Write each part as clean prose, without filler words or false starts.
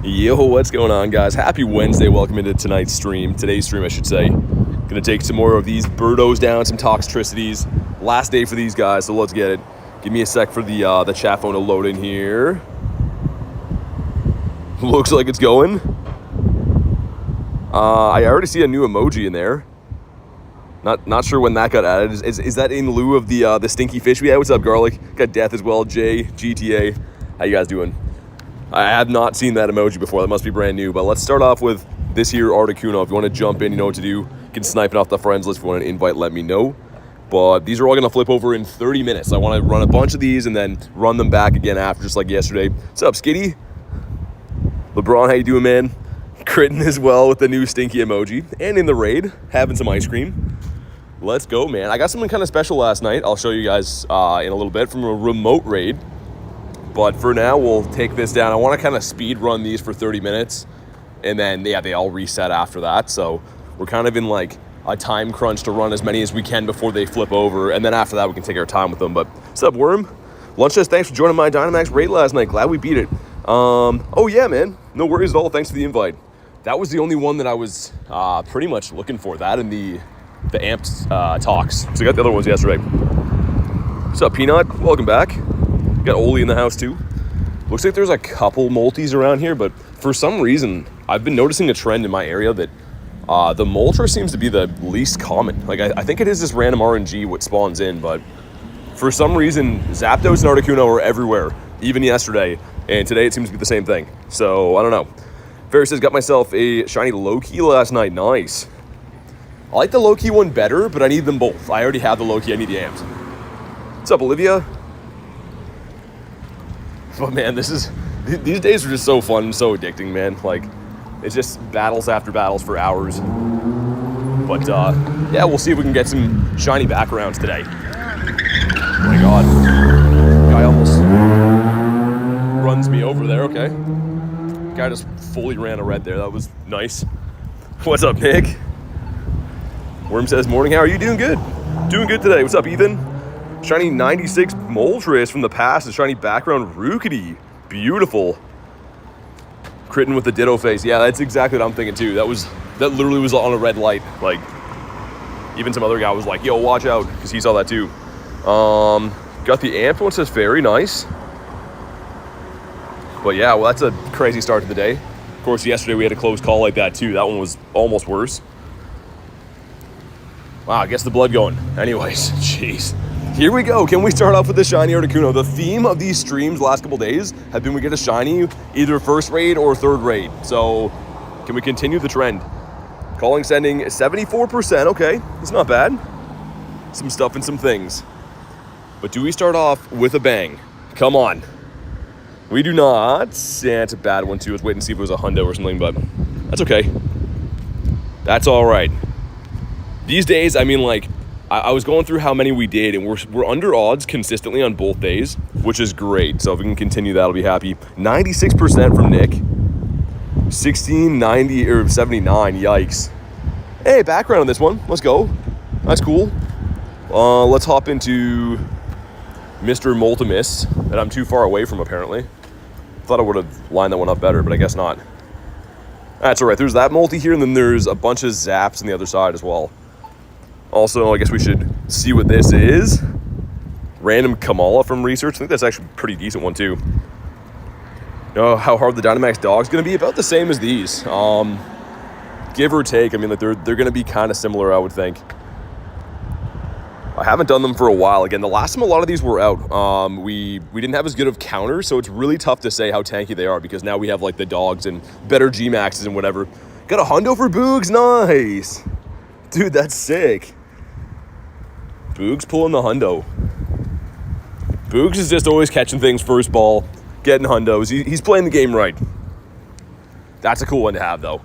Yo, what's going on, guys? Happy Wednesday. Welcome into tonight's stream. Today's stream, I should say. Gonna take some more of these birdos down, some Toxtricities. Last day for these guys, so let's get it. Give me a sec for the chat phone to load in here. Looks like it's going. I already see a new emoji in there. Not sure when that got added. Is that in lieu of the stinky fish we had? What's up, Garlic? Got Death as well. Jay, GTA. How you guys doing? I have not seen that emoji before. That must be brand new. But let's start off with this here Articuno. If you want to jump in, you know what to do. You can snipe it off the friends list. If you want to invite, let me know. But these are all going to flip over in 30 minutes. I want to run a bunch of these and then run them back again after, just like yesterday. What's up, Skitty? LeBron, how you doing, man? Critting as well with the new stinky emoji. And in the raid, having some ice cream. Let's go, man. I got something kind of special last night. I'll show you guys in a little bit from a remote raid. But for now, we'll take this down. I want to kind of speed run these for 30 minutes. And then, yeah, they all reset after that. So we're kind of in like a time crunch to run as many as we can before they flip over. And then after that, we can take our time with them. But what's up, Worm? Lunch says, thanks for joining my Dynamax raid last night. Glad we beat it. Oh, yeah, man. No worries at all. Thanks for the invite. That was the only one that I was pretty much looking for. That and the Amps talks. So I got the other ones yesterday. What's up, Peanut? Welcome back. Got Oli in the house too. Looks like there's a couple multis around here, but for some reason, I've been noticing a trend in my area that the Moltres seems to be the least common. Like, I think it is this random RNG what spawns in, but for some reason, Zapdos and Articuno are everywhere, even yesterday, and today it seems to be the same thing. So, I don't know. Ferris says, got myself a shiny Loki last night. Nice. I like the Loki one better, but I need them both. I already have the Loki, I need the Amps. What's up, Olivia? But man, these days are just so fun and so addicting, man. Like, it's just battles after battles for hours. But yeah, we'll see if we can get some shiny backgrounds today. Oh my god. Guy almost runs me over there, okay. Guy just fully ran a red there, that was nice. What's up, Nick? Worm says, morning, how are you? Doing good. Doing good today. What's up, Ethan? Shiny 96 Moltres from the past. A shiny background Rookity. Beautiful. Critting with the Ditto face. Yeah, that's exactly what I'm thinking too. That literally was on a red light. Like, even some other guy was like, yo, watch out, because he saw that too. Got the Amp one, says very nice. But yeah, well, that's a crazy start to the day. Of course, yesterday we had a close call like that too. That one was almost worse. Wow, I guess the blood going. Anyways, jeez. Here we go. Can we start off with the shiny Articuno? The theme of these streams last couple days have been we get a shiny either first raid or third raid. So can we continue the trend? Calling sending 74%. Okay, it's not bad. Some stuff and some things. But do we start off with a bang? Come on. We do not. That's a bad one too. Let's wait and see if it was a hundo or something, but that's okay. That's all right. These days, I mean, like, I was going through how many we did, and we're under odds consistently on both days, which is great. So if we can continue that, I'll be happy. 96% from Nick. 16, 90, or 79. Yikes. Hey, background on this one. Let's go. That's cool. Let's hop into Mr. Moltimus, that I'm too far away from, apparently. Thought I would have lined that one up better, but I guess not. That's all right. There's that multi here, and then there's a bunch of zaps on the other side as well. Also, I guess we should see what this is. Random Kamala from research. I think that's actually a pretty decent one too. You know how hard the Dynamax dog's going to be? About the same as these. Give or take. I mean, like they're going to be kind of similar, I would think. I haven't done them for a while. Again, the last time a lot of these were out, we didn't have as good of counters, so it's really tough to say how tanky they are because now we have like the dogs and better G-Maxes and whatever. Got a hundo for Boogs. Nice. Dude, that's sick. Boog's pulling the hundo. Boogs is just always catching things first ball, getting hundos. He's playing the game right. That's a cool one to have, though.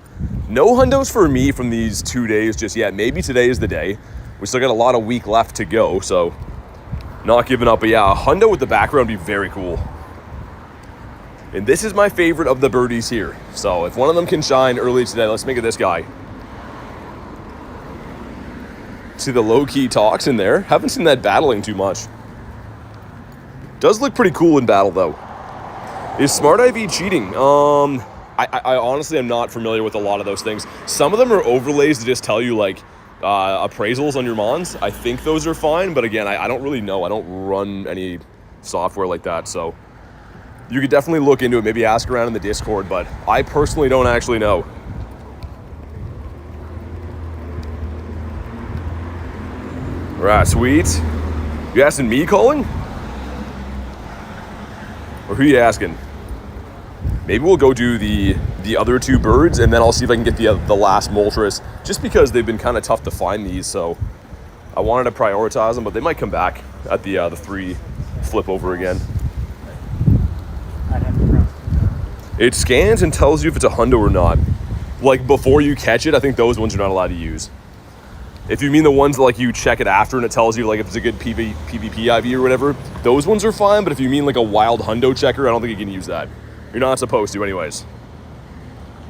No hundos for me from these 2 days just yet. Maybe today is the day. We still got a lot of week left to go, so not giving up. But yeah, a hundo with the background would be very cool. And this is my favorite of the birdies here. So if one of them can shine early today, let's make it this guy. See the low-key talks in there. Haven't seen that battling too much. Does look pretty cool in battle, though. Is Smart IV cheating? I honestly am not familiar with a lot of those things. Some of them are overlays to just tell you, like, appraisals on your mons. I think those are fine, but again, I don't really know. I don't run any software like that, so you could definitely look into it, maybe ask around in the Discord, but I personally don't actually know. Right, sweet. You asking me, Colin? Or who you asking? Maybe we'll go do the other two birds, and then I'll see if I can get the last Moltres, just because they've been kind of tough to find these, so I wanted to prioritize them, but they might come back at the 3 flip over again. It scans and tells you if it's a hundo or not. Like, before you catch it, I think those ones you're not allowed to use. If you mean the ones that, like, you check it after and it tells you, like, if it's a good PvP IV or whatever, those ones are fine, but if you mean, like, a wild hundo checker, I don't think you can use that. You're not supposed to anyways.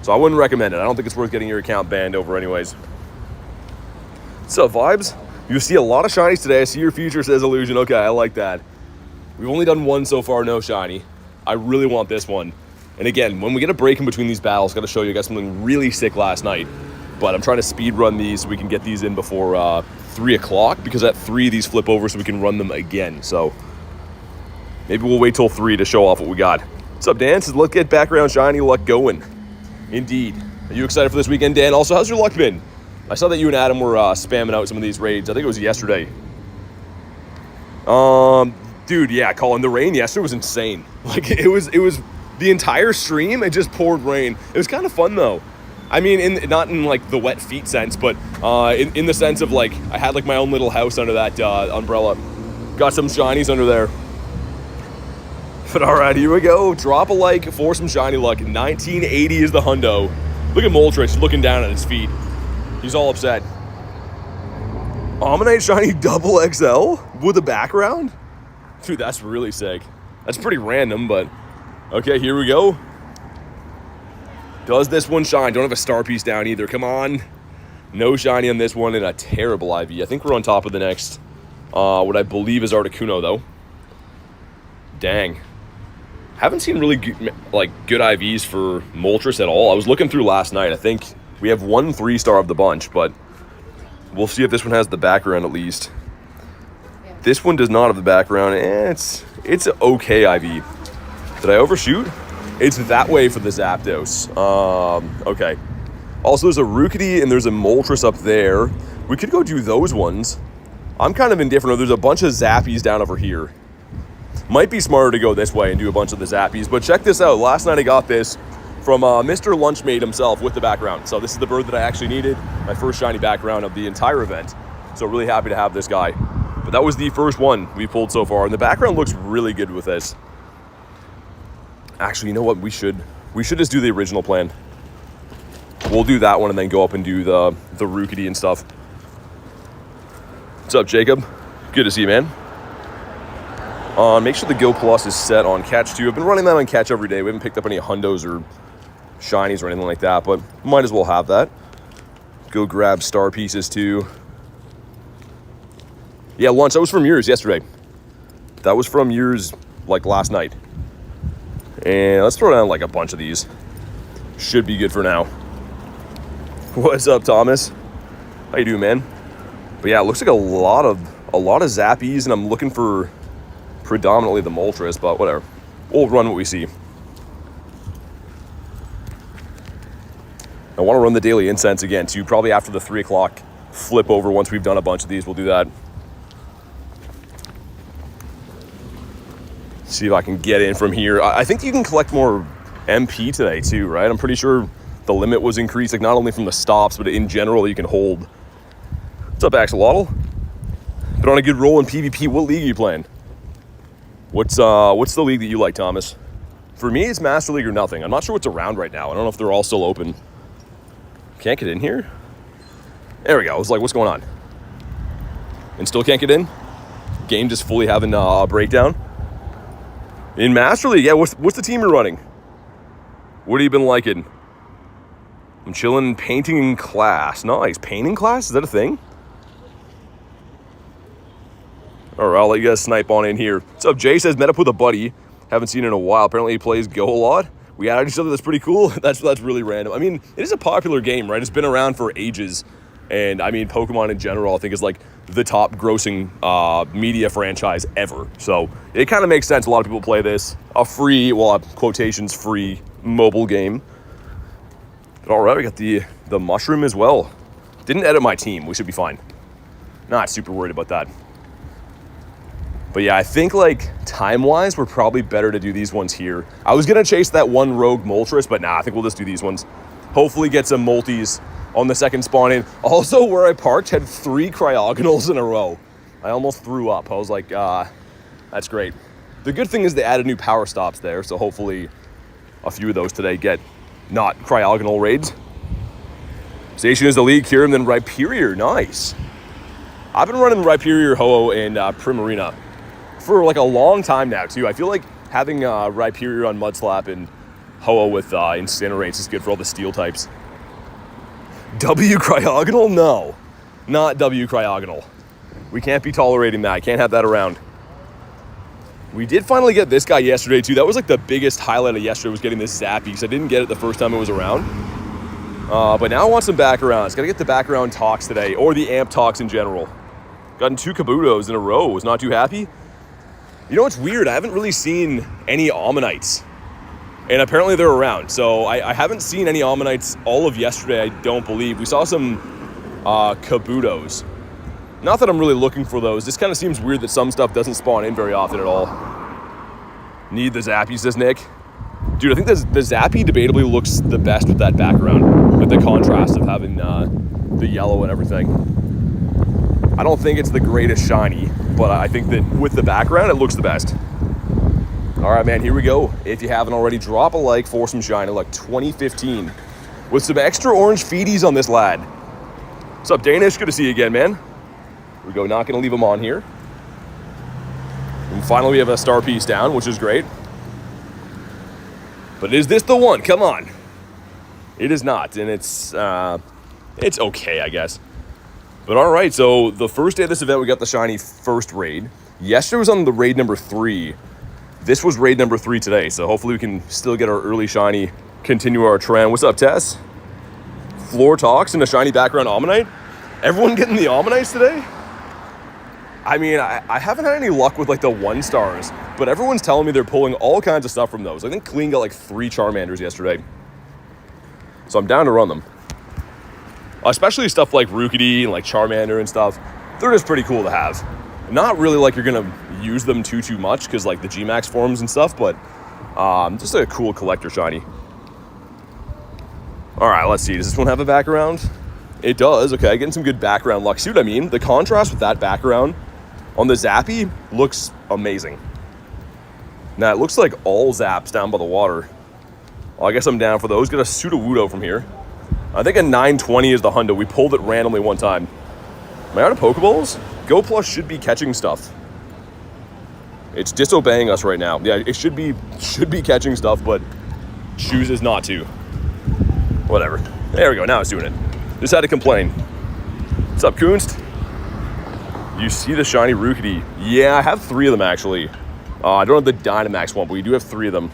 So I wouldn't recommend it. I don't think it's worth getting your account banned over anyways. What's up, Vibes? You see a lot of shinies today. I see your future, says Illusion. Okay, I like that. We've only done one so far, no shiny. I really want this one. And again, when we get a break in between these battles, got to show you, I got something really sick last night. But I'm trying to speed run these so we can get these in before 3 o'clock, because at 3 these flip over so we can run them again. So maybe we'll wait till 3 to show off what we got. What's up, Dan? Says, let's get background shiny luck going. Indeed. Are you excited for this weekend, Dan? Also, how's your luck been? I saw that you and Adam were spamming out some of these raids. I think it was yesterday. Dude, yeah, Colin, the rain yesterday was insane. Like, it was the entire stream, it just poured rain. It was kind of fun, though. I mean, not in, like, the wet feet sense, but in the sense of, like, I had, like, my own little house under that umbrella. Got some shinies under there. But all right, here we go. Drop a like for some shiny luck. 1980 is the hundo. Look at Moltres looking down at his feet. He's all upset. Omanyte shiny double XL with a background? Dude, that's really sick. That's pretty random, but okay, here we go. Does this one shine? Don't have a star piece down either. Come on. No shiny on this one and a terrible IV. I think we're on top of the next, what I believe is Articuno, though. Dang. Haven't seen really good IVs for Moltres at all. I was looking through last night. I think we have 1 3-star of the bunch, but we'll see if this one has the background at least. Yeah. This one does not have the background. It's an okay IV. Did I overshoot? It's that way for the Zapdos. Okay. Also, there's a Rookity and there's a Moltres up there. We could go do those ones. I'm kind of indifferent. There's a bunch of Zappies down over here. Might be smarter to go this way and do a bunch of the Zappies. But check this out. Last night I got this from Mr. Lunchmate himself with the background. So this is the bird that I actually needed. My first shiny background of the entire event. So really happy to have this guy. But that was the first one we pulled so far. And the background looks really good with this. Actually, you know what? We should just do the original plan. We'll do that one and then go up and do the Rookity and stuff. What's up, Jacob? Good to see you, man. Make sure the Go Plus is set on catch too. I've been running that on catch every day. We haven't picked up any hundos or shinies or anything like that, but might as well have that. Go grab star pieces too. Yeah, lunch. That was from yours yesterday. That was from yours like last night. And let's throw down like a bunch of these. Should be good for now. What's up, Thomas? How you doing, man? But yeah, it looks like a lot of Zappies, and I'm looking for predominantly the Moltres, but whatever. We'll run what we see. I want to run the daily incense again too, probably after the 3 o'clock flip over. Once we've done a bunch of these, we'll do that. See if I can get in from here. I think you can collect more MP today too, right? I'm pretty sure the limit was increased, like not only from the stops, but in general you can hold. What's up, Axolotl? Been on a good roll in PvP. What league are you playing? What's the league that you like, Thomas? For me, it's Master League or nothing. I'm not sure what's around right now. I don't know if they're all still open. Can't get in here? There we go. I was like, what's going on? And still can't get in? Game just fully having a breakdown? In Master League, yeah, what's the team you're running? What have you been liking? I'm chilling, painting in class. Nice. Painting class? Is that a thing? All right, I'll let you guys snipe on in here. What's up, Jay? Says, met up with a buddy. Haven't seen in a while. Apparently he plays Go a lot. we added each other. That's pretty cool. That's really random. I mean, it is a popular game, right? It's been around for ages. And I mean, Pokemon in general, I think, is like the top grossing media franchise ever. So it kind of makes sense. A lot of people play this. A free, well, quotations free mobile game. But all right, we got the mushroom as well. Didn't edit my team. We should be fine. Not super worried about that. But yeah, I think like time-wise, we're probably better to do these ones here. I was going to chase that one rogue Moltres, but nah, I think we'll just do these ones. Hopefully get some multis on the second spawn in. Also, where I parked had 3 cryogonals in a row. I almost threw up. I was like, that's great. The good thing is they added new power stops there, so hopefully a few of those today get not cryogonal raids. Zacian is the lead, Kieran, then Rhyperior. Nice. I've been running Rhyperior, Ho-Oh, and Primarina for like a long time now, too. I feel like having Rhyperior on Mudslap and Ho-Oh with Incinerates is good for all the steel types. W cryogonal? No, not W cryogonal. We can't be tolerating that. Can't have that around. We did finally get this guy yesterday too. That was like the biggest highlight of yesterday, was getting this Zappy, because I didn't get it the first time it was around. But now I want some backgrounds. Gotta get the background Tox today, or the Amp Tox in general. Gotten 2 Kabutos in a row. Was not too happy. You know what's weird? I haven't really seen any Ammonites. And apparently they're around. So I haven't seen any Ammonites all of yesterday, I don't believe. We saw some Kabutos. Not that I'm really looking for those. This kind of seems weird that some stuff doesn't spawn in very often at all. Need the Zappy, says Nick. Dude, I think the Zappy debatably looks the best with that background, with the contrast of having the yellow and everything. I don't think it's the greatest shiny, but I think that with the background, it looks the best. All right, man, here we go. If you haven't already, drop a like for some shiny like 2015 with some extra orange feeties on this lad. What's up, Danish? Good to see you again, man. Here we go. Not going to leave him on here. And finally, we have a star piece down, which is great. But is this the one? Come on. It is not, and it's okay, I guess. But all right, so the first day of this event, we got the shiny first raid. Yesterday was on the raid number 3. This was raid number 3 today, so hopefully we can still get our early shiny, continue our trend. What's up, Tess? Floor Talks and a shiny background Ammonite. Everyone getting the Ammonites today? I mean, I haven't had any luck with like the 1-stars, but everyone's telling me they're pulling all kinds of stuff from those. I think Clean got like 3 Charmanders yesterday. So I'm down to run them. Especially stuff like Rookity and like Charmander and stuff. They're just pretty cool to have. Not really like you're gonna use them too much, because like the G-Max forms and stuff, but just a cool collector shiny. All right, let's see. Does this one have a background? It does. Okay, getting some good background luck. See what I mean? The contrast with that background on the Zappy looks amazing. Now, it looks like all Zaps down by the water. Well, I guess I'm down for those. Get a Sudowoodo from here. I think a 920 is the hundo. We pulled it randomly one time. Am I out of Pokeballs? Go Plus should be catching stuff. It's disobeying us right now. Yeah, it should be catching stuff, but chooses not to. Whatever. There we go. Now it's doing it. Just had to complain. What's up, Kunst? You see the shiny Rookity? Yeah, I have 3 of them, actually. I don't have the Dynamax one, but we do have 3 of them.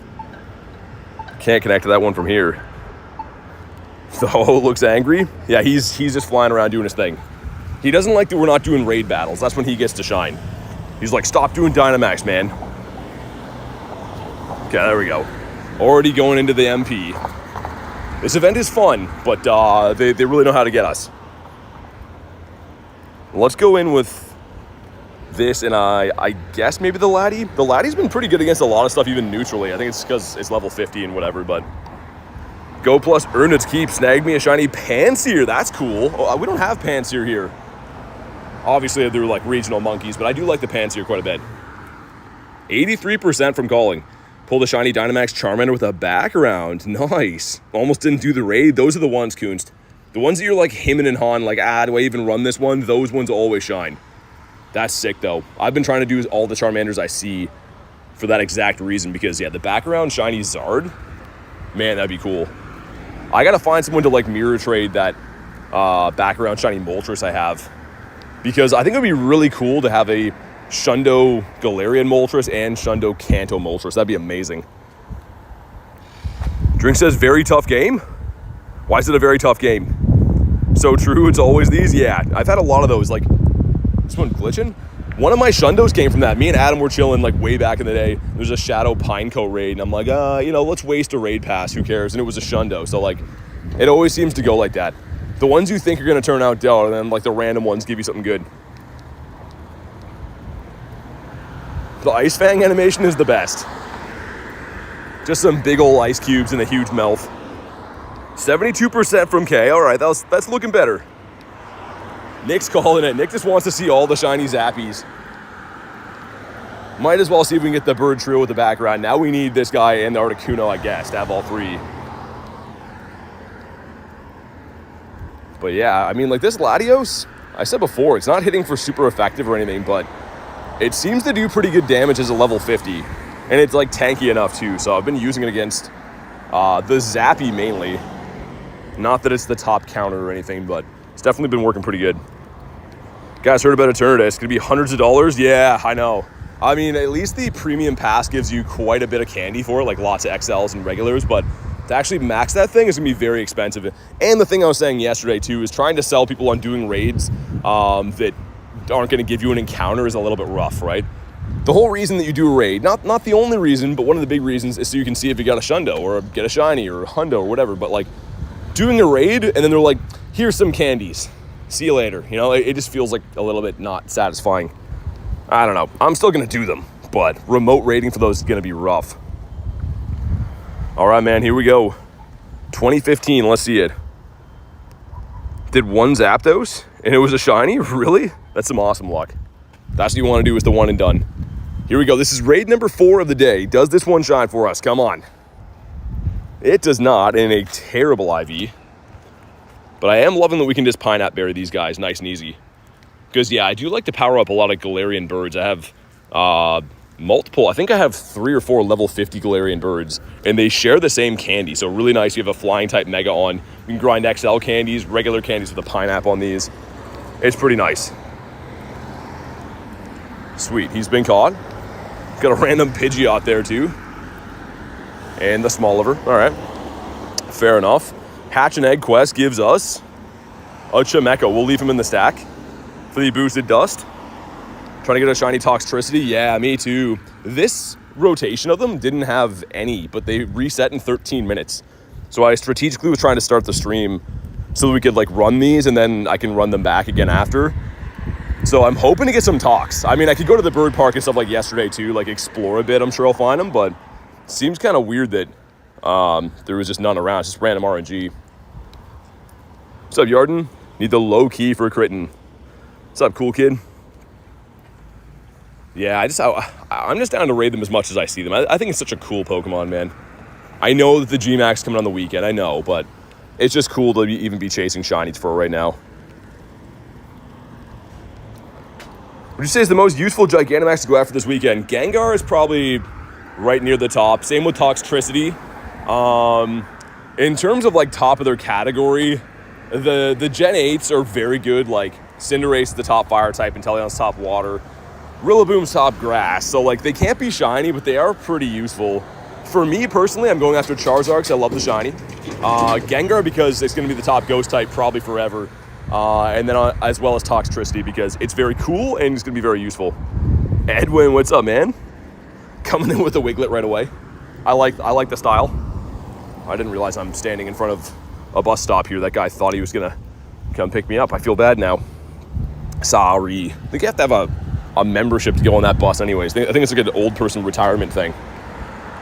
Can't connect to that one from here. The Ho looks angry. Yeah, he's just flying around doing his thing. He doesn't like that we're not doing raid battles. That's when he gets to shine. He's like, stop doing Dynamax, man. Okay, there we go. Already going into the MP. This event is fun, but they really know how to get us. Let's go in with this, and I guess maybe the Laddie. The Laddie's been pretty good against a lot of stuff, even neutrally. I think it's because it's level 50 and whatever, but... Go Plus earned its keep. Snagged me a shiny Panseer. That's cool. Oh, we don't have Panseer here. Obviously, they're like regional monkeys, but I do like the Panseer quite a bit. 83% from calling. Pulled a shiny Dynamax Charmander with a background. Nice. Almost didn't do the raid. Those are the ones, Kunst. The ones that you're like hemming and hawing, like, do I even run this one? Those ones always shine. That's sick, though. I've been trying to do all the Charmanders I see for that exact reason, because, yeah, the background shiny Zard, man, that'd be cool. I gotta find someone to like mirror trade that background shiny Moltres I have, because I think it would be really cool to have a Shundo Galarian Moltres and Shundo Kanto Moltres. That'd be amazing. Drink says, very tough game. Why is it a very tough game? So true, it's always these. Yeah, I've had a lot of those. Like, this one glitching? One of my shundos came from that. Me and Adam were chilling like way back in the day. There's a Shadow Pineco raid, and I'm like, you know, let's waste a raid pass. Who cares? And it was a shundo. So like, it always seems to go like that. The ones you think are gonna turn out dull, and then like the random ones give you something good. The Ice Fang animation is the best. Just some big old ice cubes and a huge mouth. 72% from K. All right, that's looking better. Nick's calling it. Nick just wants to see all the shiny Zappies. Might as well see if we can get the bird trio with the background. Now we need this guy and the Articuno, I guess, to have all three. But yeah, I mean, like this Latios, I said before, it's not hitting for super effective or anything, but it seems to do pretty good damage as a level 50. And it's like tanky enough too. So I've been using it against the Zappy mainly. Not that it's the top counter or anything, but it's definitely been working pretty good. Guys, heard about Eternity? It's gonna be hundreds of dollars. Yeah, I know. I mean, at least the premium pass gives you quite a bit of candy for it, like lots of XLs and regulars, but to actually max that thing is gonna be very expensive. And the thing I was saying yesterday too is trying to sell people on doing raids that aren't gonna give you an encounter is a little bit rough, right? The whole reason that you do a raid, not the only reason, but one of the big reasons is so you can see if you got a shundo or get a shiny or a hundo or whatever, but like doing a raid and then they're like, here's some candies. See you later. You know, it just feels like a little bit not satisfying. I don't know. I'm still going to do them, but remote raiding for those is going to be rough. All right, man, here we go. 2015, let's see it. Did one Zapdos and it was a shiny? Really? That's some awesome luck. That's what you want to do is the one and done. Here we go. This is raid number 4 of the day. Does this one shine for us? Come on. It does not in a terrible IV. But I am loving that we can just Pineapple Berry these guys nice and easy. Because, yeah, I do like to power up a lot of Galarian birds. I have multiple. I think I have 3 or 4 level 50 Galarian birds. And they share the same candy. So really nice. You have a flying type Mega on. You can grind XL candies, regular candies with a pineapple on these. It's pretty nice. Sweet. He's been caught. Got a random Pidgeot there, too. And the small liver. All right. Fair enough. Hatch and Egg quest gives us a Chimecho. We'll leave him in the stack for the boosted dust. Trying to get a shiny Toxtricity. Yeah, me too. This rotation of them didn't have any, but they reset in 13 minutes. So I strategically was trying to start the stream so that we could like run these and then I can run them back again after. So I'm hoping to get some Tox. I mean, I could go to the bird park and stuff like yesterday too, like explore a bit. I'm sure I'll find them, but it seems kind of weird that there was just none around. It's just random RNG. What's up, Yarden? Need the low key for critting. What's up, cool kid? Yeah, I'm just down to raid them as much as I see them. I think it's such a cool Pokemon, man. I know that the G-Max coming on the weekend, I know, but it's just cool to even be chasing shinies for right now. Would you say is the most useful Gigantamax to go after this weekend? Gengar is probably right near the top. Same with Toxtricity. In terms of like top of their category, the Gen 8s are very good. Like Cinderace is the top fire type, Inteleon's top water, Rillaboom's top grass. So like they can't be shiny, but they are pretty useful. For me personally, I'm going after Charizard because I love the shiny. Gengar because it's going to be the top ghost type probably forever. And then as well as Toxtricity because it's very cool and it's going to be very useful. Edwin, what's up, man? Coming in with a Wiglet right away. I like the style. I didn't realize I'm standing in front of a bus stop here. That guy thought he was going to come pick me up. I feel bad now. Sorry. I think you have to have a membership to go on that bus anyways. I think it's like an old person retirement thing.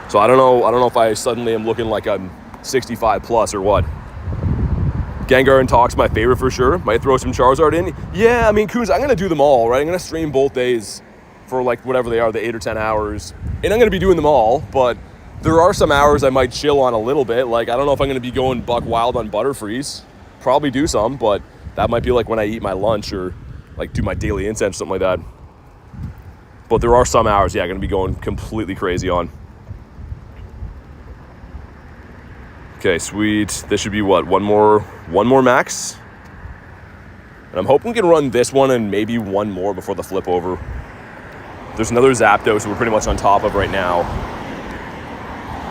So I don't know if I suddenly am looking like I'm 65 plus or what. Gengar and Tox, my favorite for sure. Might throw some Charizard in. Yeah, I mean, Coons, I'm going to do them all, right? I'm going to stream both days for like whatever they are, the 8 or 10 hours. And I'm going to be doing them all, but there are some hours I might chill on a little bit. Like, I don't know if I'm going to be going buck wild on Butterfrees. Probably do some, but that might be like when I eat my lunch or like do my daily incense or something like that. But there are some hours, yeah, I'm going to be going completely crazy on. Okay, sweet. This should be what? One more max? And I'm hoping we can run this one and maybe one more before the flip over. There's another Zapdos we're pretty much on top of right now.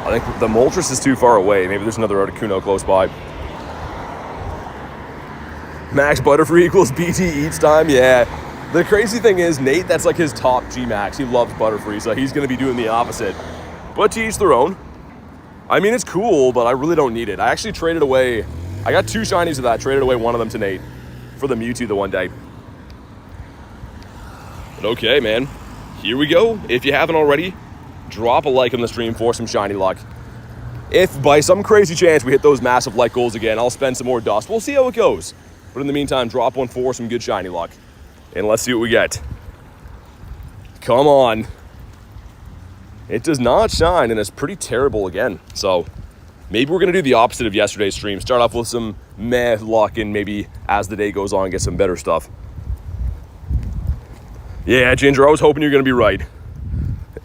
I think the Moltres is too far away. Maybe there's another Articuno close by. Max Butterfree equals BT each time. Yeah. The crazy thing is, Nate, that's like his top G-Max. He loves Butterfree, so he's going to be doing the opposite. But to each their own. I mean, it's cool, but I really don't need it. I actually traded away... I got 2 shinies of that. Traded away one of them to Nate for the Mewtwo the one day. But okay, man. Here we go. If you haven't already, drop a like on the stream for some shiny luck. If by some crazy chance we hit those massive like goals again, I'll spend some more dust. We'll see how it goes. But in the meantime, drop one for some good shiny luck. And let's see what we get. Come on. It does not shine, and it's pretty terrible again. So maybe we're going to do the opposite of yesterday's stream. Start off with some meh luck, and maybe as the day goes on, get some better stuff. Yeah, Ginger, I was hoping you're going to be right.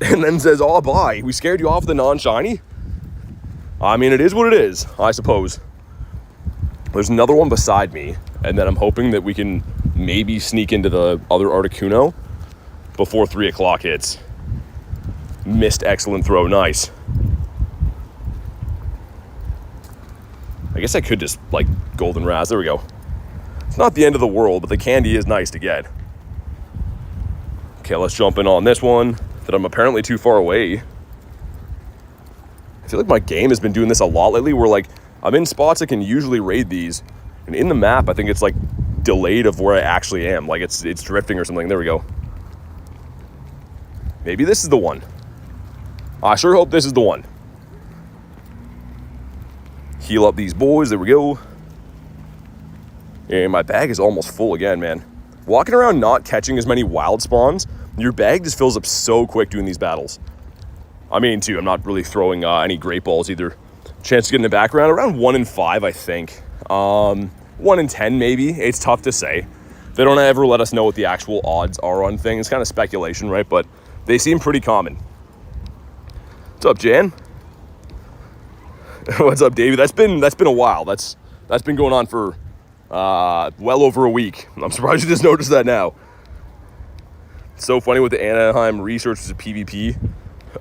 And then says, oh, bye. We scared you off the non-shiny? I mean, it is what it is, I suppose. There's another one beside me, and then I'm hoping that we can maybe sneak into the other Articuno before 3 o'clock hits. Missed excellent throw. Nice. I guess I could just, like, Golden Raz. There we go. It's not the end of the world, but the candy is nice to get. Okay, let's jump in on this one that I'm apparently too far away. I feel like my game has been doing this a lot lately where, like, I'm in spots I can usually raid these. And in the map, I think it's, like, delayed of where I actually am. Like, it's drifting or something. There we go. Maybe this is the one. I sure hope this is the one. Heal up these boys. There we go. And my bag is almost full again, man. Walking around not catching as many wild spawns, your bag just fills up so quick doing these battles. I mean, too, I'm not really throwing any great balls either. Chance to get in the background, around 1 in 5, I think. 1 in 10, maybe. It's tough to say. They don't ever let us know what the actual odds are on things. It's kind of speculation, right? But they seem pretty common. What's up, Jan? What's up, Davey? That's been a while. That's been going on for well over a week. I'm surprised you just noticed that now. It's so funny with the Anaheim research to PvP.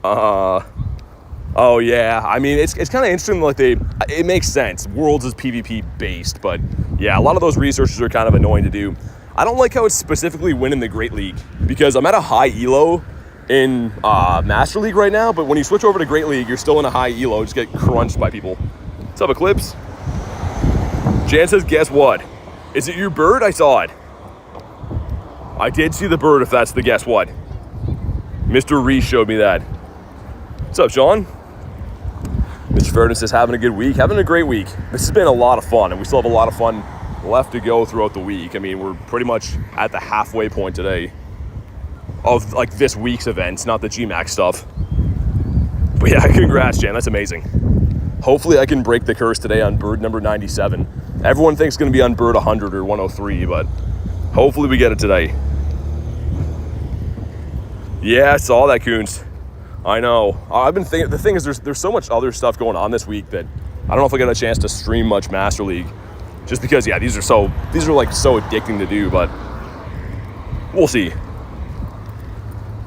Oh yeah, I mean it's kind of interesting. Like it makes sense. Worlds is PvP based, but yeah, a lot of those researches are kind of annoying to do. I don't like how it's specifically winning the Great League because I'm at a high elo in Master League right now, but when you switch over to Great League, you're still in a high elo, just get crunched by people. What's up, Eclipse? Jan says, guess what? Is it your bird? I saw it. I did see the bird, if that's the guess what. Mr. Reese showed me that. What's up, Sean? Mr. Ferdinand says, having a good week. Having a great week. This has been a lot of fun, and we still have a lot of fun left to go throughout the week. I mean, we're pretty much at the halfway point today of, like, this week's events, not the GMAX stuff. But yeah, congrats, Jan. That's amazing. Hopefully I can break the curse today on bird number 97. Everyone thinks it's going to be on bird 100 or 103, but hopefully we get it today. Yeah, I saw that, Coons. I know. I've been thinking, the thing is there's so much other stuff going on this week that I don't know if I get a chance to stream much Master League. Just because, yeah, these are like so addicting to do, but we'll see.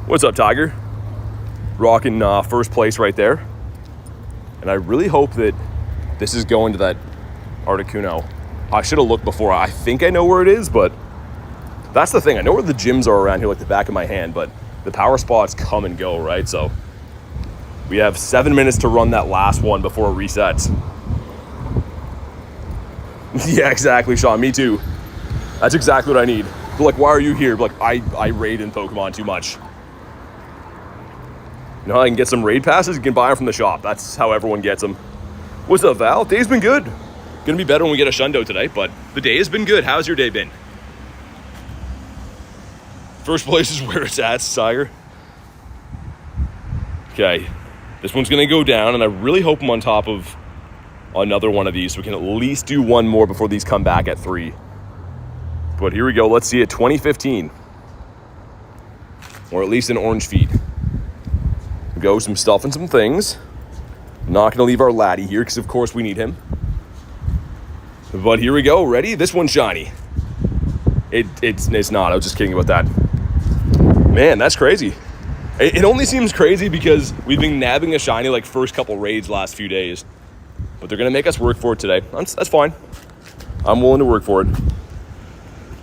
What's up, Tiger? Rocking first place right there. And I really hope that this is going to that Articuno. I should have looked before. I think I know where it is, but that's the thing. I know where the gyms are around here, like the back of my hand, but the power spots come and go, right? So we have 7 minutes to run that last one before it resets. Yeah, exactly, Sean. Me too. That's exactly what I need. But like, why are you here? But like, I raid in Pokemon too much. You know how I can get some raid passes? You can buy them from the shop. That's how everyone gets them. What's up, Val? Day's been good. Gonna be better when we get a Shundo today, but the day has been good. How's your day been? First place is where it's at, Sire. Okay, this one's gonna go down, and I really hope I'm on top of another one of these so we can at least do one more before these come back at 3. But here we go. Let's see it. 2015. Or at least an orange feet. Go some stuff and some things. Not gonna leave our laddie here because of course we need him. But here we go. Ready? This one's shiny. It's not. I was just kidding about that. Man, that's crazy. It only seems crazy because we've been nabbing a shiny like first couple raids last few days. But they're going to make us work for it today. That's fine. I'm willing to work for it.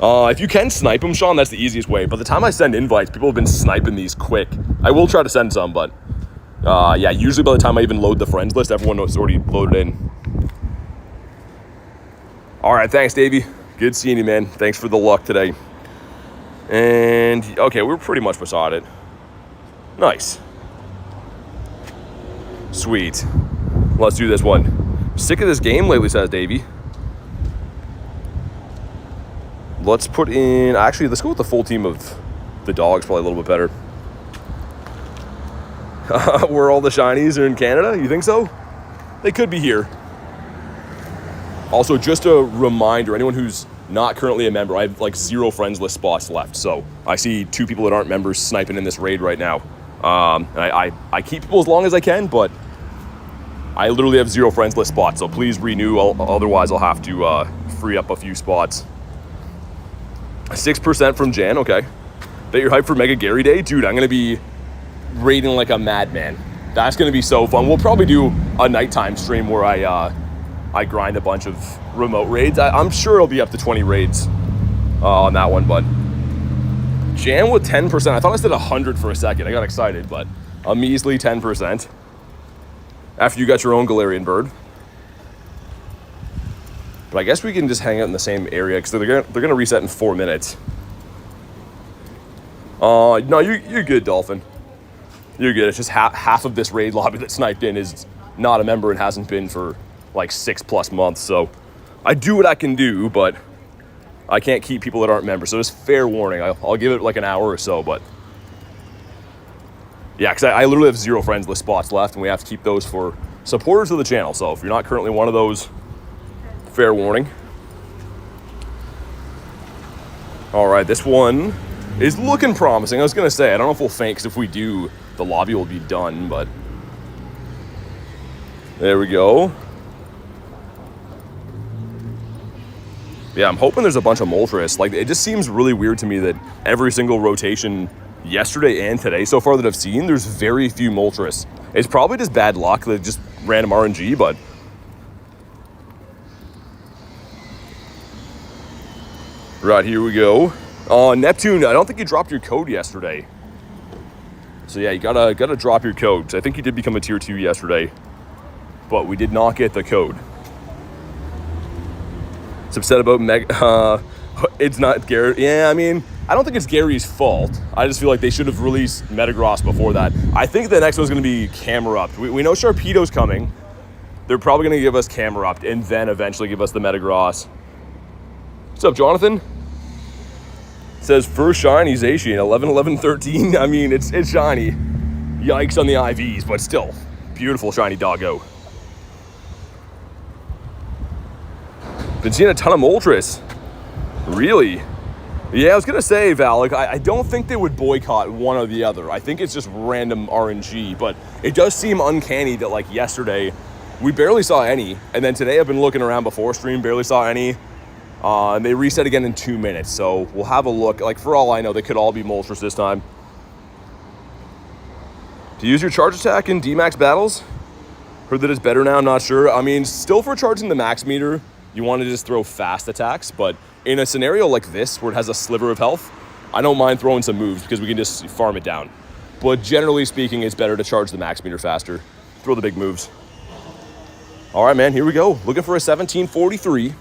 If you can snipe them, Sean, that's the easiest way. By the time I send invites, people have been sniping these quick. I will try to send some, but yeah, usually by the time I even load the friends list, everyone is already loaded in. All right, thanks, Davey. Good seeing you, man. Thanks for the luck today. And, okay, we're pretty much beside it. Nice. Sweet. Let's do this one. Sick of this game lately, says Davey. Let's put in... Actually, let's go with the full team of the dogs, probably a little bit better. Where all the shinies are in Canada? You think so? They could be here. Also, just a reminder, anyone who's not currently a member, I have like 0 friends list spots left. So I see 2 people that aren't members sniping in this raid right now. I keep people as long as I can, but I literally have 0 friends list spots. So please renew, otherwise I'll have to free up a few spots. 6% from Jan, okay. Bet you're hyped for Mega Gary Day? Dude, I'm gonna be raiding like a madman. That's gonna be so fun. We'll probably do a nighttime stream where I grind a bunch of remote raids. I'm sure it'll be up to 20 raids on that one, but Jan with 10%. I thought I said 100 for a second. I got excited, but a measly 10%. After you got your own Galarian bird. But I guess we can just hang out in the same area because they're gonna reset in 4 minutes. No, you're good, Dolphin. You're good. It's just half of this raid lobby that sniped in is not a member and hasn't been for like 6+ months. So I do what I can do, but I can't keep people that aren't members. So just fair warning. I'll give it like an hour or so, but yeah, because I literally have 0 friends list spots left, and we have to keep those for supporters of the channel. So if you're not currently one of those, fair warning. All right, this one is looking promising. I was gonna say, I don't know if we'll faint, because if we do, the lobby will be done, but there we go. Yeah, I'm hoping there's a bunch of Moltres. Like, it just seems really weird to me that every single rotation yesterday and today so far that I've seen, there's very few Moltres. It's probably just bad luck, that just random RNG, but right, here we go. Neptune, I don't think you dropped your code yesterday. So yeah, you gotta drop your code. I think you did become a tier 2 yesterday, but we did not get the code. It's upset about it's not Gary. Yeah, I mean, I don't think it's Gary's fault. I just feel like they should have released Metagross before that. I think the next one's gonna be Camerupt. We know Sharpedo's coming. They're probably gonna give us Camerupt and then eventually give us the Metagross. What's up, Jonathan? It says first shiny Zacian, 11, 11, 13. I mean, it's shiny. Yikes on the IVs, but still, beautiful shiny doggo. Been seeing a ton of Moltres. Really? Yeah, I was gonna say, Val, like, I don't think they would boycott one or the other. I think it's just random RNG, but it does seem uncanny that, like, yesterday we barely saw any, and then today I've been looking around before stream, barely saw any. And they reset again in 2 minutes, so we'll have a look. Like, for all I know, they could all be Moltres this time. To use your charge attack in DMAX battles? Heard that it's better now, not sure. I mean, still for charging the max meter, you want to just throw fast attacks, but in a scenario like this, where it has a sliver of health, I don't mind throwing some moves because we can just farm it down. But generally speaking, it's better to charge the max meter faster. Throw the big moves. All right, man, here we go. Looking for a 1743.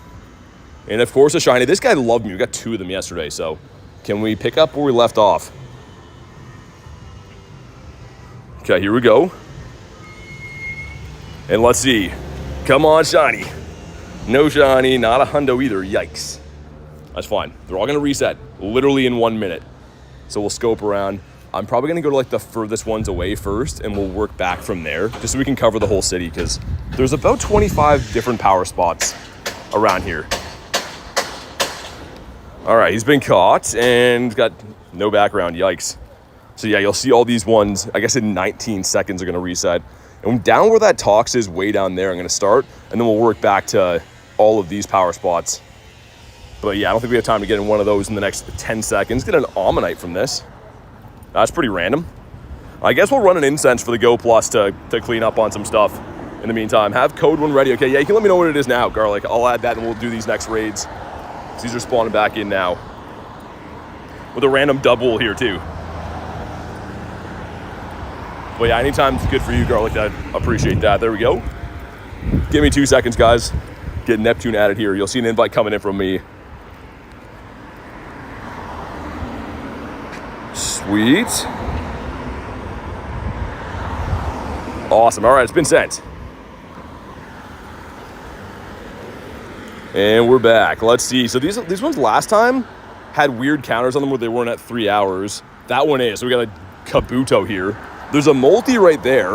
And of course, a shiny. This guy loved me. We got 2 of them yesterday, so can we pick up where we left off? Okay, here we go. And let's see. Come on, shiny. No shiny, not a hundo either. Yikes. That's fine. They're all going to reset literally in 1 minute. So we'll scope around. I'm probably going to go to like the furthest ones away first, and we'll work back from there just so we can cover the whole city, because there's about 25 different power spots around here. All right, he's been caught and got no background. Yikes. So yeah, you'll see all these ones, I guess in 19 seconds are going to reset. And down where that Tox is, way down there, I'm going to start, and then we'll work back to all of these power spots. But yeah, I don't think we have time to get in one of those in the next 10 seconds. Get an Ammonite from this. That's pretty random. I guess we'll run an incense for the Go Plus to clean up on some stuff in the meantime. Have code 1 ready. Okay, yeah, you can let me know what it is now, Garlic. I'll add that and we'll do these next raids. These are spawning back in now. With a random double here too. But yeah, anytime it's good for you, Garlic, I appreciate that. There we go. Give me 2 seconds, guys. Get Neptune added here. You'll see an invite coming in from me. Sweet. Awesome. All right, it's been sent. And we're back. Let's see. So these ones last time had weird counters on them where they weren't at 3 hours. That one is. So we got a Kabuto here. There's a multi right there.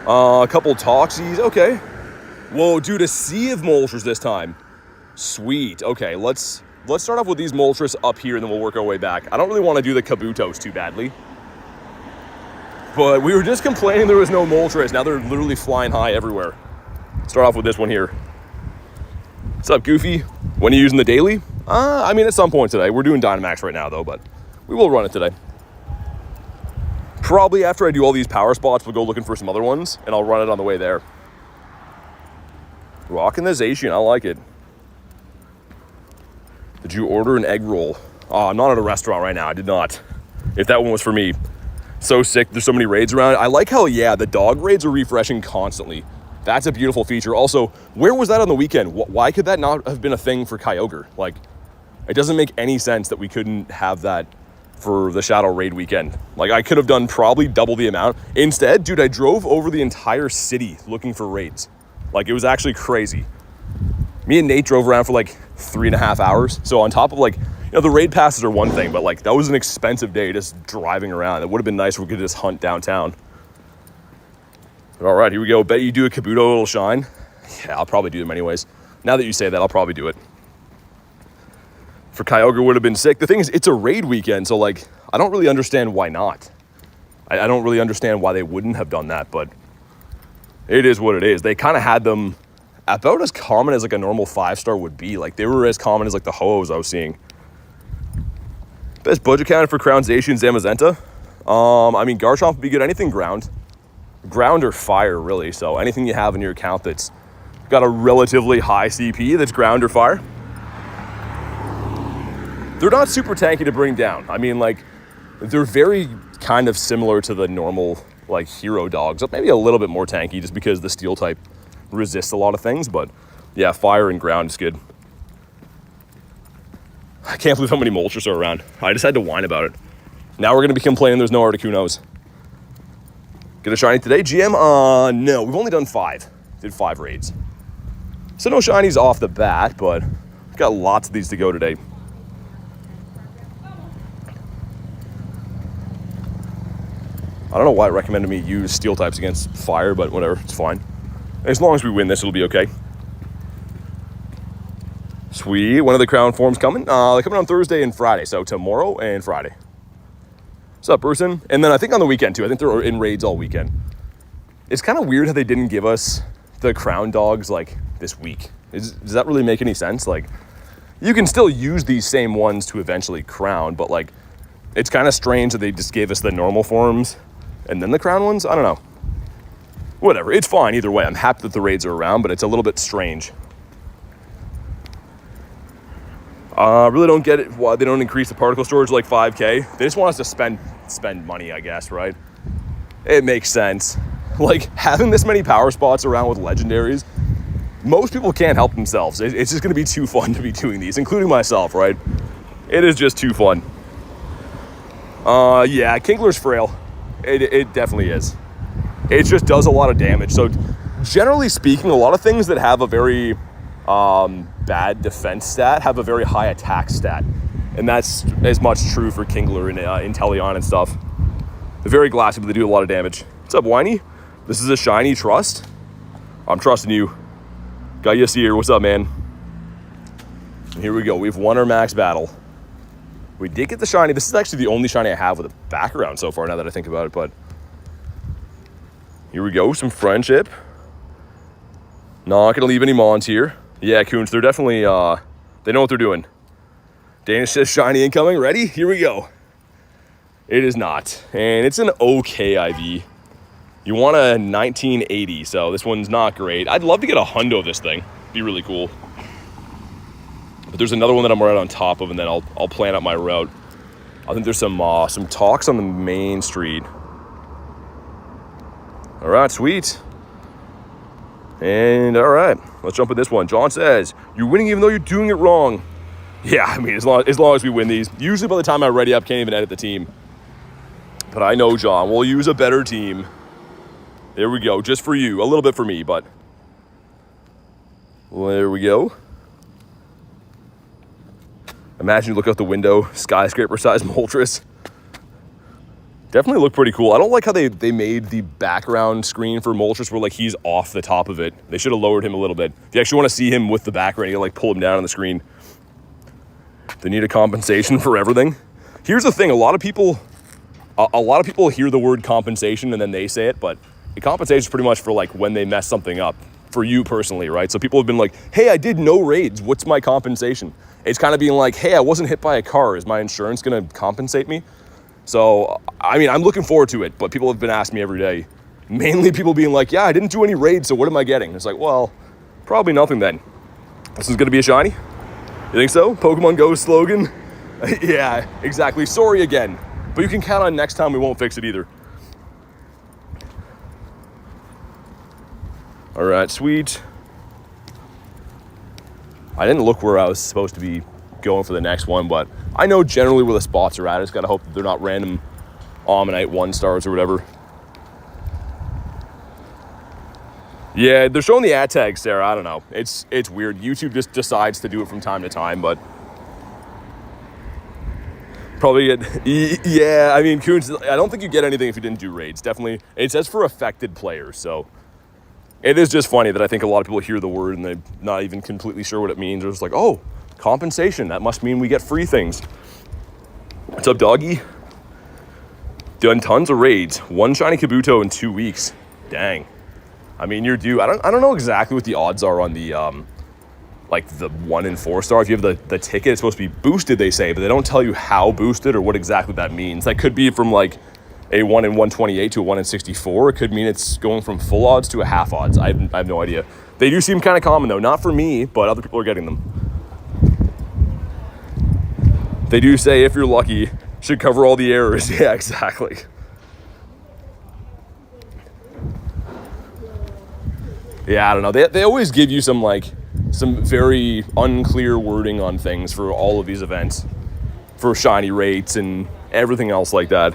A couple Toxies. Okay. Whoa, dude, a sea of Moltres this time. Sweet. Okay, let's start off with these Moltres up here and then we'll work our way back. I don't really want to do the Kabutos too badly. But we were just complaining there was no Moltres. Now they're literally flying high everywhere. Start off with this one here. What's up, Goofy? When are you using the daily? I mean, at some point today. We're doing Dynamax right now, though, but we will run it today. Probably after I do all these power spots, we'll go looking for some other ones, and I'll run it on the way there. Rocking the Zacian. I like it. Did you order an egg roll? Oh, I'm not at a restaurant right now. I did not. If that one was for me. So sick. There's so many raids around. I like how, yeah, the dog raids are refreshing constantly. That's a beautiful feature. Also, where was that on the weekend? Why could that not have been a thing for Kyogre? Like, it doesn't make any sense that we couldn't have that for the Shadow Raid weekend. Like, I could have done probably double the amount. Instead, dude, I drove over the entire city looking for raids. Like, it was actually crazy. Me and Nate drove around for like 3.5 hours. So on top of like, you know, the raid passes are one thing, but like that was an expensive day just driving around. It would have been nice if we could just hunt downtown. All right, here we go. Bet you do a Kabuto, it'll shine. Yeah, I'll probably do them anyways. Now that you say that, I'll probably do it. For Kyogre would have been sick. The thing is, it's a raid weekend, so like, I don't really understand why not. I don't really understand why they wouldn't have done that, but it is what it is. They kind of had them about as common as like a normal 5-star would be. Like, they were as common as like the Ho-Ohs I was seeing. Best budget counter for Crown Zacian Zamazenta. I mean, Garchomp would be good. Anything ground. Ground or fire, really. So anything you have in your account that's got a relatively high CP that's ground or fire. They're not super tanky to bring down. I mean, like, they're very kind of similar to the normal, like, hero dogs. Maybe a little bit more tanky just because the steel type resists a lot of things. But, yeah, fire and ground is good. I can't believe how many Moltres are around. I just had to whine about it. Now we're going to be complaining there's no Articunos. Get a shiny today, GM? No, we've only done 5. Did 5 raids. So no shinies off the bat, but we've got lots of these to go today. I don't know why it recommended me use steel types against fire, but whatever, it's fine. As long as we win this, it'll be okay. Sweet, one of the crown forms coming. They're coming on Thursday and Friday, so tomorrow and Friday. What's up, person? And then I think on the weekend, too. I think they're in raids all weekend. It's kind of weird how they didn't give us the crown dogs, like, this week. Does that really make any sense? Like, you can still use these same ones to eventually crown, but, like, it's kind of strange that they just gave us the normal forms and then the crown ones. I don't know. Whatever. It's fine either way. I'm happy that the raids are around, but it's a little bit strange. I really don't get it why they don't increase the particle storage like 5K. They just want us to spend money, I guess, right? It makes sense. Like, having this many power spots around with legendaries, most people can't help themselves. It's just going to be too fun to be doing these, including myself, right? It is just too fun. Yeah, Kinkler's frail. It definitely is. It just does a lot of damage. So, generally speaking, a lot of things that have a very bad defense stat have a very high attack stat. And that's as much true for Kingler and Inteleon and stuff. They're very glassy, but they do a lot of damage. What's up, Whiny? This is a shiny trust. I'm trusting you. Got you here. What's up, man? And here we go. We've won our max battle. We did get the shiny. This is actually the only shiny I have with a background so far, now that I think about it. But here we go. Some friendship. Not going to leave any Mons here. Yeah, Coons, they're definitely, they know what they're doing. Danish says shiny incoming. Ready? Here we go. It is not. And it's an okay IV. You want a 1980, so this one's not great. I'd love to get a hundo of this thing. Be really cool. But there's another one that I'm right on top of, and then I'll plan out my route. I think there's some talks on the main street. All right, sweet. And all right, let's jump in this one. John says, "You're winning even though you're doing it wrong." Yeah, I mean, as long as we win these. Usually by the time I'm ready up, can't even edit the team. But I know, John, we'll use a better team. There we go, just for you. A little bit for me, but well, there we go. Imagine you look out the window, skyscraper-sized Moltres. Definitely look pretty cool. I don't like how they made the background screen for Moltres where like he's off the top of it. They should have lowered him a little bit. If you actually want to see him with the background, you gotta like pull him down on the screen. They need a compensation for everything. Here's the thing, a lot of people hear the word compensation and then they say it, but the compensation is pretty much for like when they mess something up, for you personally, right? So people have been like, hey, I did no raids, what's my compensation? It's kind of being like, hey, I wasn't hit by a car, is my insurance gonna compensate me? So, I mean, I'm looking forward to it, but people have been asking me every day. Mainly people being like, yeah, I didn't do any raids, so what am I getting? It's like, well, probably nothing then. This is gonna be a shiny? You think so? Pokemon GO slogan? Yeah, exactly, sorry again. But you can count on next time we won't fix it either. All right, sweet. I didn't look where I was supposed to be going for the next one, but I know generally where the spots are at. I just gotta hope that they're not random Omanyte 1-stars or whatever. Yeah, they're showing the ad tags, Sarah. I don't know. It's weird. YouTube just decides to do it from time to time, but probably yeah, I mean, Coons, I don't think you get anything if you didn't do raids. Definitely, it says for affected players, so it is just funny that I think a lot of people hear the word and they're not even completely sure what it means. They're just like, oh, compensation. That must mean we get free things. What's up, doggy? Done tons of raids. 1 shiny Kabuto in 2 weeks. Dang. I mean, you're due. I don't know exactly what the odds are on the like the 1 and 4-star. If you have the ticket, it's supposed to be boosted, they say, but they don't tell you how boosted or what exactly that means. That could be from like a 1 in 128 to a 1 in 64. It could mean it's going from full odds to a half odds. I have no idea. They do seem kind of common though. Not for me, but other people are getting them. They do say if you're lucky, should cover all the errors. Yeah, exactly. Yeah, I don't know. They always give you some very unclear wording on things for all of these events, for shiny rates and everything else like that.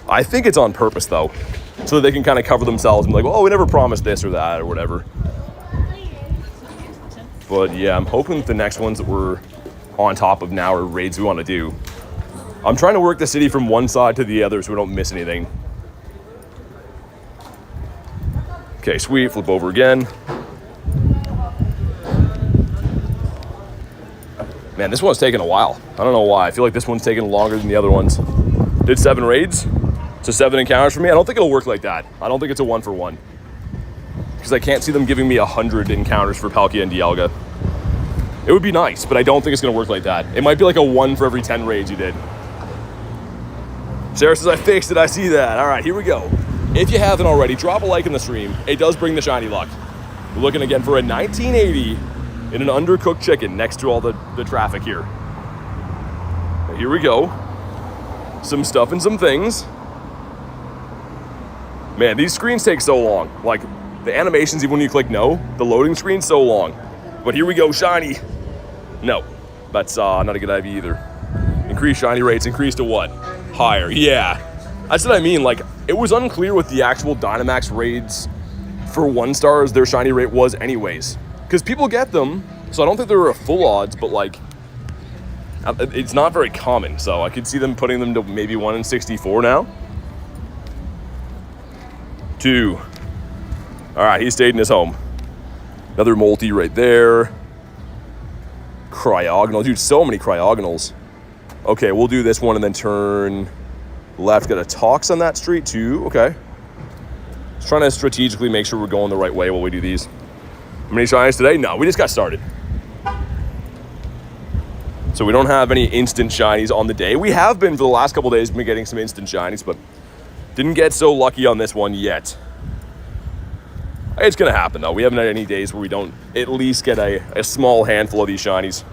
I think it's on purpose though, so that they can kind of cover themselves and be like, oh, we never promised this or that or whatever. But yeah, I'm hoping that the next ones that we're on top of now are raids we want to do. I'm trying to work the city from one side to the other so we don't miss anything. Okay, sweet, flip over again. Man, this one's taking a while. I don't know why. I feel like this one's taking longer than the other ones. Did 7 raids, so 7 encounters for me. I don't think it'll work like that. I don't think it's a 1-for-1. Because I can't see them giving me 100 encounters for Palkia and Dialga. It would be nice, but I don't think it's gonna work like that. It might be like a 1 for every 10 raids you did. Sarah says, I fixed it, I see that. All right, here we go. If you haven't already, drop a like in the stream. It does bring the shiny luck. We're looking again for a 1980 in an undercooked chicken next to all the traffic here. Here we go. Some stuff and some things. Man, these screens take so long. Like, the animations, even when you click no, the loading screen's so long. But here we go, shiny. No, that's not a good IV either. Increase shiny rates, increase to what? Higher, yeah. That's what I mean, like, it was unclear what the actual Dynamax raids for 1-stars their shiny rate was anyways. Because people get them, so I don't think they were a full odds, but like, it's not very common, so I could see them putting them to maybe 1 in 64 now. 2. All right, he stayed in his home. Another multi right there. Cryogonal, dude, so many cryogonals. Okay, we'll do this one and then turn left. Got a Tox on that street too, okay. Just trying to strategically make sure we're going the right way while we do these. How many shinies today? No, we just got started. So we don't have any instant shinies on the day. We have been for the last couple days, been getting some instant shinies, but didn't get so lucky on this one yet. It's gonna happen though. We haven't had any days where we don't at least get a small handful of these shinies.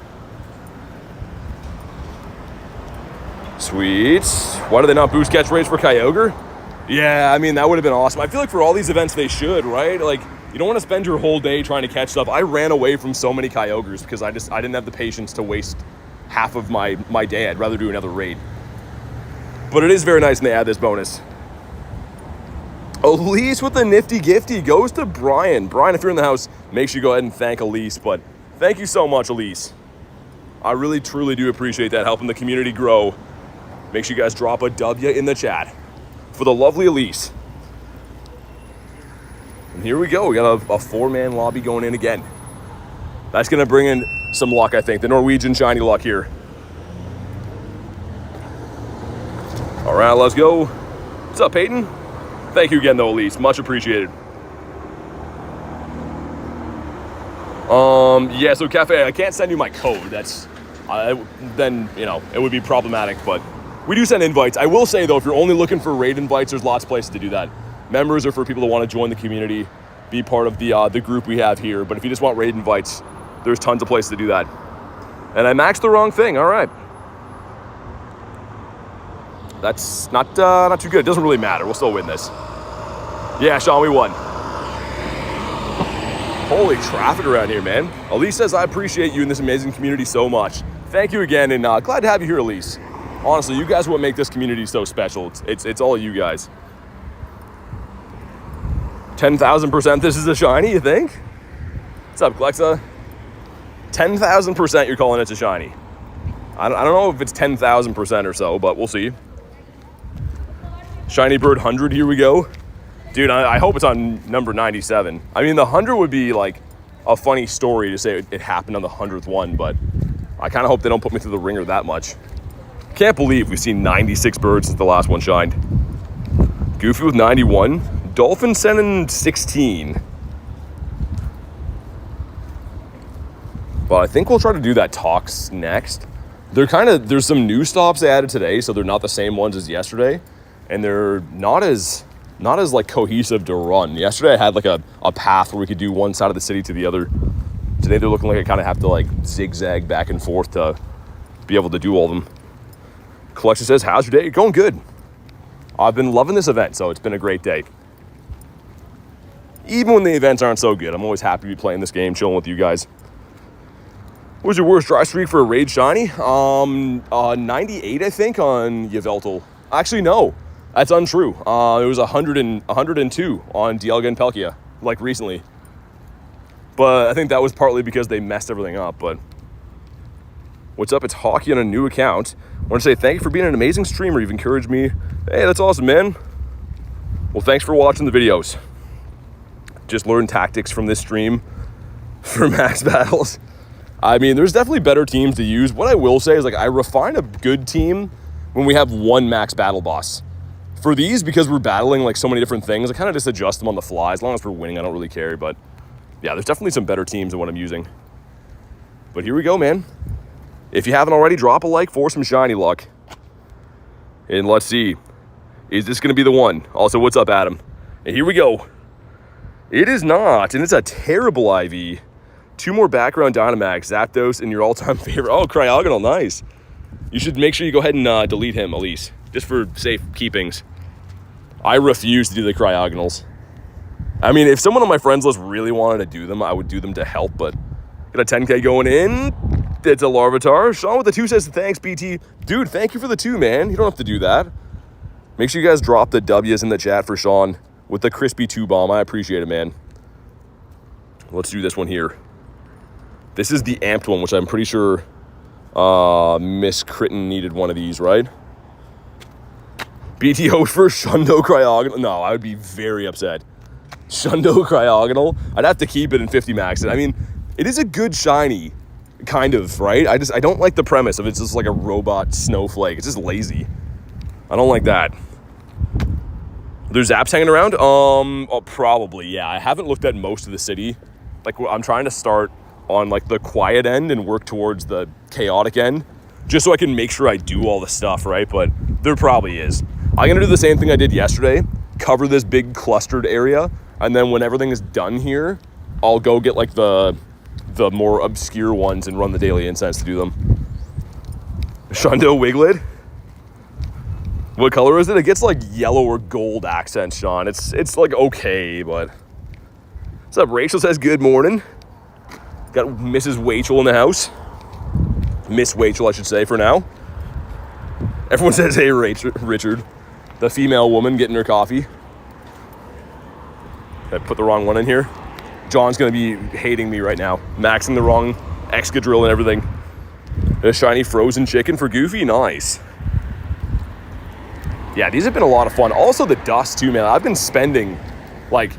Sweet. Why do they not boost catch rates for Kyogre? Yeah, I mean, that would have been awesome. I feel like for all these events, they should, right? Like, you don't want to spend your whole day trying to catch stuff. I ran away from so many Kyogres because I didn't have the patience to waste half of my day. I'd rather do another raid. But it is very nice when they add this bonus. Elise with the nifty gifty goes to Brian. Brian, if you're in the house, make sure you go ahead and thank Elise. But thank you so much, Elise. I really, truly do appreciate that, helping the community grow. Make sure you guys drop a W in the chat for the lovely Elise. And here we go. We got a four-man lobby going in again. That's going to bring in some luck, I think. The Norwegian shiny luck here. All right, let's go. What's up, Peyton? Thank you again, though, Elise. Much appreciated. Yeah, so Cafe, I can't send you my code. That's, then, you know, it would be problematic, but we do send invites. I will say, though, if you're only looking for raid invites, there's lots of places to do that. Members are for people that want to join the community, be part of the group we have here. But if you just want raid invites, there's tons of places to do that. And I maxed the wrong thing. All right. That's not too good. It doesn't really matter. We'll still win this. Yeah, Sean, we won. Holy traffic around here, man. Elise says, I appreciate you and this amazing community so much. Thank you again, and glad to have you here, Elise. Honestly, you guys are what make this community so special. It's all you guys. 10,000% this is a shiny, you think? What's up, Glexa? 10,000% you're calling it a shiny. I don't know if it's 10,000% or so, but we'll see. Shiny Bird 100, here we go. Dude, I hope it's on number 97. I mean, the 100 would be like a funny story to say it happened on the 100th one, but I kind of hope they don't put me through the ringer that much. Can't believe we've seen 96 birds since the last one shined. Goofy with 91. Dolphin sending 16. But I think we'll try to do that Tox next. There's some new stops they added today, so they're not the same ones as yesterday. And they're not as like cohesive to run. Yesterday I had like a path where we could do one side of the city to the other. Today they're looking like I kind of have to like zigzag back and forth to be able to do all of them. Collection says, how's your day? Going good. I've been loving this event, so it's been a great day. Even when the events aren't so good, I'm always happy to be playing this game, chilling with you guys. What was your worst dry streak for a raid shiny? 98, I think, on Yveltal. Actually, no. That's untrue. It was 102 on Dialga and Palkia, like recently. But I think that was partly because they messed everything up. But what's up? It's Hockey on a new account. I want to say thank you for being an amazing streamer. You've encouraged me. Hey, that's awesome, man. Well, thanks for watching the videos. Just learn tactics from this stream for max battles. I mean, there's definitely better teams to use. What I will say is, like, I refine a good team when we have one max battle boss. For these, because we're battling like so many different things, I kind of just adjust them on the fly. As long as we're winning, I don't really care. But yeah, there's definitely some better teams than what I'm using. But here we go, man. If you haven't already, drop a like for some shiny luck. And let's see. Is this going to be the one? Also, what's up, Adam? And here we go. It is not. And it's a terrible IV. 2 more background Dynamax, Zapdos, and your all-time favorite. Oh, Cryogonal, nice. You should make sure you go ahead and delete him, Elise. Just for safe keepings. I refuse to do the Cryogonals. I mean, if someone on my friends list really wanted to do them, I would do them to help, but got a 10K going in. It's a Larvitar. Sean with the 2 says, thanks, BT. Dude, thank you for the 2, man. You don't have to do that. Make sure you guys drop the W's in the chat for Sean with the crispy 2 bomb. I appreciate it, man. Let's do this one here. This is the amped one, which I'm pretty sure Miss Critten needed one of these, right? BTO for Shundo Cryogonal. No, I would be very upset. Shundo Cryogonal. I'd have to keep it in 50 max. I mean, it is a good shiny, kind of, right? I don't like the premise of it's just like a robot snowflake. It's just lazy. I don't like that. There's apps hanging around? Oh, probably, yeah. I haven't looked at most of the city. Like, I'm trying to start on like the quiet end and work towards the chaotic end. just so I can make sure I do all the stuff, right? But there probably is. I'm gonna do the same thing I did yesterday, cover this big clustered area, and then when everything is done here, I'll go get like the more obscure ones and run the daily incense to do them. Shundo Wiglet. What color is it? It gets like yellow or gold accents, Sean. It's like okay, but... What's up? Rachel says good morning. Got Mrs. Wachel in the house. Miss Wachel, I should say, for now. Everyone says, hey, Richard. The female woman getting her coffee. I put the wrong one in here. John's going to be hating me right now. Maxing the wrong Excadrill and everything. A shiny frozen chicken for Goofy. Nice. Yeah, these have been a lot of fun. Also the dust too, man. I've been spending like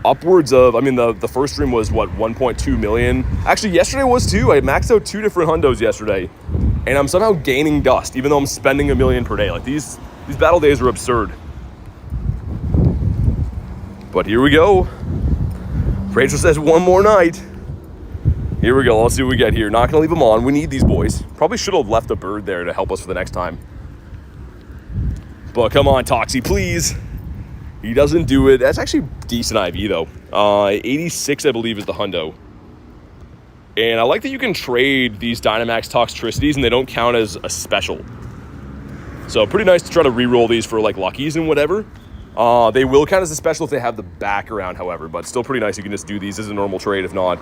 upwards of, I mean, the first stream was what, 1.2 million? Actually, yesterday was too. I maxed out 2 different hundos yesterday. And I'm somehow gaining dust, even though I'm spending $1 million per day. Like these battle days are absurd. But here we go. Rachel says one more night. Here we go. Let's see what we get here. Not gonna leave them on. We need these boys. Probably should have left a bird there to help us for the next time. But come on, Toxie, please. He doesn't do it. That's actually decent IV though. 86, I believe, is the hundo. And I like that you can trade these Dynamax Toxtricities and they don't count as a special. So pretty nice to try to re-roll these for like luckies and whatever. They will count as a special if they have the back around, however, but still pretty nice. You can just do these as a normal trade if not.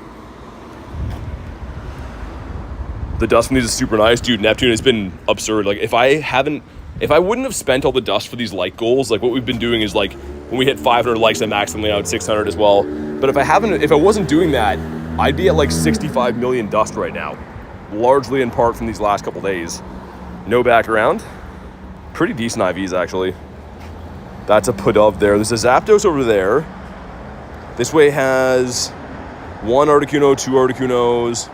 The dust from these is super nice. Dude, Neptune has been absurd. Like if I wouldn't have spent all the dust for these like goals, like what we've been doing is like when we hit 500 likes, I max them out 600 as well. But if I wasn't doing that, I'd be at like 65 million dust right now, largely in part from these last couple days. No background. Pretty decent IVs, actually. That's a Pudov there. There's a Zapdos over there. This way has 1 Articuno, 2 Articunos.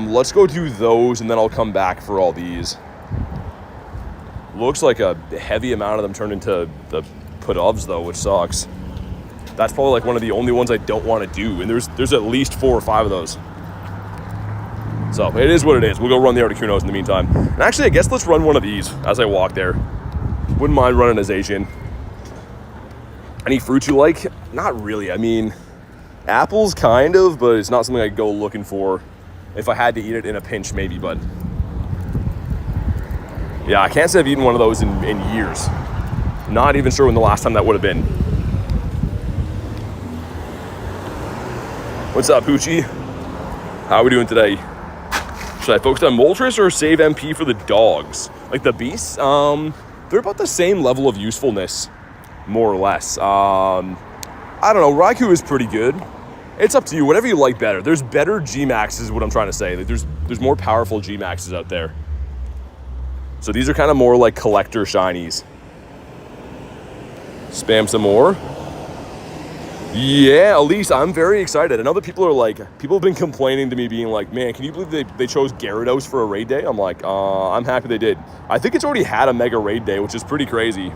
Let's go do those, and then I'll come back for all these. Looks like a heavy amount of them turned into the Pudovs, though, which sucks. That's probably like one of the only ones I don't want to do, and there's at least 4 or 5 of those. So it is what it is. We'll go run the Articunos in the meantime. And actually, I guess let's run one of these as I walk there. Wouldn't mind running a Zacian. Any fruits you like? Not really. I mean, apples kind of, but it's not something I'd go looking for. If I had to eat it in a pinch, maybe, but... Yeah, I can't say I've eaten one of those in years. Not even sure when the last time that would have been. What's up, Hoochie? How are we doing today? Should I focus on Moltres or save MP for the dogs? Like the beasts? They're about the same level of usefulness, more or less. I don't know, Raikou is pretty good. It's up to you, whatever you like better. There's better G-Maxes is what I'm trying to say. Like there's more powerful G-Maxes out there. So these are kind of more like collector shinies. Spam some more. Yeah, Elise, I'm very excited. I know that people have been complaining to me being like, man, can you believe they chose Gyarados for a raid day? I'm like, I'm happy they did. I think it's already had a mega raid day, which is pretty crazy.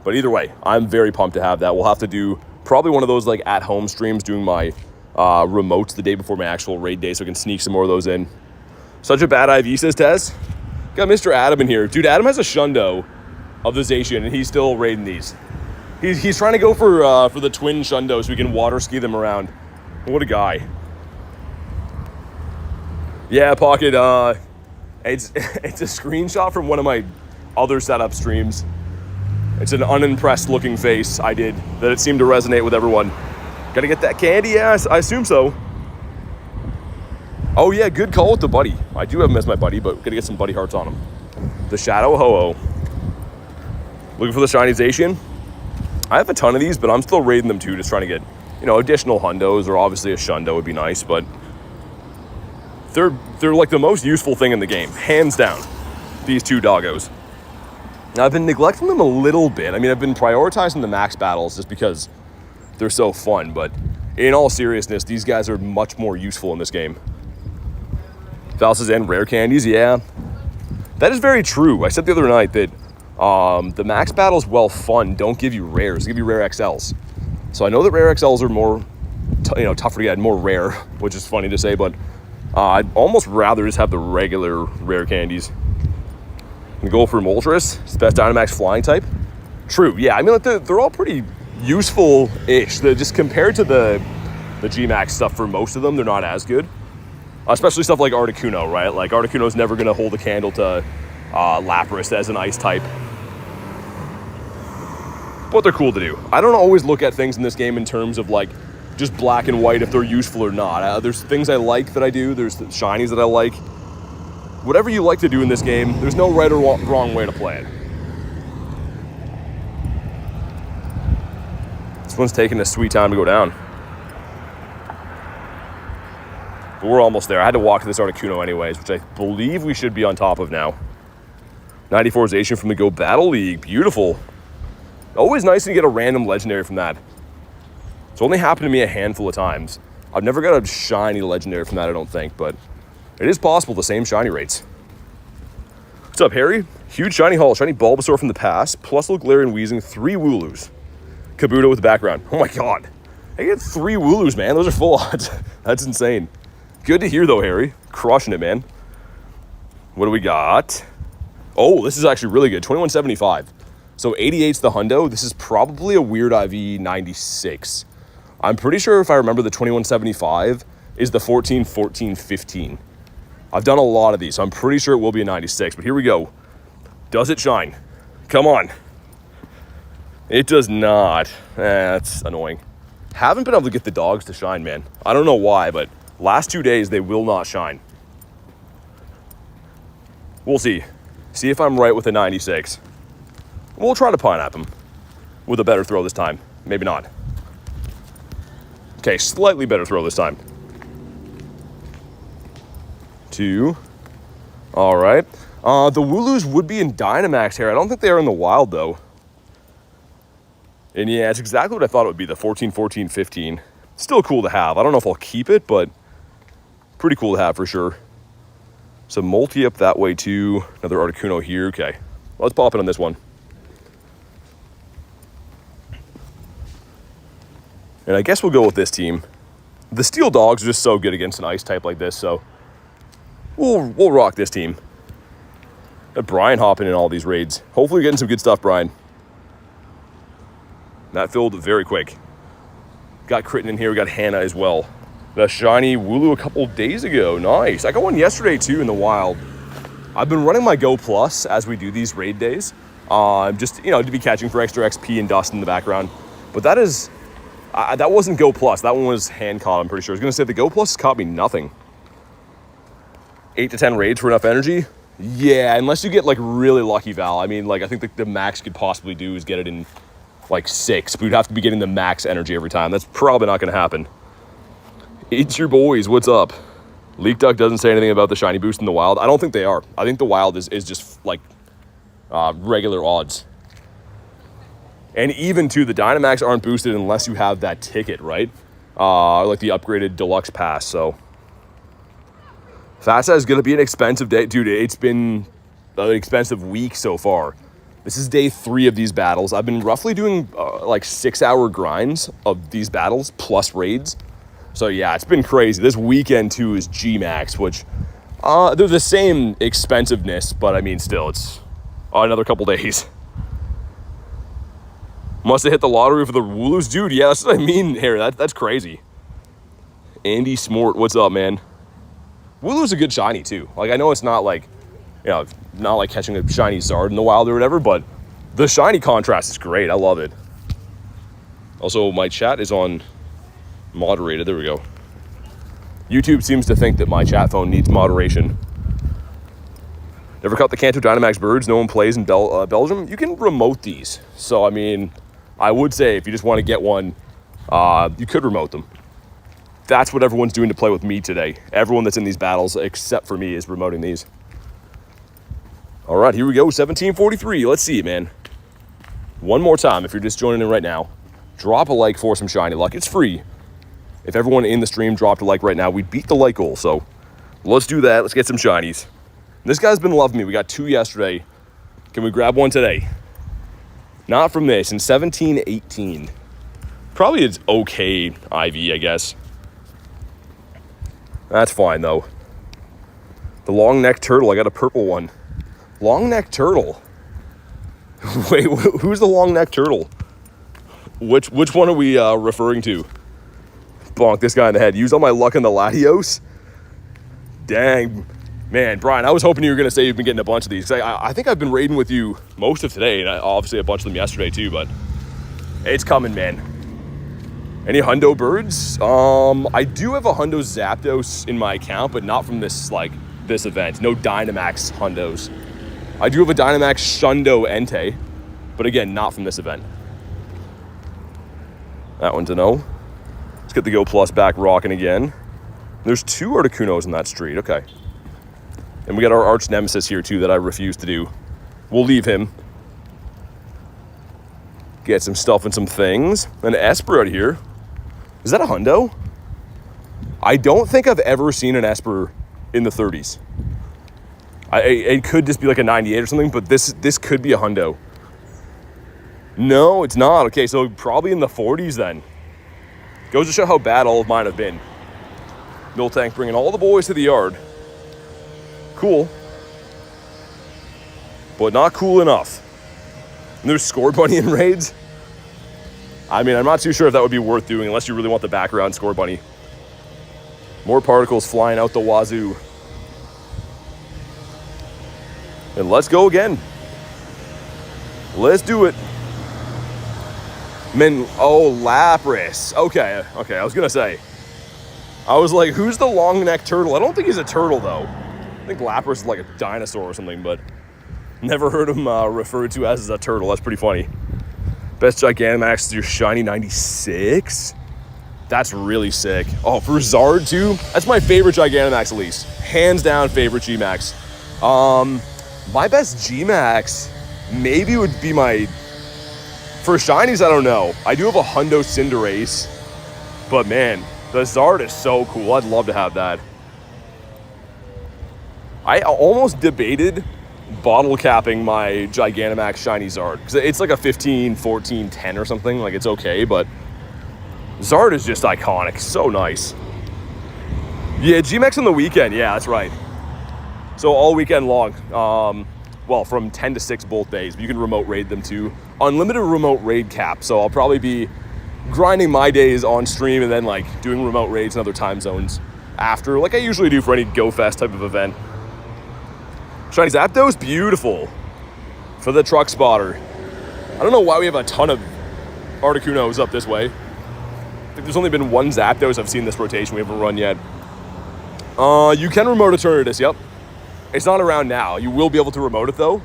But either way, I'm very pumped to have that. We'll have to do probably one of those like at-home streams doing my remotes the day before my actual raid day so I can sneak some more of those in. Such a bad IV, says Tess. Got Mr. Adam in here. Dude, Adam has a Shundo of the Zacian, and he's still raiding these. He's trying to go for the twin Shundo so we can water ski them around. What a guy. Yeah, Pocket, it's a screenshot from one of my other setup streams. It's an unimpressed looking face I did that it seemed to resonate with everyone. Gotta get that candy? Yeah, I assume so. Oh yeah, good call with the buddy. I do have him as my buddy, but gotta get some buddy hearts on him. The Shadow Ho-Oh. Looking for the shiny Zacian. I have a ton of these, but I'm still raiding them too, just trying to get, additional hundos, or obviously a Shundo would be nice, but they're like the most useful thing in the game, hands down, these two doggos. Now, I've been neglecting them a little bit. I mean, I've been prioritizing the max battles just because they're so fun, but in all seriousness, these guys are much more useful in this game. Valses and rare candies, yeah. That is very true. I said the other night that the max battles, while fun, don't give you rares. They give you rare XLs. So I know that rare XLs are more, tougher to get, more rare, which is funny to say, but I'd almost rather just have the regular rare candies. And go for Moltres. It's the best Dynamax flying type. True, yeah. I mean, like, they're all pretty useful-ish. They're just compared to the G-Max stuff for most of them, they're not as good. Especially stuff like Articuno, right? Like, Articuno's never going to hold a candle to Lapras as an ice type. But they're cool to do. I don't always look at things in this game in terms of, like, just black and white if they're useful or not. There's things I like that I do. There's the shinies that I like. Whatever you like to do in this game, there's no right or wrong way to play it. This one's taking a sweet time to go down. But we're almost there. I had to walk to this Articuno anyways, which I believe we should be on top of now. 94 Zacian from the Go Battle League. Beautiful. Always nice to get a random legendary from that. It's only happened to me a handful of times. I've never got a shiny legendary from that, I don't think, but it is possible, the same shiny rates. What's up, Harry? Huge shiny haul. Shiny Bulbasaur from the past, plus Galarian Weezing, 3 Wooloos. Kabuto with the background. Oh my god. I get 3 Wooloos, man. Those are full odds. That's insane. Good to hear, though, Harry. Crushing it, man. What do we got? Oh, this is actually really good. 2175. So 88's the hundo. This is probably a weird IV 96. I'm pretty sure if I remember the 2175 is the 14, 14, 15. I've done a lot of these, so I'm pretty sure it will be a 96. But here we go. Does it shine? Come on. It does not. That's annoying. Haven't been able to get the dogs to shine, man. I don't know why, but last 2 days they will not shine. We'll see. See if I'm right with a 96. We'll try to pineapple him with a better throw this time. Maybe not. Okay, slightly better throw this time. 2. All right. The Wooloos would be in Dynamax here. I don't think they are in the wild, though. And yeah, it's exactly what I thought it would be, the 14, 14, 15. Still cool to have. I don't know if I'll keep it, but pretty cool to have for sure. Some multi up that way, too. Another Articuno here. Okay, let's pop it on this one. And I guess we'll go with this team. The Steel Dogs are just so good against an ice type like this, so we'll rock this team. Got Brian hopping in all these raids. Hopefully we're getting some good stuff, Brian. That filled very quick. Got Kritten in here. We got Hannah as well. The shiny Wooloo a couple days ago. Nice. I got one yesterday, too, in the wild. I've been running my Go Plus as we do these raid days. Just, you know, to be catching for extra XP and dust in the background. But that is... that wasn't Go Plus. That one was hand caught, I'm pretty sure. I was going to say the Go Plus caught me nothing. 8 to 10 raids for enough energy? Yeah, unless you get, like, really lucky, Val. I mean, like, I think the max could possibly do is get it in, like, 6. But you'd have to be getting the max energy every time. That's probably not going to happen. It's your boys. What's up? Leak Duck doesn't say anything about the shiny boost in the wild. I don't think they are. I think the wild is just, like, regular odds. And even, too, the Dynamax aren't boosted unless you have that ticket, right? Like the upgraded deluxe pass, so... FASA is going to be an expensive day. Dude, it's been an expensive week so far. This is day 3 of these battles. I've been roughly doing, like, 6-hour grinds of these battles, plus raids. So, yeah, it's been crazy. This weekend, too, is G-Max, which... they're the same expensiveness, but, I mean, still, it's another couple days. Must have hit the lottery for the Wooloos. Dude, yeah, that's what I mean here. That's crazy. Andy Smort, what's up, man? Wooloo's a good shiny, too. Like, I know it's not like, you know, not like catching a shiny Zard in the wild or whatever, but the shiny contrast is great. I love it. Also, my chat is on moderated. There we go. YouTube seems to think that my chat phone needs moderation. Never caught the Kanto Dynamax birds. No one plays in Belgium. You can remote these. So, I mean, I would say if you just want to get one, you could remote them. That's what everyone's doing to play with me today. Everyone that's in these battles, except for me, is remoting these. All right, here we go. 1743. Let's see it, man. One more time, if you're just joining in right now, drop a like for some shiny luck. It's free. If everyone in the stream dropped a like right now, we'd beat the like goal. So let's do that. Let's get some shinies. This guy's been loving me. We got 2 yesterday. Can we grab one today? Not from this. In 1718. Probably it's okay IV, I guess. That's fine, though. The long neck turtle. I got a purple one. Long neck turtle. Wait, who's the long neck turtle? Which one are we referring to? Bonk this guy in the head. Use all my luck on the Latios. Dang. Man, Brian, I was hoping you were going to say you've been getting a bunch of these. I think I've been raiding with you most of today, and obviously a bunch of them yesterday too, but it's coming, man. Any Hundo birds? I do have a Hundo Zapdos in my account, but not from this event. No Dynamax Hundos. I do have a Dynamax Shundo Entei, but again, not from this event. That one's a no. Let's get the Go Plus back rocking again. There's 2 Articunos in that street. Okay. And we got our arch nemesis here too that I refuse to do. We'll leave him. Get some stuff and some things. An Esper out here. Is that a Hundo? I don't think I've ever seen an Esper in the 30s. It could just be like a 98 or something, but this could be a Hundo. No, it's not. Okay, so probably in the 40s then. Goes to show how bad all of mine have been. Miltank bringing all the boys to the yard. Cool. But not cool enough. And there's Score Bunny in raids. I mean, I'm not too sure if that would be worth doing unless you really want the background Score Bunny. More particles flying out the wazoo. And let's go again. Let's do it. Lapras. Okay, I was gonna say. I was like, who's the long neck turtle? I don't think he's a turtle though. I think Lapras is like a dinosaur or something, but never heard him referred to as a turtle. That's pretty funny. Best Gigantamax is your shiny 96. That's really sick. Oh, for Zard too? That's my favorite Gigantamax, at least. Hands down favorite G-Max. My best G-Max maybe would be my... For shinies, I don't know. I do have a Hundo Cinderace. But man, the Zard is so cool. I'd love to have that. I almost debated bottle capping my Gigantamax shiny Zard. Because it's like a 15, 14, 10 or something. Like, it's okay, but... Zard is just iconic. So nice. Yeah, G-Max on the weekend. Yeah, that's right. So all weekend long. Well, from 10 to 6 both days. But you can remote raid them too. Unlimited remote raid cap. So I'll probably be grinding my days on stream and then like doing remote raids in other time zones after, like I usually do for any Go Fest type of event. Shiny Zapdos, beautiful. For the truck spotter. I don't know why we have a ton of Articunos up this way. I think there's only been one Zapdos I've seen this rotation we haven't run yet. You can remote Eternatus, yep. It's not around now. You will be able to remote it though.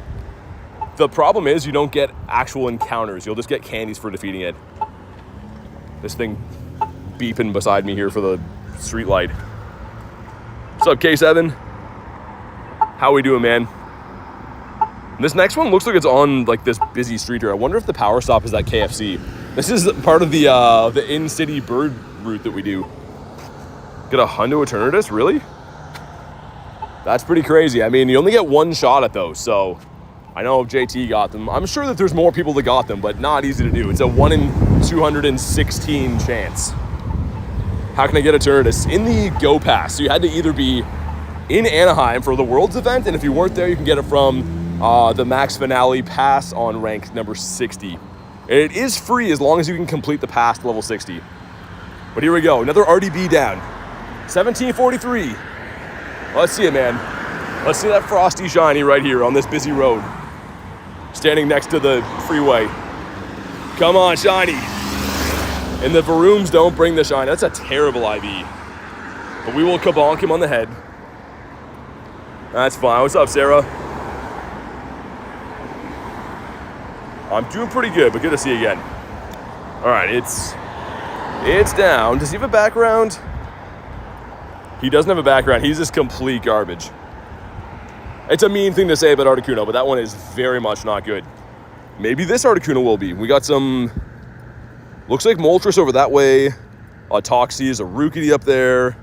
The problem is you don't get actual encounters. You'll just get candies for defeating it. This thing beeping beside me here for the street light. What's up, K7? How we doing, man? This next one looks like it's on like this busy street here. I wonder if the power stop is that KFC. This is part of the in-city bird route that we do. Get a Hundo Eternatus, really? That's pretty crazy. I mean, you only get one shot at those, so I know JT got them. I'm sure that there's more people that got them, but not easy to do. It's a 1 in 216 chance. How can I get Eternatus? In the Go Pass. So you had to either be in Anaheim for the Worlds event, and if you weren't there, you can get it from the Max Finale Pass on rank number 60. It is free as long as you can complete the pass to level 60. But here we go, another RDB down. 1743. Let's see it, man. Let's see that frosty shiny right here on this busy road. Standing next to the freeway. Come on, shiny. And the Varooms don't bring the shine. That's a terrible IV. But we will kabonk him on the head. That's fine. What's up, Sarah? I'm doing pretty good, but good to see you again. All right, it's down. Does he have a background? He doesn't have a background. He's just complete garbage. It's a mean thing to say about Articuno, but that one is very much not good. Maybe this Articuno will be. We got some... Looks like Moltres over that way. A Toxie is a Rookity up there.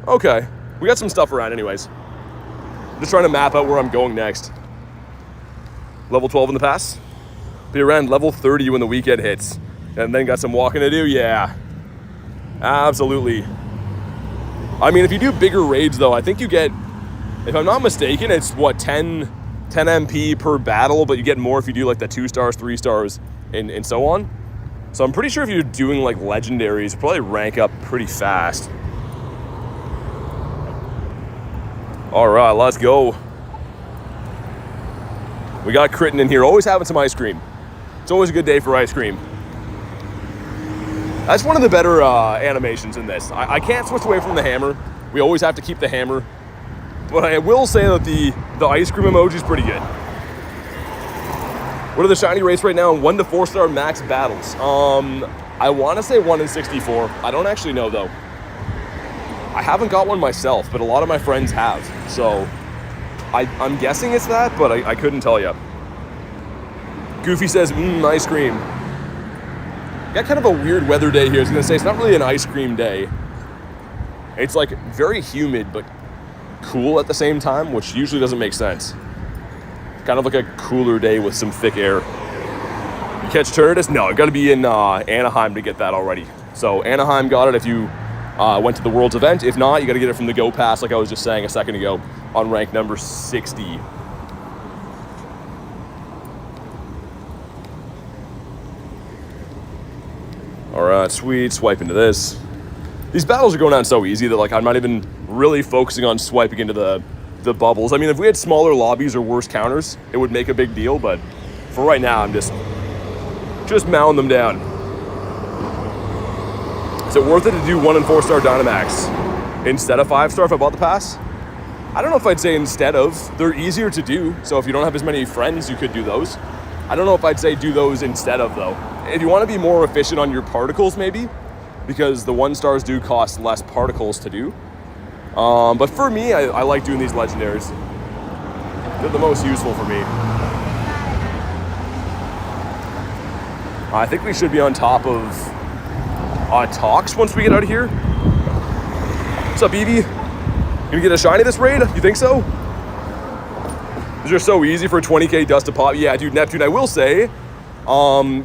Okay. We got some stuff around anyways. I'm just trying to map out where I'm going next. Level 12 in the pass. Be around level 30 when the weekend hits. And then got some walking to do? Yeah. Absolutely. I mean, if you do bigger raids, though, I think you get If I'm not mistaken, it's what, 10 MP per battle, but you get more if you do like the 2 stars, 3 stars, and so on. So I'm pretty sure if you're doing like legendaries, you probably rank up pretty fast. All right, let's go. We got Critten in here, always having some ice cream. It's always a good day for ice cream. That's one of the better animations in this. I can't switch away from the hammer. We always have to keep the hammer. But I will say that the ice cream emoji is pretty good. What are the shiny rates right now? 1 to 4 star max battles. I want to say 1 in 64. I don't actually know though. I haven't got one myself, but a lot of my friends have. So I'm guessing it's that, but I couldn't tell you. Goofy says, ice cream. Got kind of a weird weather day here. I was gonna say it's not really an ice cream day. It's like very humid, but cool at the same time, which usually doesn't make sense. Kind of like a cooler day with some thick air. You catch Turnitus? No, you gotta be in Anaheim to get that already. So Anaheim got it if you went to the Worlds event. If not, you gotta get it from the Go Pass, like I was just saying a second ago, on rank number 60. All right, sweet, swipe into this. These battles are going on so easy that like I'm not even really focusing on swiping into the bubbles. I mean, if we had smaller lobbies or worse counters, it would make a big deal, but for right now, I'm just mowing them down. Is it worth it to do 1 and 4 star Dynamax instead of 5 star if I bought the pass? I don't know if I'd say instead of. They're easier to do, so if you don't have as many friends, you could do those. I don't know if I'd say do those instead of though. If you want to be more efficient on your particles maybe, because the 1 stars do cost less particles to do. But for me, I like doing these legendaries. They're the most useful for me. I think we should be on top of Tox once we get out of here. What's up, Evie? Gonna get a shiny this raid? You think so? These are so easy for 20k dust to pop. Yeah, dude, Neptune, I will say,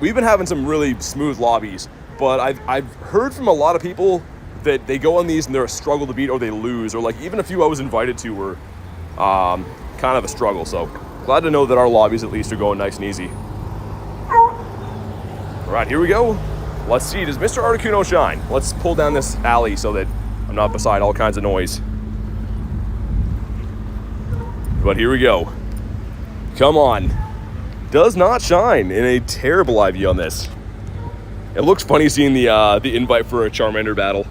we've been having some really smooth lobbies, but I've heard from a lot of people that they go on these and they're a struggle to beat or they lose, or like even a few I was invited to were kind of a struggle. So glad to know that our lobbies at least are going nice and easy. All right, here we go. Let's see, does Mr. Articuno shine? Let's pull down this alley so that I'm not beside all kinds of noise. But here we go. Come on. Does not shine in a terrible IV on this. It looks funny seeing the invite for a Charmander battle.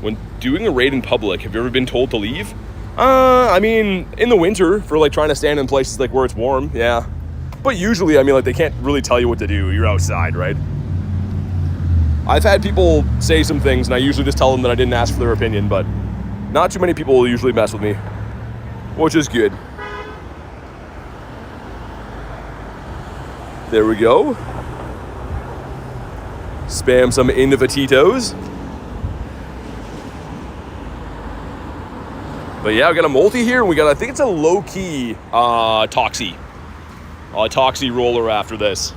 When doing a raid in public, have you ever been told to leave? I mean, in the winter, for like trying to stand in places like where it's warm, yeah. But usually, I mean, like they can't really tell you what to do. You're outside, right? I've had people say some things, and I usually just tell them that I didn't ask for their opinion, but not too many people will usually mess with me, which is good. There we go. Spam some Invititos. But yeah, we got a multi here, and we got, I think it's a low-key Toxie. A Toxie roller after this.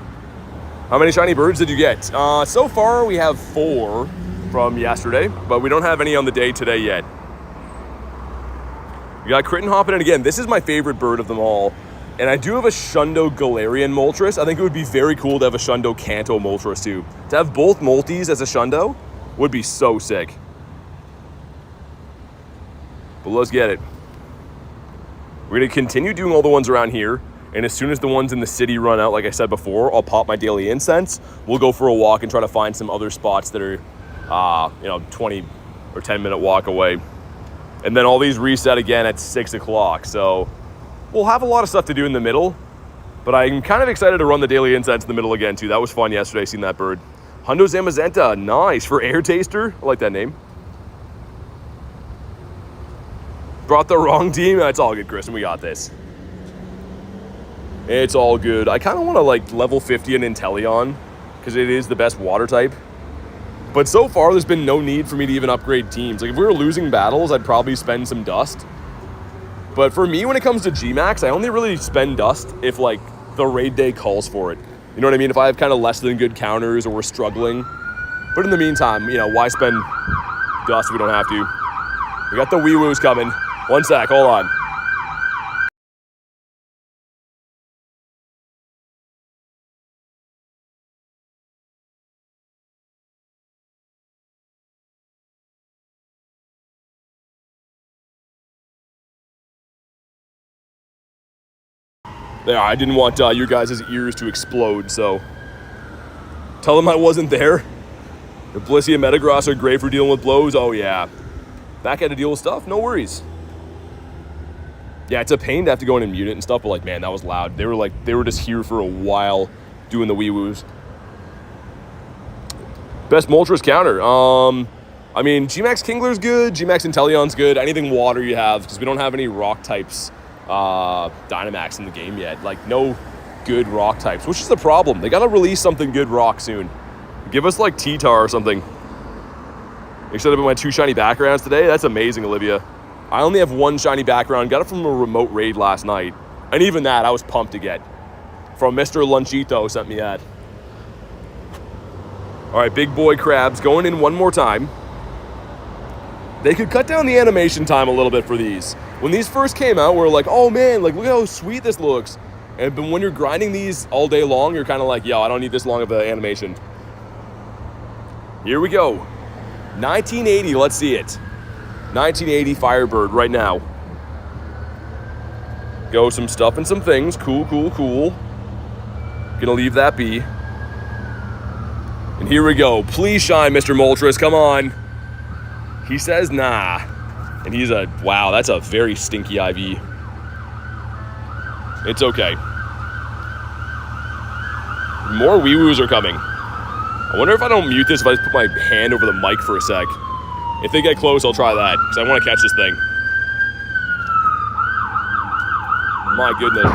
How many shiny birds did you get? So far, we have 4 from yesterday, but we don't have any on the day today yet. We got Critten hopping in again. This is my favorite bird of them all. And I do have a Shundo Galarian Moltres. I think it would be very cool to have a Shundo Kanto Moltres too. To have both Molties as a Shundo would be so sick. But let's get it. We're gonna continue doing all the ones around here. And as soon as the ones in the city run out, like I said before, I'll pop my daily incense. We'll go for a walk and try to find some other spots that are, 20 or 10 minute walk away. And then all these reset again at 6 o'clock. So we'll have a lot of stuff to do in the middle, but I'm kind of excited to run the daily incense in the middle again too. That was fun yesterday, seeing that bird. Hundo Zamazenta, nice for Air Taster. I like that name. Brought the wrong team. It's all good, Chris, and we got this. It's all good. I kind of want to like level 50 an Inteleon because it is the best water type. But so far, there's been no need for me to even upgrade teams. Like if we were losing battles, I'd probably spend some dust. But for me, when it comes to G-Max, I only really spend dust if like the raid day calls for it. You know what I mean? If I have kind of less than good counters or we're struggling. But in the meantime, why spend dust if we don't have to? We got the Wee-Woos coming. One sec, hold on. Yeah, I didn't want you guys' ears to explode, so tell them I wasn't there. The Blissey and Metagross are great for dealing with blows. Oh yeah, back had to deal with stuff. No worries. Yeah, it's a pain to have to go in and mute it and stuff, but like, man, that was loud. They were just here for a while doing the wee woos. Best Moltres counter. I mean, Gmax Kingler's good. Gmax Inteleon's good. Anything water you have, because we don't have any rock types. Dynamax in the game yet. Like, no good rock types, which is the problem. They gotta release something good rock soon. Give us like T-Tar or something. Except of my 2 shiny backgrounds today. That's amazing, Olivia. I only have 1 shiny background. Got it from a remote raid last night. And even that, I was pumped to get. From Mr. Lunchito sent me that. All right, big boy crabs going in one more time. They could cut down the animation time a little bit for these. When these first came out, we were like, oh man, like look how sweet this looks. But when you're grinding these all day long, you're kind of like, yo, I don't need this long of an animation. Here we go. 1980, let's see it. 1980 Firebird right now. Go some stuff and some things. Cool, cool, cool. Gonna leave that be. And here we go. Please shine, Mr. Moltres, come on. He says nah. And he's a, wow, that's a very stinky IV. It's okay. More wee-woos are coming. I wonder if I don't mute this, if I just put my hand over the mic for a sec. If they get close, I'll try that, because I want to catch this thing. My goodness.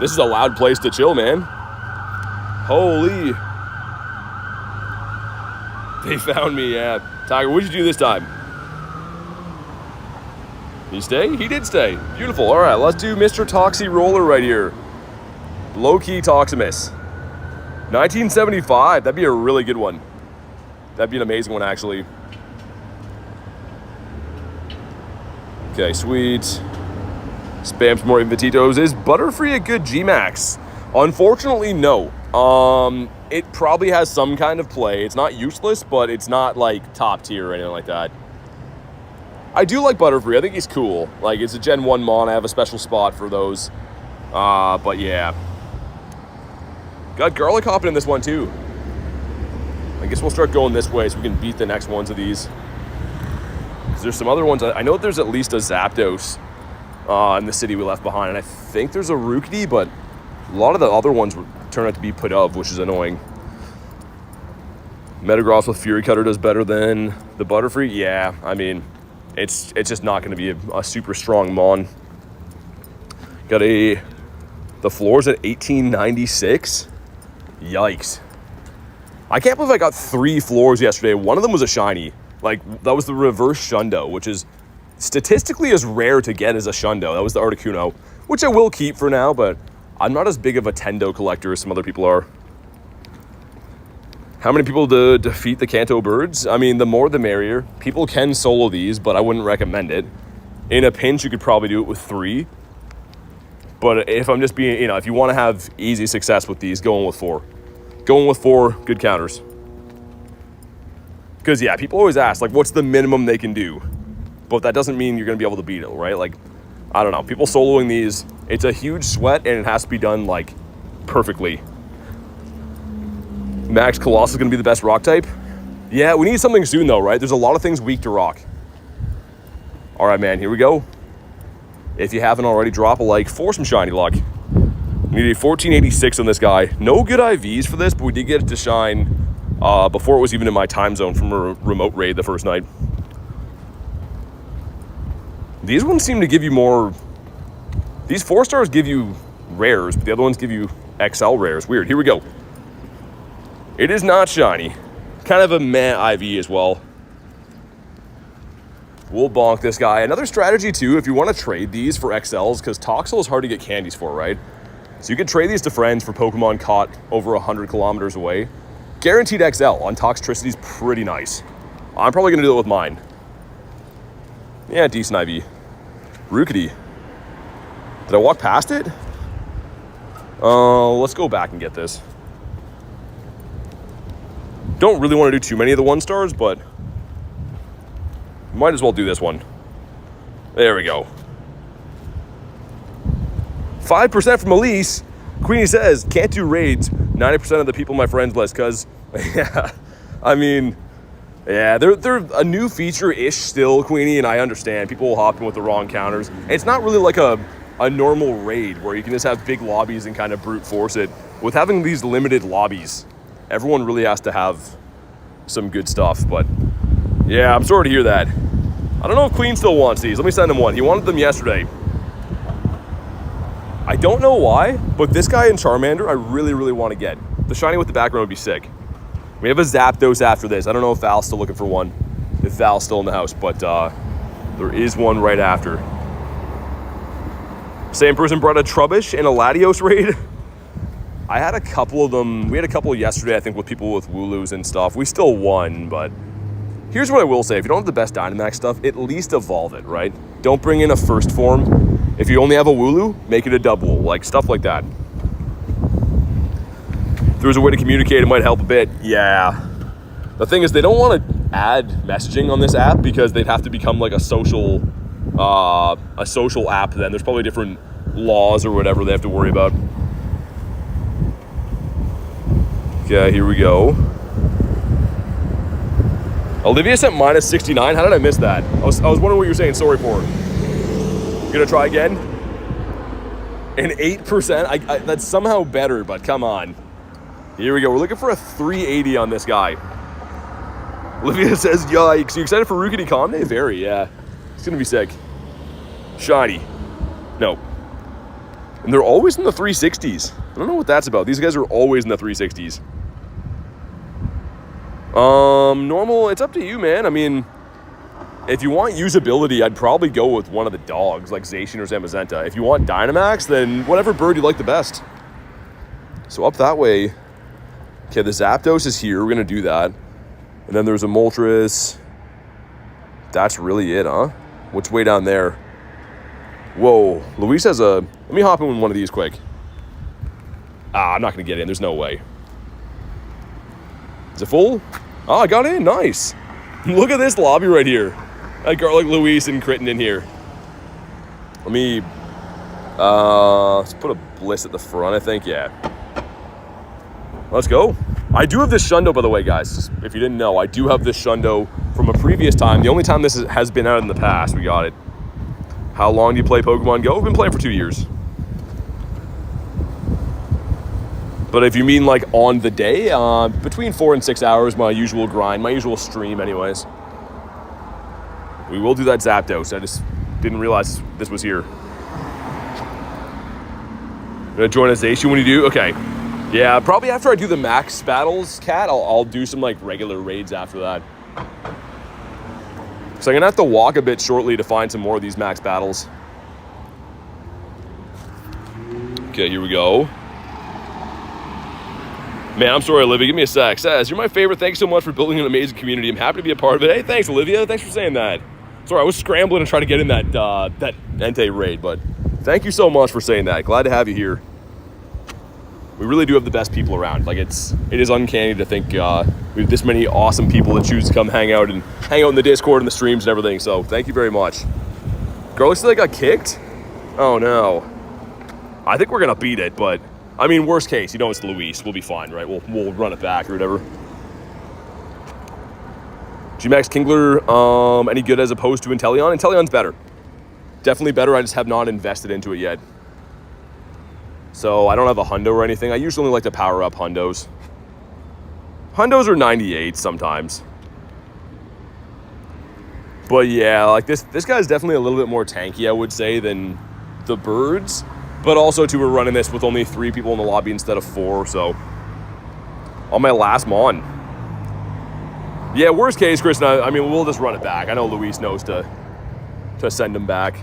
This is a loud place to chill, man. Holy. They found me, yeah. Tiger, what'd you do this time? Did he stay? He did stay. Beautiful. All right, let's do Mr. Toxie Roller right here. Low-key Toximus. 1975. That'd be a really good one. That'd be an amazing one, actually. Okay, sweet. Spam some more Invititos. Is Butterfree a good Gmax? Unfortunately, no. It probably has some kind of play. It's not useless, but it's not like top tier or anything like that. I do like Butterfree. I think he's cool. Like, it's a Gen 1 Mon. I have a special spot for those. But yeah. Got Garlic hopping in this one too. I guess we'll start going this way so we can beat the next ones of these. There's some other ones. I know there's at least a Zapdos in the city we left behind. And I think there's a Rookity, but a lot of the other ones turn out to be put of, which is annoying. Metagross with Fury Cutter does better than the Butterfree. Yeah, I mean, it's just not going to be a super strong Mon. Got the floor's at 1896. Yikes. I can't believe I got 3 floors yesterday. One of them was a shiny. Like, that was the reverse Shundo, which is statistically as rare to get as a Shundo. That was the Articuno, which I will keep for now, but I'm not as big of a Tendo collector as some other people are. How many people to defeat the Kanto birds? I mean, the more the merrier. People can solo these, but I wouldn't recommend it. In a pinch, you could probably do it with 3. But if I'm just being, if you want to have easy success with these, going with 4. Going with 4 good counters. Because, yeah, people always ask, like, what's the minimum they can do? But that doesn't mean you're going to be able to beat it, right? Like, I don't know. People soloing these, it's a huge sweat, and it has to be done, like, perfectly. Max Colossus is going to be the best rock type? Yeah, we need something soon, though, right? There's a lot of things weak to rock. All right, man, here we go. If you haven't already, drop a like for some shiny luck. We need a 1486 on this guy. No good IVs for this, but we did get it to shine before it was even in my time zone from a remote raid the first night. These ones seem to give you more... These 4-stars give you rares, but the other ones give you XL rares. Weird. Here we go. It is not shiny. Kind of a meh IV as well. We'll bonk this guy. Another strategy, too, if you want to trade these for XLs, because Toxel is hard to get candies for, right? So you could trade these to friends for Pokemon caught over 100 kilometers away. Guaranteed XL on Toxtricity is pretty nice. I'm probably going to do it with mine. Yeah, decent IV. Rookity. Did I walk past it? Let's go back and get this. Don't really want to do too many of the 1-stars, but might as well do this one. There we go. 5% from Elise. Queenie says, can't do raids. 90% of the people on my friends list, because, yeah, I mean, yeah, they're a new feature-ish still, Queenie, and I understand. People will hop in with the wrong counters. It's not really like a normal raid where you can just have big lobbies and kind of brute force it. With having these limited lobbies, everyone really has to have some good stuff, but yeah, I'm sorry to hear that. I don't know if Queen still wants these. Let me send him one. He wanted them yesterday. I don't know why, but this guy in Charmander, I really, really want to get. The shiny with the background would be sick. We have a Zapdos after this. I don't know if Val's still looking for one, if Val's still in the house, but there is one right after. Same person brought a Trubbish and a Latios raid. I had a couple of them. We had a couple yesterday, I think, with people with Wooloos and stuff. We still won, but here's what I will say. If you don't have the best Dynamax stuff, at least evolve it, right? Don't bring in a first form. If you only have a Wooloo, make it a double, like stuff like that. If there was a way to communicate, it might help a bit. Yeah. The thing is, they don't want to add messaging on this app because they'd have to become like a social app then. There's probably different laws or whatever they have to worry about. Okay, here we go. Olivia sent minus 69. How did I miss that? I was wondering what you were saying. Sorry for it. Gonna try again. An 8%. That's somehow better, but come on. Here we go. We're looking for a 380 on this guy. Olivia says, yikes. You excited for Rookity Comday? Very, yeah. It's gonna be sick. Shiny. No. And they're always in the 360s. I don't know what that's about. These guys are always in the 360s. Normal, it's up to you, man. I mean, if you want usability, I'd probably go with one of the dogs, like Zacian or Zamazenta. If you want Dynamax, then whatever bird you like the best. So up that way. Okay, the Zapdos is here. We're going to do that. And then there's a Moltres. That's really it, huh? What's way down there? Whoa. Luis has a... Let me hop in one of these quick. I'm not going to get in. There's no way. Is it full? Oh, I got in. Nice. Look at this lobby right here. I got like Luis and Critton in here. Let me... let's put a Bliss at the front, I think. Yeah. Let's go. I do have this Shundo, by the way, guys. If you didn't know, I do have this Shundo from a previous time. The only time this has been out in the past, we got it. How long do you play Pokemon GO? I've been playing for 2 years. But if you mean like on the day, between 4 and 6 hours, my usual grind, my usual stream anyways. We will do that Zapdos. I just didn't realize this was here. Gonna join a Zacian when you do? Okay. Yeah, probably after I do the max battles, Cat, I'll do some like regular raids after that. So I'm gonna have to walk a bit shortly to find some more of these max battles. Okay, here we go. Man, I'm sorry, Olivia. Give me a sec. Says, you're my favorite. Thanks so much for building an amazing community. I'm happy to be a part of it. Hey, thanks, Olivia. Thanks for saying that. Sorry, I was scrambling to try to get in that Entei raid, but thank you so much for saying that. Glad to have you here. We really do have the best people around. Like, it is uncanny to think we have this many awesome people that choose to come hang out in the Discord and the streams and everything. So thank you very much. Girl, looks like I got kicked. Oh no. I think we're gonna beat it, but I mean, worst case, you know, it's Luis. We'll be fine, right? We'll run it back or whatever. G-Max Kingler, any good as opposed to Inteleon? Inteleon's better. Definitely better. I just have not invested into it yet. So I don't have a hundo or anything. I usually only like to power up hundos. Hundos are 98 sometimes. But yeah, like this guy's definitely a little bit more tanky, I would say, than the birds. But also, too, we're running this with only 3 people in the lobby instead of 4, so... On my last Mon. Yeah, worst case, Chris, I mean, we'll just run it back. I know Luis knows to send him back.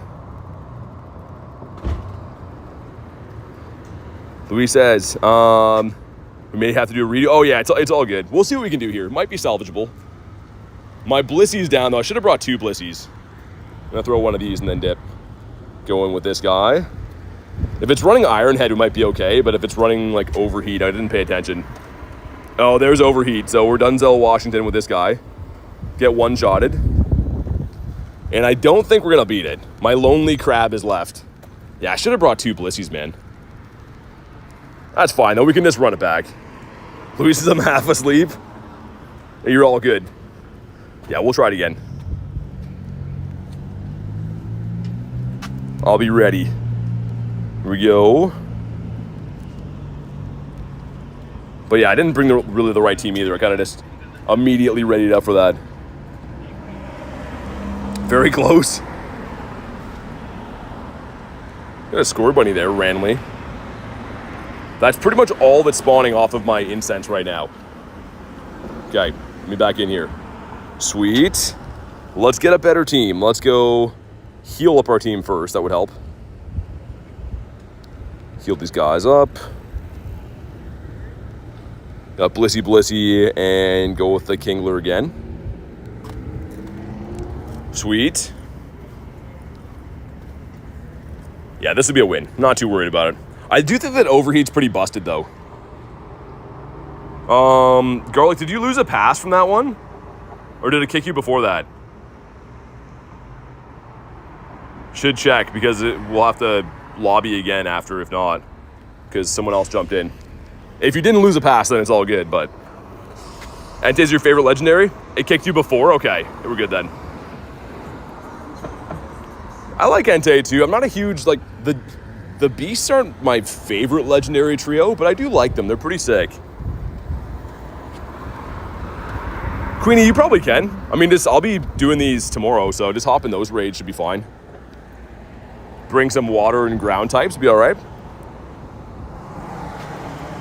Luis says, We may have to do a redo. Oh, yeah, it's all good. We'll see what we can do here. Might be salvageable. My Blissy's down, though. I should have brought 2 Blissies. I'm going to throw one of these and then dip. Going with this guy. If it's running Iron Head, we might be okay. But if it's running, like, Overheat, I didn't pay attention. Oh, there's Overheat. So we're Denzel Washington with this guy. Get one-shotted. And I don't think we're going to beat it. My Lonely Crab is left. Yeah, I should have brought 2 Blissies, man. That's fine, though. We can just run it back. Luis says I'm half asleep. You're all good. Yeah, we'll try it again. I'll be ready. Here we go. But yeah, I didn't bring really the right team either. I kind of just immediately readied up for that. Very close. Got a Score Bunny there randomly. That's pretty much all that's spawning off of my incense right now. Okay, let me back in here. Sweet. Let's get a better team. Let's go heal up our team first. That would help. Heal these guys up. Got Blissey and go with the Kingler again. Sweet. Yeah, this would be a win. Not too worried about it. I do think that Overheat's pretty busted, though. Garlic, did you lose a pass from that one? Or did it kick you before that? Should check, because we'll have to lobby again after, if not. Because someone else jumped in. If you didn't lose a pass, then it's all good, but... Entei's your favorite legendary? It kicked you before? Okay, we're good then. I like Entei, too. I'm not a huge, like... The beasts aren't my favorite legendary trio, but I do like them. They're pretty sick. Queenie, you probably can. I mean, I'll be doing these tomorrow, so just hop in those raids should be fine. Bring some water and ground types, be all right.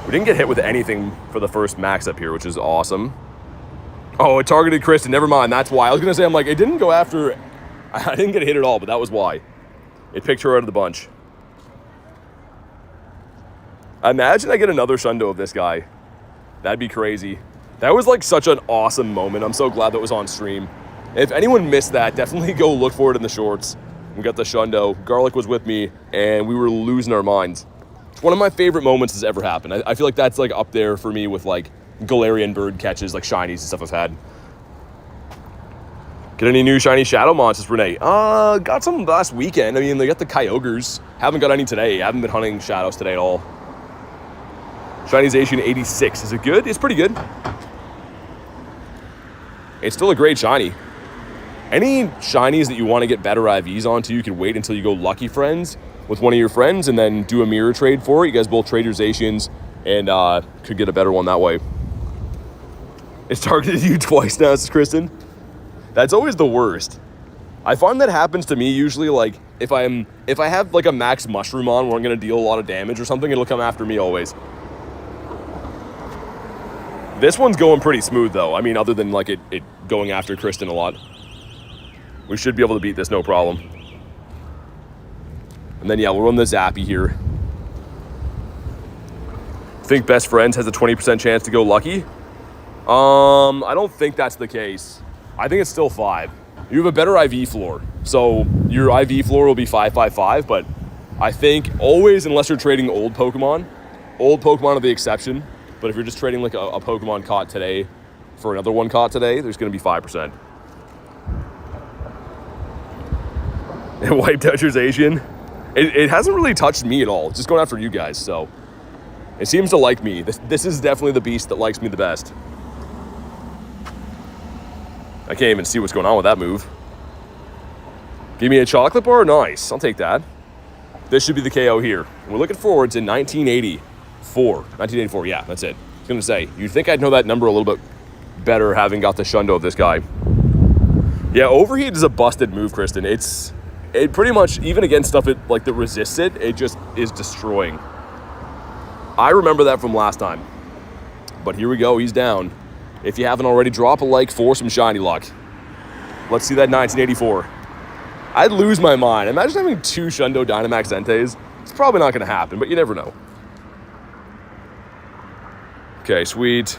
We didn't get hit with anything for the first max up here, which is awesome. Oh, it targeted Kristen. Never mind. That's why. I was going to say, I'm like, it didn't go after... I didn't get hit at all, but that was why. It picked her out of the bunch. Imagine I get another Shundo of this guy. That'd be crazy. That was like such an awesome moment. I'm so glad that was on stream. If anyone missed that, definitely go look for it in the shorts. We got the Shundo. Garlic was with me, and we were losing our minds. It's one of my favorite moments that's ever happened. I feel like that's like up there for me with like Galarian bird catches, like shinies and stuff I've had. Get any new shiny shadow monsters, Renee? Got some last weekend. I mean, they got the Kyogres. Haven't got any today. I haven't been hunting shadows today at all. Shiny Zacian 86. Is it good? It's pretty good. It's still a great shiny. Any shinies that you want to get better IVs onto, you can wait until you go Lucky Friends with one of your friends and then do a mirror trade for it. You guys both trade your Zacians and could get a better one that way. It's targeted you twice now, says Kristen. That's always the worst. I find that happens to me usually, like, if I have like a max mushroom on where I'm going to deal a lot of damage or something, it'll come after me always. This one's going pretty smooth, though. I mean, other than, like, it going after Kristen a lot. We should be able to beat this, no problem. And then, yeah, we'll run the Zappy here. Think Best Friends has a 20% chance to go lucky? I don't think that's the case. I think it's still 5. You have a better IV floor. So your IV floor will be 555, but I think always, unless you're trading old Pokemon are the exception. But if you're just trading like a Pokemon caught today for another one caught today, there's going to be 5%. It wiped out your Zacian. It hasn't really touched me at all. It's just going after you guys, so. It seems to like me. This is definitely the beast that likes me the best. I can't even see what's going on with that move. Give me a chocolate bar? Nice. I'll take that. This should be the KO here. We're looking forward to 1984. 1984, yeah, that's it. I was going to say, you'd think I'd know that number a little bit better having got the Shundo of this guy. Yeah, Overheat is a busted move, Kristen. It pretty much, even against stuff that resists it, it just is destroying. I remember that from last time. But here we go, he's down. If you haven't already, drop a like for some shiny luck. Let's see that 1984. I'd lose my mind. Imagine having 2 Shundo Dynamax Entei's. It's probably not going to happen, but you never know. Okay, sweet.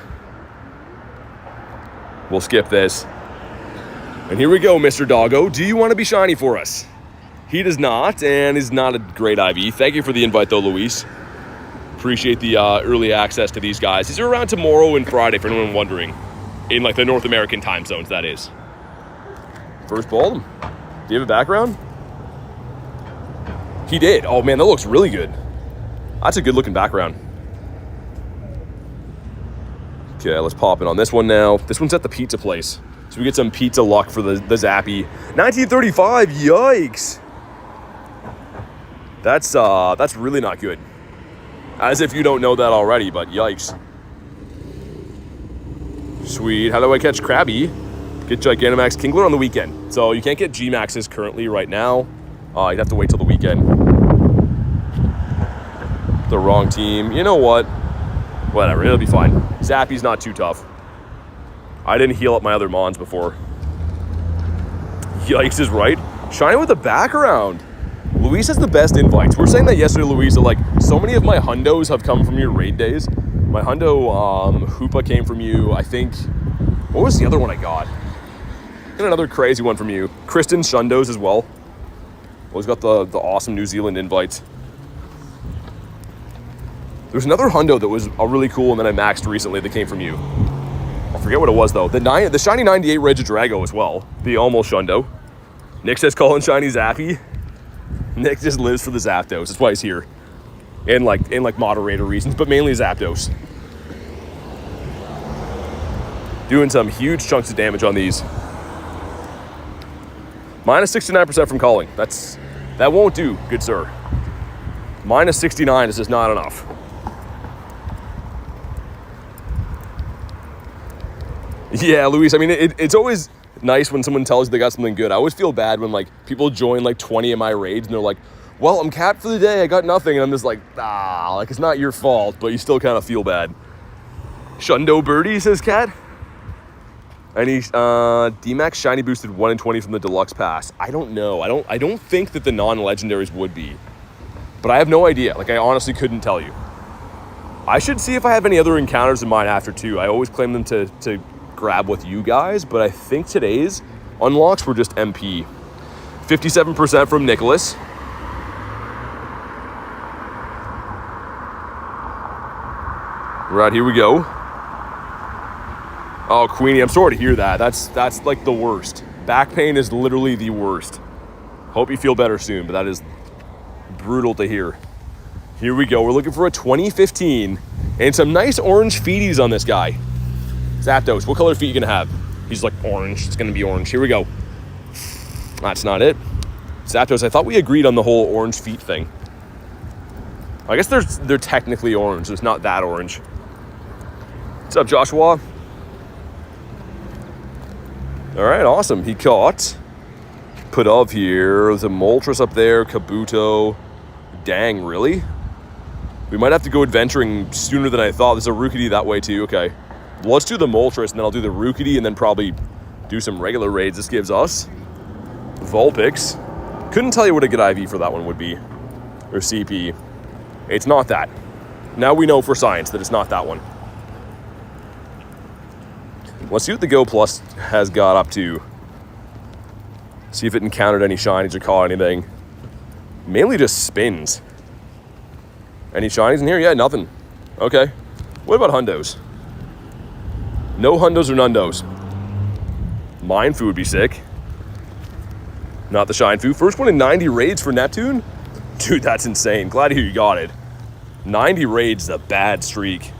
We'll skip this. And here we go, Mr. Doggo. Do you want to be shiny for us? He does not, and is not a great IV. Thank you for the invite, though, Luis. Appreciate the early access to these guys. These are around tomorrow and Friday, for anyone wondering. In, like, the North American time zones, that is. First ball. Do you have a background? He did. Oh, man, that looks really good. That's a good-looking background. Okay, let's pop in on this one now. This one's at the pizza place. So we get some pizza luck for the Zappy. 1935, yikes. That's really not good. As if you don't know that already, but yikes. Sweet, how do I catch Krabby? Get Gigantamax Kingler on the weekend. So you can't get G-Maxes currently right now. You'd have to wait till the weekend. The wrong team. You know what? Whatever, it'll be fine. Zappy's not too tough. I didn't heal up my other Mons before. Yikes is right. Shiny with the background. Luis has the best invites. We were saying that yesterday, Luis, that like so many of my hundos have come from your raid days. My hundo Hoopa came from you. I think, what was the other one I got? Got another crazy one from you. Kristen Shundos as well. Always got the awesome New Zealand invites. There's another hundo that was a really cool one that I maxed recently that came from you. I forget what it was though. The shiny 98 Regidrago as well. The almost Shundo. Nick says calling shiny Zappy. Nick just lives for the Zapdos. That's why he's here. And like moderator reasons, but mainly Zapdos. Doing some huge chunks of damage on these. Minus 69% from calling. That won't do, good sir. Minus 69 is just not enough. Yeah, Luis, I mean, it's always nice when someone tells you they got something good. I always feel bad when, like, people join, like, 20 of my raids, and they're like, well, I'm capped for the day, I got nothing, and I'm just like, like, it's not your fault, but you still kind of feel bad. Shundo Birdie, says Cat. And he's, DMAX Shiny boosted 1 in 20 from the Deluxe Pass. I don't know. I don't think that the non-legendaries would be. But I have no idea. Like, I honestly couldn't tell you. I should see if I have any other encounters in mind after, too. I always claim them to grab with you guys, but I think today's unlocks were just MP. 57% from Nicholas. Right, here we go. Oh, Queenie, I'm sorry to hear that. That's like the worst. Back pain is literally the worst. Hope you feel better soon, but that is brutal to hear. Here we go. We're looking for a 2015 and some nice orange feeties on this guy. Zapdos, what color feet you gonna have? He's like orange. It's gonna be orange. Here we go. That's not it. Zapdos, I thought we agreed on the whole orange feet thing. I guess they're technically orange. It's not that orange. What's up, Joshua? All right, awesome. He caught. Put up here. There's a Moltres up there. Kabuto. Dang, really? We might have to go adventuring sooner than I thought. There's a Rookity that way too. Okay. Well, let's do the Moltres, and then I'll do the Rookity, and then probably do some regular raids. This gives us Vulpix. Couldn't tell you what a good IV for that one would be. Or CP. It's not that. Now we know for science that it's not that one. Let's see what the Go Plus has got up to. See if it encountered any shinies or caught anything. Mainly just spins. Any shinies in here? Yeah, nothing. Okay. What about hundos? No hundos or nundos. Mindfu would be sick. Not the Shinefu. First one in 90 raids for Neptune? Dude, that's insane. Glad to hear you got it. 90 raids is a bad streak.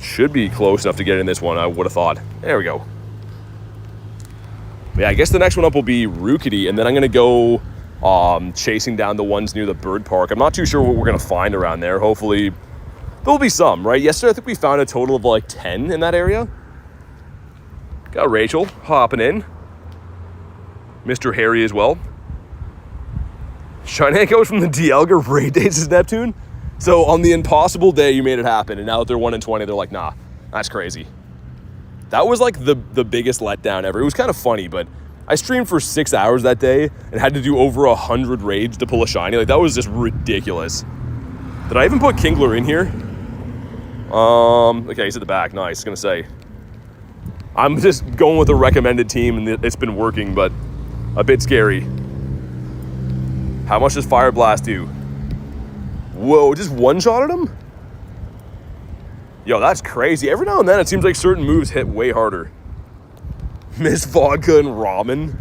Should be close enough to get in this one, I would have thought. There we go. Yeah, I guess the next one up will be Rookity, and then I'm going to go chasing down the ones near the bird park. I'm not too sure what we're going to find around there. Hopefully, there'll be some, right? Yesterday, I think we found a total of like 10 in that area. Got Rachel hopping in. Mr. Harry as well. Shiny goes from the Dialga raid days as Neptune. So on the impossible day, you made it happen, and now that they're 1 in 20, they're like, nah, that's crazy. That was like the biggest letdown ever. It was kind of funny, but I streamed for 6 hours that day and had to do over 100 raids to pull a shiny. Like, that was just ridiculous. Did I even put Kingler in here? Okay, he's at the back. Nice. I was gonna say. I'm just going with a recommended team, and it's been working, but a bit scary. How much does Fire Blast do? Whoa, just one-shotted him? Yo, that's crazy. Every now and then, it seems like certain moves hit way harder. Miss Vodka and Ramen.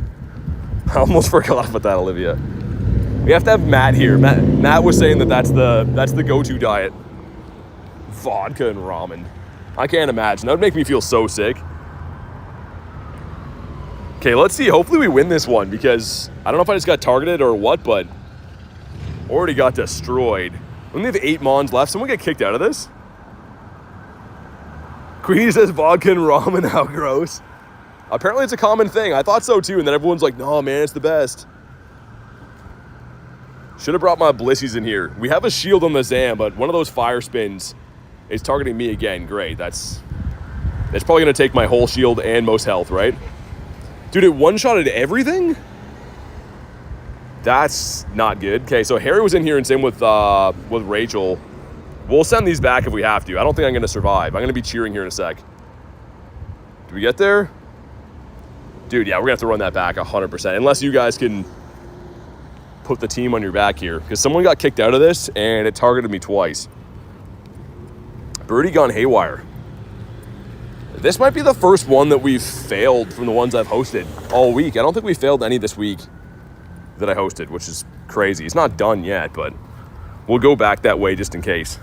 I almost forgot about that, Olivia. We have to have Matt here. Matt was saying that that's the go-to diet. Vodka and ramen. I can't imagine. That would make me feel so sick. Okay, let's see. Hopefully we win this one because I don't know if I just got targeted or what, but already got destroyed. We only have 8 Mons left. Someone get kicked out of this? Queenie says vodka and ramen. How gross. Apparently it's a common thing. I thought so too, and then everyone's like, no, man, it's the best. Should have brought my Blissies in here. We have a shield on the Zam, but one of those fire spins is targeting me again. Great. That's probably going to take my whole shield and most health, right? Dude, it one-shotted everything? That's not good. Okay, so Harry was in here and same with Rachel. We'll send these back if we have to. I don't think I'm going to survive. I'm going to be cheering here in a sec. Do we get there? Dude, yeah, we're going to have to run that back 100%. Unless you guys can put the team on your back here. Because someone got kicked out of this and it targeted me twice. Birdie gone haywire. This might be the first one that we've failed from the ones I've hosted all week. I don't think we failed any this week that I hosted, which is crazy. It's not done yet, but we'll go back that way just in case.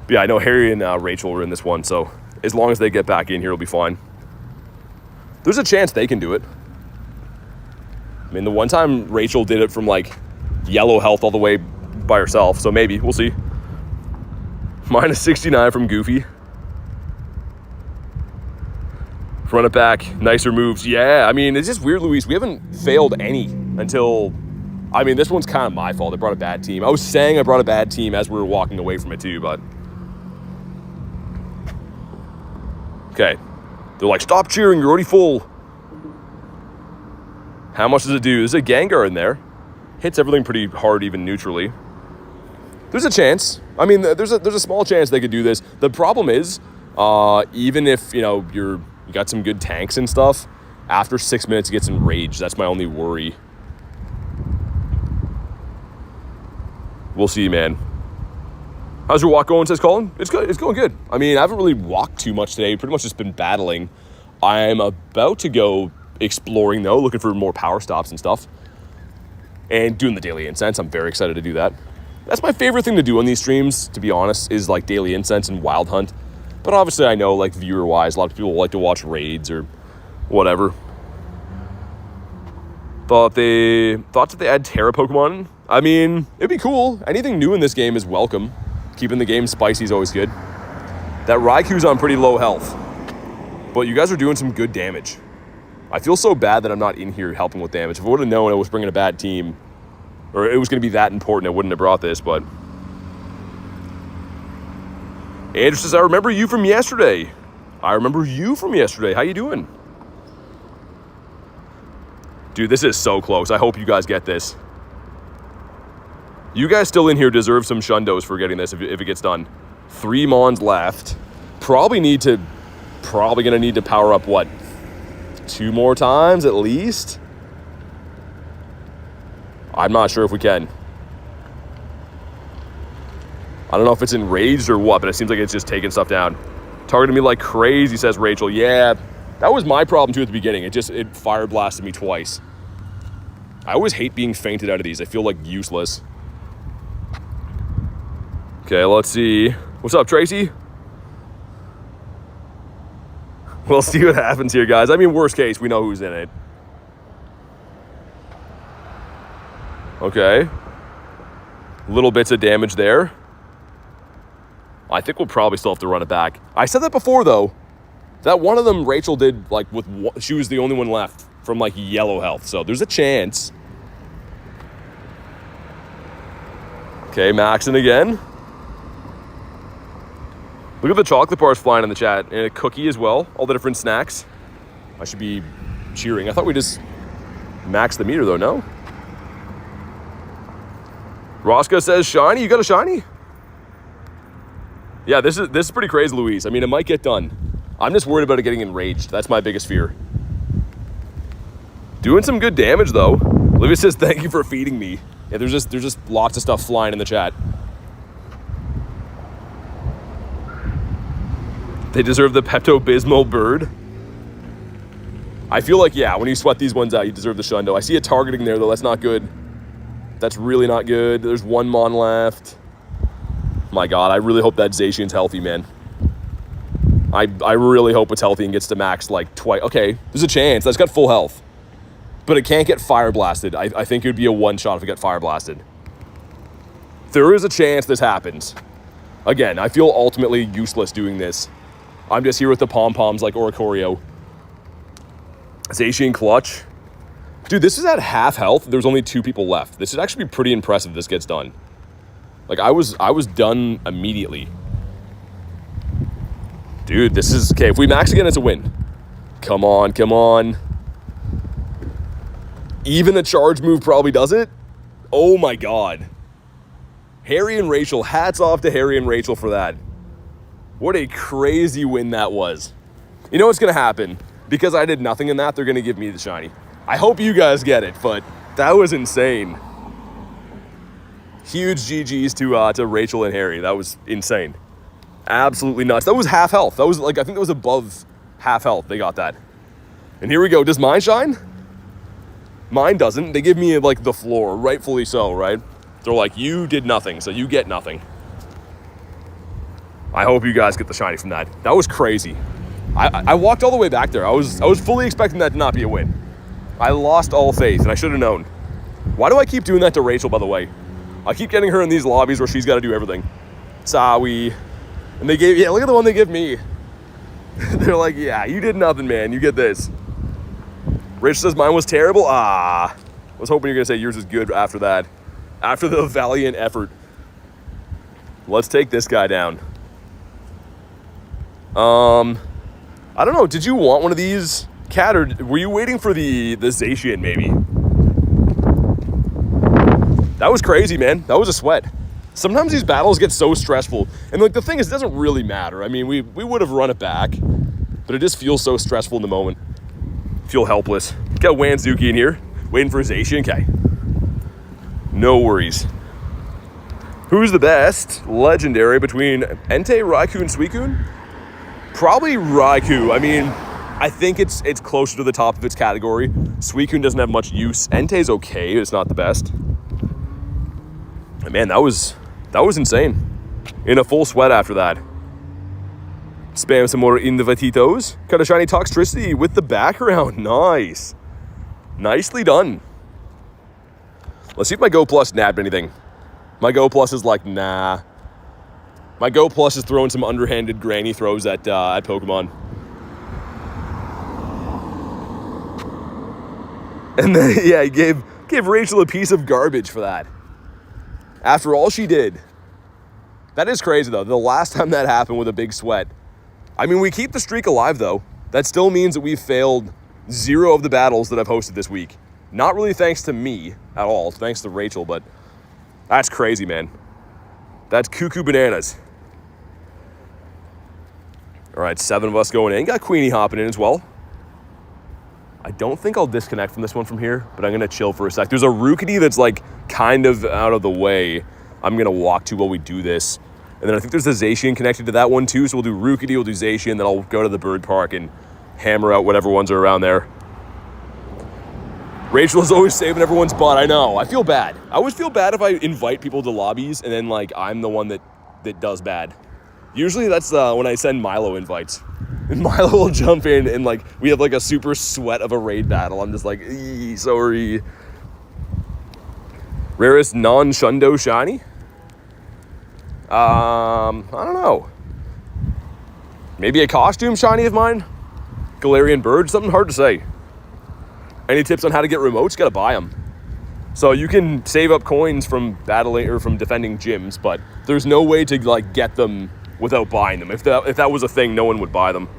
But yeah, I know Harry and Rachel were in this one, so as long as they get back in here, it'll be fine. There's a chance they can do it. I mean, the one time Rachel did it from like yellow health all the way by herself, so maybe, we'll see. Minus 69 from Goofy. Run it back. Nicer moves. Yeah, I mean, it's just weird, Luis. We haven't failed any until... I mean, this one's kind of my fault. I brought a bad team. I was saying I brought a bad team as we were walking away from it too, but... Okay. They're like, stop cheering. You're already full. How much does it do? There's a Gengar in there. Hits everything pretty hard, even neutrally. There's a chance. I mean, there's a small chance they could do this. The problem is, even if, you know, you got some good tanks and stuff, after 6 minutes it gets enraged. That's my only worry. We'll see, man. How's your walk going, says Colin? It's good. It's going good. I mean, I haven't really walked too much today. Pretty much just been battling. I'm about to go exploring, though, looking for more power stops and stuff. And doing the daily incense. I'm very excited to do that. That's my favorite thing to do on these streams, to be honest, is like daily incense and wild hunt. But obviously I know, like, viewer-wise, a lot of people like to watch raids or whatever. Thoughts if they add Terra Pokemon? I mean, it'd be cool. Anything new in this game is welcome. Keeping the game spicy is always good. That Raikou's on pretty low health. But you guys are doing some good damage. I feel so bad that I'm not in here helping with damage. If I would have known I was bringing a bad team, or it was going to be that important, I wouldn't have brought this, but... Andrew says, I remember you from yesterday. I remember you from yesterday. How you doing? Dude, this is so close. I hope you guys get this. You guys still in here deserve some shundos for getting this if it gets done. 3 Mons left. Probably going to need to power up, what? 2 more times at least? I'm not sure if we can. I don't know if it's enraged or what, but it seems like it's just taking stuff down. Targeting me like crazy, says Rachel. Yeah, that was my problem too at the beginning. It fire blasted me twice. I always hate being fainted out of these. I feel like useless. Okay, let's see. What's up, Tracy? We'll see what happens here, guys. I mean, worst case, we know who's in it. Okay. Little bits of damage there. I think we'll probably still have to run it back. I said that before, though. That one of them, Rachel did, like, she was the only one left from, like, yellow health. So there's a chance. Okay, maxing again. Look at the chocolate bars flying in the chat. And a cookie as well. All the different snacks. I should be cheering. I thought we just maxed the meter, though, no? Roscoe says, shiny? You got a shiny? Yeah, this is pretty crazy, Louise. I mean, it might get done. I'm just worried about it getting enraged. That's my biggest fear. Doing some good damage, though. Olivia says, thank you for feeding me. Yeah, there's just lots of stuff flying in the chat. They deserve the Pepto-Bismol bird. I feel like, yeah, when you sweat these ones out, you deserve the Shundo. I see it targeting there, though. That's not good. That's really not good. There's one Mon left. My God, I really hope that Zacian's healthy, man. I really hope it's healthy and gets to max like twice. Okay, there's a chance. That's got full health. But it can't get fire blasted. I think it would be a one-shot if it got fire blasted. There is a chance this happens. Again, I feel ultimately useless doing this. I'm just here with the pom-poms like Oricorio. Zacian clutch. Dude, this is at half health. There's only 2 people left. This would actually be pretty impressive if this gets done. Like, I was done immediately. Dude, this is... Okay, if we max again, it's a win. Come on, come on. Even the charge move probably does it. Oh my God. Harry and Rachel. Hats off to Harry and Rachel for that. What a crazy win that was. You know what's going to happen? Because I did nothing in that, they're going to give me the shiny. I hope you guys get it, but that was insane. Huge GGs to Rachel and Harry. That was insane. Absolutely nuts. That was half health. That was like, I think that was above half health. They got that. And here we go. Does mine shine? Mine doesn't. They give me like the floor, rightfully so, right? They're like, you did nothing, so you get nothing. I hope you guys get the shiny from that. That was crazy. I walked all the way back there. I was fully expecting that to not be a win. I lost all faith, and I should have known. Why do I keep doing that to Rachel, by the way? I keep getting her in these lobbies where she's got to do everything. Sawi. And they gave, yeah, look at the one they give me. They're like, yeah, you did nothing, man. You get this. Rachel says mine was terrible. I was hoping you're going to say yours is good after that. After the valiant effort. Let's take this guy down. I don't know. Did you want one of these, Cat, or were you waiting for the Zacian, maybe? That was crazy, man. That was a sweat. Sometimes these battles get so stressful. And, like, the thing is, it doesn't really matter. I mean, we would have run it back. But it just feels so stressful in the moment. Feel helpless. Got Wanzuki in here. Waiting for Zacian. Okay. No worries. Who's the best legendary between Entei, Raikou, and Suicune? Probably Raikou. I mean, I think it's closer to the top of its category. Suicune doesn't have much use. Entei's okay. It's not the best. And man, that was insane. In a full sweat after that. Spam some more Invititos. Got a shiny Toxtricity with the background. Nice. Nicely done. Let's see if my Go Plus nabbed anything. My Go Plus is like, nah. My Go Plus is throwing some underhanded granny throws at Pokemon. And then, yeah, he gave Rachel a piece of garbage for that. After all she did. That is crazy, though. The last time that happened with a big sweat. I mean, we keep the streak alive, though. That still means that we've failed 0 of the battles that I've hosted this week. Not really thanks to me at all. Thanks to Rachel, but that's crazy, man. That's cuckoo bananas. All right, 7 of us going in. Got Queenie hopping in as well. I don't think I'll disconnect from this one from here, but I'm going to chill for a sec. There's a Rookity that's like kind of out of the way. I'm going to walk to while we do this. And then I think there's a Zacian connected to that one too. So we'll do Rookity, we'll do Zacian, then I'll go to the bird park and hammer out whatever ones are around there. Rachel is always saving everyone's butt. I know. I feel bad. I always feel bad if I invite people to lobbies and then like I'm the one that does bad. Usually that's when I send Milo invites. And Milo will jump in and like we have like a super sweat of a raid battle. I'm just like, sorry. Rarest non-Shundo shiny? I don't know. Maybe a costume shiny of mine? Galarian bird? Something hard to say. Any tips on how to get remotes? Gotta buy them. So you can save up coins from battling or from defending gyms, but there's no way to like get them without buying them. If that was a thing, no one would buy them.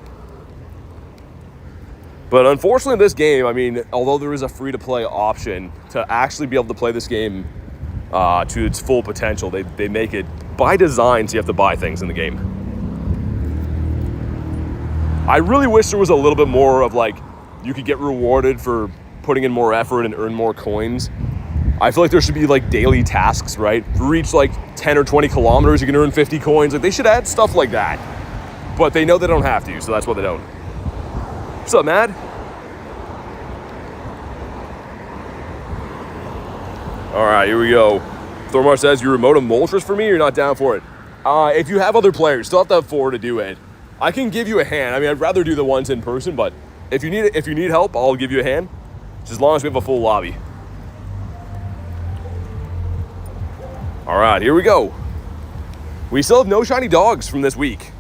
But unfortunately, this game, I mean, although there is a free-to-play option to actually be able to play this game to its full potential. They make it by design, so you have to buy things in the game. I really wish there was a little bit more of like, you could get rewarded for putting in more effort and earn more coins. I feel like there should be like daily tasks, right? Reach like 10 or 20 kilometers, you can earn 50 coins. Like they should add stuff like that. But they know they don't have to, so that's why they don't. What's up, Mad? All right, here we go. Thormar says, you remote a Moltres for me, or you're not down for it? If you have other players, still have to have 4 to do it. I can give you a hand. I mean, I'd rather do the ones in person, but if you need help, I'll give you a hand. Just as long as we have a full lobby. All right, here we go. We still have no shiny dogs from this week.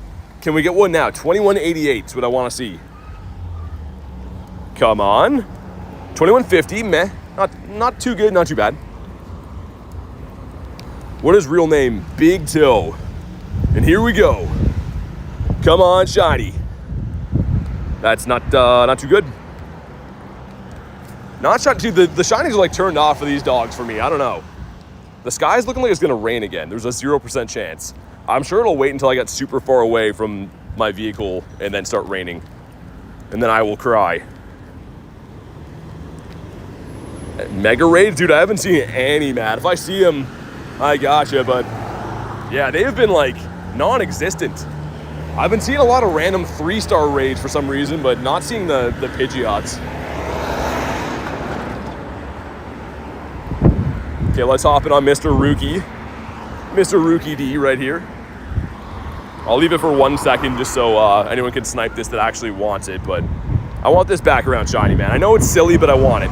Can we get one now? 2188 is what I want to see. Come on. 2150, meh. Not too good, not too bad. What is real name? Big Toe. And here we go. Come on, shiny. That's not too good. Not shiny. Dude, the shinies are like turned off for these dogs for me. I don't know. The sky's looking like it's gonna rain again. There's a 0% chance. I'm sure it'll wait until I get super far away from my vehicle and then start raining. And then I will cry. Mega raids? Dude, I haven't seen any, Matt. If I see them, I gotcha, but yeah, they have been like non-existent. I've been seeing a lot of random 3-star raids for some reason, but not seeing the Pidgeots. Okay, let's hop in on Mr. Rookie. Mr. Rookie D right here. I'll leave it for 1 second just so anyone can snipe this that actually wants it, but I want this background shiny, man. I know it's silly, but I want it.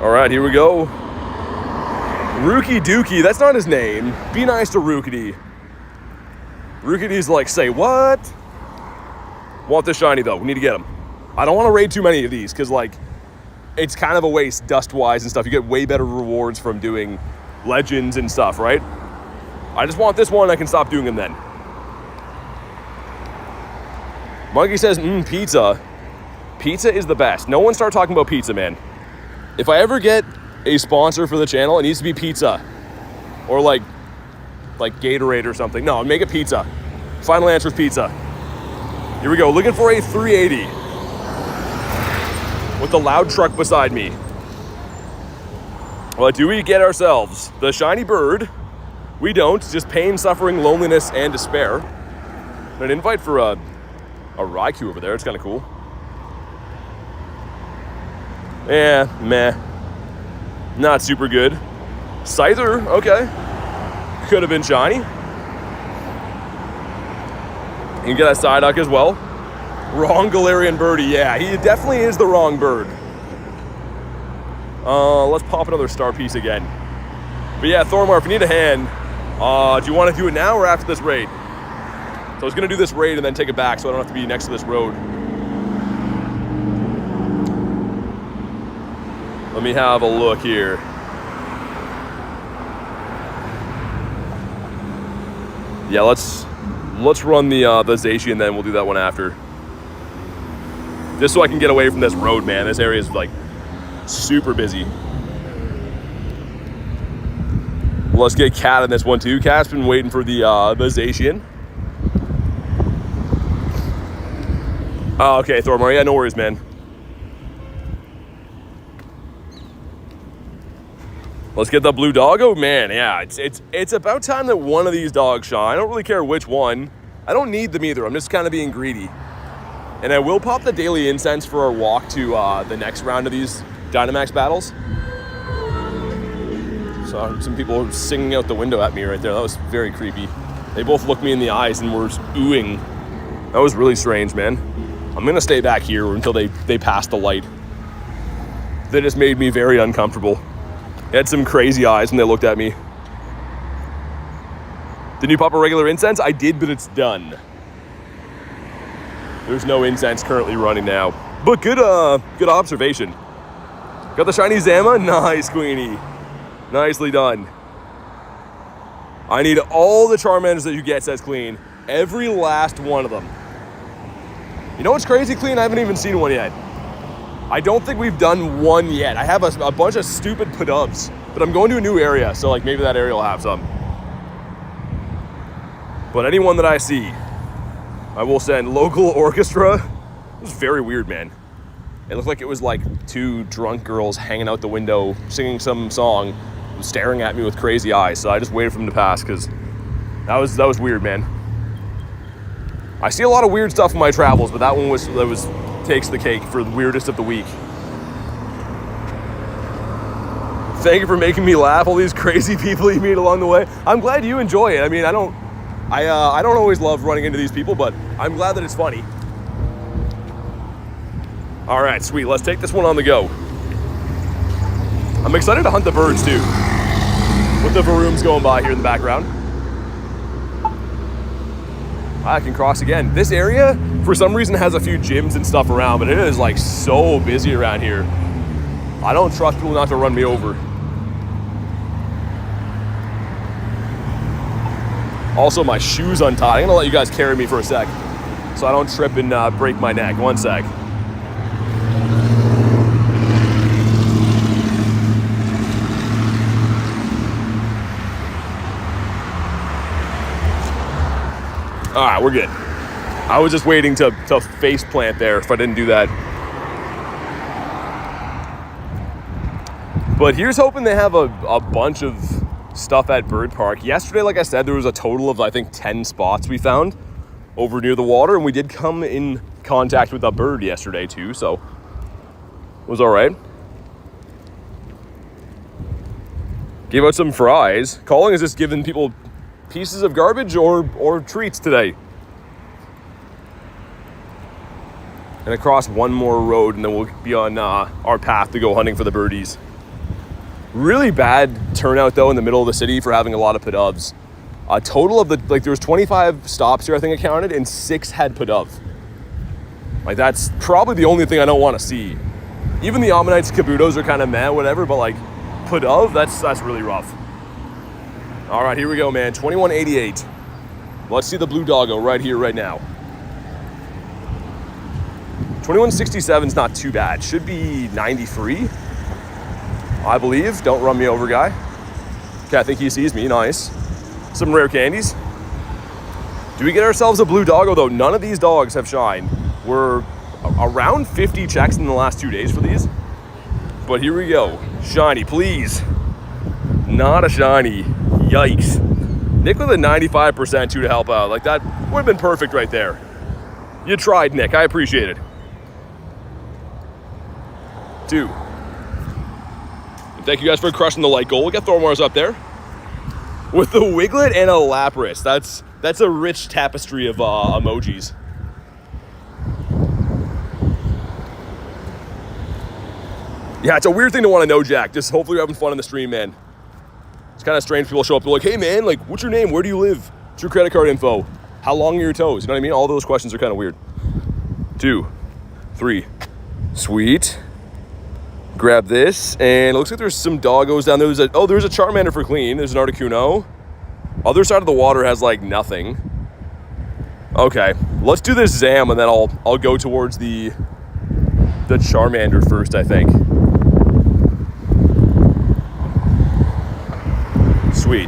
All right, here we go. Rookie Dookie, that's not his name. Be nice to Rookie. Rookie's like, say what? Want this shiny though, we need to get him. I don't want to raid too many of these because like, it's kind of a waste dust-wise and stuff. You get way better rewards from doing legends and stuff, right? I just want this one, I can stop doing them then. Monkey says, pizza. Pizza is the best. No one start talking about pizza, man. If I ever get a sponsor for the channel, it needs to be pizza. Or like Gatorade or something. No, make it pizza. Final answer is pizza. Here we go, looking for a 380. With the loud truck beside me. What do we get ourselves? The shiny bird. We don't, just pain, suffering, loneliness, and despair. An invite for a Raikou over there, it's kind of cool. Yeah, meh. Not super good. Scyther, okay. Could have been shiny. You can get a Psyduck as well. Wrong Galarian birdie, yeah, he definitely is the wrong bird. Let's pop another star piece again. But yeah, Thormar, if you need a hand, do you want to do it now or after this raid? So I was gonna do this raid and then take it back so I don't have to be next to this road. Let me have a look here. Yeah, let's run the Zacian, then we'll do that one after. Just so I can get away from this road, man. This area is like super busy. Let's get Cat in this one too. Cat's been waiting for the Zacian. Oh, okay, Thormar. Yeah, no worries, man. Let's get the blue doggo, man. Yeah, it's about time that one of these dogs shine. I don't really care which one. I don't need them either. I'm just kind of being greedy. And I will pop the daily incense for our walk to the next round of these Dynamax battles. So some people are singing out the window at me right there. That was very creepy. They both looked me in the eyes and were oohing. That was really strange, man. I'm gonna stay back here until they pass the light. They just made me very uncomfortable. They had some crazy eyes when they looked at me. Did you pop a regular incense? I did, but it's done. There's no incense currently running now. But good observation. Got the shiny Zama? Nice, Queenie. Nicely done. I need all the Charmanders that you get, says Clean. Every last one of them. You know what's crazy, Clean? I haven't even seen one yet. I don't think we've done one yet. I have a bunch of stupid Pidubs, but I'm going to a new area, so like maybe that area will have some. But anyone that I see, I will send. Local orchestra. It was very weird, man. It looked like it was like two drunk girls hanging out the window, singing some song, staring at me with crazy eyes. So I just waited for them to pass because that was weird, man. I see a lot of weird stuff in my travels, but that one takes the cake for the weirdest of the week. Thank you for making me laugh. All these crazy people you meet along the way. I'm glad you enjoy it. I mean, I don't always love running into these people, but I'm glad that it's funny. All right, sweet. Let's take this one on the go. I'm excited to hunt the birds too, with the varooms going by here in the background. I can cross again. This area, for some reason, has a few gyms and stuff around, but it is like so busy around here. I don't trust people not to run me over. Also, my shoe's untied. I'm gonna let you guys carry me for a sec so I don't trip and break my neck. One sec. All right, we're good. I was just waiting to face plant there if I didn't do that. But here's hoping they have a bunch of stuff at Bird Park. Yesterday, like I said, there was a total of, I think, 10 spots we found over near the water, and we did come in contact with a bird yesterday too, so it was all right. Gave out some fries. Calling is just giving people pieces of garbage or treats today. And across one more road, and then we'll be on our path to go hunting for the birdies. Really bad turnout though in the middle of the city for having a lot of Pidubs. A total of there was 25 stops here, I think I counted, and 6 had Pidub. Like, that's probably the only thing I don't want to see. Even the Ammonites, Kabutos are kind of meh, whatever, but like Pidub, that's really rough. All right, here we go, man. 2188. Let's see the blue doggo right here, right now. 2167 is not too bad. Should be 93, I believe. Don't run me over, guy. Okay, I think he sees me. Nice. Some rare candies. Do we get ourselves a blue doggo, though? None of these dogs have shined. We're around 50 checks in the last 2 days for these. But here we go. Shiny, please. Not a shiny. Yikes. Nick with a 95% too to help out. Like, that would have been perfect right there. You tried, Nick. I appreciate it. 2. And thank you guys for crushing the light goal. We got Thormars up there. With the Wiglet and a Lapras. That's a rich tapestry of emojis. Yeah, it's a weird thing to want to know, Jack. Just hopefully you're having fun in the stream, man. It's kind of strange. People show up, they're like, hey, man, like, what's your name? Where do you live? What's your credit card info? How long are your toes? You know what I mean? All those questions are kind of weird. 2, 3. Sweet. Grab this. And it looks like there's some doggos down there. There's a Charmander for clean. There's an Articuno. Other side of the water has, like, nothing. Okay. Let's do this Zam, and then I'll go towards the Charmander first, I think. Sweet.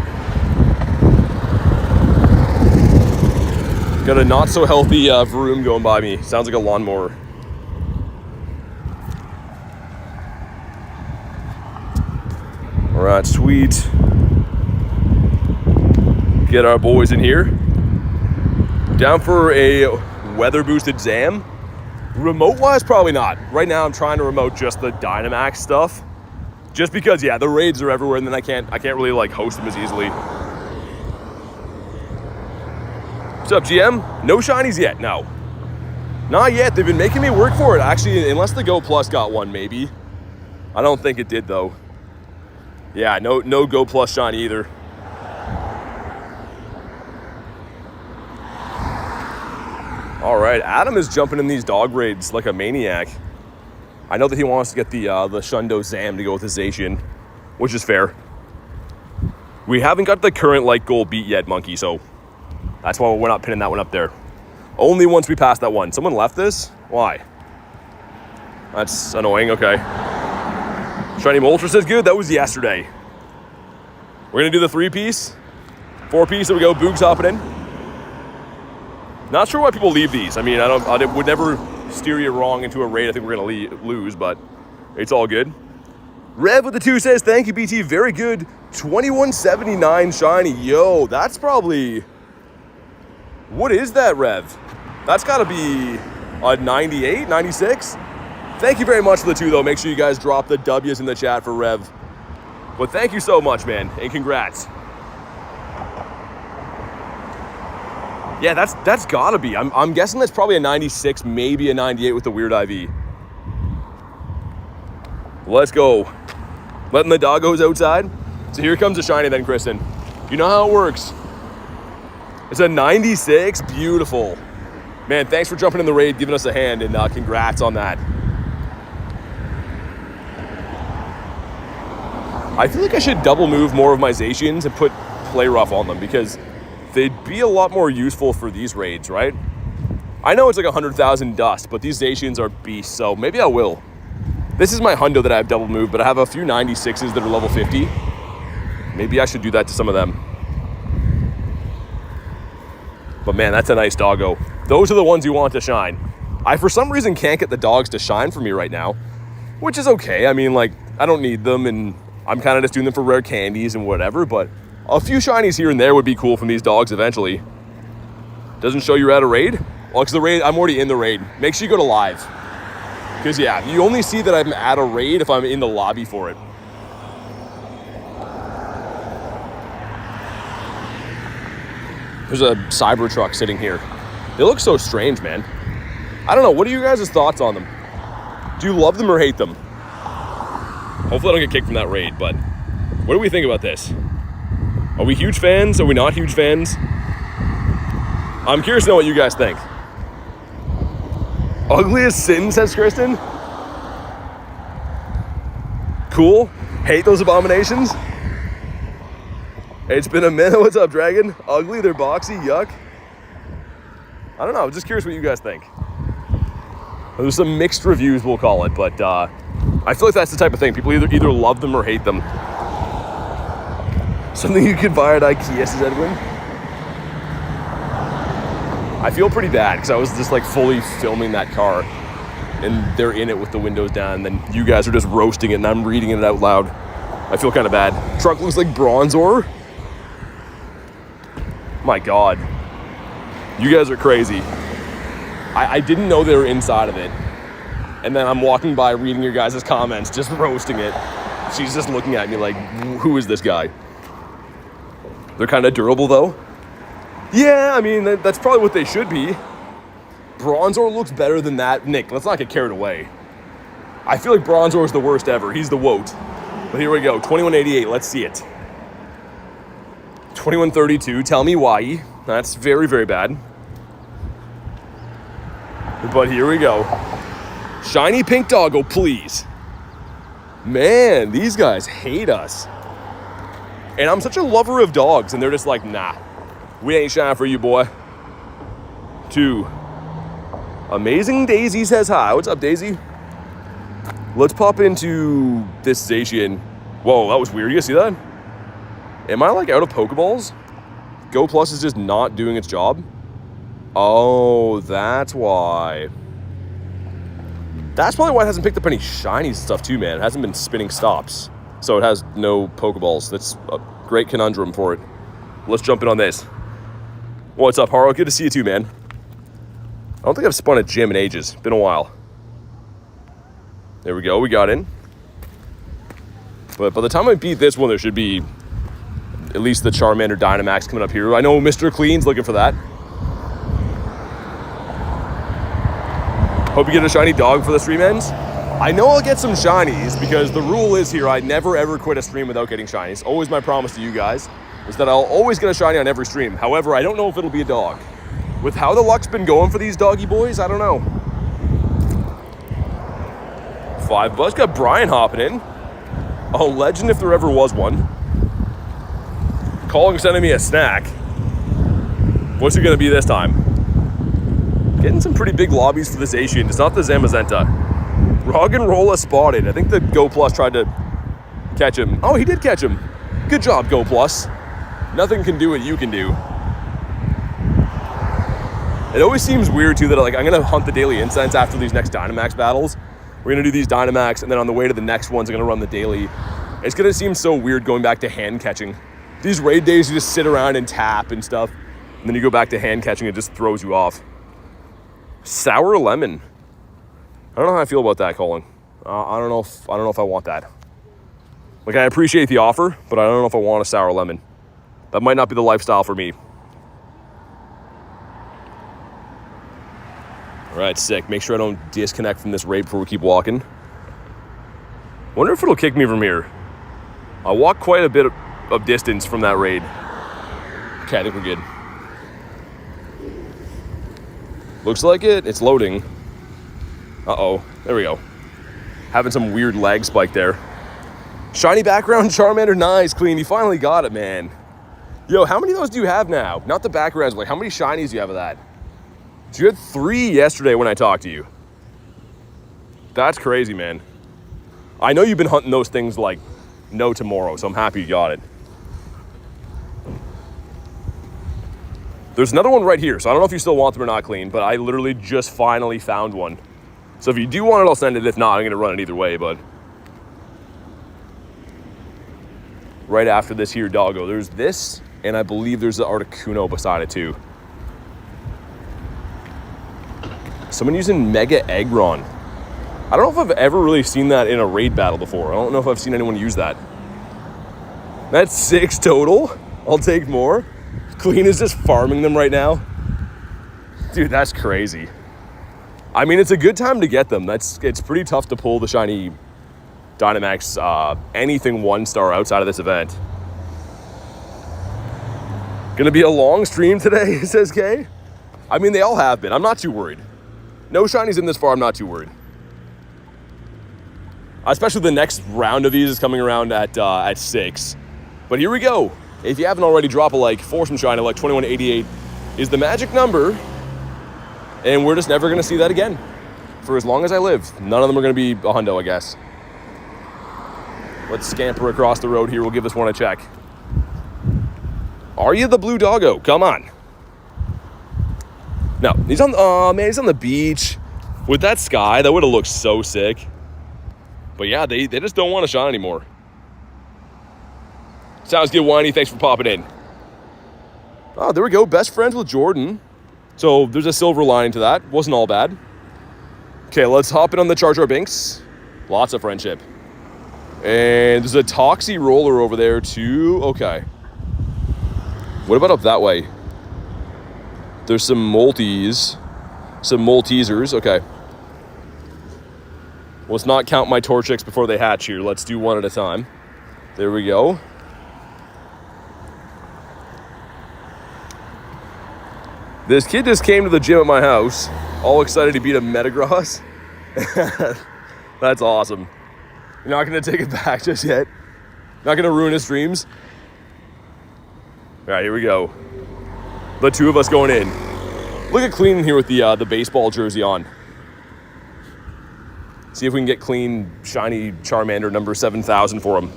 Got a not so healthy Vroom going by me. Sounds like a lawnmower. All right, sweet. Get our boys in here. Down for a weather boosted Zam. Remote wise, probably not. Right now I'm trying to remote just the Dynamax stuff. Just because, yeah, the raids are everywhere, and then I can't really like host them as easily. What's up, GM? No shinies yet, no. Not yet. They've been making me work for it. Actually, unless the Go Plus got one, maybe. I don't think it did though. Yeah, no Go Plus shiny either. All right, Adam is jumping in these dog raids like a maniac. I know that he wants to get the Shundo Zam to go with his Zacian, which is fair. We haven't got the current light goal beat yet, Monkey, so that's why we're not pinning that one up there. Only once we pass that one. Someone left this? Why? That's annoying, okay. Shiny Moltres is good. That was yesterday. We're gonna do the 3-piece. 4-piece, there we go. Boog's hopping in. Not sure why people leave these. I mean, I would never steer you wrong into a raid I think we're gonna lose, but it's all good. Rev with the 2 says, thank you, BT. Very good. 2179 shiny. Yo, that's probably... What is that, Rev? That's gotta be a 98, 96? Thank you very much for the 2, though. Make sure you guys drop the W's in the chat for Rev. But thank you so much, man, and congrats. Yeah, that's gotta be. I'm guessing that's probably a 96, maybe a 98 with the weird IV. Let's go. Letting the doggos outside. So here comes a shiny then, Kristen. You know how it works. It's a 96. Beautiful. Man, thanks for jumping in the raid, giving us a hand, and congrats on that. I feel like I should double move more of my Zacians and put Play Rough on them because they'd be a lot more useful for these raids, right? I know it's like 100,000 dust, but these Zacians are beasts, so maybe I will. This is my hundo that I have double moved, but I have a few 96s that are level 50. Maybe I should do that to some of them. But man, that's a nice doggo. Those are the ones you want to shine. I, for some reason, can't get the dogs to shine for me right now, which is okay. I mean, like, I don't need them, and I'm kind of just doing them for rare candies and whatever, but a few shinies here and there would be cool from these dogs eventually. Doesn't show you're at a raid? Well, because the raid, I'm already in the raid. Make sure you go to live. Because, yeah, you only see that I'm at a raid if I'm in the lobby for it. There's a Cybertruck sitting here. They look so strange, man. I don't know. What are you guys' thoughts on them? Do you love them or hate them? Hopefully I don't get kicked from that raid, but what do we think about this? Are we huge fans? Are we not huge fans? I'm curious to know what you guys think. Ugly as sin, says Kristen. Cool. Hate those abominations. It's been a minute. What's up, Dragon? Ugly, they're boxy, yuck. I don't know. I'm just curious what you guys think. There's some mixed reviews, we'll call it, but I feel like that's the type of thing. People either love them or hate them. Something you could buy at IKEA, says Edwin. I feel pretty bad because I was just like fully filming that car and they're in it with the windows down and then you guys are just roasting it and I'm reading it out loud. I feel kind of bad. Truck looks like Bronzor. My God. You guys are crazy. I didn't know they were inside of it. And then I'm walking by reading your guys' comments, just roasting it. She's just looking at me like, who is this guy? They're kind of durable though. Yeah, I mean, that's probably what they should be. Bronzor looks better than that. Nick, let's not get carried away. I feel like Bronzor is the worst ever. He's the woat. But here we go, 2188, let's see it. 2132, tell me why. That's very, very bad. But here we go. Shiny pink doggo, please. Man, these guys hate us. And I'm such a lover of dogs, and they're just like, nah, we ain't shy for you, boy. 2. Amazing Daisy says hi. What's up, Daisy? Let's pop into this Zacian. Whoa, that was weird. You guys see that? Am I like out of Pokeballs? Go Plus is just not doing its job? Oh, that's why. That's probably why it hasn't picked up any shiny stuff too, man. It hasn't been spinning stops. So it has no Pokeballs. That's a great conundrum for it. Let's jump in on this. What's up, Haro? Good to see you too, man. I don't think I've spun a gym in ages. Been a while. There we go. We got in. But by the time I beat this one, there should be at least the Charmander Dynamax coming up here. I know Mr. Clean's looking for that. Hope you get a shiny dog for the stream ends. I know I'll get some shinies because the rule is here, I never ever quit a stream without getting shinies. Always my promise to you guys is that I'll always get a shiny on every stream. However, I don't know if it'll be a dog. With how the luck's been going for these doggy boys, I don't know. $5. Got Brian hopping in. A legend if there ever was one. Calling sending me a snack. What's it gonna be this time? Getting some pretty big lobbies for this Zacian. It's not the Zamazenta. Roggenrola spotted. I think the Go Plus tried to catch him. Oh, he did catch him. Good job, Go Plus. Nothing can do what you can do. It always seems weird, too, that like I'm going to hunt the daily incense after these next Dynamax battles. We're going to do these Dynamax, and then on the way to the next ones, I'm going to run the daily. It's going to seem so weird going back to hand catching. These raid days, you just sit around and tap and stuff, and then you go back to hand catching, it just throws you off. Sour lemon. I don't know how I feel about that, Colin. I don't know if I want that. Like, I appreciate the offer, but I don't know if I want a sour lemon. That might not be the lifestyle for me. All right, sick. Make sure I don't disconnect from this raid before we keep walking. Wonder if it'll kick me from here. I walked quite a bit of distance from that raid. Okay, I think we're good. Looks like it. It's loading. Uh-oh. There we go. Having some weird lag spike there. Shiny background Charmander. Nice, clean. You finally got it, man. Yo, how many of those do you have now? Not the backgrounds, but like how many shinies do you have of that? You had 3 yesterday when I talked to you. That's crazy, man. I know you've been hunting those things like no tomorrow, so I'm happy you got it. There's another one right here, so I don't know if you still want them or not, clean, but I literally just finally found one. So if you do want it, I'll send it. If not, I'm going to run it either way, but... Right after this here, doggo, there's this, and I believe there's the Articuno beside it, too. Someone using Mega Aggron. I don't know if I've ever really seen that in a raid battle before. I don't know if I've seen anyone use that. That's 6 total. I'll take more. Clean is just farming them right now. Dude, that's crazy. I mean, it's a good time to get them. It's pretty tough to pull the shiny Dynamax anything 1-star outside of this event. Gonna be a long stream today, says Kay. I mean, they all have been. I'm not too worried. No shinies in this far, I'm not too worried. Especially the next round of these is coming around at 6. But here we go. If you haven't already, drop a like for some shiny. Like 2188 is the magic number. And we're just never going to see that again. For as long as I live. None of them are going to be a hundo, I guess. Let's scamper across the road here. We'll give this one a check. Are you the blue doggo? Come on. No, he's on. Oh man, he's on the beach with that sky. That would have looked so sick. But yeah, they just don't want to shine anymore. Sounds good, Whiny. Thanks for popping in. Oh, there we go. Best friends with Jordan. So there's a silver lining to that. Wasn't all bad. Okay, let's hop in on the Jar Jar Binks. Lots of friendship. And there's a Toxie roller over there too. Okay. What about up that way? There's some Molties. Some Molteasers. Okay. Let's not count my Torchics before they hatch here. Let's do one at a time. There we go. This kid just came to the gym at my house, all excited to beat a Metagross. That's awesome. You're not going to take it back just yet. Not going to ruin his dreams. All right, here we go. The two of us going in. Look at Clean here with the baseball jersey on. See if we can get Clean shiny Charmander number 7,000 for him.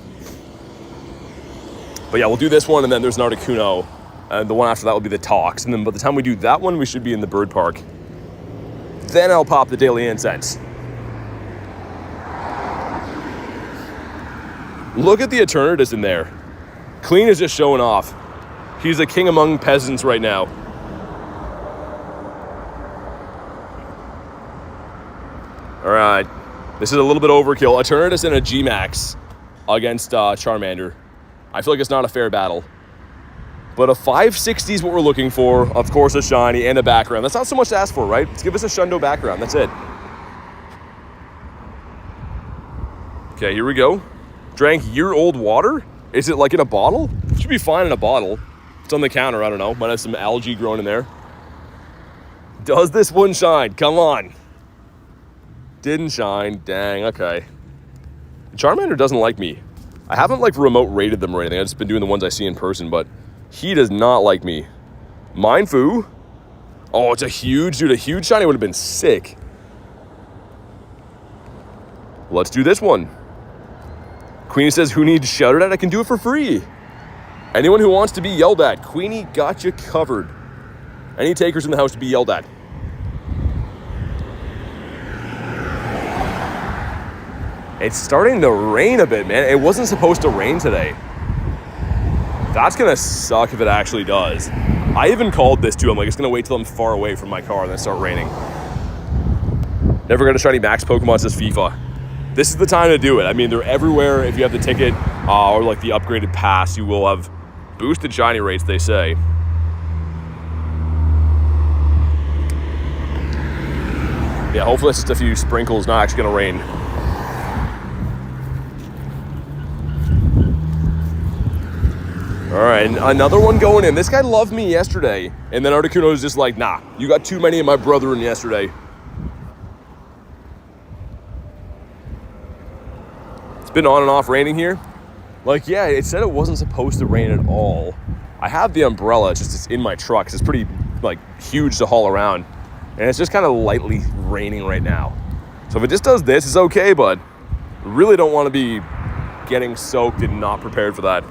But yeah, we'll do this one, and then there's an Articuno. And the one after that will be the Tox. And then by the time we do that one, we should be in the bird park. Then I'll pop the daily incense. Look at the Eternatus in there. Clean is just showing off. He's a king among peasants right now. All right. This is a little bit overkill. Eternatus and a G-Max against Charmander. I feel like it's not a fair battle. But a 560 is what we're looking for. Of course, a shiny and a background. That's not so much to ask for, right? Let's give us a Shundo background. That's it. Okay, here we go. Drank year-old water? Is it like in a bottle? It should be fine in a bottle. It's on the counter. I don't know. Might have some algae growing in there. Does this one shine? Come on. Didn't shine. Dang, okay. Charmander doesn't like me. I haven't like remote rated them or anything. I've just been doing the ones I see in person, but he does not like me. Mindfu. Oh, it's a huge, dude. A huge shiny would have been sick. Let's do this one. Queenie says, who needs shouted at? I can do it for free. Anyone who wants to be yelled at, Queenie got you covered. Any takers in the house to be yelled at? It's starting to rain a bit, man. It wasn't supposed to rain today. That's gonna suck if it actually does. I even called this too. I'm like, it's gonna wait till I'm far away from my car and then start raining. Never got a shiny max Pokemon, says FIFA. This is the time to do it. I mean, they're everywhere. If you have the ticket or like the upgraded pass, you will have boosted shiny rates, they say. Yeah, hopefully it's just a few sprinkles, not actually gonna rain. All right, another one going in. This guy loved me yesterday, and then Articuno was just like, nah, you got too many of my brethren yesterday. It's been on and off raining here. Like, yeah, it said it wasn't supposed to rain at all. I have the umbrella, it's in my truck, 'cause it's pretty, like, huge to haul around. And it's just kind of lightly raining right now. So if it just does this, it's okay, but really don't want to be getting soaked and not prepared for that.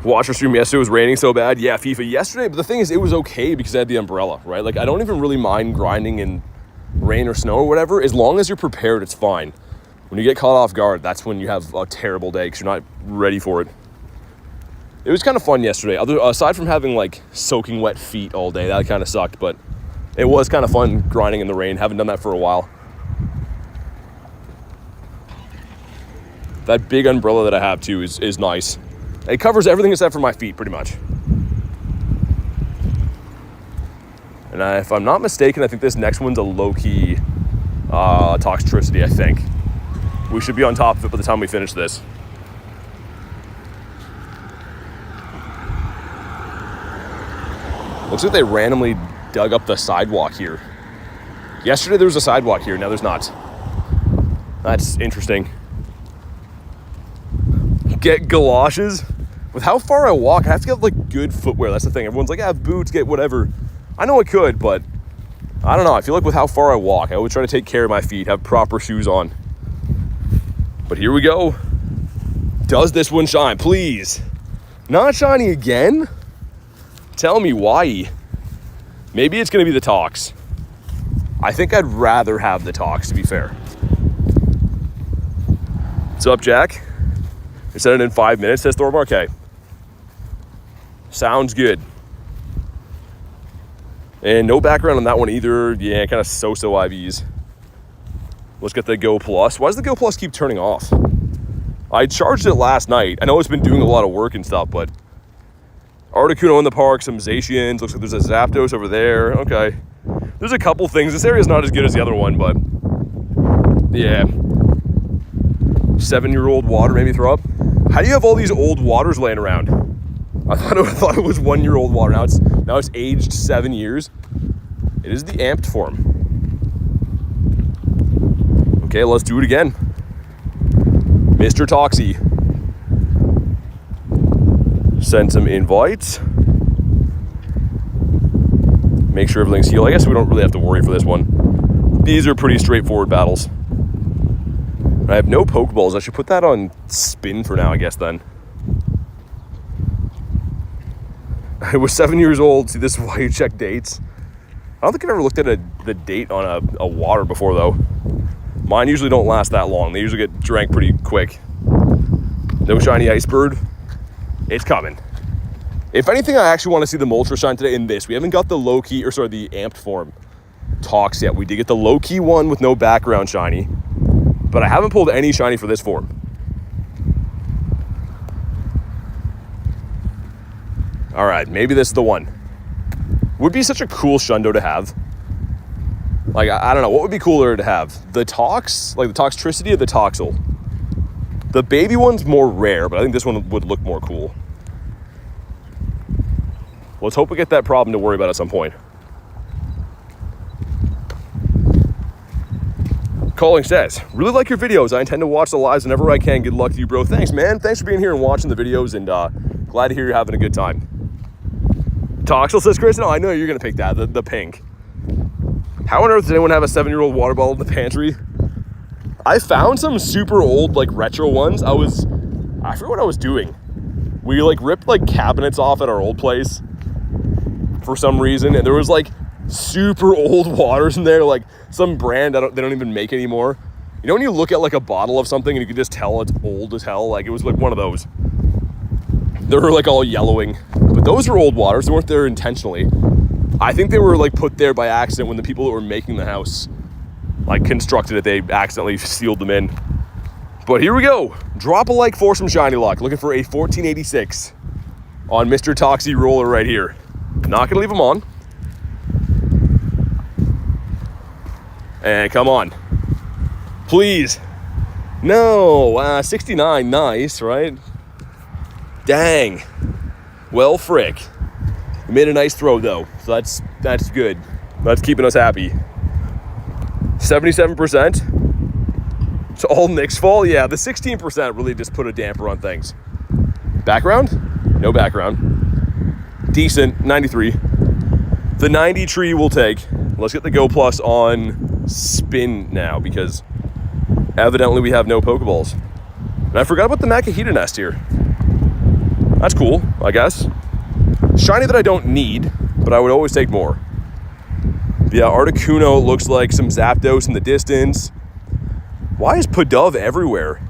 Watch our stream yesterday, it was raining so bad. Yeah, FIFA yesterday, but the thing is, it was okay because I had the umbrella, right? Like, I don't even really mind grinding in rain or snow or whatever. As long as you're prepared, it's fine. When you get caught off guard, that's when you have a terrible day because you're not ready for it. It was kind of fun yesterday. Aside from having, like, soaking wet feet all day, that kind of sucked, but it was kind of fun grinding in the rain. Haven't done that for a while. That big umbrella that I have, too, is nice. It covers everything except for my feet, pretty much. And if I'm not mistaken, I think this next one's a low-key Toxtricity, I think. We should be on top of it by the time we finish this. Looks like they randomly dug up the sidewalk here. Yesterday there was a sidewalk here, now there's not. That's interesting. Get galoshes. With how far I walk, I have to get, like, good footwear. That's the thing. Everyone's like, have boots, get whatever. I know I could, but I don't know. I feel like with how far I walk, I always try to take care of my feet, have proper shoes on. But here we go. Does this one shine? Please. Not shiny again? Tell me why. Maybe it's going to be the Tox. I think I'd rather have the Tox, to be fair. What's up, Jack? I said it in 5 minutes, says Thormar. Okay. Sounds good. And no background on that one either. Yeah, kind of so-so IVs. Let's get the Go Plus. Why does the Go Plus keep turning off? I charged it last night. I know it's been doing a lot of work and stuff, but Articuno in the park, some Zacians. Looks like there's a Zapdos over there. Okay. There's a couple things. This area's not as good as the other one, but yeah. 7-year-old water made me throw up. How do you have all these old waters laying around? I thought it was 1-year-old water. Now it's aged 7 years. It is the amped form. Okay, let's do it again. Mr. Toxie. Send some invites. Make sure everything's healed. I guess we don't really have to worry for this one. These are pretty straightforward battles. I have no Pokeballs. I should put that on spin for now, I guess, then. I was 7 years old. See, this is why you check dates. I don't think I've ever looked at the date on a water before, though. Mine usually don't last that long. They usually get drank pretty quick. No shiny Ice Bird. It's coming. If anything, I actually want to see the Moltres shine today in this. We haven't got the low-key, or sorry, the amped form Tox yet. We did get the low-key one with no background shiny. But I haven't pulled any shiny for this form. All right, maybe this is the one. Would be such a cool Shundo to have. Like, I don't know, what would be cooler to have? The Tox, like the Toxtricity or the Toxel? The baby one's more rare, but I think this one would look more cool. Let's hope we get that problem to worry about at some point. Calling says, really like your videos. I intend to watch the lives whenever I can. Good luck to you, bro. Thanks, man. Thanks for being here and watching the videos, and glad to hear you're having a good time. Toxel says, Chris, no, I know you're going to pick that, the pink. How on earth does anyone have a 7-year-old water bottle in the pantry? I found some super old, like, retro ones. I forget what I was doing. We, like, ripped, like, cabinets off at our old place for some reason, and there was, like, super old waters in there, like, some brand they don't even make anymore. You know when you look at, like, a bottle of something and you can just tell it's old as hell? Like, it was, like, one of those. They were, like, all yellowing. But those were old waters. They weren't there intentionally. I think they were, like, put there by accident when the people that were making the house, like, constructed it. They accidentally sealed them in. But here we go. Drop a like for some shiny luck. Looking for a 1486 on Mr. Toxie Roller right here. Not gonna leave him on. And come on. Please. No, 69, nice, right? Dang. Well, frick. We made a nice throw though, so that's good. That's keeping us happy. 77%. It's all Nick's fault. Yeah, the 16% really just put a damper on things. Background? No background. Decent, 93. The 90 tree will take. Let's get the Go Plus on spin now, because evidently we have no Pokeballs. And I forgot about the Makahita nest here. That's cool, I guess. Shiny that I don't need, but I would always take more. Yeah, Articuno looks like some Zapdos in the distance. Why is Pidove everywhere?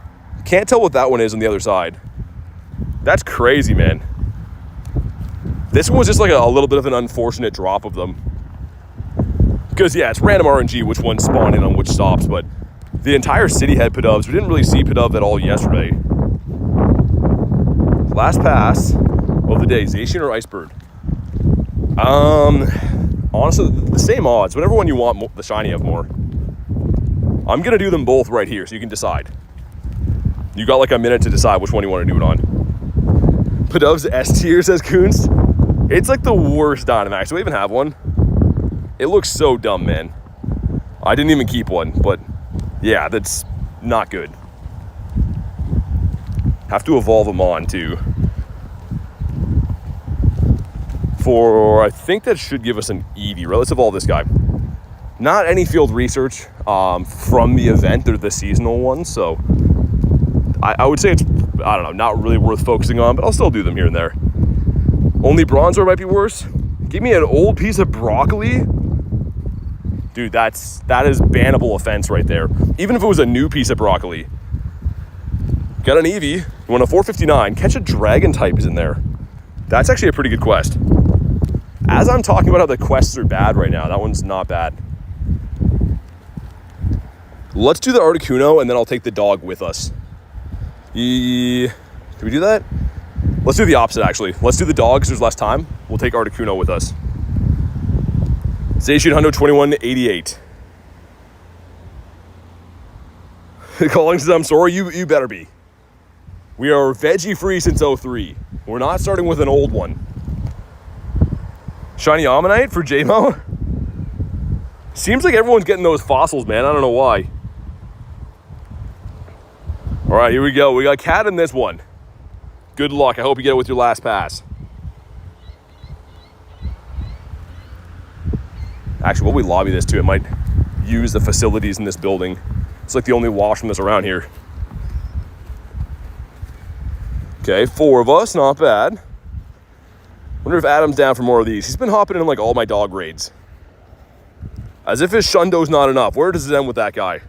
Can't tell what that one is on the other side. That's crazy, man. This one was just like a little bit of an unfortunate drop of them. Because, yeah, it's random RNG which ones spawn in on which stops, but the entire city had Pidoves. We didn't really see Pidove at all yesterday. Last pass of the day, Zacian or Icebird? Honestly, the same odds. Whatever one you want the shiny of more. I'm going to do them both right here so you can decide. You got like a minute to decide which one you want to do it on. Pidove's S tier, says Coons. It's like the worst Dynamax. Do I even have one? It looks so dumb, man. I didn't even keep one, but yeah, that's not good. Have to evolve them on too. I think that should give us an Eevee, right? Let's evolve this guy. Not any field research from the event. They're the seasonal ones, so I would say it's, I don't know, not really worth focusing on, but I'll still do them here and there. Only Bronzor might be worse. Give me an old piece of broccoli. Dude, that is bannable offense right there. Even if it was a new piece of broccoli. Got an Eevee. You want a 459. Catch a dragon type is in there. That's actually a pretty good quest. As I'm talking about how the quests are bad right now, that one's not bad. Let's do the Articuno, and then I'll take the dog with us. Can we do that? Let's do the opposite, actually. Let's do the dog, because there's less time. We'll take Articuno with us. Zacian Hundo 2188. Calling says, I'm sorry, you better be. We are veggie-free since 03. We're not starting with an old one. Shiny Ammonite for JMO? Seems like everyone's getting those fossils, man. I don't know why. All right, here we go. We got Cat in this one. Good luck. I hope you get it with your last pass. Actually, while we lobby this too, it might use the facilities in this building. It's like the only washroom that's around here. Okay, 4 of us, not bad. Wonder if Adam's down for more of these. He's been hopping in like all my dog raids. As if his Shundo's not enough. Where does it end with that guy?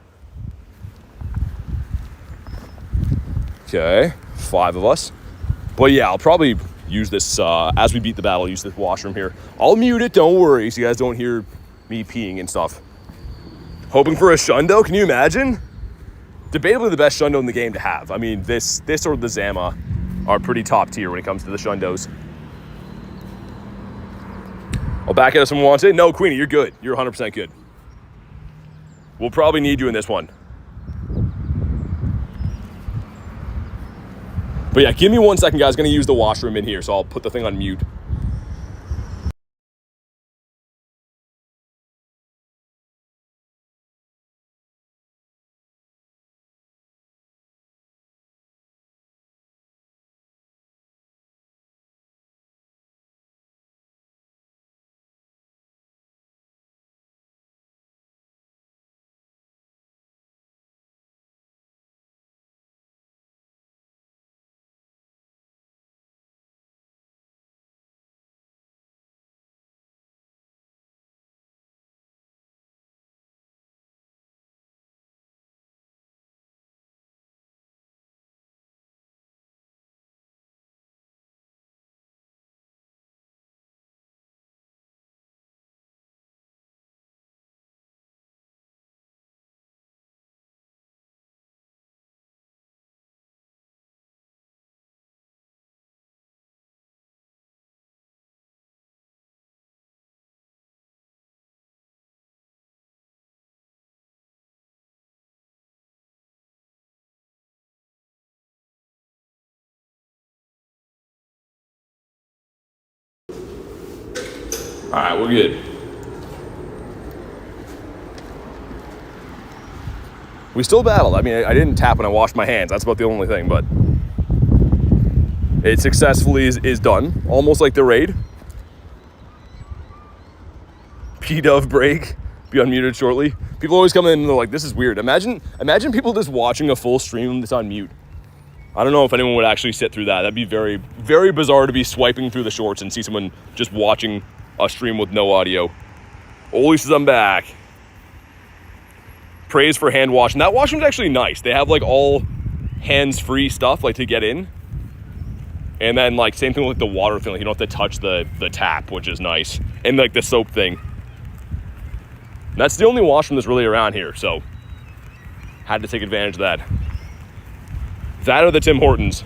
Okay, 5 of us. But yeah, I'll probably use this, as we beat the battle, use this washroom here. I'll mute it, don't worry, so you guys don't hear me peeing and stuff. Hoping for a Shundo, can you imagine? Debatably the best Shundo in the game to have. I mean, this or the Zama are pretty top tier when it comes to the Shundos. I'll back it if someone wants it. No, Queenie, you're good. You're 100% good. We'll probably need you in this one. But yeah, give me 1 second, guys. Gonna use the washroom in here, so I'll put the thing on mute. All right, we're good. We still battled. I mean, I didn't tap when I washed my hands. That's about the only thing, but it successfully is done. Almost like the raid. P-Dove break. Be unmuted shortly. People always come in and they're like, this is weird. Imagine people just watching a full stream that's on mute. I don't know if anyone would actually sit through that. That'd be very, very bizarre to be swiping through the shorts and see someone just watching a stream with no audio. Oli says I'm back. Praise for hand wash. And that washroom's actually nice. They have like all hands-free stuff like to get in. And then like same thing with the water thing. Like, you don't have to touch the tap, which is nice. And like the soap thing. And that's the only washroom that's really around here, so had to take advantage of that. That or the Tim Hortons.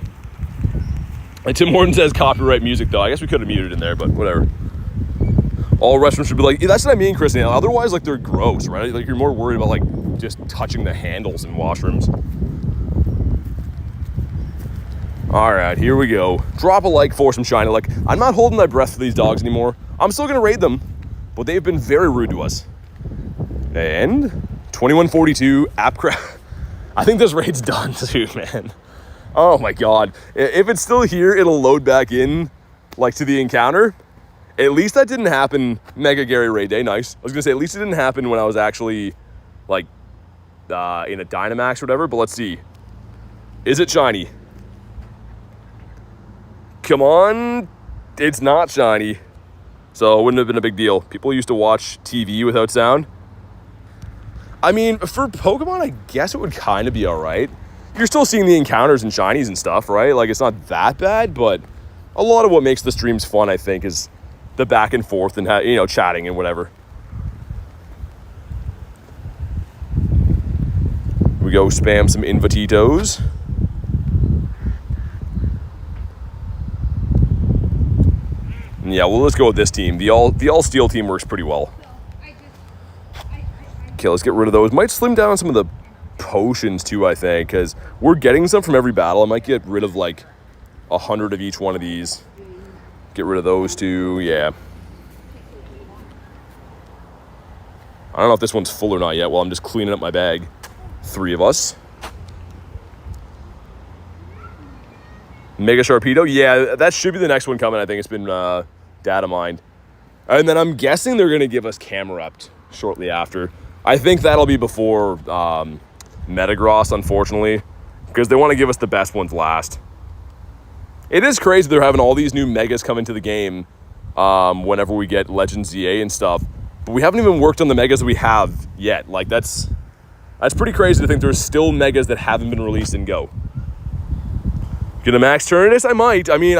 And Tim Hortons has copyright music though. I guess we could have muted in there, but whatever. All restaurants should be like, that's what I mean, Chris. Otherwise, like, they're gross, right? Like, you're more worried about like just touching the handles in washrooms. All right, here we go. Drop a like for some shiny. Like, I'm not holding my breath for these dogs anymore. I'm still gonna raid them, but they've been very rude to us. And 2142 app crash. I think this raid's done too, man. Oh my god. If it's still here, it'll load back in like to the encounter. At least that didn't happen. Mega Gary raid day, nice. I was gonna say at least it didn't happen when I was actually like in a Dynamax or whatever, but let's see. Is it shiny? Come on. It's not shiny. So it wouldn't have been a big deal. People used to watch TV without sound. I mean, for Pokemon, I guess it would kind of be all right. You're still seeing the encounters and shinies and stuff, right? Like, it's not that bad, but a lot of what makes the streams fun, I think, is the back and forth and, you know, chatting and whatever. We go spam some Invititos. And yeah, well, let's go with this team. The all steel team works pretty well. Okay, let's get rid of those. Might slim down some of the potions too, I think, because we're getting some from every battle. I might get rid of like 100 of each one of these. Get rid of those two, yeah. I don't know if this one's full or not yet. Well, I'm just cleaning up my bag. 3 of us. Mega Sharpedo, yeah, that should be the next one coming. I think it's been data mined. And then I'm guessing they're going to give us Camerupt shortly after. I think that'll be before Metagross, unfortunately, because they want to give us the best ones last. It is crazy they're having all these new Megas come into the game whenever we get Legends ZA and stuff, but we haven't even worked on the Megas we have yet. Like, that's pretty crazy to think there's still Megas that haven't been released in Go. Gonna max Tyranius? I might. I mean,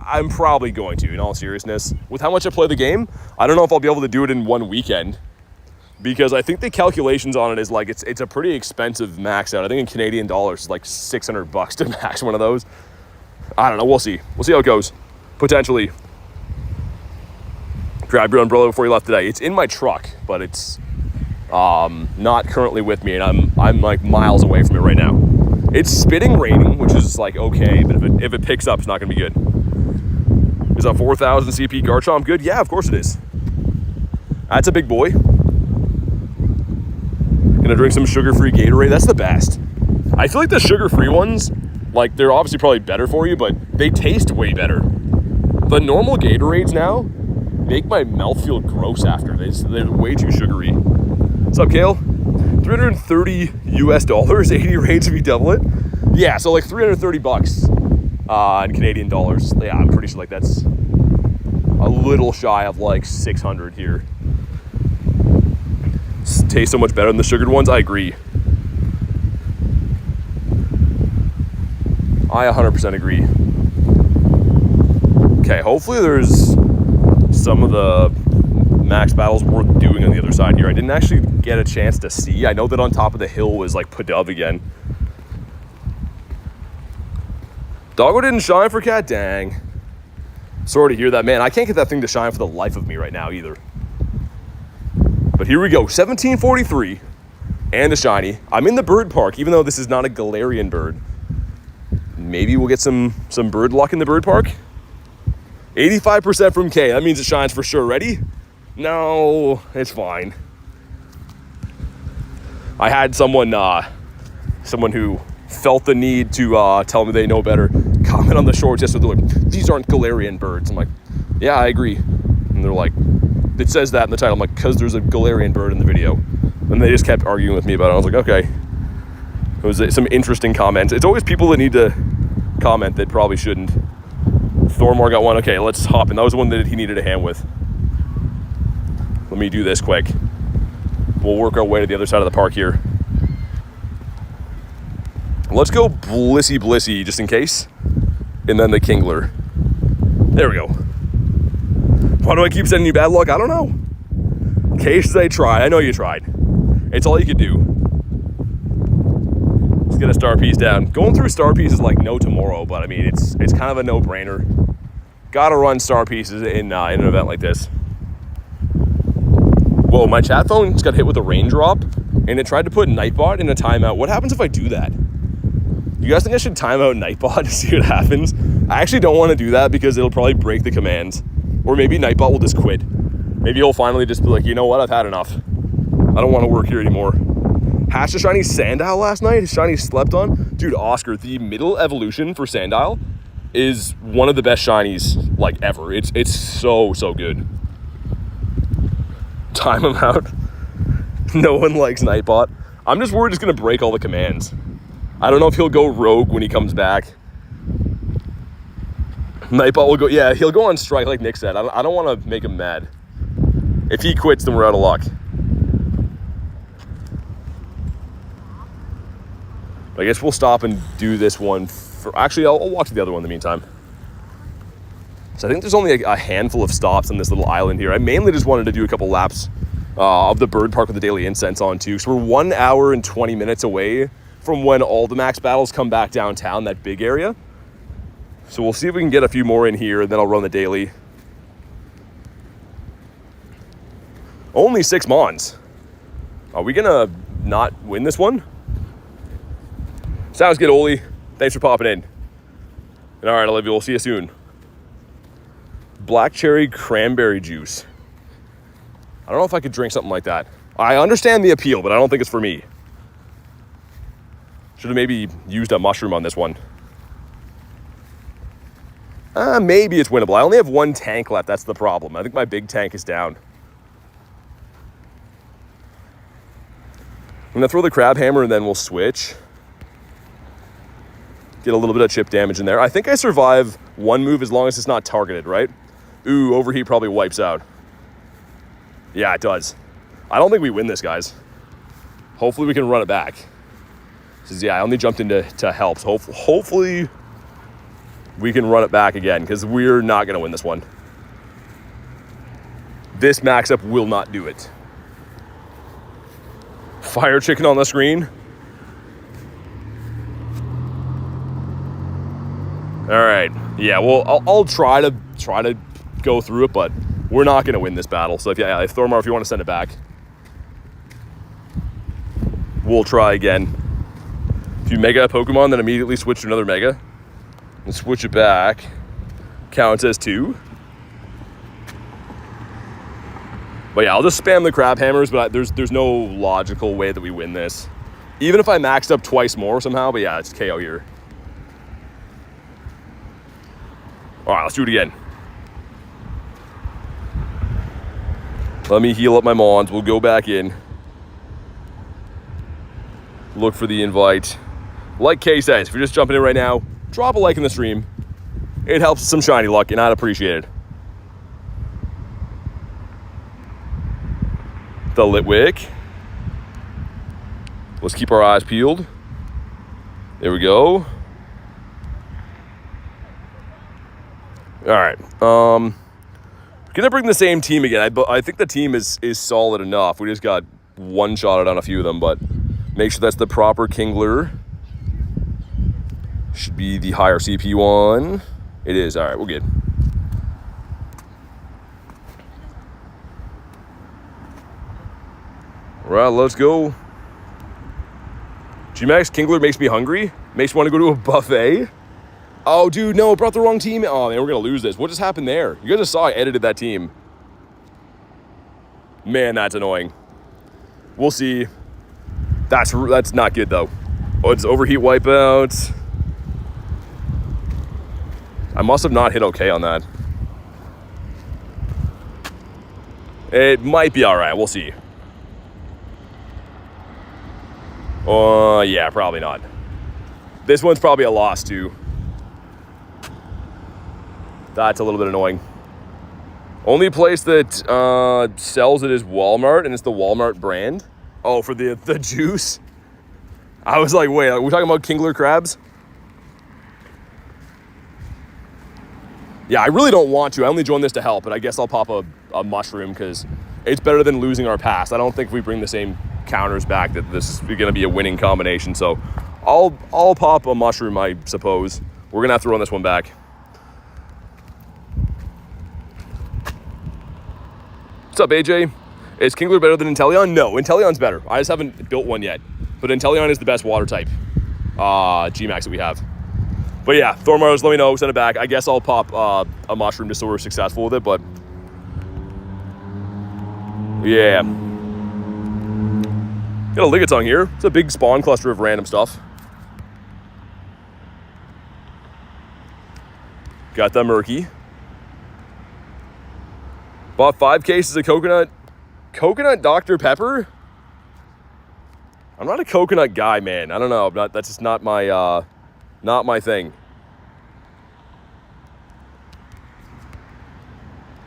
I'm probably going to, in all seriousness. With how much I play the game, I don't know if I'll be able to do it in one weekend. Because I think the calculations on it is like, it's a pretty expensive max out. I think in Canadian dollars, it's like $600 to max one of those. I don't know, we'll see. We'll see how it goes. Potentially. Grab your umbrella before you left today. It's in my truck, but it's not currently with me, and I'm like miles away from it right now. It's spitting raining, which is like okay, but if it picks up, it's not gonna be good. Is a 4,000 CP Garchomp good? Yeah, of course it is. That's a big boy. Gonna drink some sugar-free Gatorade. That's the best. I feel like the sugar-free ones, like, they're obviously probably better for you, but they taste way better. The normal Gatorades now make my mouth feel gross after. They're way too sugary. What's up, Kale? $330 US, 80 raids if you double it. Yeah, so like $330 in Canadian dollars. Yeah, I'm pretty sure like that's a little shy of like 600 here. Taste so much better than the sugared ones. I agree. I 100% agree. Okay, hopefully there's some of the max battles worth doing on the other side here. I didn't actually get a chance to see. I know that on top of the hill was like Pidove again. Doggo didn't shine for Cat, dang. Sorry to hear that, man. I can't get that thing to shine for the life of me right now either. But here we go, 1743 and a shiny. I'm in the bird park, even though this is not a Galarian bird. Maybe we'll get some bird luck in the bird park. 85% from K. That means it shines for sure. Ready? No, it's fine. I had someone who felt the need to tell me they know better comment on the shorts yesterday. They're like, these aren't Galarian birds. I'm like, yeah, I agree. And they're like, it says that in the title. I'm like, because there's a Galarian bird in the video. And they just kept arguing with me about it. I was like, okay. It was some interesting comments. It's always people that need to comment that probably shouldn't. Thormore got one. Okay, let's hop in. That was the one that he needed a hand with. Let me do this quick. We'll work our way to the other side of the park here. Let's go Blissey Blissey, just in case. And then the Kingler. There we go. Why do I keep sending you bad luck? I don't know. In case I tried. I know you tried. It's all you could do. Let's get a star piece down. Going through star pieces like no tomorrow, but I mean, it's kind of a no-brainer. Gotta run star pieces in an event like this. Whoa, my chat phone just got hit with a raindrop, and it tried to put Nightbot in a timeout. What happens if I do that? You guys think I should time out Nightbot to see what happens? I actually don't want to do that because it'll probably break the commands. Or maybe Nightbot will just quit. Maybe he'll finally just be like, you know what, I've had enough. I don't want to work here anymore. Hatched a shiny Sandile last night. Shiny slept on. Dude, Oscar, the middle evolution for Sandile is one of the best shinies like ever. It's so good. Time him out. No one likes Nightbot. I'm just worried it's gonna break all the commands. I don't know if he'll go rogue when he comes back. Nightbot will go, yeah, he'll go on strike like Nick said. I don't want to make him mad. If he quits, then we're out of luck. I guess we'll stop and do this one. Actually, I'll walk to the other one in the meantime. So I think there's only a handful of stops on this little island here. I mainly just wanted to do a couple laps of the bird park with the daily incense on too. So we're 1 hour and 20 minutes away from when all the max battles come back downtown, that big area. So we'll see if we can get a few more in here, and then I'll run the daily. Only 6 Mons. Are we gonna not win this one? Sounds good, Oli. Thanks for popping in. And all right, Olivia, we'll see you soon. Black cherry cranberry juice. I don't know if I could drink something like that. I understand the appeal, but I don't think it's for me. Should have maybe used a mushroom on this one. Maybe it's winnable. I only have 1 tank left. That's the problem. I think my big tank is down. I'm going to throw the crab hammer and then we'll switch. Get a little bit of chip damage in there. I think I survive 1 move as long as it's not targeted, right? Ooh, overheat probably wipes out. Yeah, it does. I don't think we win this, guys. Hopefully we can run it back. Yeah, I only jumped in to help. So hopefully we can run it back again, because we're not going to win this one. This max up will not do it. Fire chicken on the screen. All right. Yeah, well, I'll try to go through it, but we're not going to win this battle. So if Thormar, if you want to send it back, we'll try again. If you mega a Pokemon, then immediately switch to another mega and switch it back, counts as 2. But yeah, I'll just spam the crab hammers, but there's no logical way that we win this. Even if I maxed up twice more somehow, but yeah, it's KO here. All right, let's do it again. Let me heal up my Mons. We'll go back in. Look for the invite. Like Kay says, if you're just jumping in right now, drop a like in the stream. It helps some shiny luck, and I'd appreciate it. The Litwick. Let's keep our eyes peeled. There we go. All right. Gonna bring the same team again. I think the team is solid enough. We just got one-shotted on a few of them, but make sure that's the proper Kingler. Should be the higher CP one. It is. All right, we're good. All right, let's go. G-Max Kingler makes me hungry. Makes me want to go to a buffet. Oh, dude, no, it brought the wrong team. Oh, man, we're going to lose this. What just happened there? You guys just saw I edited that team. Man, that's annoying. We'll see. That's not good, though. Oh, it's overheat wipeout. I must have not hit okay on that. It might be all right. We'll see. Yeah, probably not. This one's probably a loss, too. That's a little bit annoying. Only place that sells it is Walmart, and it's the Walmart brand. Oh, for the juice? I was like, wait, are we talking about Kingler crabs? Yeah, I really don't want to. I only joined this to help, but I guess I'll pop a mushroom because it's better than losing our pass. I don't think if we bring the same counters back that this is going to be a winning combination. So I'll pop a mushroom, I suppose. We're going to have to run this one back. What's up, AJ? Is Kingler better than Inteleon? No, Inteleon's better. I just haven't built one yet. But Inteleon is the best water type G-Max that we have. But yeah, Thormars, let me know, send it back. I guess I'll pop a mushroom just so we're successful with it, but yeah. Got a Ligatung here. It's a big spawn cluster of random stuff. Got the Murky. Bought 5 cases of coconut Dr. Pepper. I'm not a coconut guy, man. I don't know. That's just not my thing.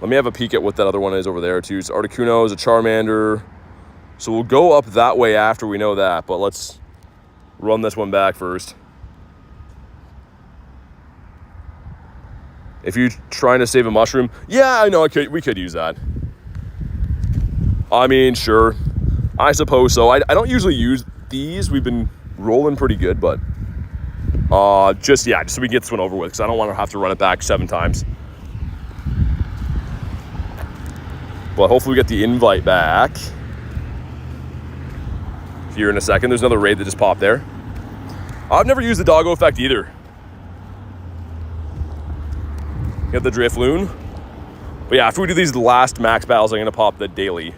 Let me have a peek at what that other one is over there too. It's Articuno, is a Charmander. So we'll go up that way after we know that, but let's run this one back first. If you're trying to save a mushroom, yeah, I know we could use that. I mean, sure. I suppose so. I don't usually use these. We've been rolling pretty good, but just so we can get this one over with because I don't want to have to run it back 7 times. But hopefully we get the invite back. Here in a second. There's another raid that just popped there. I've never used the doggo effect either. Get the Drifloon. But yeah, after we do these last max battles, I'm going to pop the daily.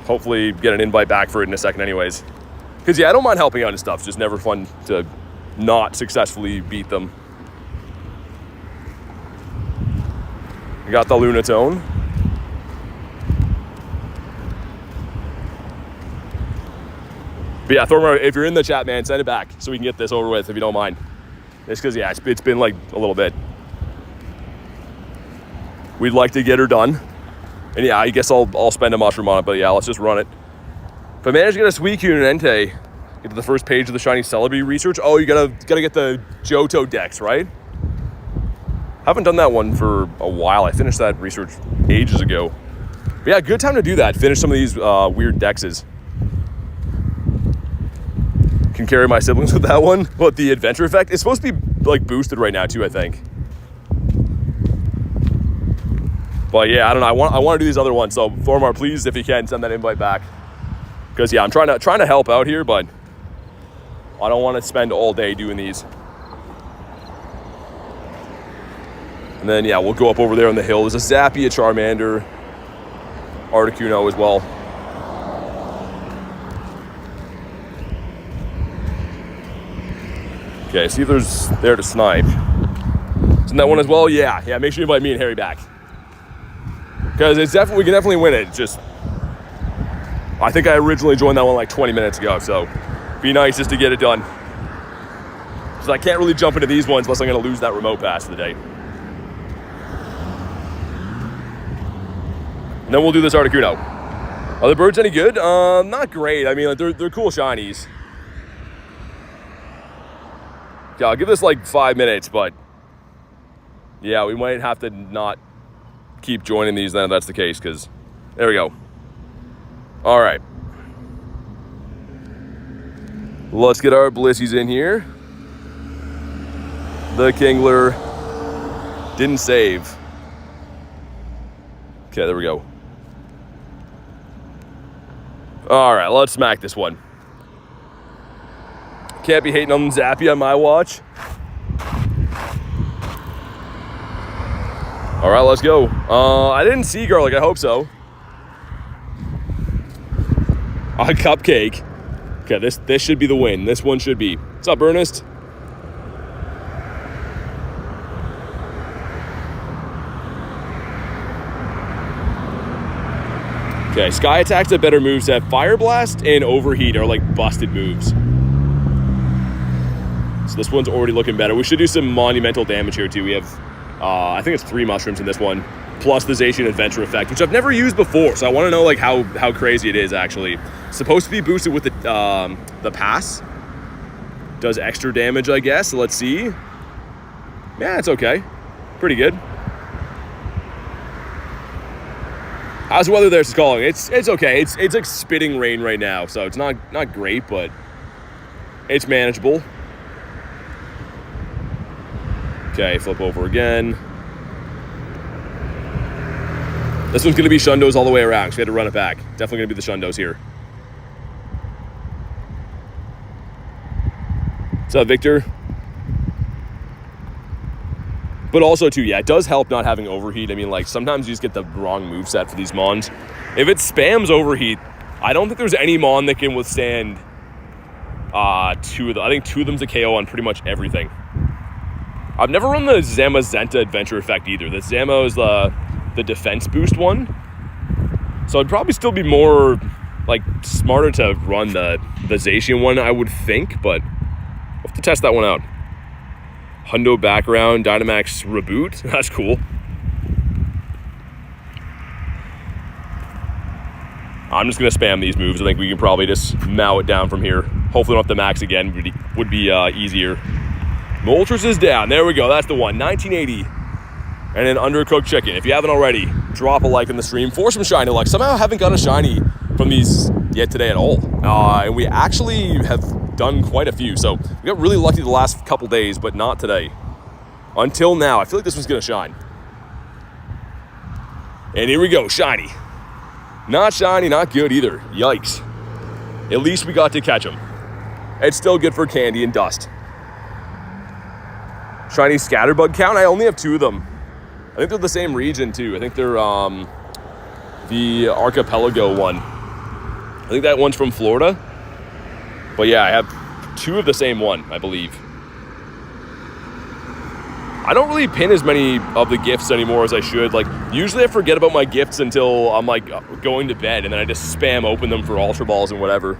Hopefully get an invite back for it in a second anyways. Because yeah, I don't mind helping out and stuff. It's just never fun to not successfully beat them. We got the Lunatone. But yeah, Thormar, if you're in the chat, man, send it back so we can get this over with if you don't mind. It's because, yeah, it's been like a little bit. We'd like to get her done. And yeah, I guess I'll spend a mushroom on it, but yeah, let's just run it. If I manage to get a Suicune and Entei, get to the first page of the Shiny Celebi research. Oh, you gotta get the Johto Dex, right? Haven't done that one for a while. I finished that research ages ago. But yeah, good time to do that. Finish some of these weird dexes. Can carry my siblings with that one. But the adventure effect, it's supposed to be like boosted right now too, I think. But yeah, I don't know. I want to do these other ones. So Thormar, please, if you can, send that invite back. Because yeah, I'm trying to help out here, but I don't want to spend all day doing these. And then yeah, we'll go up over there on the hill. There's a Zappy, a Charmander, Articuno as well. Okay, see if there's there to snipe. Isn't that one as well? Yeah, make sure you invite me and Harry back. Because we can definitely win it. Just, I think I originally joined that one like 20 minutes ago, so be nice just to get it done. Because I can't really jump into these ones unless I'm going to lose that remote pass for the day. And then we'll do this Articuno. Are the birds any good? Not great. I mean, like, they're cool shinies. Yeah, I'll give this like 5 minutes, but yeah, we might have to not keep joining these then if that's the case, because there we go. All right. Let's get our Blissies in here. The Kingler didn't save. Okay, there we go. All right, let's smack this one. Can't be hating on Zappy on my watch. All right, let's go. I didn't see garlic. I hope so. A cupcake. Okay, this should be the win. This one should be. What's up, Ernest? Okay, Sky Attack's a better moveset. Fire Blast and Overheat are like busted moves. So this one's already looking better. We should do some monumental damage here too. We have, I think it's 3 mushrooms in this one, plus the Zacian Adventure effect, which I've never used before. So I want to know like how crazy it is actually. Supposed to be boosted with the pass. Does extra damage, I guess. So let's see. Yeah, it's okay. Pretty good. How's the weather there, Calling? It's okay. It's like spitting rain right now, so it's not great, but it's manageable. Okay, flip over again. This one's gonna be Shundos all the way around, so we had to run it back. Definitely gonna be the Shundos here. What's up, Victor? But also, too, yeah, it does help not having Overheat. I mean, like, sometimes you just get the wrong moveset for these Mons. If it spams Overheat, I don't think there's any Mon that can withstand 2 of them. I think 2 of them's a KO on pretty much everything. I've never run the Zamazenta Adventure effect either. The Zamo is the defense boost one. So I'd probably still be more, like, smarter to run the Zacian one, I would think, but we'll have to test that one out. Hundo background, Dynamax reboot. That's cool. I'm just going to spam these moves. I think we can probably just mow it down from here. Hopefully not the max again. Would be easier. Moltres is down. There we go. That's the one. 1980. And an undercooked chicken. If you haven't already, drop a like in the stream. For some shiny luck. Somehow I haven't got a shiny from these yet today at all. And we actually have done quite a few. So we got really lucky the last couple days, but not today. Until now. I feel like this one's going to shine. And here we go. Shiny. Not shiny, not good either. Yikes. At least we got to catch them. It's still good for candy and dust. Shiny Scatterbug count? I only have 2 of them. I think they're the same region too. I think they're the Archipelago one. I think that one's from Florida. But yeah, I have 2 of the same one, I believe. I don't really pin as many of the gifts anymore as I should. Like, usually I forget about my gifts until I'm like going to bed, and then I just spam open them for Ultra Balls and whatever.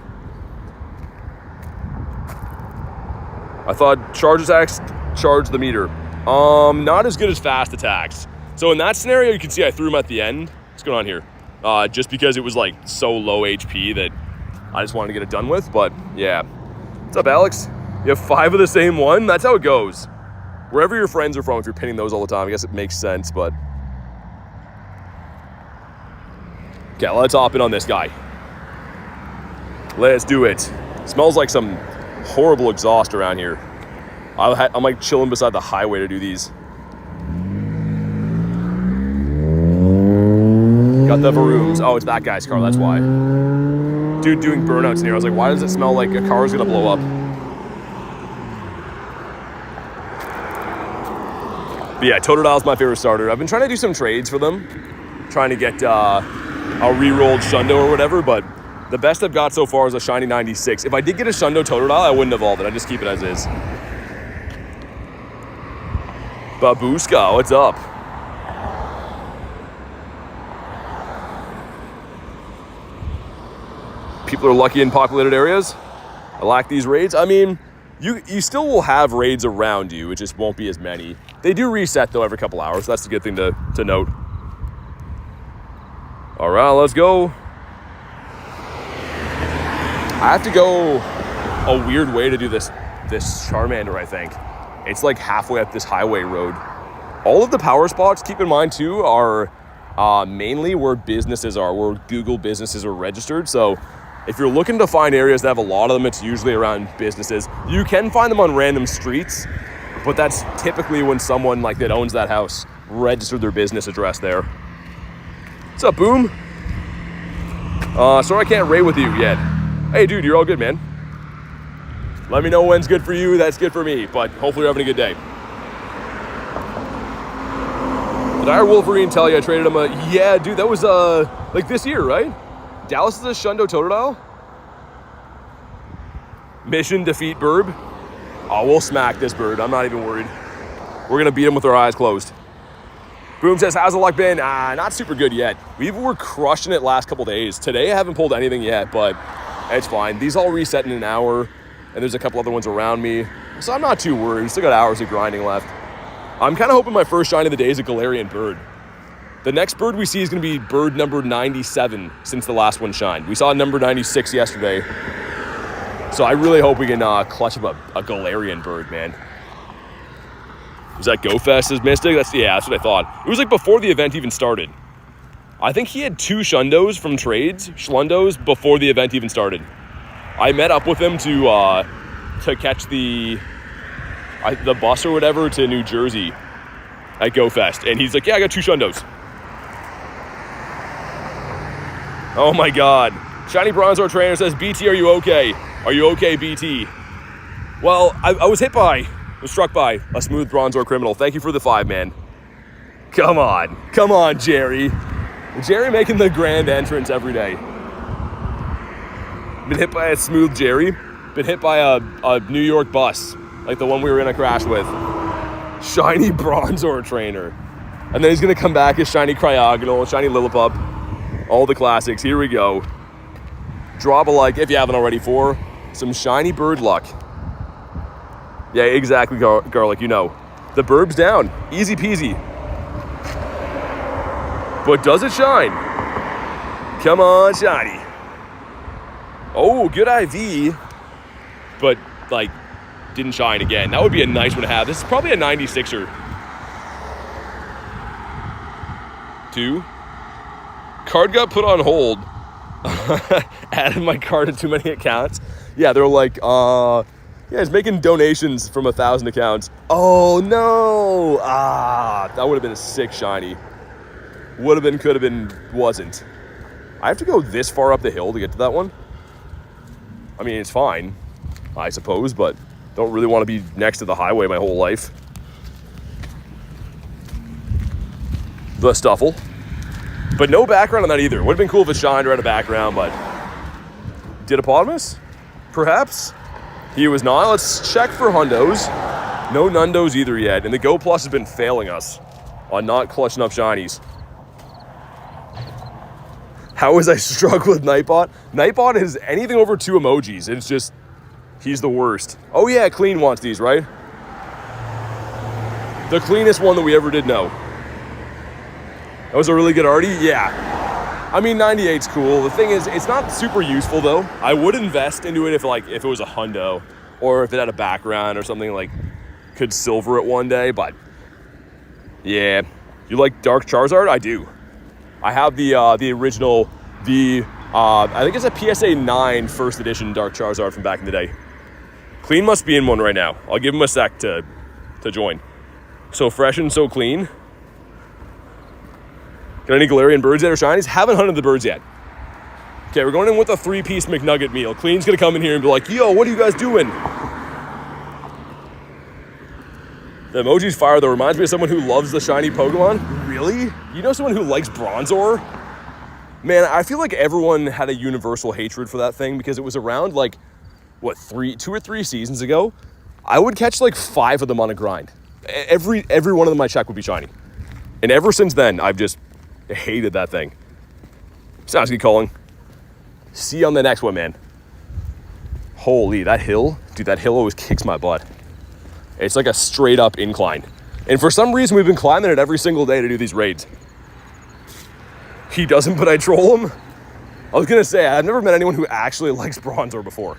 I thought charge attacks charge the meter. Not as good as fast attacks. So in that scenario, you can see I threw him at the end. What's going on here? Just because it was like so low HP that I just wanted to get it done with. But yeah. What's up, Alex? You have 5 of the same one? That's how it goes. Wherever your friends are from, if you're pinning those all the time, I guess it makes sense, but... Okay, let's hop in on this guy. Let's do it. Smells like some horrible exhaust around here. I'm like chilling beside the highway to do these. Got the Varooms. Oh, it's that guy's car, that's why. Dude doing burnouts in here. I was like, why does it smell like a car's gonna blow up? But yeah, Totodile's my favorite starter. I've been trying to do some trades for them. Trying to get a re-rolled Shundo or whatever, but the best I've got so far is a shiny 96. If I did get a Shundo Totodile, I wouldn't evolve it. I'd just keep it as is. Babushka, what's up? People are lucky in populated areas. I like these raids. I mean, you still will have raids around you. It just won't be as many. They do reset, though, every couple hours. That's a good thing to note. All right, let's go. I have to go a weird way to do this Charmander, I think. It's like halfway up this highway road. All of the power spots, keep in mind, too, are mainly where businesses are, where Google businesses are registered. So if you're looking to find areas that have a lot of them, it's usually around businesses. You can find them on random streets, but that's typically when someone like that owns that house registered their business address there. What's up, Boom? Sorry I can't raid with you yet. Hey, dude, you're all good, man. Let me know when's good for you. That's good for me. But hopefully you're having a good day. Did our Wolverine tell you I traded him a... Yeah, dude, that was like this year, right? Dallas is a Shundo Totodile. Mission defeat Burb. Oh, we'll smack this bird. I'm not even worried. We're going to beat him with our eyes closed. Boom says, how's the luck been? Not super good yet. We were crushing it last couple days. Today I haven't pulled anything yet, but it's fine. These all reset in an hour, and there's a couple other ones around me. So I'm not too worried. We still got hours of grinding left. I'm kind of hoping my first shine of the day is a Galarian bird. The next bird we see is going to be bird number 97 since the last one shined. We saw number 96 yesterday. So I really hope we can clutch up a Galarian bird, man. Was that GoFest's Mystic? That's what I thought. It was like before the event even started. I think he had 2 Shundos from trades, Schlundos, before the event even started. I met up with him to catch the bus or whatever to New Jersey at GoFest. And he's like, yeah, I got 2 Shundos. Oh my God. Shiny Bronzor Trainer says, BT, are you okay? Are you okay, BT? Well, I was struck by a smooth Bronzor criminal. Thank you for the 5, man. Come on, Jerry. Jerry making the grand entrance every day. Been hit by a smooth Jerry. Been hit by a New York bus, like the one we were in a crash with. Shiny Bronzor Trainer. And then he's going to come back as Shiny Cryogonal, Shiny Lillipup. All the classics. Here we go. Drop a like if you haven't already for some shiny bird luck. Yeah, exactly, Garlic, you know. The Burb's down. Easy peasy. But does it shine? Come on, shiny. Oh, good IV. But, like, didn't shine again. That would be a nice one to have. This is probably a 96er. 2. Card got put on hold. Added my card to too many accounts. Yeah, they're like, yeah, he's making donations from 1,000 accounts. Oh, no. That would have been a sick shiny. Would have been, could have been, wasn't. I have to go this far up the hill to get to that one. I mean, it's fine, I suppose, but don't really want to be next to the highway my whole life. The Stuffle. But no background on that either. Would have been cool if it shined or had a background, but... Didopotamus? Perhaps? He was not. Let's check for Hundos. No Nundos either yet, and the Go Plus has been failing us on not clutching up shinies. How is I struggle with Nightbot? Nightbot is anything over 2 emojis. It's just, he's the worst. Oh yeah, Clean wants these, right? The cleanest one that we ever did know. That was a really good arty? Yeah. I mean, 98's cool. The thing is, it's not super useful though. I would invest into it if it was a hundo, or if it had a background or something, like could silver it one day, but yeah. You like Dark Charizard? I do. I have the original, I think it's a PSA 9 first edition Dark Charizard from back in the day. Clean must be in one right now. I'll give him a sec to join. So fresh and so clean. Got any Galarian birds yet or shinies? Haven't hunted the birds yet. Okay, we're going in with a 3-piece McNugget meal. Clean's gonna come in here and be like, yo, what are you guys doing? The emoji's fire though. Reminds me of someone who loves the shiny Pokemon. Really? You know someone who likes Bronzor? Man, I feel like everyone had a universal hatred for that thing because it was around like, what, 2 or 3 seasons ago? I would catch like 5 of them on a grind. Every one of them I check would be shiny. And ever since then, I've just hated that thing. Sounds good calling. See you on the next one, man. Holy, that hill? Dude, that hill always kicks my butt. It's like a straight up incline. And for some reason, we've been climbing it every single day to do these raids. He doesn't, but I troll him. I was gonna say, I've never met anyone who actually likes Bronzor before.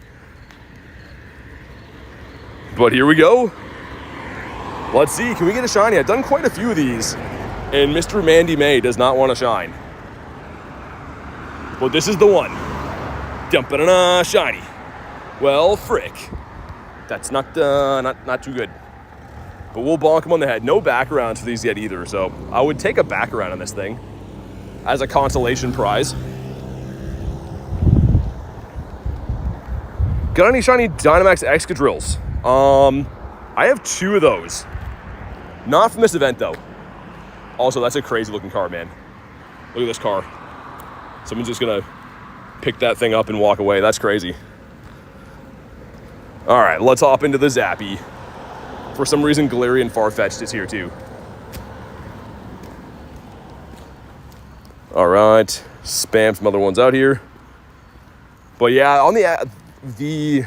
But here we go. Let's see, can we get a shiny? I've done quite a few of these, and Mr. Mandy May does not want to shine. But this is the one. Dum-ba-da-da, shiny. Well, frick. That's not too good. But we'll bonk him on the head. No backgrounds for these yet either, so I would take a background on this thing as a consolation prize. Got any shiny Dynamax Excadrills? I have 2 of those. Not from this event, though. Also, that's a crazy looking car, man. Look at this car. Someone's just gonna pick that thing up and walk away. That's crazy. All right, let's hop into the Zappy. For some reason, Galarian Farfetch'd is here too. All right, spam some other ones out here. But yeah, on the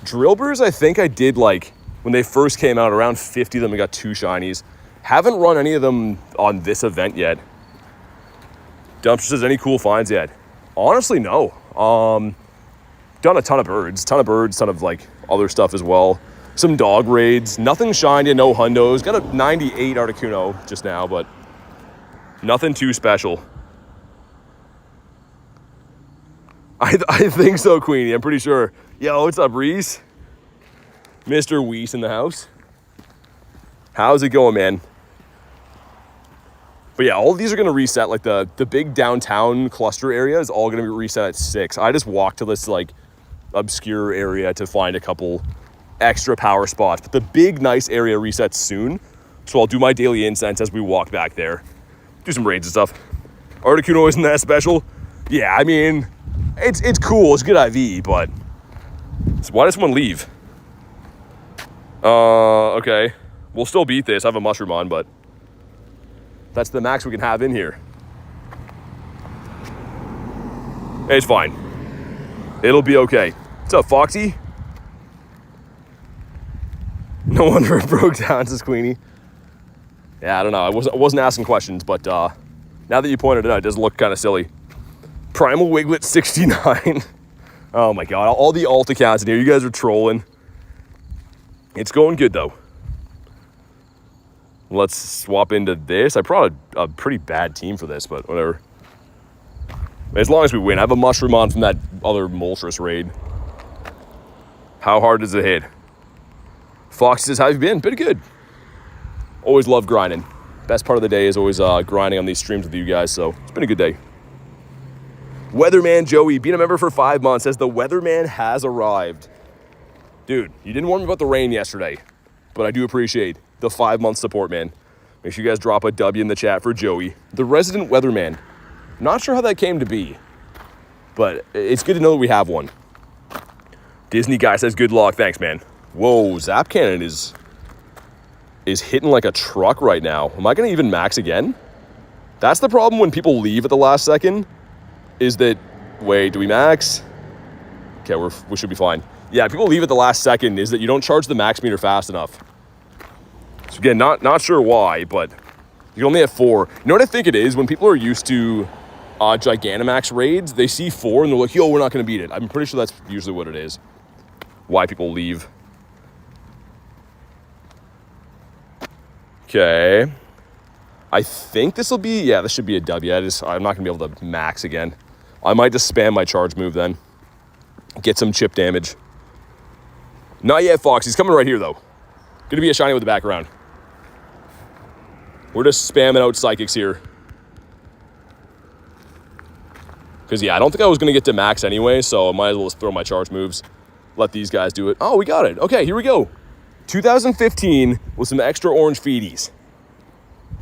Drillburs, I think I did like, when they first came out, around 50 of them, I got 2 shinies. Haven't run any of them on this event yet. Dumpster says, any cool finds yet? Honestly, no. Done a ton of birds, ton of like other stuff as well. Some dog raids, nothing shiny, no hundos. Got a 98 Articuno just now, but nothing too special. I think so, Queenie, I'm pretty sure. Yo, what's up, Reese? Mr. Weiss in the house. How's it going, man? But yeah, all of these are gonna reset. Like the big downtown cluster area is all gonna be reset at 6. I just walked to this like obscure area to find a couple extra power spots. But the big nice area resets soon. So I'll do my daily incense as we walk back there. Do some raids and stuff. Articuno isn't that special. Yeah, I mean, it's cool, it's good IV, but why does someone leave? Okay. We'll still beat this. I have a mushroom on, but that's the max we can have in here. It's fine. It'll be okay. What's up, Foxy? No wonder it broke down, says Queenie. Yeah, I don't know. I wasn't asking questions, but now that you pointed it out, it does look kind of silly. Primal Wiglet 69. Oh my god, all the alt accounts in here. You guys are trolling. It's going good, though. Let's swap into this. I brought a pretty bad team for this, but whatever. As long as we win. I have a mushroom on from that other Moltres raid. How hard does it hit? Fox says, how have you been? Been good. Always love grinding. Best part of the day is always grinding on these streams with you guys, so it's been a good day. Weatherman Joey, being a member for 5 months, says the Weatherman has arrived. Dude, you didn't warn me about the rain yesterday, but I do appreciate the 5-month support, man. Make sure you guys drop a W in the chat for Joey, the resident weatherman. Not sure how that came to be, but it's good to know that we have one. Disney guy says, good luck. Thanks, man. Whoa, Zap Cannon is hitting like a truck right now. Am I going to even max again? That's the problem when people leave at the last second, is that, wait, do we max? Okay, we should be fine. Yeah, people leave at the last second, is that you don't charge the max meter fast enough. So again, not sure why, but you can only have 4. You know what I think it is? When people are used to Gigantamax raids, they see 4 and they're like, yo, we're not going to beat it. I'm pretty sure that's usually what it is. Why people leave. Okay. I think this will be, yeah, this should be a W. I'm not going to be able to max again. I might just spam my charge move then. Get some chip damage. Not yet, Fox. He's coming right here, though. Going to be a shiny with the background. We're just spamming out psychics here. Because, yeah, I don't think I was going to get to max anyway, so I might as well just throw my charge moves. Let these guys do it. Oh, we got it. Okay, here we go. 2015 with some extra orange feeties.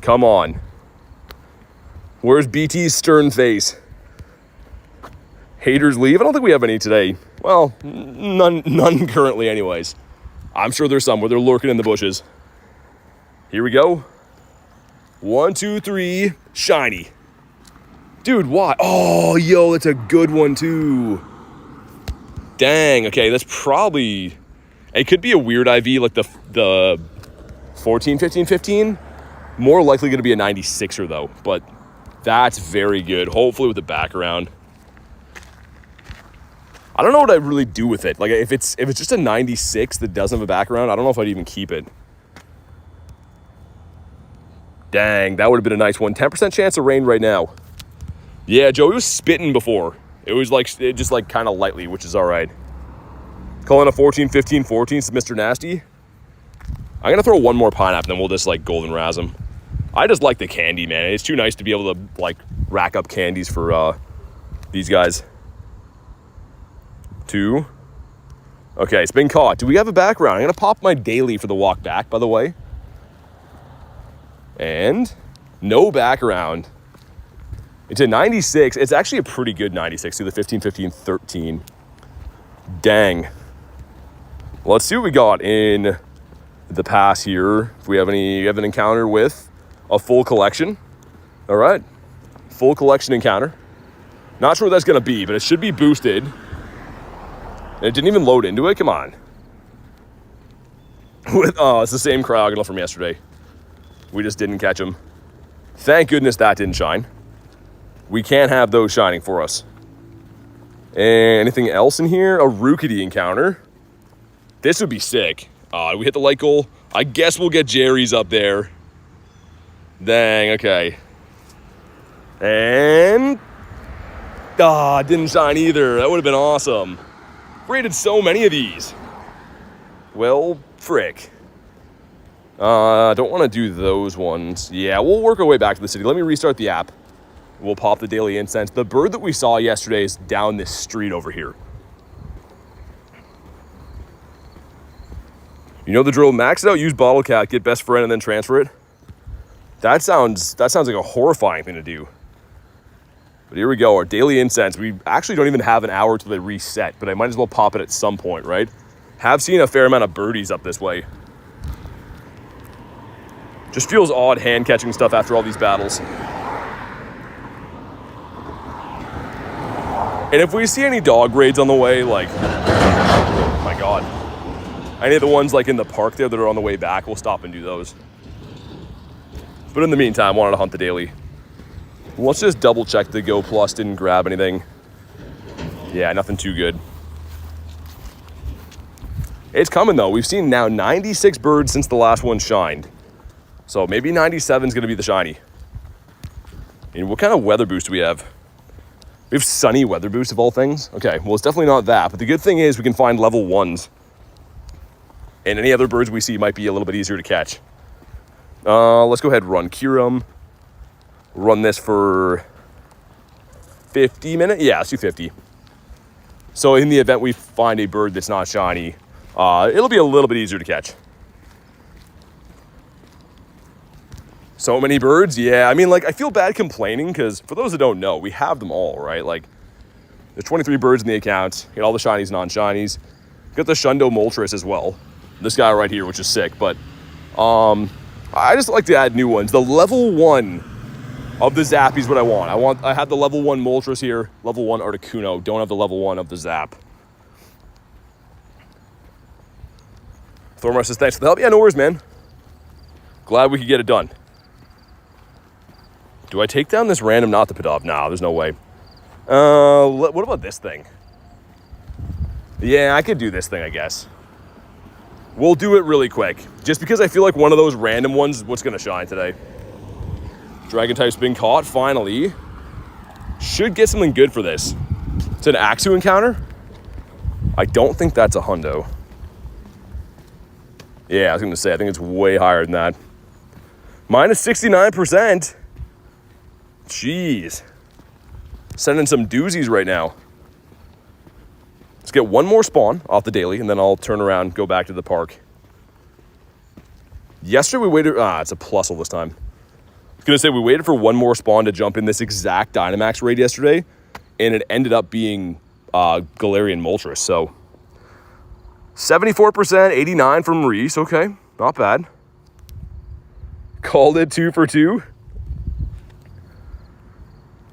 Come on. Where's BT's stern face? Haters leave? I don't think we have any today. Well, none currently anyways. I'm sure there's some where they're lurking in the bushes. Here we go. 1, 2, 3. Shiny. Dude, why? Oh, yo, that's a good one too. Dang, okay, that's probably... It could be a weird IV like the 14, 15, 15. More likely going to be a 96er though, but that's very good. Hopefully with the background. I don't know what I'd really do with it. Like if it's just a 96 that doesn't have a background, I don't know if I'd even keep it. Dang, that would have been a nice one. 10% chance of rain right now. Yeah, Joey was spitting before. It was like, it just like kind of lightly, which is all right. Calling a 14, 15, 14 to Mr. Nasty. I'm going to throw one more pineapple, then we'll just like golden razz him. I just like the candy, man. It's too nice to be able to like rack up candies for these guys. 2. Okay, it's been caught. Do we have a background? I'm going to pop my daily for the walk back, by the way. And no background. It's a 96. It's actually a pretty good 96. See the 15, 15, 13. Dang. Well, let's see what we got in the pass here. If we have an encounter with a full collection. All right. Full collection encounter. Not sure what that's going to be, but it should be boosted. And it didn't even load into it. Come on. It's the same Cryogonal from yesterday. We just didn't catch him. Thank goodness that didn't shine. We can't have those shining for us. And anything else in here? A Rookity encounter. This would be sick. We hit the light goal. I guess we'll get Jerry's up there. Dang, okay. And... didn't shine either. That would have been awesome. Rated so many of these. Well, frick. Don't want to do those ones. Yeah, we'll work our way back to the city. Let me restart the app. We'll pop the daily incense. The bird that we saw yesterday is down this street over here. You know the drill. Max it out, use bottle cap, get best friend, and then transfer it. That sounds like a horrifying thing to do. But here we go, our daily incense. We actually don't even have an hour till they reset, but I might as well pop it at some point, right? Have seen a fair amount of birdies up this way. Just feels odd hand catching stuff after all these battles. And if we see any dog raids on the way, like, oh my God, any of the ones like in the park there that are on the way back, we'll stop and do those. But in the meantime, wanted to hunt the daily. Let's just double check the Go Plus didn't grab anything. Yeah, nothing too good. It's coming though. We've seen now 96 birds since the last one shined. So maybe 97 is going to be the shiny. And what kind of weather boost do we have? We have sunny weather boost of all things. Okay, well it's definitely not that. But the good thing is we can find level 1s. And any other birds we see might be a little bit easier to catch. Let's go ahead and run Kiram. Run this for 50 minutes. Yeah, let's do 50. So in the event we find a bird that's not shiny, it'll be a little bit easier to catch. So many birds. Yeah, I mean, like, I feel bad complaining because for those that don't know, we have them all, right? Like, there's 23 birds in the account. Get all the shinies, non-shinies. Got the Shundo Moltres as well. This guy right here, which is sick. But I just like to add new ones. The level 1 of the Zappy is what I want. I have the level 1 Moltres here, level 1 Articuno. Don't have the level 1 of the Zap. Thormar says, thanks for the help. Yeah, no worries, man. Glad we could get it done. Do I take down this random Nothapidov? Nah, there's no way. What about this thing? Yeah, I could do this thing, I guess. We'll do it really quick. Just because I feel like one of those random ones is what's going to shine today. Dragon type's been caught, finally. Should get something good for this. It's an Axu encounter. I don't think that's a hundo. Yeah, I was going to say, I think it's way higher than that. Minus 69%. Jeez. Sending some doozies right now. Let's get one more spawn off the daily, and then I'll turn around, go back to the park. Yesterday we waited, it's a plusle this time. I was going to say we waited for one more spawn to jump in this exact Dynamax raid yesterday, and it ended up being Galarian Moltres, so 74%, 89 from Reese, okay, not bad. Called it 2 for 2.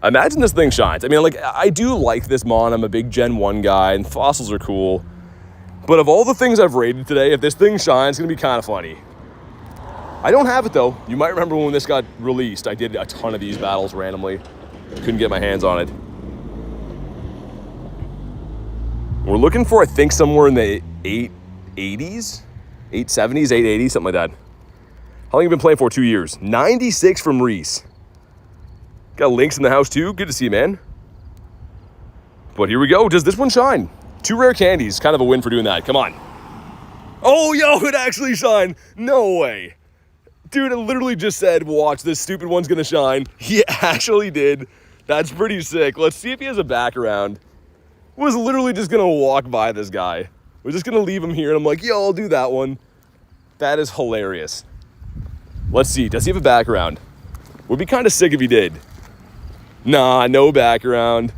Imagine this thing shines. I mean, like, I do like this mon. I'm a big Gen 1 guy, and fossils are cool. But of all the things I've rated today, if this thing shines, it's going to be kind of funny. I don't have it, though. You might remember when this got released, I did a ton of these battles randomly. Couldn't get my hands on it. We're looking for, I think, somewhere in the 880s? 870s, 880s, something like that. How long have you been playing for? 2 years. 96 from Reese. Got links in the house too. Good to see you, man. But here we go. Does this one shine? 2 rare candies. Kind of a win for doing that. Come on. Oh, yo, it actually shined. No way. Dude, it literally just said, watch, this stupid one's going to shine. He actually did. That's pretty sick. Let's see if he has a back around. Was literally just going to walk by this guy. We're just gonna leave him here, and I'm like, yo, I'll do that one. That is hilarious. Let's see, does he have a background? Would be kind of sick if he did. Nah, no background.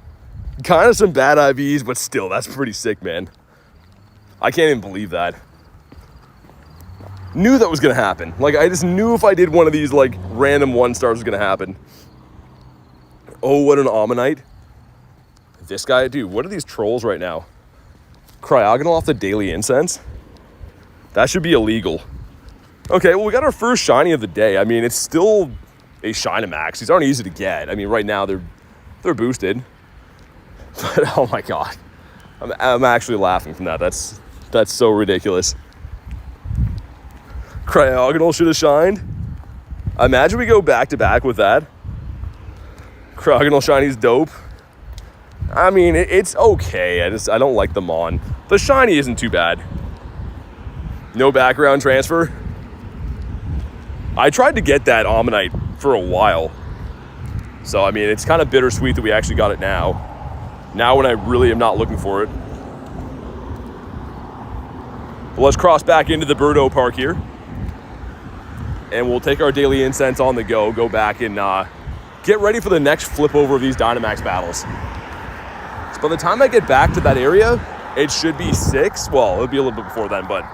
Kind of some bad IVs, but still, that's pretty sick, man. I can't even believe that. Knew that was gonna happen. Like, I just knew if I did one of these, like, random 1-stars was gonna happen. Oh, what an Ammonite. This guy, dude, what are these trolls right now? Cryogonal off the daily incense? That should be illegal. Okay, well, we got our first shiny of the day. I mean, it's still a Dynamax. These aren't easy to get. I mean, right now, they're boosted. But, oh my God. I'm actually laughing from that. That's so ridiculous. Cryogonal should have shined. Imagine we go back to back with that. Cryogonal shiny's dope. I mean, it's okay. I don't like the Mon. The shiny isn't too bad. No background transfer. I tried to get that Ammonite for a while. So, I mean, it's kind of bittersweet that we actually got it now. Now when I really am not looking for it. But let's cross back into the Birdo Park here. And we'll take our daily incense on the go back and get ready for the next flip over of these Dynamax battles. So by the time I get back to that area, it should be 6. Well, it'll be a little bit before then, but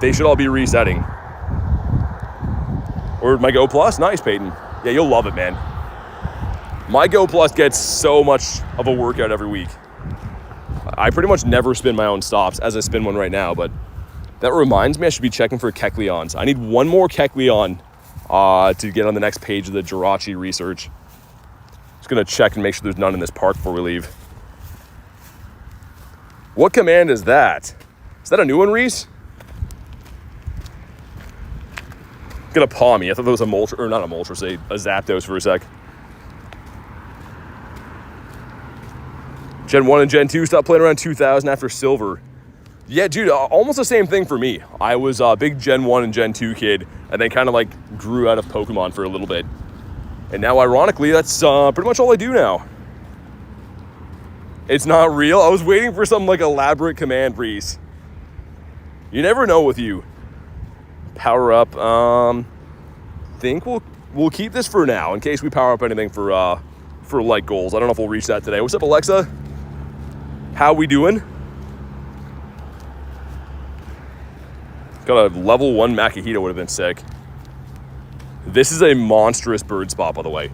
they should all be resetting. Or my Go Plus? Nice, Peyton. Yeah, you'll love it, man. My Go Plus gets so much of a workout every week. I pretty much never spin my own stops as I spin one right now, but that reminds me I should be checking for Kecleons. I need one more Kecleon to get on the next page of the Jirachi research. Just gonna check and make sure there's none in this park before we leave. What command is that? Is that a new one, Reese? Gonna paw me. I thought that was a Moltres, or not a Moltres, a Zapdos for a sec. Gen 1 and Gen 2 stopped playing around 2000 after Silver. Yeah, dude, almost the same thing for me. I was a big Gen 1 and Gen 2 kid, and then kind of like grew out of Pokemon for a little bit. And now, ironically, that's pretty much all I do now. It's not real. I was waiting for some like elaborate command, Reese. You never know with you. Power up. Think we'll keep this for now in case we power up anything for like goals. I don't know if we'll reach that today. What's up, Alexa? How we doing? Got a level 1 Makihito would have been sick. This is a monstrous bird spot, by the way.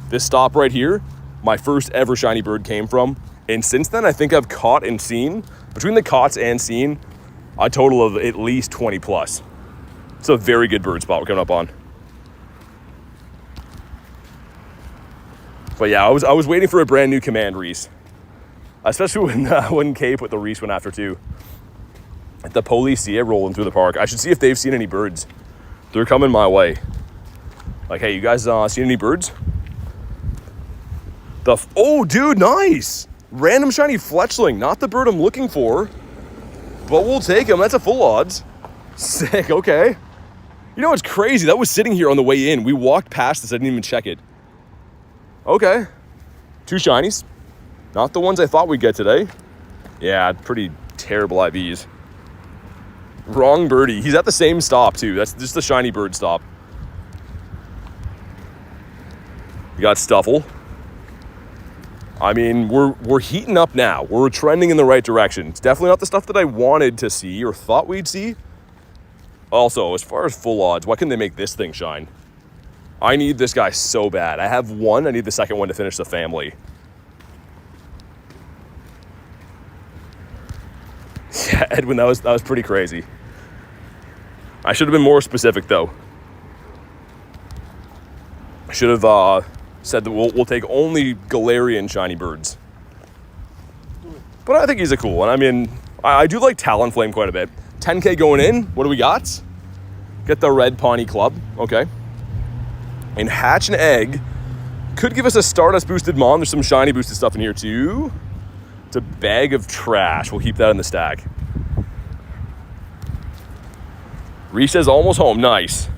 This stop right here, my first ever shiny bird came from. And since then, I think I've caught and seen, between the caughts and seen, a total of at least 20 plus. It's a very good bird spot we're coming up on. But yeah, I was waiting for a brand new command, Reese. Especially when Kay put the Reese one after too. The Policia rolling through the park. I should see if they've seen any birds. They're coming my way. Like, hey, you guys seen any birds? Oh, dude, nice. Random shiny Fletchling. Not the bird I'm looking for. But we'll take him. That's a full odds. Sick, okay. You know what's crazy? That was sitting here on the way in. We walked past this. I didn't even check it. Okay. 2 shinies. Not the ones I thought we'd get today. Yeah, pretty terrible IVs. Wrong birdie. He's at the same stop, too. That's just the shiny bird stop. We got Stuffle. I mean, we're heating up now. We're trending in the right direction. It's definitely not the stuff that I wanted to see or thought we'd see. Also, as far as full odds, why couldn't they make this thing shine? I need this guy so bad. I have one. I need the second one to finish the family. Yeah, Edwin, that was pretty crazy. I should have been more specific, though. I should have said that we'll take only Galarian shiny birds. But I think he's a cool one. I mean, I do like Talonflame quite a bit. 10K going in. What do we got? Get the Red Pawnee Club. Okay. And Hatch and Egg could give us a Stardust boosted Mon. There's some shiny boosted stuff in here, too. It's a bag of trash. We'll keep that in the stack. Reese says almost home. Nice.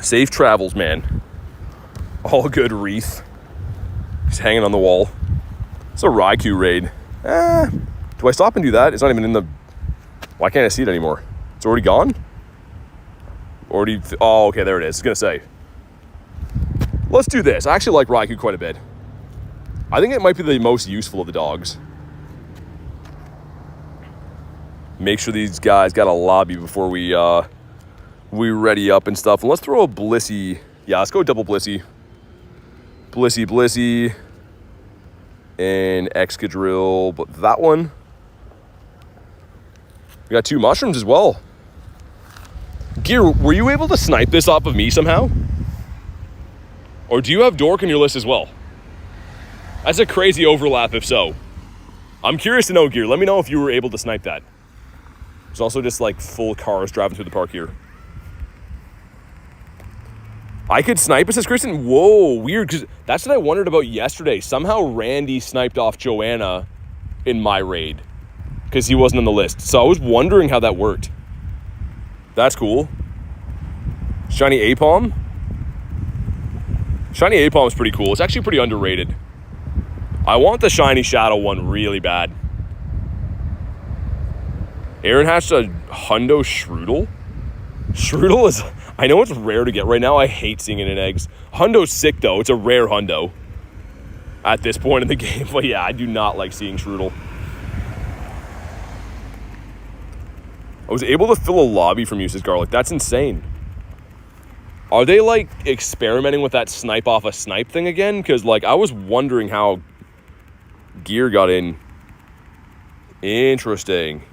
Safe travels, man. All good, Wreath. He's hanging on the wall. It's a Raikou raid. Do I stop and do that? It's not even in the Why can't I see it anymore? It's already gone? Already, oh, okay, there it is. I was gonna say. Let's do this. I actually like Raikou quite a bit. I think it might be the most useful of the dogs. Make sure these guys got a lobby before we ready up and stuff. And let's throw a Blissey. Yeah, let's go double Blissey. Blissey. And Excadrill, but that one. We got 2 mushrooms as well. Gear, were you able to snipe this off of me somehow? Or do you have Dork on your list as well? That's a crazy overlap if so. I'm curious to know, Gear. Let me know if you were able to snipe that. There's also just like full cars driving through the park here. I could snipe, it says Kristen. Whoa, weird, because that's what I wondered about yesterday. Somehow Randy sniped off Joanna in my raid because he wasn't on the list. So I was wondering how that worked. That's cool. Shiny Apom. Shiny Apom is pretty cool. It's actually pretty underrated. I want the Shiny Shadow one really bad. Aaron hatched a Hundo Shroodle. Shroodle is... I know it's rare to get right now. I hate seeing it in eggs. Hundo's sick, though. It's a rare Hundo at this point in the game. But yeah, I do not like seeing Shroodle. I was able to fill a lobby from Uses Garlic. That's insane. Are they, like, experimenting with that snipe off a snipe thing again? Because, like, I was wondering how Gear got in. Interesting.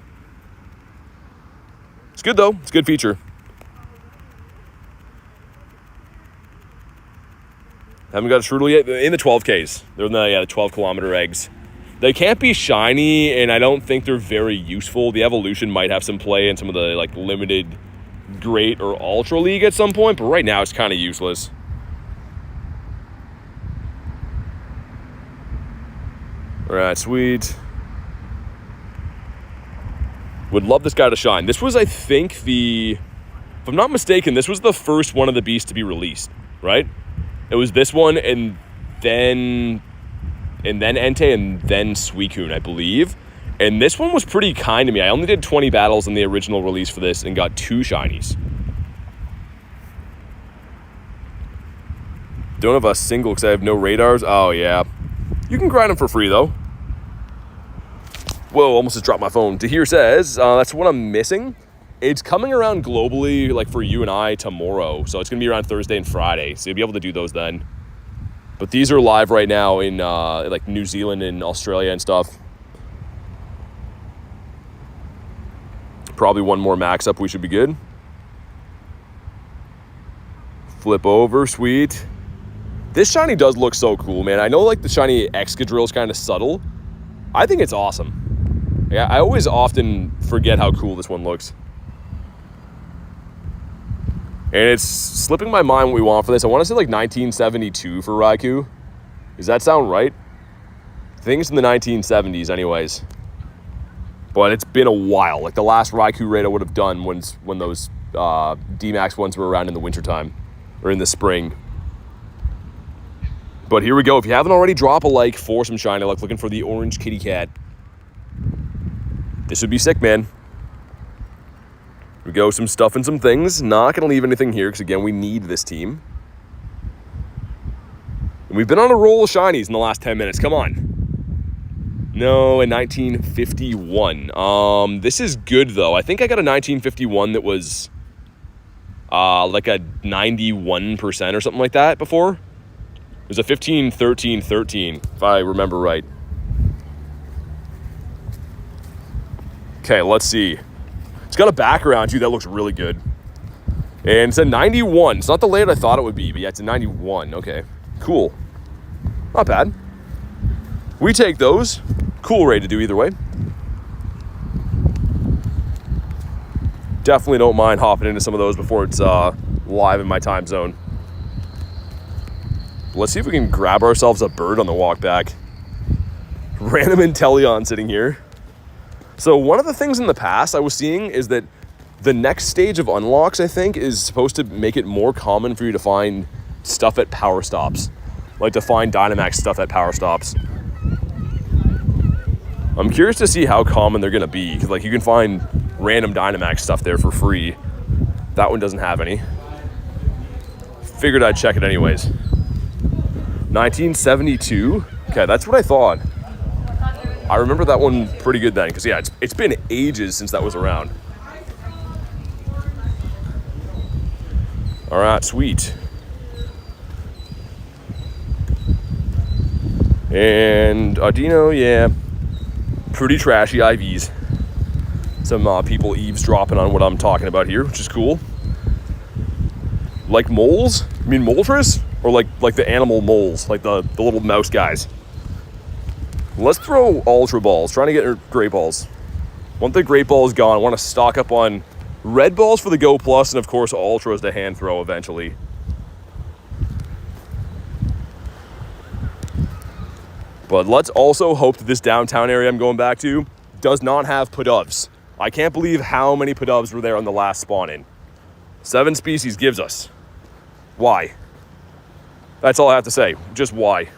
It's good, though. It's a good feature. Haven't got a Shroodle yet. In the 12Ks. They're in the 12-kilometer eggs. They can't be shiny, and I don't think they're very useful. The evolution might have some play in some of the like limited Great or Ultra League at some point, but right now it's kind of useless. All right, sweet. Would love this guy to shine. This was, I think, if I'm not mistaken, this was the first one of the beasts to be released, right? It was this one, and then Entei, and then Suicune, I believe. And this one was pretty kind to me. I only did 20 battles in the original release for this and got 2 shinies. Don't have a single because I have no radars. Oh, yeah. You can grind them for free, though. Whoa, almost just dropped my phone. Tahir says, that's what I'm missing. It's coming around globally, like for you and I, tomorrow. So it's going to be around Thursday and Friday. So you'll be able to do those then. But these are live right now in like New Zealand and Australia and stuff. Probably one more max up, we should be good. Flip over, sweet. This shiny does look so cool, man. I know like the shiny Excadrill is kind of subtle. I think it's awesome. Yeah, I always often forget how cool this one looks. And it's slipping my mind what we want for this. I want to say like 1972 for Raikou. Does that sound right? I think it's in the 1970s anyways. But it's been a while. Like the last Raikou raid I would have done when those DMAX ones were around in the wintertime. Or in the spring. But here we go. If you haven't already, drop a like for some shiny luck. Looking for the orange kitty cat. This would be sick, man. Here we go, some stuff and some things. Not going to leave anything here because, again, we need this team. And we've been on a roll of shinies in the last 10 minutes. Come on. No, in 1951. This is good, though. I think I got a 1951 that was like a 91% or something like that before. It was a 15, 13, 13, if I remember right. Okay, let's see. It's got a background, too, that looks really good. And it's a 91. It's not the layout I thought it would be, but yeah, it's a 91. Okay, cool. Not bad. We take those. Cool raid to do either way. Definitely don't mind hopping into some of those before it's live in my time zone. Let's see if we can grab ourselves a bird on the walk back. Random Inteleon sitting here. So one of the things in the past I was seeing is that the next stage of unlocks, I think, is supposed to make it more common for you to find stuff at power stops. Like to find Dynamax stuff at power stops. I'm curious to see how common they're going to be. Because like you can find random Dynamax stuff there for free. That one doesn't have any. Figured I'd check it anyways. 1972. Okay, that's what I thought. I remember that one pretty good then, because yeah, it's been ages since that was around. All right, sweet. And Audino, yeah, pretty trashy IVs. Some people eavesdropping on what I'm talking about here, which is cool. Like moles? I mean Moltres? Or like the animal moles, like the little mouse guys. Let's throw Ultra Balls, trying to get Great Balls. Once the Great Ball is gone, I want to stock up on Red Balls for the Go Plus, and of course Ultras to hand throw eventually. But let's also hope that this downtown area I'm going back to does not have Pudovs. I can't believe how many Pudovs were there on the last spawn-in. 7 species gives us. Why? That's all I have to say. Just why?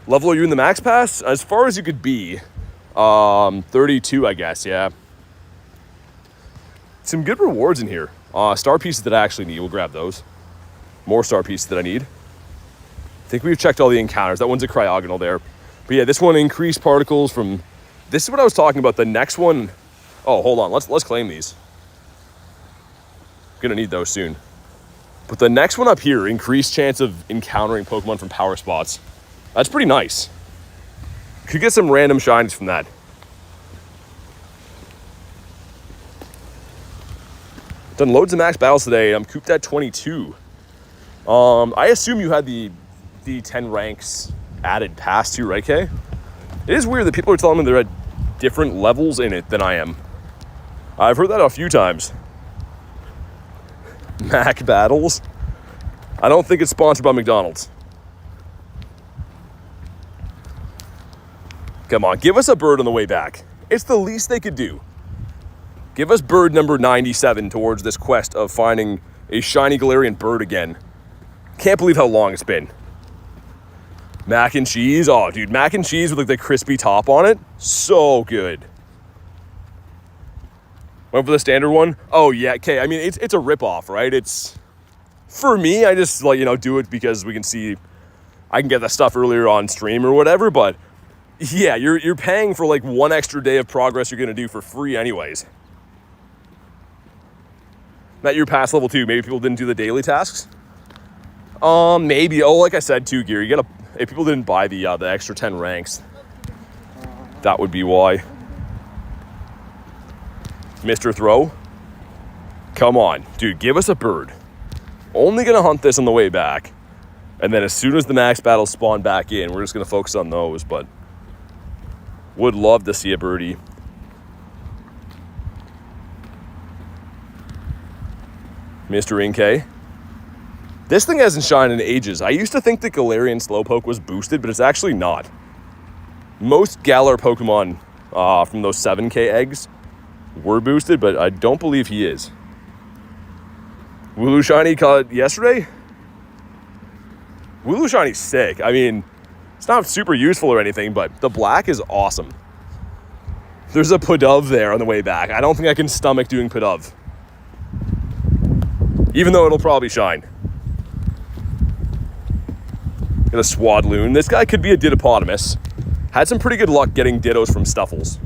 Level are you in the max pass? As far as you could be. 32, I guess, yeah. Some good rewards in here. Star pieces that I actually need. We'll grab those. More star pieces that I need. I think we've checked all the encounters. That one's a cryogonal there. But yeah, this one increased particles from... This is what I was talking about. The next one... Oh, hold on. Let's claim these. Gonna need those soon. But the next one up here, increased chance of encountering Pokemon from power spots. That's pretty nice. Could get some random shinies from that. Done loads of max battles today. I'm cooped at 22. I assume you had the 10 ranks added past too, right, Kay? It is weird that people are telling me they're at different levels in it than I am. I've heard that a few times. Mac battles. I don't think it's sponsored by McDonald's. Come on, give us a bird on the way back. It's the least they could do. Give us bird number 97 towards this quest of finding a shiny Galarian bird again. Can't believe how long it's been. Mac and cheese. Oh, dude, mac and cheese with like the crispy top on it. So good. Went for the standard one. Oh, yeah, okay. I mean, it's a ripoff, right? It's... For me, I just, like, you know, do it because we can see... I can get that stuff earlier on stream or whatever, but... Yeah, you're paying for, like, one extra day of progress you're going to do for free anyways. Not your past level 2. Maybe people didn't do the daily tasks? Maybe. Oh, like I said, too, Gear. You gotta... If people didn't buy the extra 10 ranks, that would be why. Mr. Throw. Come on. Dude, give us a bird. Only going to hunt this on the way back. And then as soon as the max battles spawn back in, we're just going to focus on those. But would love to see a birdie. Mr. Inkay. This thing hasn't shined in ages. I used to think the Galarian Slowpoke was boosted, but it's actually not. Most Galar Pokemon from those 7K eggs were boosted, but I don't believe he is. Wooloo Shiny caught yesterday? Wooloo Shiny's sick. I mean, it's not super useful or anything, but the black is awesome. There's a Pudov there on the way back. I don't think I can stomach doing Pudov. Even though it'll probably shine. Get a Swadloon. This guy could be a Dittopotamus. Had some pretty good luck getting Dittos from Stuffles.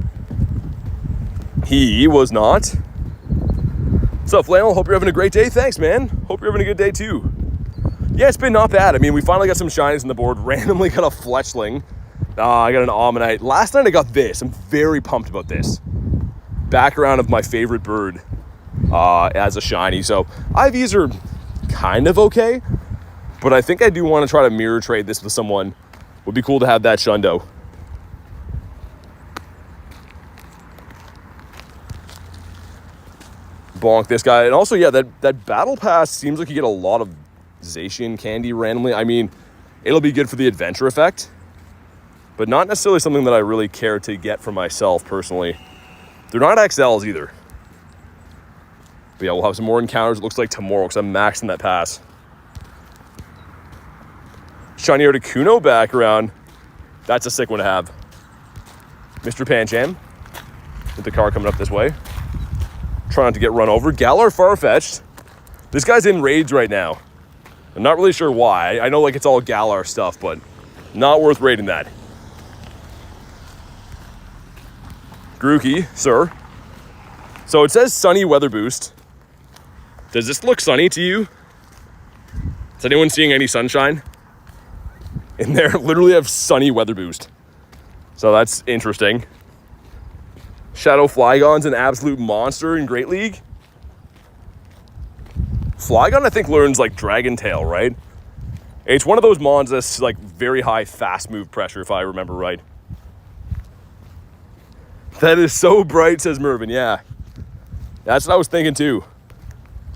He was not. What's up, Flannel? Hope you're having a great day. Thanks, man. Hope you're having a good day, too. Yeah, it's been not bad. I mean, we finally got some shinies on the board. Randomly got a Fletchling. I got an Omanyte. Last night I got this. I'm very pumped about this. Background of my favorite bird as a shiny. So IVs are kind of okay. But I think I do want to try to mirror trade this with someone. Would be cool to have that Shundo. Bonk this guy. And also, yeah, that battle pass seems like you get a lot of Zacian candy randomly. I mean, it'll be good for the adventure effect, but not necessarily something that I really care to get for myself personally. They're not XLs either. But yeah, we'll have some more encounters, it looks like tomorrow, because I'm maxing that pass. Shiny Articuno background. That's a sick one to have. Mr. Pancham. with the car coming up this way. Try not to get run over. Galar far-fetched. This guy's in raids right now. I'm not really sure why. I know like it's all Galar stuff, but not worth raiding that. Grookey, sir. So it says sunny weather boost. Does this look sunny to you? Is anyone seeing any sunshine? In there, literally have sunny weather boost. So that's interesting. Shadow Flygon's an absolute monster in Great League. Flygon, I think, learns like Dragon Tail, right? It's one of those mons that's like very high fast move pressure, if I remember right. That is so bright, says Mervin. Yeah, that's what I was thinking too.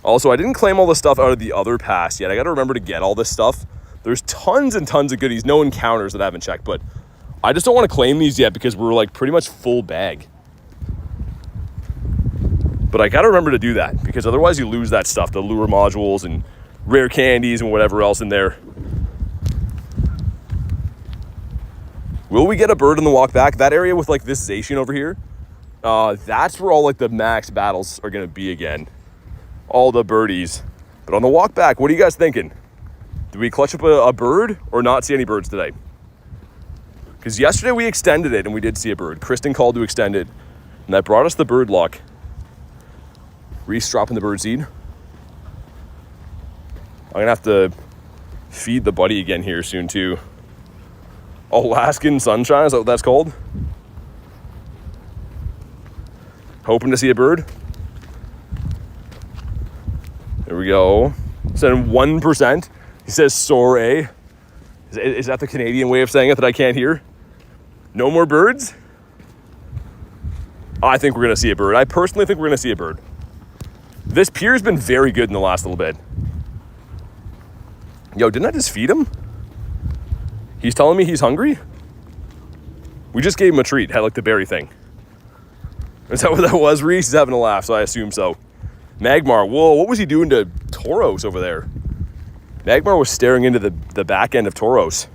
Also, I didn't claim all the stuff out of the other pass yet. I got to remember to get all this stuff. There's tons and tons of goodies, no encounters that I haven't checked, but I just don't want to claim these yet because we're like pretty much full bag. But I got to remember to do that because otherwise you lose that stuff, the lure modules and rare candies and whatever else in there. Will we get a bird on the walk back? That area with like this Zacian over here, that's where all like the max battles are going to be again. All the birdies. But on the walk back, what are you guys thinking? Did we clutch up a bird or not see any birds today? Because yesterday we extended it and we did see a bird. Kristen called to extend it and that brought us the bird luck. Reese dropping the bird seed. I'm gonna have to feed the buddy again here soon too. Alaskan sunshine, is that what that's called? Hoping to see a bird. There we go. Saying 1%. He says sorry. Is that the Canadian way of saying it that I can't hear? No more birds? I think we're gonna see a bird. I personally think we're gonna see a bird. This pier's been very good in the last little bit. Yo, didn't I just feed him? He's telling me he's hungry? We just gave him a treat, had like the berry thing. Is that what that was, Reese? He's having a laugh, so I assume so. Magmar, whoa, what was he doing to Tauros over there? Magmar was staring into the back end of Tauros.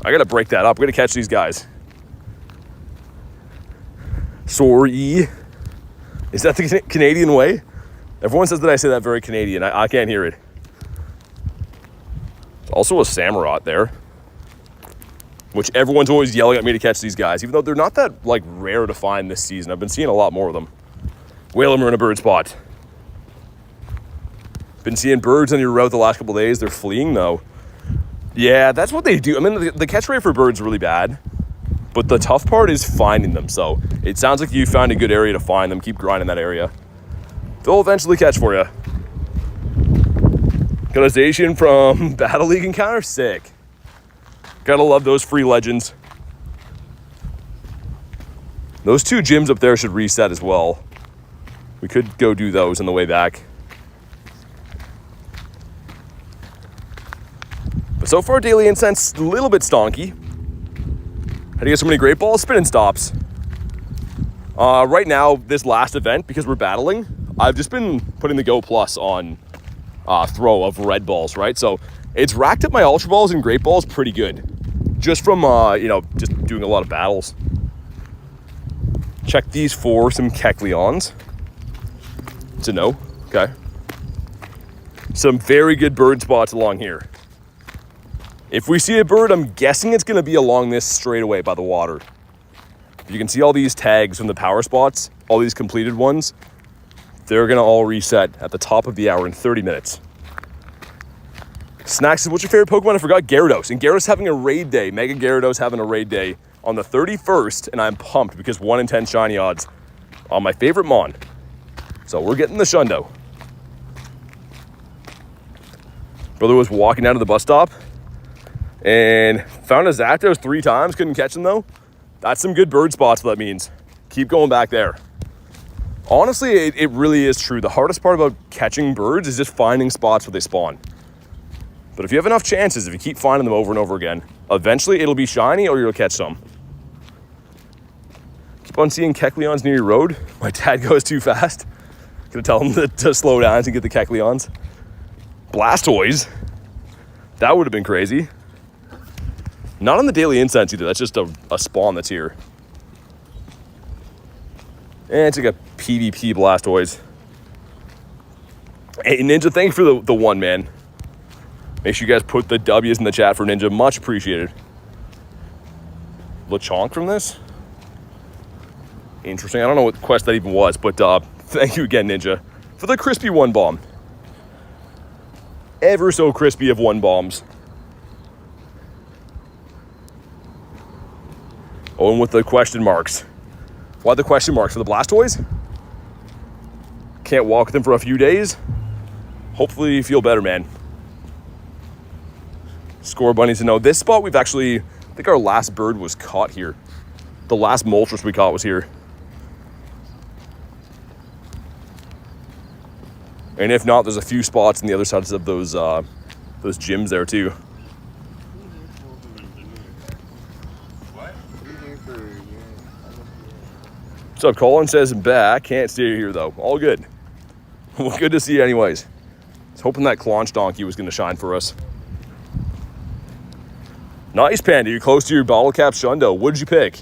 I gotta break that up. We gotta catch these guys. Sorry. Is that the Canadian way? Everyone says that I say that very Canadian. I can't hear it. There's also a Samurott there, which everyone's always yelling at me to catch these guys, even though they're not that like rare to find this season. I've been seeing a lot more of them. Whalum are in a bird spot. Been seeing birds on your route the last couple of days. They're fleeing though. Yeah, that's what they do. I mean, the catch rate for birds is really bad, but the tough part is finding them. So it sounds like you found a good area to find them. Keep grinding that area. They'll eventually catch for you. Got a Zacian from Battle League encounter. Sick. Gotta love those free legends. Those two gyms up there should reset as well. We could go do those on the way back. But so far, Daily Incense, a little bit stonky. How do you get so many great balls? Spinning stops. Right now, this last event, because we're battling, I've just been putting the Go Plus on throw of red balls, right? So it's racked up my Ultra Balls and Great Balls pretty good. Just from, just doing a lot of battles. Check these for some Kecleons. It's a no. Okay. Some very good bird spots along here. If we see a bird, I'm guessing it's going to be along this straightaway by the water. You can see all these tags from the power spots, all these completed ones. They're going to all reset at the top of the hour in 30 minutes. Snacks says, what's your favorite Pokemon? I forgot Gyarados. And Gyarados having a raid day. Mega Gyarados having a raid day on the 31st. And I'm pumped because 1 in 10 shiny odds on my favorite Mon. So we're getting the Shundo. Brother was walking down to the bus stop and found a Zapdos 3 times. Couldn't catch him though. That's some good bird spots, that means. Keep going back there. Honestly, it really is true. The hardest part about catching birds is just finding spots where they spawn. But if you have enough chances, if you keep finding them over and over again, eventually it'll be shiny or you'll catch some. Keep on seeing Kecleons near your road. My dad goes too fast. Gonna tell him to slow down to get the Kecleons. Blastoise. That would have been crazy. Not on the Daily Incense either. That's just a spawn that's here. And it's like a PvP Blastoise. Hey, Ninja, thank you for the one, man. Make sure you guys put the W's in the chat for Ninja. Much appreciated. Lechonk from this? Interesting. I don't know what quest that even was, but thank you again, Ninja, for the crispy one bomb. Ever so crispy of one bombs. Oh, and with the question marks. Why the question marks? For the Blastoise? Can't walk with them for a few days? Hopefully you feel better, man. Score bunnies to know. This spot we've actually, I think our last bird was caught here. The last Moltres we caught was here. And if not, there's a few spots on the other sides of those gyms there too. What's up, Colin? Says back. Can't stay here though. All good. Well, good to see you anyways. I was hoping that Claunch Donkey was going to shine for us. Nice, Panda. You're close to your bottle cap Shundo. What did you pick?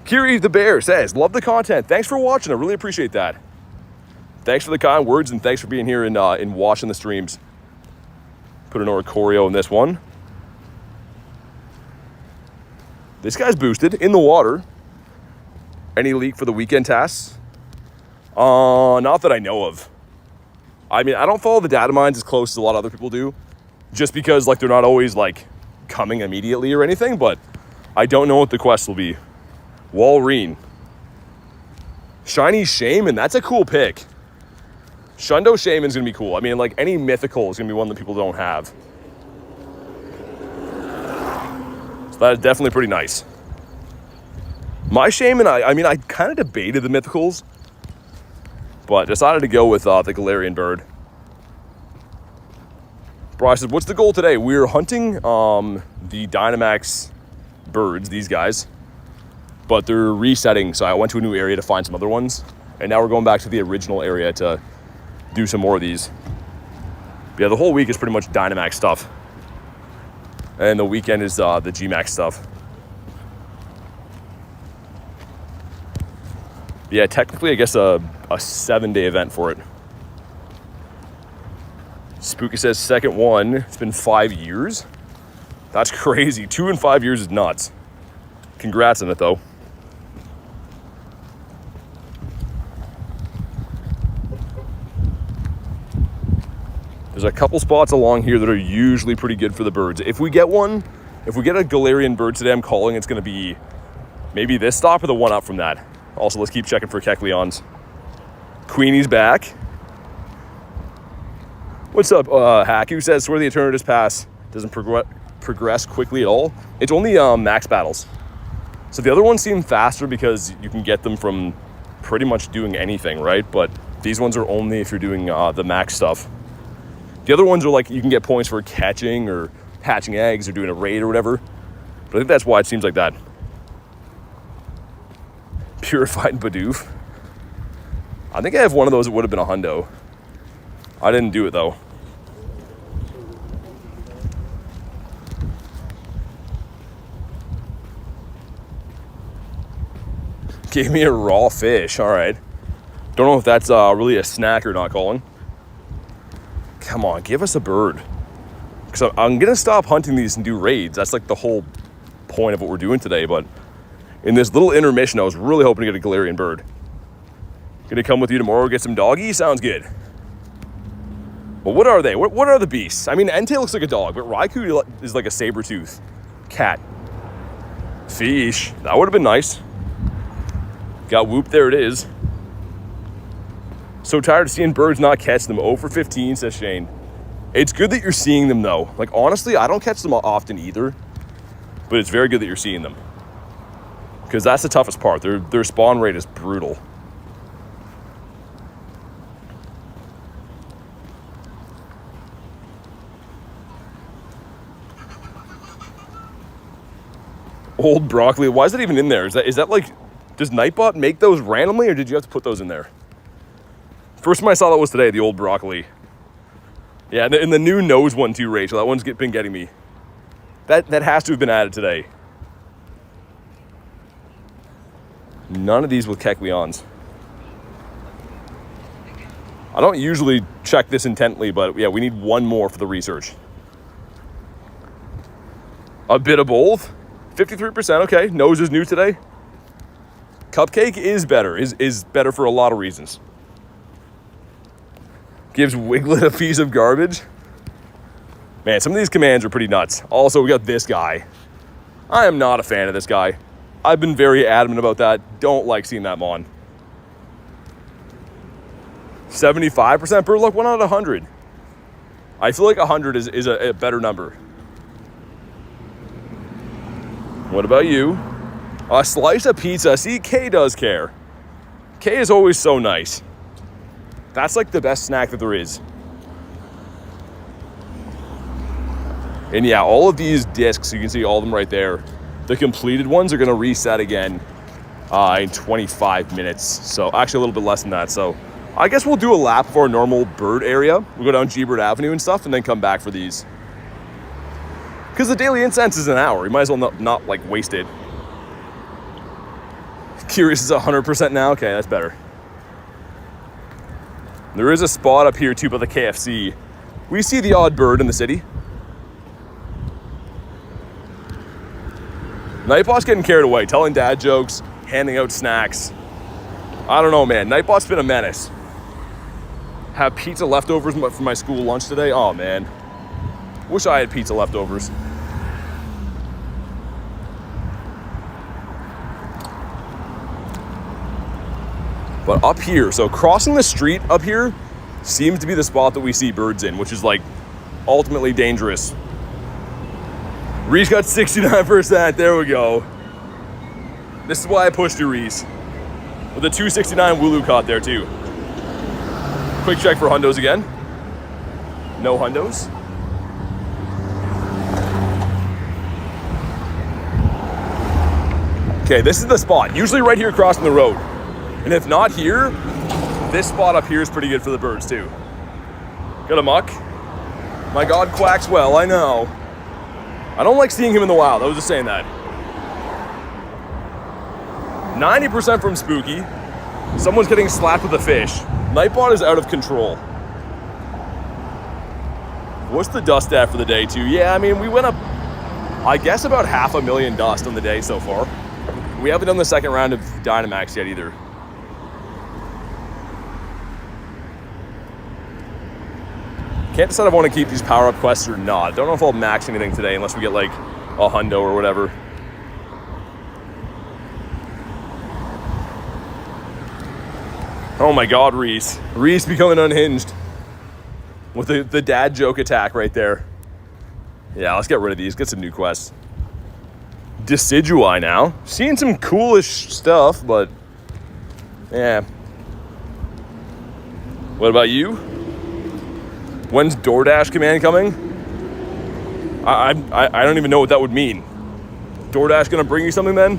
Kiri the Bear says, love the content. Thanks for watching. I really appreciate that. Thanks for the kind words and thanks for being here and watching the streams. Put an Oricorio in this one. This guy's boosted in the water. Any leak for the weekend tasks? Not that I know of. I mean, I don't follow the data mines as close as a lot of other people do, just because like they're not always like coming immediately or anything, but I don't know what the quest will be. Walrein. Shiny Shaman, that's a cool pick. Shundo Shaman's gonna be cool. I mean, like any mythical is gonna be one that people don't have. So that is definitely pretty nice. My Shaman, I mean, I kind of debated the mythicals, but decided to go with the Galarian bird. Bryce says, what's the goal today? We're hunting the Dynamax birds, these guys, but they're resetting, so I went to a new area to find some other ones, and now we're going back to the original area to do some more of these. But yeah, the whole week is pretty much Dynamax stuff, and the weekend is the G-Max stuff. Yeah, technically, I guess a 7-day event for it. Spooky says, second one. It's been 5 years. That's crazy. 2 in 5 years is nuts. Congrats on it, though. There's a couple spots along here that are usually pretty good for the birds. If we get one, if we get a Galarian bird today, I'm calling it's going to be maybe this stop or the one up from that. Also, let's keep checking for Kecleons. Queenie's back. What's up, Hack? Who says, swear the Eternatus Pass doesn't progress quickly at all? It's only max battles. So the other ones seem faster because you can get them from pretty much doing anything, right? But these ones are only if you're doing the max stuff. The other ones are like you can get points for catching or hatching eggs or doing a raid or whatever. But I think that's why it seems like that. Purified Bidoof. I think I have one of those that would have been a hundo. I didn't do it though. Gave me a raw fish. All right. Don't know if that's really a snack or not, Colin. Come on, give us a bird. Because I'm going to stop hunting these and do raids. That's like the whole point of what we're doing today, but in this little intermission, I was really hoping to get a Galarian bird. Gonna come with you tomorrow, get some doggies? Sounds good. Well, what are they? What are the beasts? I mean, Entei looks like a dog, but Raikou is like a saber-tooth cat. Fish. That would have been nice. Got Whoop, there it is. So tired of seeing birds not catch them. 0 for 15, says Shane. It's good that you're seeing them, though. Like, honestly, I don't catch them often either, but it's very good that you're seeing them. Because that's the toughest part. Their spawn rate is brutal. Old broccoli. Why is that even in there? Is that like, does Nightbot make those randomly, or did you have to put those in there? First time I saw that was today, the old broccoli. Yeah, and the new nose one too, Rachel. That one's been getting me. That has to have been added today. None of these with Kecleons. I don't usually check this intently, but yeah, we need one more for the research. A bit of both. 53%, okay. Nose is new today. Cupcake is better, is better for a lot of reasons. Gives Wiglet a piece of garbage. Man, some of these commands are pretty nuts. Also, we got this guy. I am not a fan of this guy. I've been very adamant about that. Don't like seeing that Mon. 75% bird luck, 1 out of 100. I feel like 100 is a better number. What about you? A slice of pizza. See, Kay does care. Kay is always so nice. That's like the best snack that there is. And yeah, all of these discs, you can see all of them right there. The completed ones are gonna reset again in 25 minutes. So actually a little bit less than that. So I guess we'll do a lap for our normal bird area. We'll go down G-Bird Avenue and stuff and then come back for these. Because the daily incense is an hour. You might as well not like waste it. Curious is 100% now. Okay, that's better. There is a spot up here too by the KFC. We see the odd bird in the city. Nightbot's getting carried away, telling dad jokes, handing out snacks. I don't know, man. Nightbot's been a menace. Have pizza leftovers for my school lunch today. Oh, man. Wish I had pizza leftovers. But up here, so crossing the street up here seems to be the spot that we see birds in, which is like ultimately dangerous. Reese got 69%. There we go. This is why I pushed you, Reese. With a 269 Wooloo caught there too. Quick check for hundos again. No hundos. Okay, this is the spot. Usually right here crossing the road. And if not here, this spot up here is pretty good for the birds too. Got a muck. My God quacks well, I know. I don't like seeing him in the wild. I was just saying that. 90% from Spooky. Someone's getting slapped with a fish. Nightbot is out of control. What's the dust at for the day too? Yeah, I mean, we went up, I guess, about 500,000 dust on the day so far. We haven't done the second round of Dynamax yet either. Can't decide if I want to keep these power-up quests or not. Don't know if I'll max anything today unless we get like a hundo or whatever. Oh my God, Reese. Reese becoming unhinged. With the dad joke attack right there. Yeah, let's get rid of these. Get some new quests. Decidui now. Seeing some coolish stuff, but yeah. What about you? When's DoorDash command coming? I don't even know what that would mean. DoorDash gonna bring you something then?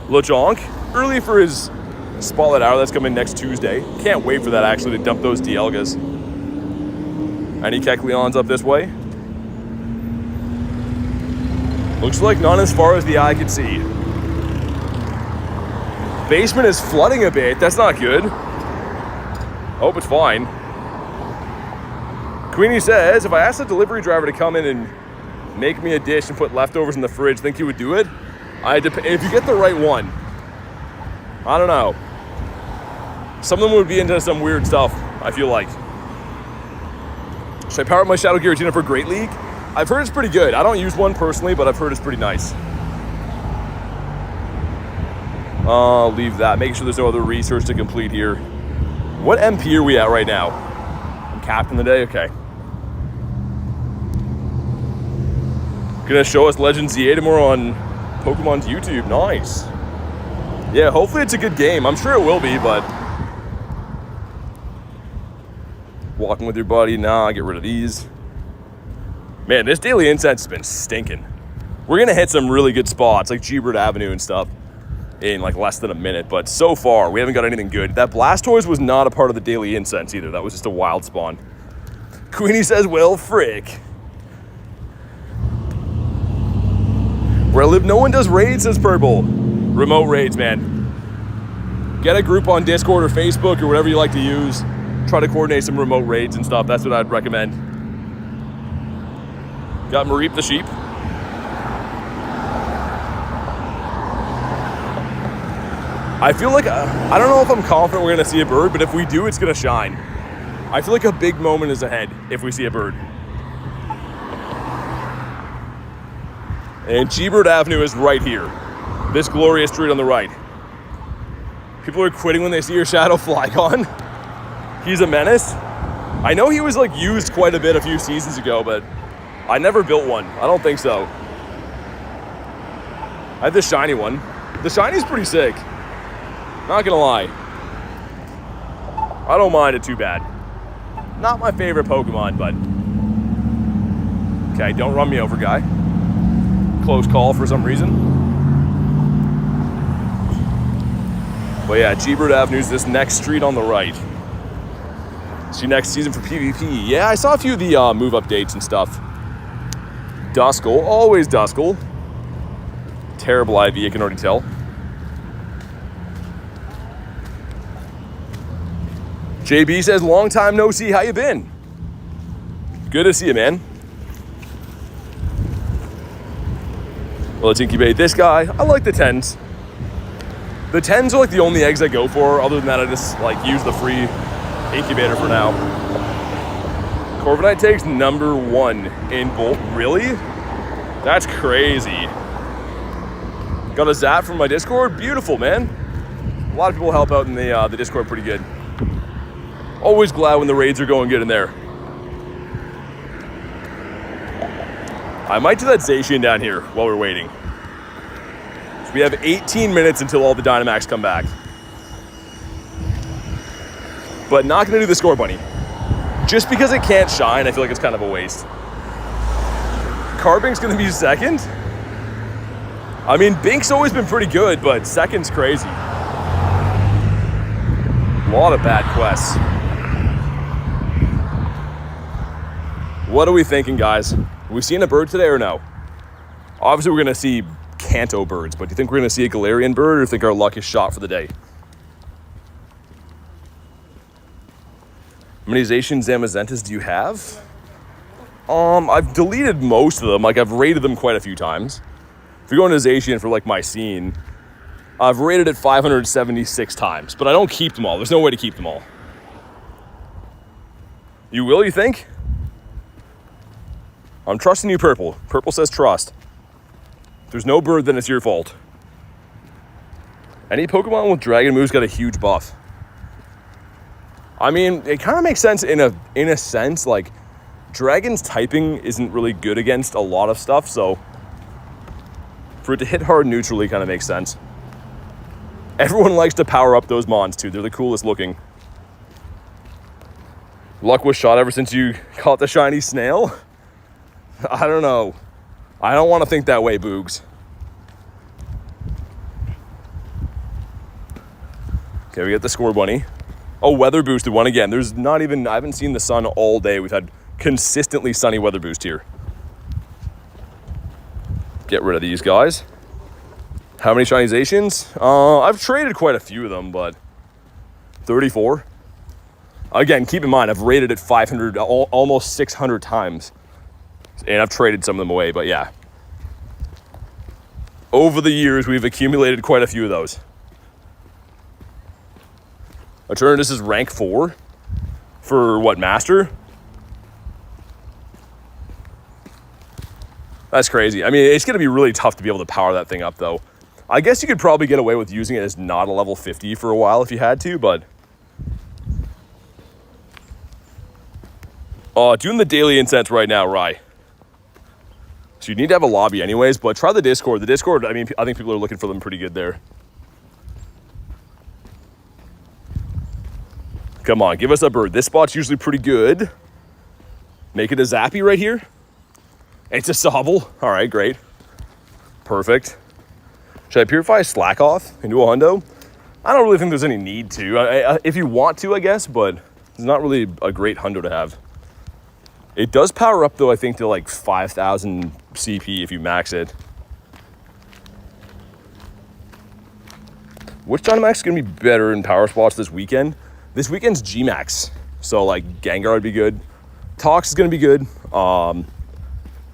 LeJonk, early for his Spotlight Hour that's coming next Tuesday. Can't wait for that actually to dump those Dialgas. Any Kecleons up this way? Looks like none as far as the eye can see. Basement is flooding a bit. That's not good. Hope it's fine. Queenie says, if I asked the delivery driver to come in and make me a dish and put leftovers in the fridge, think he would do it? If you get the right one. I don't know. Some of them would be into some weird stuff, I feel like. Should I power up my Shadow Giratina for Great League? I've heard it's pretty good. I don't use one personally, but I've heard it's pretty nice. I'll leave that. Make sure there's no other research to complete here. What MP are we at right now? I'm captain the day? Okay. Gonna show us Legend ZA tomorrow on Pokemon's YouTube. Nice. Yeah, hopefully it's a good game. I'm sure it will be, but... Walking with your buddy. Nah, get rid of these. Man, this daily incense has been stinking. We're gonna hit some really good spots, like G-Bird Avenue and stuff, in like less than a minute, but so far, we haven't got anything good. That Blastoise was not a part of the daily incense either. That was just a wild spawn. Queenie says, well, frick. Where I live, no one does raids, says Purple. Remote raids, man. Get a group on Discord or Facebook or whatever you like to use. Try to coordinate some remote raids and stuff. That's what I'd recommend. Got Mareep the sheep. I feel like, I don't know if I'm confident we're gonna see a bird, but if we do, it's gonna shine. I feel like a big moment is ahead if we see a bird. And G-Bird Avenue is right here. This glorious street on the right. People are quitting when they see your shadow Flygon. He's a menace. I know he was like used quite a bit a few seasons ago, but I never built one. I don't think so. I have the shiny one. The shiny's pretty sick. Not gonna lie. I don't mind it too bad. Not my favorite Pokemon, but... Okay, don't run me over, guy. Close call for some reason. But yeah, G-Bird Avenue's this next street on the right. See next season for PvP. Yeah, I saw a few of the move updates and stuff. Duskull, always Duskull. Terrible IV, I can already tell. JB says, long time no see, how you been? Good to see you, man. Well, let's incubate this guy. I like the 10s. The 10s are like the only eggs I go for. Other than that, I just like use the free incubator for now. Corviknight takes number 1 in Bolt. Really? That's crazy. Got a Zap from my Discord. Beautiful, man. A lot of people help out in the Discord pretty good. Always glad when the raids are going good in there. I might do that Zacian down here while we're waiting. So we have 18 minutes until all the Dynamax come back. But not gonna do the Score Bunny. Just because it can't shine, I feel like it's kind of a waste. Carbink's gonna be second. I mean, Bink's always been pretty good, but second's crazy. A lot of bad quests. What are we thinking, guys? Are we seeing a bird today or no? Obviously, we're gonna see Kanto birds, but do you think we're gonna see a Galarian bird, or think our luck is shot for the day? How many Zacian Zamazentas do you have? I've deleted most of them. Like, I've rated them quite a few times. If you're going to Zacian for like my scene, I've rated it 576 times, but I don't keep them all. There's no way to keep them all. You will, you think? I'm trusting you, Purple. Purple says trust. If there's no bird, then it's your fault. Any Pokemon with Dragon moves got a huge buff. I mean, it kind of makes sense in a sense. Like, Dragon's typing isn't really good against a lot of stuff, so for it to hit hard neutrally kind of makes sense. Everyone likes to power up those Mons too. They're the coolest looking. Luck was shot ever since you caught the shiny snail. I don't know. I don't want to think that way, Boogs. Okay, we got the Score Bunny. Oh, weather boosted one again. There's not even, I haven't seen the sun all day. We've had consistently sunny weather boost here. Get rid of these guys. How many shiny Zacians? I've traded quite a few of them, but 34. Again, keep in mind, I've rated it 500, almost 600 times. And I've traded some of them away, but yeah. Over the years, we've accumulated quite a few of those. Eternatus is rank 4 for what, Master? That's crazy. I mean, it's going to be really tough to be able to power that thing up, though. I guess you could probably get away with using it as not a level 50 for a while if you had to, but... doing the daily incense right now, Rye. So you need to have a lobby anyways, but try the Discord. The Discord, I mean, I think people are looking for them pretty good there. Come on, give us a bird. This spot's usually pretty good. Make it a Zappy right here. It's a Sobble. All right, great. Perfect. Should I purify Slack off into a hundo? I don't really think there's any need to. If you want to, I guess, but it's not really a great hundo to have. It does power up, though, I think, to like 5,000 CP if you max it. Which Dynamax is going to be better in power spots this weekend? This weekend's G-Max. So, like, Gengar would be good. Tox is going to be good.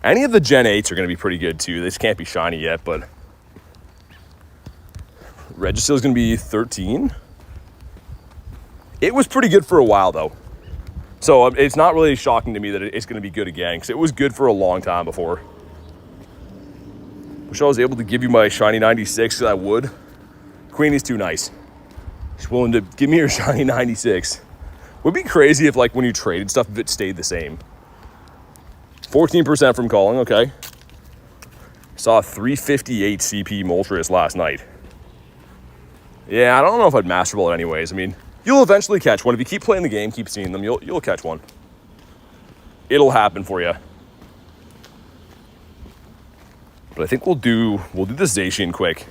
Any of the Gen 8s are going to be pretty good, too. This can't be shiny yet, but... Registeel is going to be 13. It was pretty good for a while, though. So, it's not really shocking to me that it's going to be good again, because it was good for a long time before. Wish I was able to give you my shiny 96, because I would. Queenie's too nice. She's willing to give me her shiny 96. Would be crazy if, like, when you traded stuff, if it stayed the same. 14% from calling, okay. Saw a 358 CP Moltres last night. Yeah, I don't know if I'd Master Ball it anyways. I mean, you'll eventually catch one. If you keep playing the game, keep seeing them, you'll catch one. It'll happen for you. But I think we'll do the Zacian quick,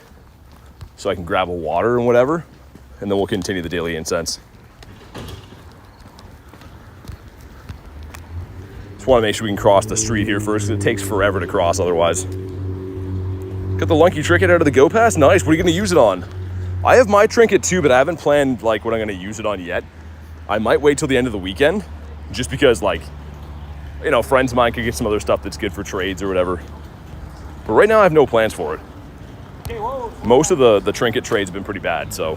so I can grab a water and whatever, and then we'll continue the daily incense. Just want to make sure we can cross the street here first, because it takes forever to cross otherwise. Got the Lunky Trinket out of the Go Pass. Nice. What are you going to use it on? I have my trinket too, but I haven't planned like what I'm going to use it on yet. I might wait till the end of the weekend, just because, like, you know, friends of mine could get some other stuff that's good for trades or whatever. But right now I have no plans for it. Most of the trinket trades have been pretty bad, so.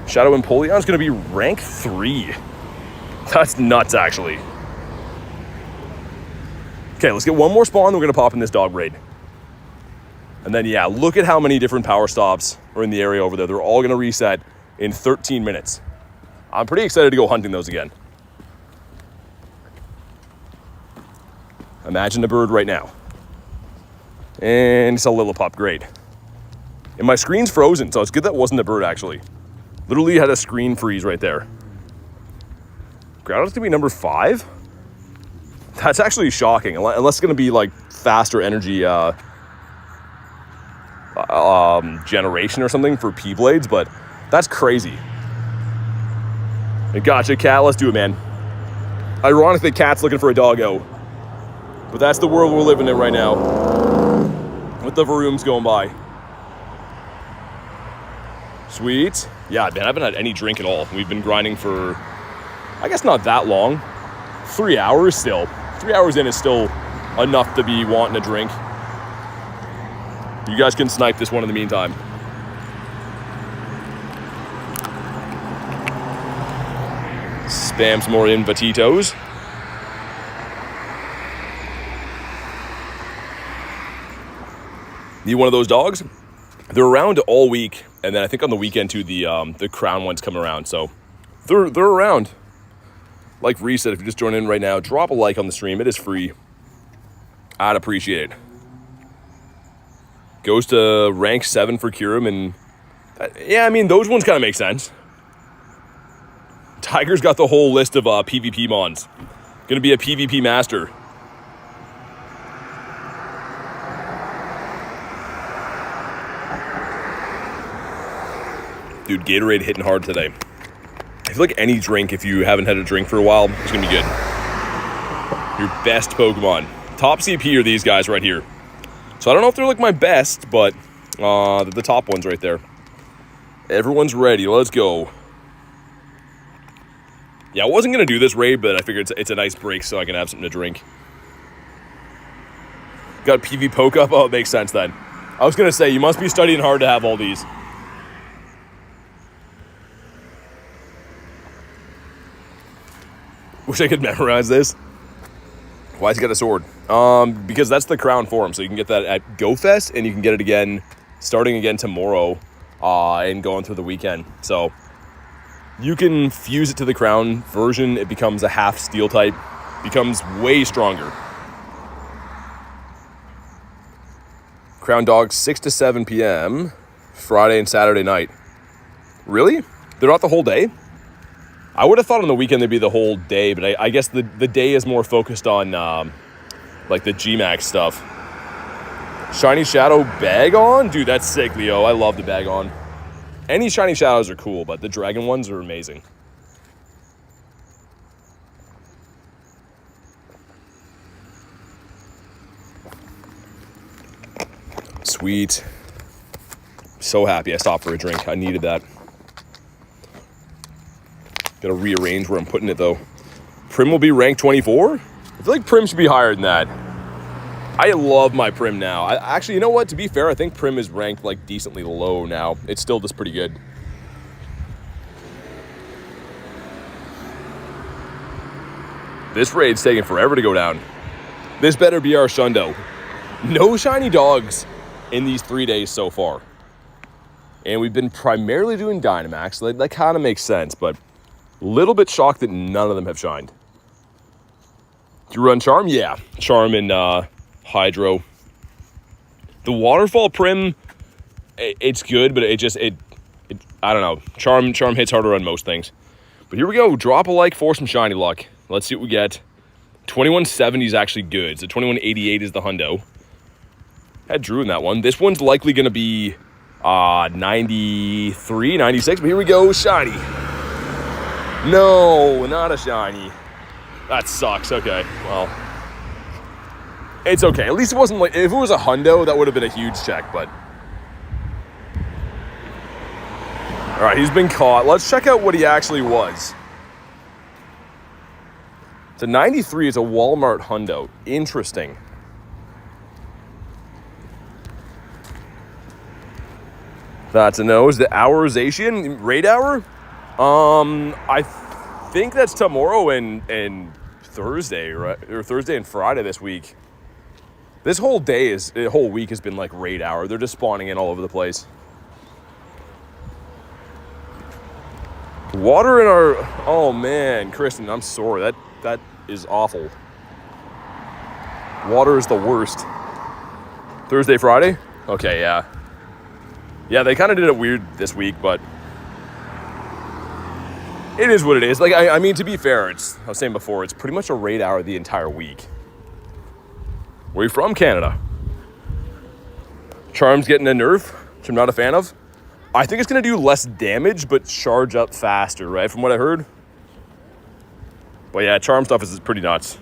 Shadow Empoleon's going to be rank 3. That's nuts, actually. Okay, let's get one more spawn, then we're going to pop in this dog raid. And then, yeah, look at how many different power stops are in the area over there. They're all going to reset in 13 minutes. I'm pretty excited to go hunting those again. Imagine a bird right now. And it's a Lillipup, great. And my screen's frozen, so it's good that wasn't a bird, actually. Literally had a screen freeze right there. Groudon's going to be number 5? That's actually shocking, unless it's going to be, like, faster energy generation or something for P-Blades, but that's crazy. And gotcha, Cat, let's do it, man. Ironically, Cat's looking for a doggo. But that's the world we're living in right now. With the Varooms going by. Sweet. Yeah, man, I haven't had any drink at all. We've been grinding for, I guess, not that long. 3 hours still. 3 hours in is still enough to be wanting a drink. You guys can snipe this one in the meantime. Spam some more invititos. Need one of those dogs? They're around all week, and then I think on the weekend too, the crown ones come around. So they're around. Like Reese said, if you just join in right now, drop a like on the stream. It is free. I'd appreciate it. Goes to rank 7 for Kyurem, and yeah, I mean, those ones kind of make sense. Tiger's got the whole list of PvP mons. Gonna be a PvP master. Dude, Gatorade hitting hard today. I feel like any drink, if you haven't had a drink for a while, is gonna be good. Your best Pokemon. Top CP are these guys right here. So I don't know if they're like my best, but the top ones right there. Everyone's ready. Let's go. Yeah, I wasn't going to do this raid, but I figured it's a nice break so I can have something to drink. Got PV Poke Up? Oh, it makes sense then. I was going to say, you must be studying hard to have all these. Wish I could memorize this. Why's he got a sword? Because that's the crown form, so you can get that at GoFest, and you can get it again, starting again tomorrow, and going through the weekend. So you can fuse it to the crown version. It becomes a half steel type, becomes way stronger. Crown Dogs 6 to 7 p.m. Friday and Saturday night. Really? They're not the whole day? I would have thought on the weekend they'd be the whole day, but I guess the day is more focused on like the G-Max stuff. Shiny Shadow Bagon? Dude, that's sick, Leo. I love the Bagon. Any Shiny Shadows are cool, but the Dragon ones are amazing. Sweet. So happy I stopped for a drink. I needed that. Gotta rearrange where I'm putting it though. Prim will be ranked 24? I feel like Prim should be higher than that. I love my Prim now. Actually, you know what? To be fair, I think Prim is ranked like decently low now. It's still just pretty good. This raid's taking forever to go down. This better be our Shundo. No shiny dogs in these 3 days so far. And we've been primarily doing Dynamax, so that kind of makes sense, but a little bit shocked that none of them have shined. Do you run Charm? Yeah, Charm and Hydro. The Waterfall Prim, it's good, but it I don't know. Charm hits harder on most things. But here we go. Drop a like for some shiny luck. Let's see what we get. 2170 is actually good. So 2188 is the hundo. Had Drew in that one. This one's likely going to be 93, 96. But here we go. Shiny. No, not a shiny. That sucks. Okay, well. It's okay. At least it wasn't like, if it was a hundo, that would have been a huge check, but. All right, he's been caught. Let's check out what he actually was. It's a 93. It's a Walmart hundo. Interesting. That's a no. Is the hour Zacian? Raid hour? I think that's tomorrow and Thursday, right? Or Thursday and Friday this week. This whole week has been like raid hour. They're just spawning in all over the place. Water in our... Oh, man. Kristen, I'm sorry. That is awful. Water is the worst. Thursday, Friday? Okay, yeah. Yeah, they kind of did it weird this week, but... It is what it is. Like, I mean, to be fair, I was saying before, it's pretty much a raid hour the entire week. Where are you from? Canada. Charm's getting a nerf, which I'm not a fan of. I think it's going to do less damage, but charge up faster, right? From what I heard. But yeah, Charm stuff is pretty nuts.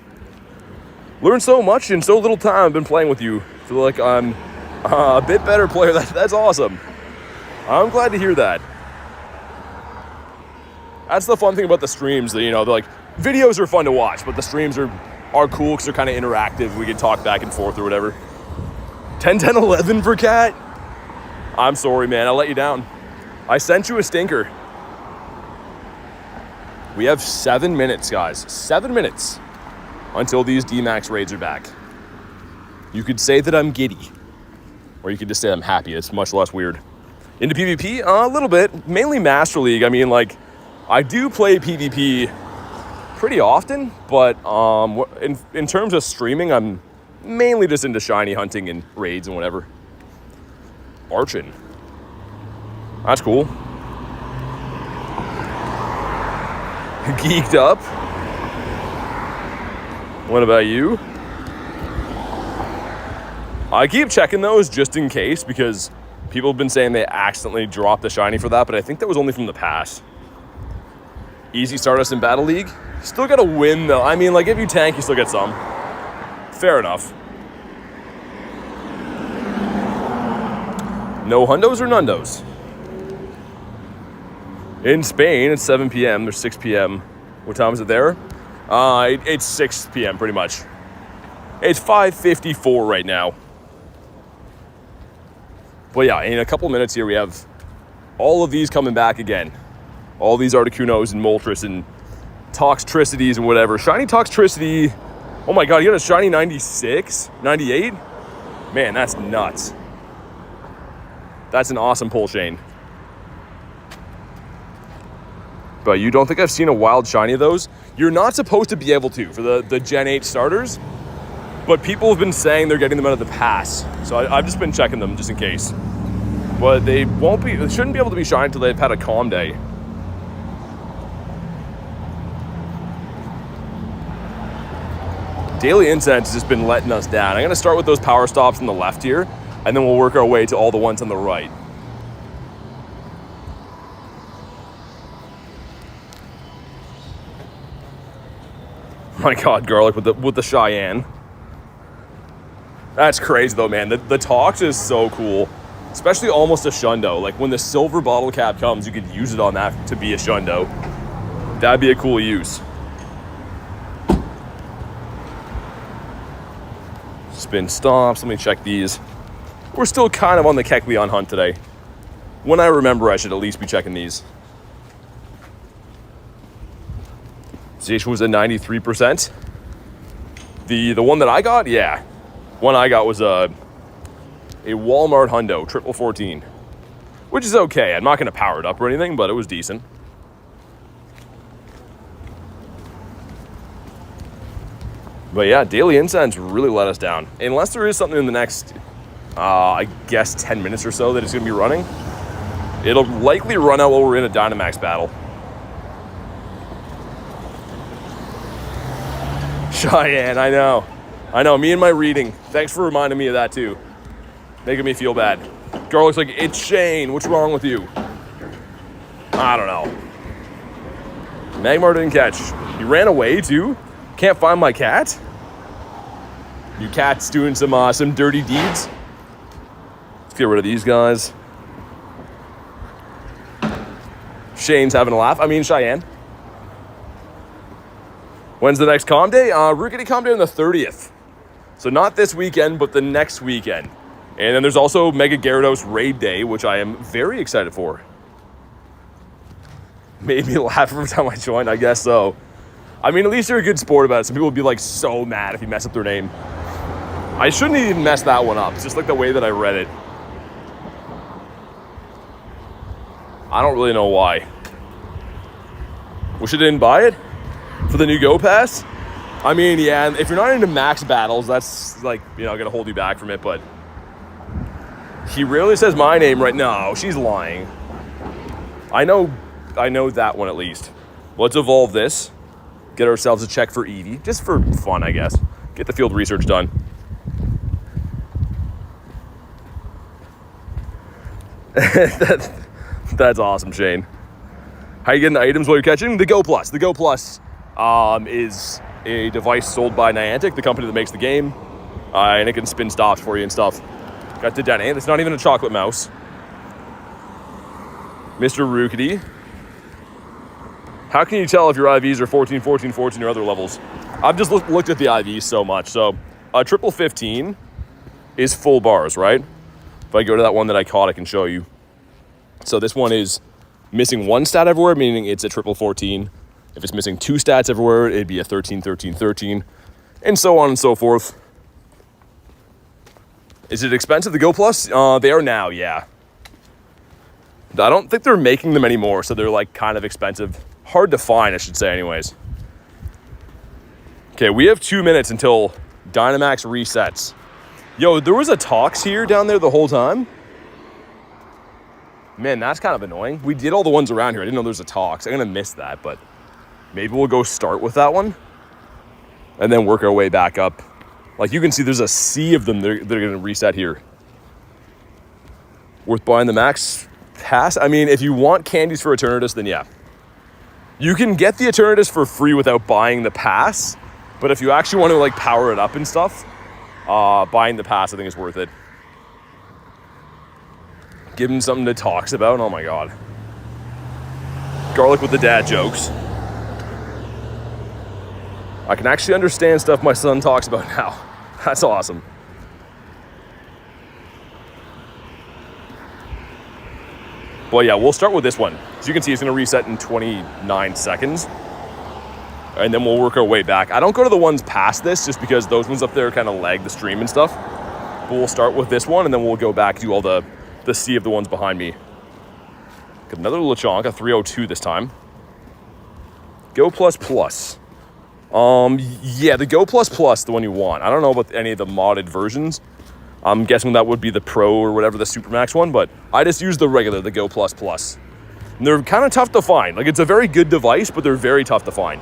Learned so much in so little time I've been playing with you. Feel like I'm a bit better player. That's awesome. I'm glad to hear that. That's the fun thing about the streams. That, you know, they're like, videos are fun to watch, but the streams are cool because they're kind of interactive. We can talk back and forth or whatever. 10, 10, 11 for Cat. I'm sorry, man. I let you down. I sent you a stinker. We have 7 minutes, guys. 7 minutes until these DMAX raids are back. You could say that I'm giddy. Or you could just say I'm happy. It's much less weird. Into PvP? A little bit. Mainly Master League. I mean, like, I do play PvP pretty often. But in terms of streaming, I'm mainly just into shiny hunting and raids and whatever. Archin. That's cool. Geeked up. What about you? I keep checking those just in case because people have been saying they accidentally dropped the shiny for that, but I think that was only from the past. Easy Stardust in Battle League. Still got to win though. I mean, like if you tank, you still get some. Fair enough. No hundos or nundos? In Spain, it's 7 p.m. There's 6 p.m. What time is it there? It's 6 p.m. pretty much. It's 5:54 right now. But yeah, in a couple minutes here, we have all of these coming back again. All these Articunos and Moltres and Toxtricities and whatever. Shiny Toxtricity. Oh my god, you got a shiny 96? 98? Man, that's nuts. That's an awesome pull, Shane. But you don't think I've seen a wild shiny of those? You're not supposed to be able to for the Gen 8 starters. But people have been saying they're getting them out of the pass. So I've just been checking them just in case. But they shouldn't be able to be shiny until they've had a calm day. Daily Incense has just been letting us down. I'm going to start with those power stops on the left here, and then we'll work our way to all the ones on the right. My god, Garlic with the Cheyenne. That's crazy though, man. The Tox is so cool. Especially almost a Shundo. Like when the silver bottle cap comes, you could use it on that to be a Shundo. That'd be a cool use. Spin stops. Let me check these. We're still kind of on the Kecleon hunt today. When I remember, I should at least be checking these. Zacian was at 93%. The one that I got, yeah. One I got was a Walmart Hundo, 1414. Which is okay. I'm not going to power it up or anything, but it was decent. But yeah, Daily Incense really let us down. Unless there is something in the next, I guess, 10 minutes or so that it's going to be running. It'll likely run out while we're in a Dynamax battle. Cheyenne, I know. I know, me and my reading. Thanks for reminding me of that too. Making me feel bad. Girl looks like, it's Shane, what's wrong with you? I don't know. Magmar didn't catch. He ran away too? Can't find my cat? You cat's doing some dirty deeds? Let's get rid of these guys. Shane's having a laugh. I mean, Cheyenne. When's the next calm day? We're getting calm day on the 30th. So not this weekend, but the next weekend. And then there's also Mega Gyarados Raid Day, which I am very excited for. Made me laugh every time I joined, I guess so. I mean, at least they're a good sport about it. Some people would be like so mad if you mess up their name. I shouldn't even mess that one up. It's just like the way that I read it. I don't really know why. Wish I didn't buy it for the new Go Pass. I mean, yeah, if you're not into max battles, that's like, you know, gonna hold you back from it, but he rarely says my name right now. She's lying. I know that one at least. Let's evolve this. Get ourselves a check for Eevee, just for fun, I guess. Get the field research done. That's awesome, Shane. How you getting items while you're catching? The Go Plus. The Go Plus is a device sold by Niantic, the company that makes the game, and it can spin stops for you and stuff. Got the Dynamax. It's not even a chocolate mouse. Mr. Rookity. How can you tell if your IVs are 14, 14, 14 or other levels? I've just looked at the IVs so much. So a 15 is full bars, right? If I go to that one that I caught, I can show you. So this one is missing one stat everywhere, meaning it's a 14. If it's missing two stats everywhere, it'd be a 13, 13, 13, and so on and so forth. Is it expensive, the Go Plus? They are now, yeah. I don't think they're making them anymore, so they're like kind of expensive. Hard to find, I should say, anyways. Okay, we have 2 minutes until Dynamax resets. Yo, there was a Tox here down there the whole time. Man, that's kind of annoying. We did all the ones around here. I didn't know there was a Tox. I'm gonna miss that, but maybe we'll go start with that one and then work our way back up. Like you can see, there's a sea of them that are gonna reset here. Worth buying the max pass? I mean, if you want candies for Eternatus, then yeah. You can get the Eternatus for free without buying the pass, but if you actually want to like power it up and stuff, buying the pass I think is worth it. Give him something to talk about. Oh my god. Garlic with the dad jokes. I can actually understand stuff my son talks about now. That's awesome. But yeah, we'll start with this one. As you can see, it's going to reset in 29 seconds. And then we'll work our way back. I don't go to the ones past this just because those ones up there kind of lag the stream and stuff. But we'll start with this one and then we'll go back to all the sea of the ones behind me. Got another Lechonk, a 302 this time. Go Plus Plus. Yeah, the Go Plus Plus, the one you want. I don't know about any of the modded versions. I'm guessing that would be the Pro or whatever, the Supermax one, but I just use the regular, the Go Plus Plus. And they're kind of tough to find. Like, it's a very good device, but they're very tough to find.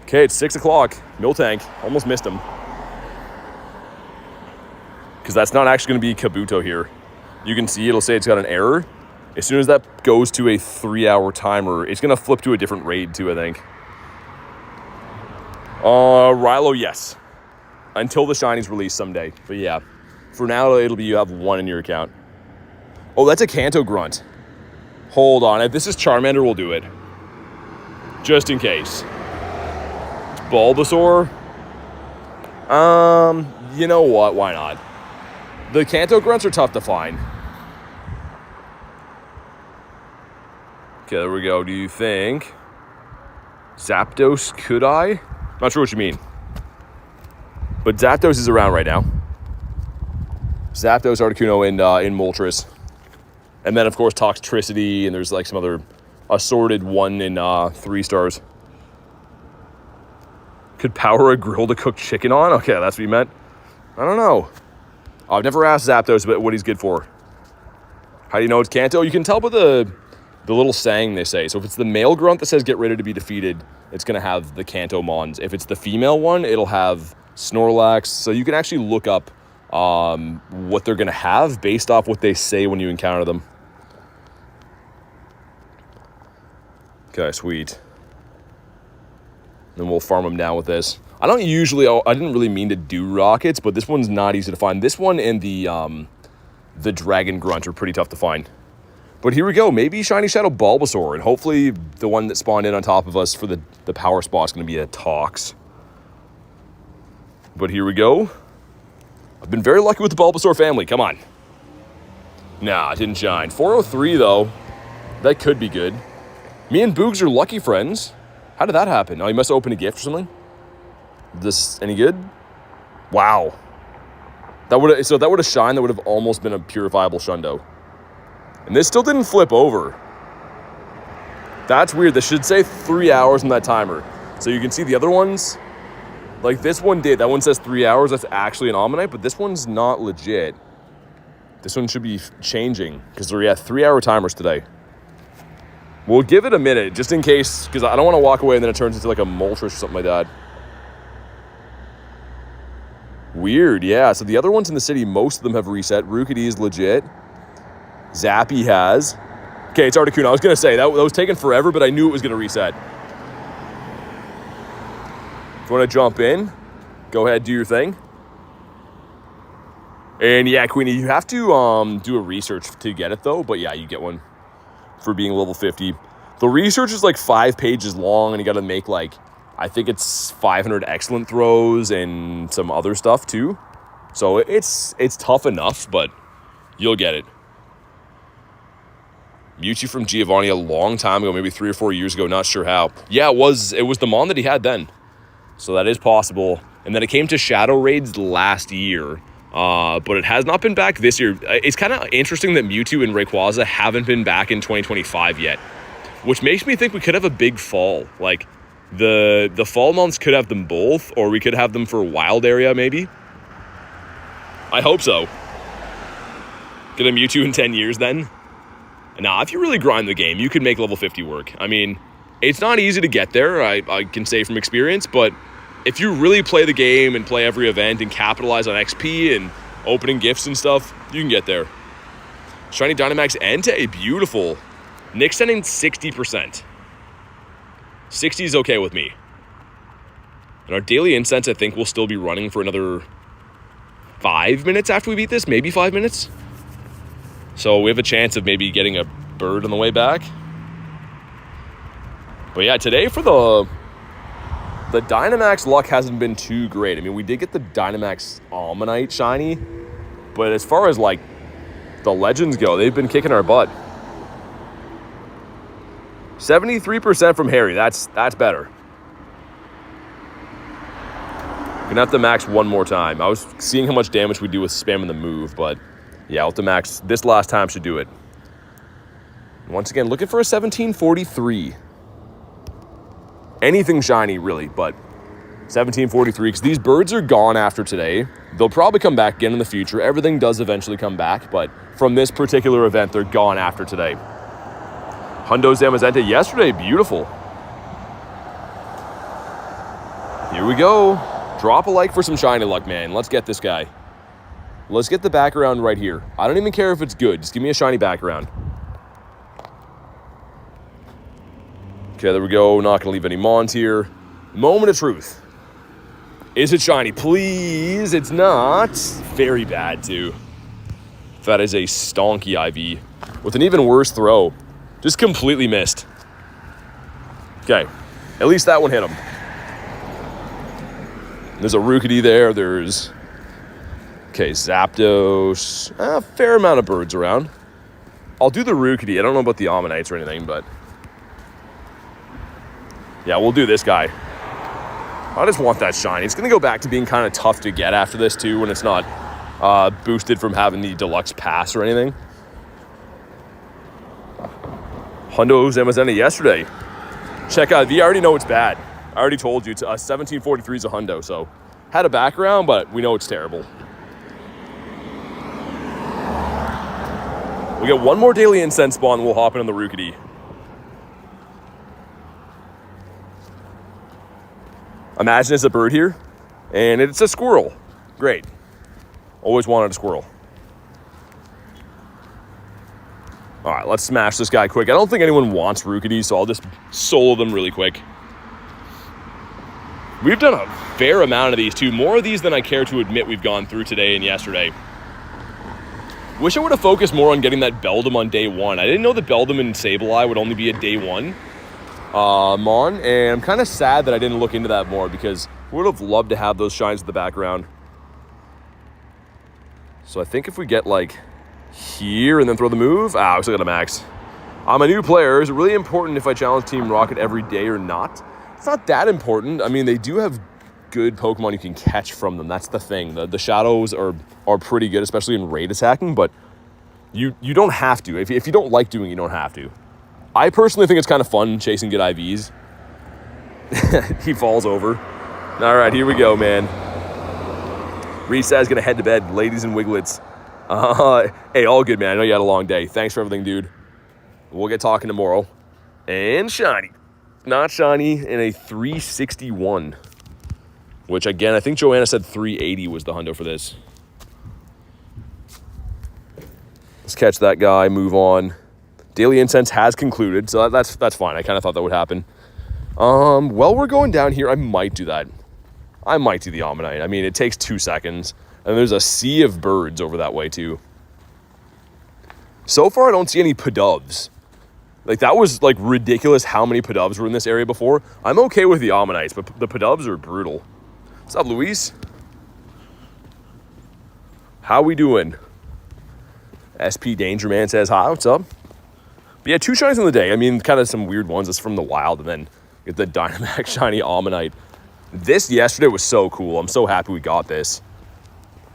Okay, it's 6 o'clock. Miltank. Almost missed him. Because that's not actually going to be Kabuto here. You can see it'll say it's got an error. As soon as that goes to a 3-hour timer, it's going to flip to a different raid too, I think. Rilo, yes. Until the shinies release someday. But yeah, for now, it'll be you have one in your account. Oh, that's a Kanto Grunt. Hold on. If this is Charmander, we'll do it. Just in case. It's Bulbasaur. You know what? Why not? The Kanto Grunts are tough to find. Okay, there we go. Do you think Zapdos could I? Not sure what you mean. But Zapdos is around right now. Zapdos, Articuno, in Moltres. And then, of course, Toxtricity, and there's like some other assorted 1 in 3 stars. Could power a grill to cook chicken on? Okay, that's what you meant. I don't know. I've never asked Zapdos about what he's good for. How do you know it's Kanto? You can tell by the little saying they say. So if it's the male grunt that says get ready to be defeated, it's going to have the Kanto Mons. If it's the female one, it'll have Snorlax. So you can actually look up what they're going to have based off what they say when you encounter them. Okay, sweet. Then we'll farm them down with this. I didn't really mean to do rockets, but this one's not easy to find. This one and the Dragon Grunt are pretty tough to find. But here we go. Maybe Shiny Shadow Bulbasaur, and hopefully the one that spawned in on top of us for the power spot is going to be a Tox. But here we go. I've been very lucky with the Bulbasaur family. Come on. Nah, it didn't shine. 403, though. That could be good. Me and Boogs are lucky friends. How did that happen? Oh, he must have opened a gift or something? This any good? Wow. So that would have shined. That would have almost been a purifiable Shundo. And this still didn't flip over. That's weird. This should say 3 hours on that timer. So you can see the other ones. Like this one did. That one says 3 hours. That's actually an Ammonite, but this one's not legit. This one should be changing because they're 3-hour timers today. We'll give it a minute just in case, because I don't want to walk away and then it turns into like a Moltres or something like that. Weird, yeah. So the other ones in the city, most of them have reset. Rookity is legit. Zappy has. Okay, it's Articuno. I was going to say, that was taking forever, but I knew it was going to reset. If you want to jump in, go ahead, do your thing. And yeah, Queenie, you have to do a research to get it though, but yeah, you get one for being level 50. The research is like 5 pages long, and you got to make like, I think it's 500 excellent throws and some other stuff too. So it's tough enough, but you'll get it. Mewtwo from Giovanni a long time ago, maybe 3 or 4 years ago, not sure how. Yeah, it was the Mon that he had then. So that is possible. And then it came to Shadow Raids last year, but it has not been back this year. It's kind of interesting that Mewtwo and Rayquaza haven't been back in 2025 yet, which makes me think we could have a big fall. Like, the fall months could have them both, or we could have them for Wild Area, maybe. I hope so. Get a Mewtwo in 10 years then. Now, if you really grind the game, you could make level 50 work. I mean, it's not easy to get there, I can say from experience, but if you really play the game and play every event and capitalize on XP and opening gifts and stuff, you can get there. Shiny Dynamax Entei, beautiful. Nick's sending 60%. 60 is okay with me. And our daily incense, I think, will still be running for another 5 minutes after we beat this, maybe 5 minutes. So we have a chance of maybe getting a bird on the way back. But yeah, today for the Dynamax luck hasn't been too great. I mean, we did get the Dynamax Ammonite shiny, but as far as like the legends go, they've been kicking our butt. 73% from Harry. That's better. Gonna have to max one more time. I was seeing how much damage we do with spamming the move, but yeah, I'll have to max this last time should do it. Once again, looking for a 1743. Anything shiny, really, but 1743, because these birds are gone after today. They'll probably come back again in the future. Everything does eventually come back, but from this particular event, they're gone after today. Hundo Zamazenta yesterday, beautiful. Here we go. Drop a like for some shiny luck, man. Let's get this guy. Let's get the background right here. I don't even care if it's good. Just give me a shiny background. Okay, there we go. Not going to leave any Mons here. Moment of truth. Is it shiny? Please. It's not. Very bad, too. That is a stonky IV with an even worse throw. Just completely missed. Okay, at least that one hit him. There's a Rookity there. There's, okay, Zapdos. A fair amount of birds around. I'll do the Rookity. I don't know about the Ammonites or anything, but yeah, we'll do this guy. I just want that shiny. It's going to go back to being kind of tough to get after this, too, when it's not boosted from having the deluxe pass or anything. Hundo Zamazenta yesterday. Check out, I already know it's bad. I already told you, it's 1743 is a Hundo, so had a background, but we know it's terrible. We get one more daily incense spawn, and we'll hop in on the Rookity. Imagine it's a bird here, and it's a squirrel. Great. Always wanted a squirrel. All right, let's smash this guy quick. I don't think anyone wants Rookity, so I'll just solo them really quick. We've done a fair amount of these, too. More of these than I care to admit we've gone through today and yesterday. Wish I would have focused more on getting that Beldum on day one. I didn't know that Beldum and Sableye would only be a day one mon, and I'm kind of sad that I didn't look into that more because I would have loved to have those shines in the background. So I think if we get like here and then throw the move, we still got a max. I'm a new player. Is it really important if I challenge Team Rocket every day or not? It's not that important. I mean, they do have good Pokemon you can catch from them. That's the thing. The shadows are pretty good, especially in raid attacking, but you don't have to. If you don't like doing it, you don't have to. I personally think it's kind of fun chasing good IVs. He falls over. All right, here we go, man. Reset's gonna head to bed, ladies and Wiglets. Hey, all good, man. I know you had a long day. Thanks for everything, dude. We'll get talking tomorrow. And shiny. Not shiny in a 361. Which, again, I think Joanna said 380 was the hundo for this. Let's catch that guy, move on. Daily Incense has concluded, so that's fine. I kind of thought that would happen. While we're going down here, I might do that. I might do the Ammonite. I mean, it takes 2 seconds. And there's a sea of birds over that way, too. So far, I don't see any Pidovs. Like, that was, like, ridiculous how many Pidovs were in this area before. I'm okay with the Ammonites, but the Pidovs are brutal. What's up, Luis? How we doing? SP Danger Man says hi. What's up? But yeah, 2 shinies in the day. I mean, kind of some weird ones. It's from the wild, and then get the Dynamax shiny Ammonite. This yesterday was so cool. I'm so happy we got this.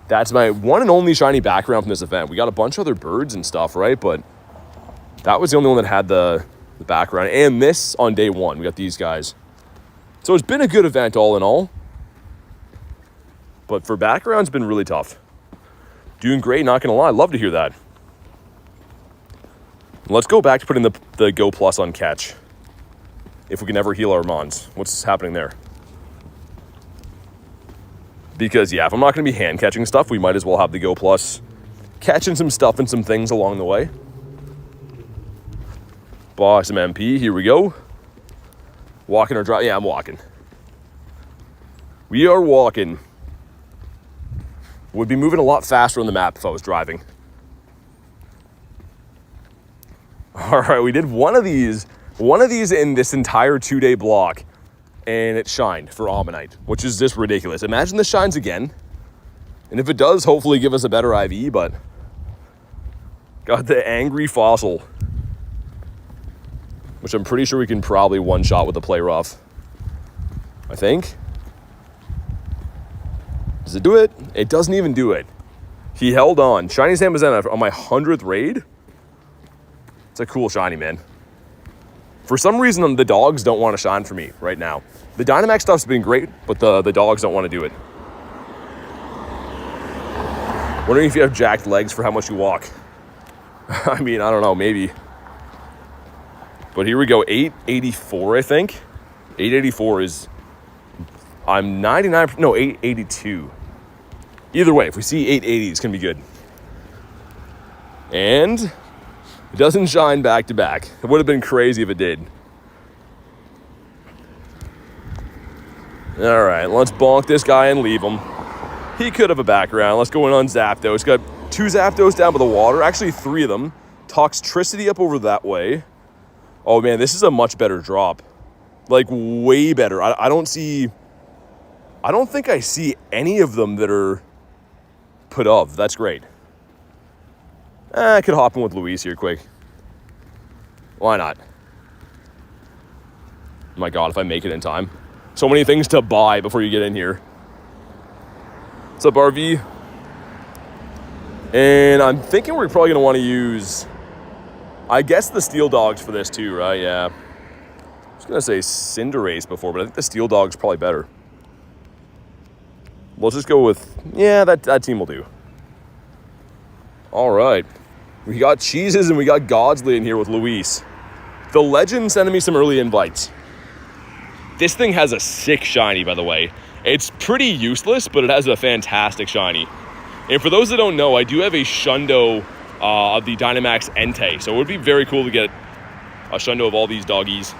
That's my one and only shiny background from this event. We got a bunch of other birds and stuff, right? But that was the only one that had the background. And this on day one. We got these guys. So it's been a good event all in all. But for background, it's been really tough. Doing great, not going to lie. Love to hear that. Let's go back to putting the Go Plus on catch. If we can ever heal our Mons. What's happening there? Because, yeah, if I'm not going to be hand catching stuff, we might as well have the Go Plus catching some stuff and some things along the way. Boss some MP. Here we go. Walking or driving? Yeah, I'm walking. We are walking. Would be moving a lot faster on the map if I was driving. All right, we did one of these in this entire 2-day block, and it shined for Ammonite, which is just ridiculous. Imagine this shines again, and if it does, hopefully give us a better IV, but got the Angry Fossil, which I'm pretty sure we can probably one-shot with the Play Rough. I think. Does it do it? It doesn't even do it. He held on. Shiny Zamazenta on my 100th raid. It's a cool shiny, man. For some reason, the dogs don't want to shine for me right now. The Dynamax stuff's been great, but the dogs don't want to do it. Wondering if you have jacked legs for how much you walk. I mean, I don't know, maybe. But here we go, 884, I think. 884 is... I'm 99... No, 882. Either way, if we see 880, it's going to be good. And it doesn't shine back to back. It would have been crazy if it did. All right, let's bonk this guy and leave him. He could have a background. Let's go in on Zapdos. Got 2 Zapdos down by the water. Actually, 3 of them. Toxtricity up over that way. Oh, man, this is a much better drop. Like, way better. I don't think I see any of them that are put of. That's great. I could hop in with Luis here quick. Why not? Oh my God, if I make it in time. So many things to buy before you get in here. What's up, RV? And I'm thinking we're probably going to want to use, I guess, the Steel Dogs for this too, right? Yeah. I was going to say Cinderace before, but I think the Steel Dog's probably better. We'll just go with, yeah, that team will do. All right. We got Cheeses and we got Godsley in here with Luis. The Legend sending me some early invites. This thing has a sick shiny, by the way. It's pretty useless, but it has a fantastic shiny. And for those that don't know, I do have a Shundo of the Dynamax Entei. So it would be very cool to get a Shundo of all these doggies.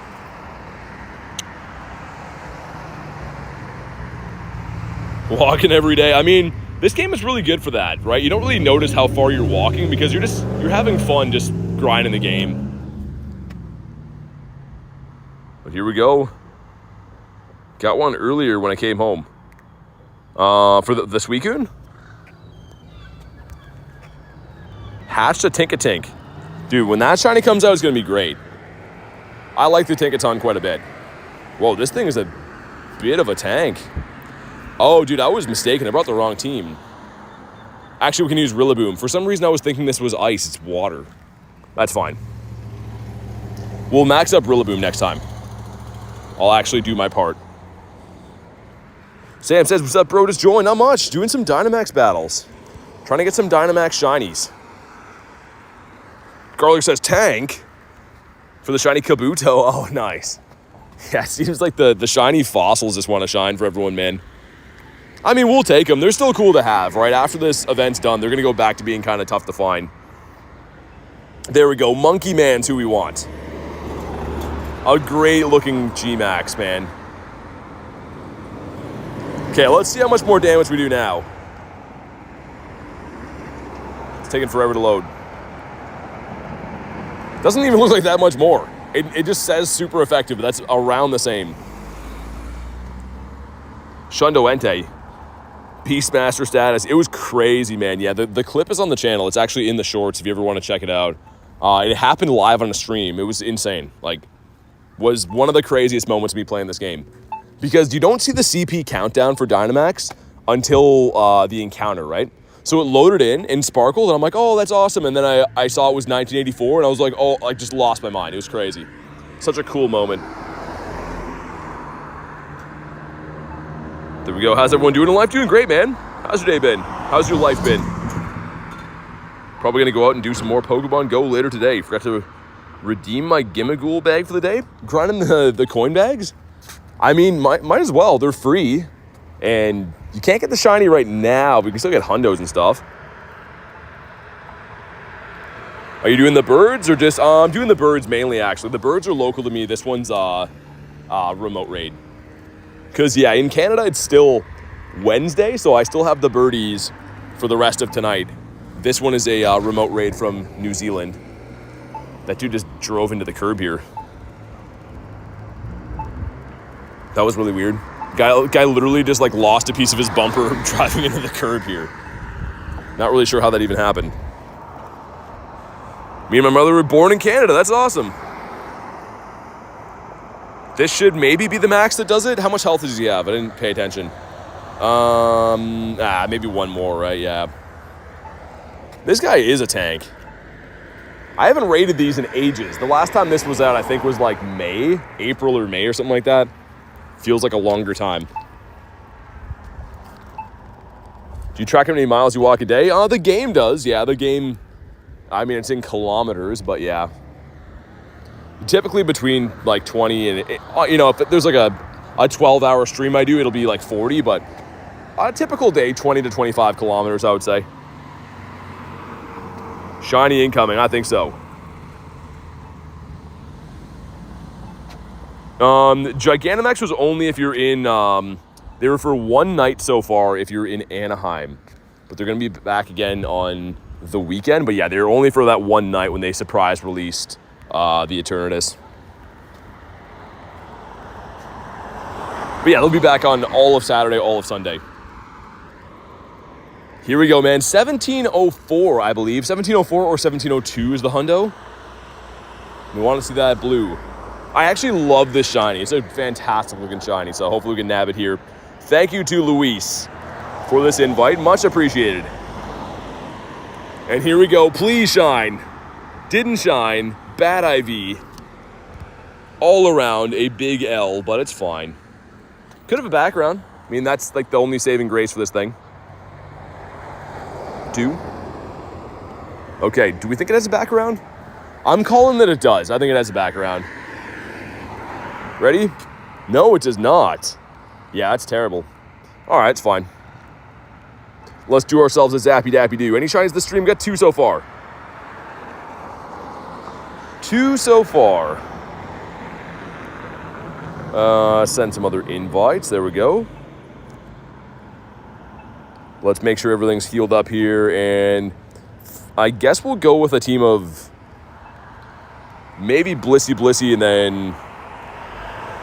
Walking every day. I mean, this game is really good for that, right? You don't really notice how far you're walking because you're having fun just grinding the game. But here we go. Got one earlier when I came home. For the Suicune? Hatched a Tinkatink. Dude, when that shiny comes out, it's going to be great. I like the Tinkaton quite a bit. Whoa, this thing is a bit of a tank. Oh, dude, I was mistaken. I brought the wrong team. Actually, we can use Rillaboom. For some reason, I was thinking this was ice. It's water. That's fine. We'll max up Rillaboom next time. I'll actually do my part. Sam says, what's up, bro? Just joined. Not much. Doing some Dynamax battles. Trying to get some Dynamax shinies. Garlic says, tank? For the shiny Kabuto. Oh, nice. Yeah, it seems like the shiny fossils just want to shine for everyone, man. I mean, we'll take them. They're still cool to have, right? After this event's done, they're going to go back to being kind of tough to find. There we go. Monkey Man's who we want. A great-looking G-Max, man. Okay, let's see how much more damage we do now. It's taking forever to load. Doesn't even look like that much more. It just says super effective, but that's around the same. Shundo Entei. Beastmaster status. It was crazy, man. Yeah, the clip is on the channel. It's actually in the shorts if you ever want to check it out. It happened live on a stream. It was insane. Like, was one of the craziest moments of me playing this game. Because you don't see the CP countdown for Dynamax until the encounter, right? So it loaded in sparkled, and I'm like, oh, that's awesome. And then I saw it was 1984, and I was like, oh, I just lost my mind. It was crazy. Such a cool moment. There we go. How's everyone doing in life? Doing great, man. How's your day been? How's your life been? Probably going to go out and do some more Pokemon GO later today. Forgot to redeem my Gimmighoul bag for the day. Grinding the coin bags. I mean, might as well. They're free. And you can't get the shiny right now, but you can still get hundos and stuff. Are you doing the birds or just... I'm doing the birds mainly, actually. The birds are local to me. This one's remote raid. Because, yeah, in Canada, it's still Wednesday, so I still have the birdies for the rest of tonight. This one is a remote raid from New Zealand. That dude just drove into the curb here. That was really weird. Guy literally just like lost a piece of his bumper driving into the curb here. Not really sure how that even happened. Me and my mother were born in Canada. That's awesome. This should maybe be the max that does it. How much health does he have? I didn't pay attention. Maybe one more, right? Yeah. This guy is a tank. I haven't rated these in ages. The last time this was out, I think, was like April or May or something like that. Feels like a longer time. Do you track how many miles you walk a day? The game does. Yeah, the game, I mean, it's in kilometers, but yeah. Typically between like 20 and, if there's like a 12-hour stream I do, it'll be like 40, but a typical day, 20 to 25 kilometers, I would say. Shiny incoming, I think so. Gigantamax was only if you're in, they were for one night so far if you're in Anaheim. but they're going to be back again on the weekend. But yeah, they're only for that one night when they surprise released the Eternatus. But yeah, they'll be back on all of Saturday, all of Sunday. Here we go, man. 1704, I believe. 1704 or 1702 is the hundo. We want to see that blue. I actually love this shiny. It's a fantastic looking shiny, so hopefully we can nab it here. Thank you to Luis for this invite. Much appreciated. And here we go. Please shine. Didn't shine. Bad IV. All around a big L, but it's fine. Could have a background. I mean, that's like the only saving grace for this thing. Okay, do we think it has a background? I'm calling that it does. I think it has a background. Ready? No, it does not. Yeah, it's terrible. All right, it's fine. Let's do ourselves a zappy dappy do. Any shinies this stream? Got 2 so far. 2 so far. Send some other invites. There we go. Let's make sure everything's healed up here, and I guess we'll go with a team of maybe Blissey, and then,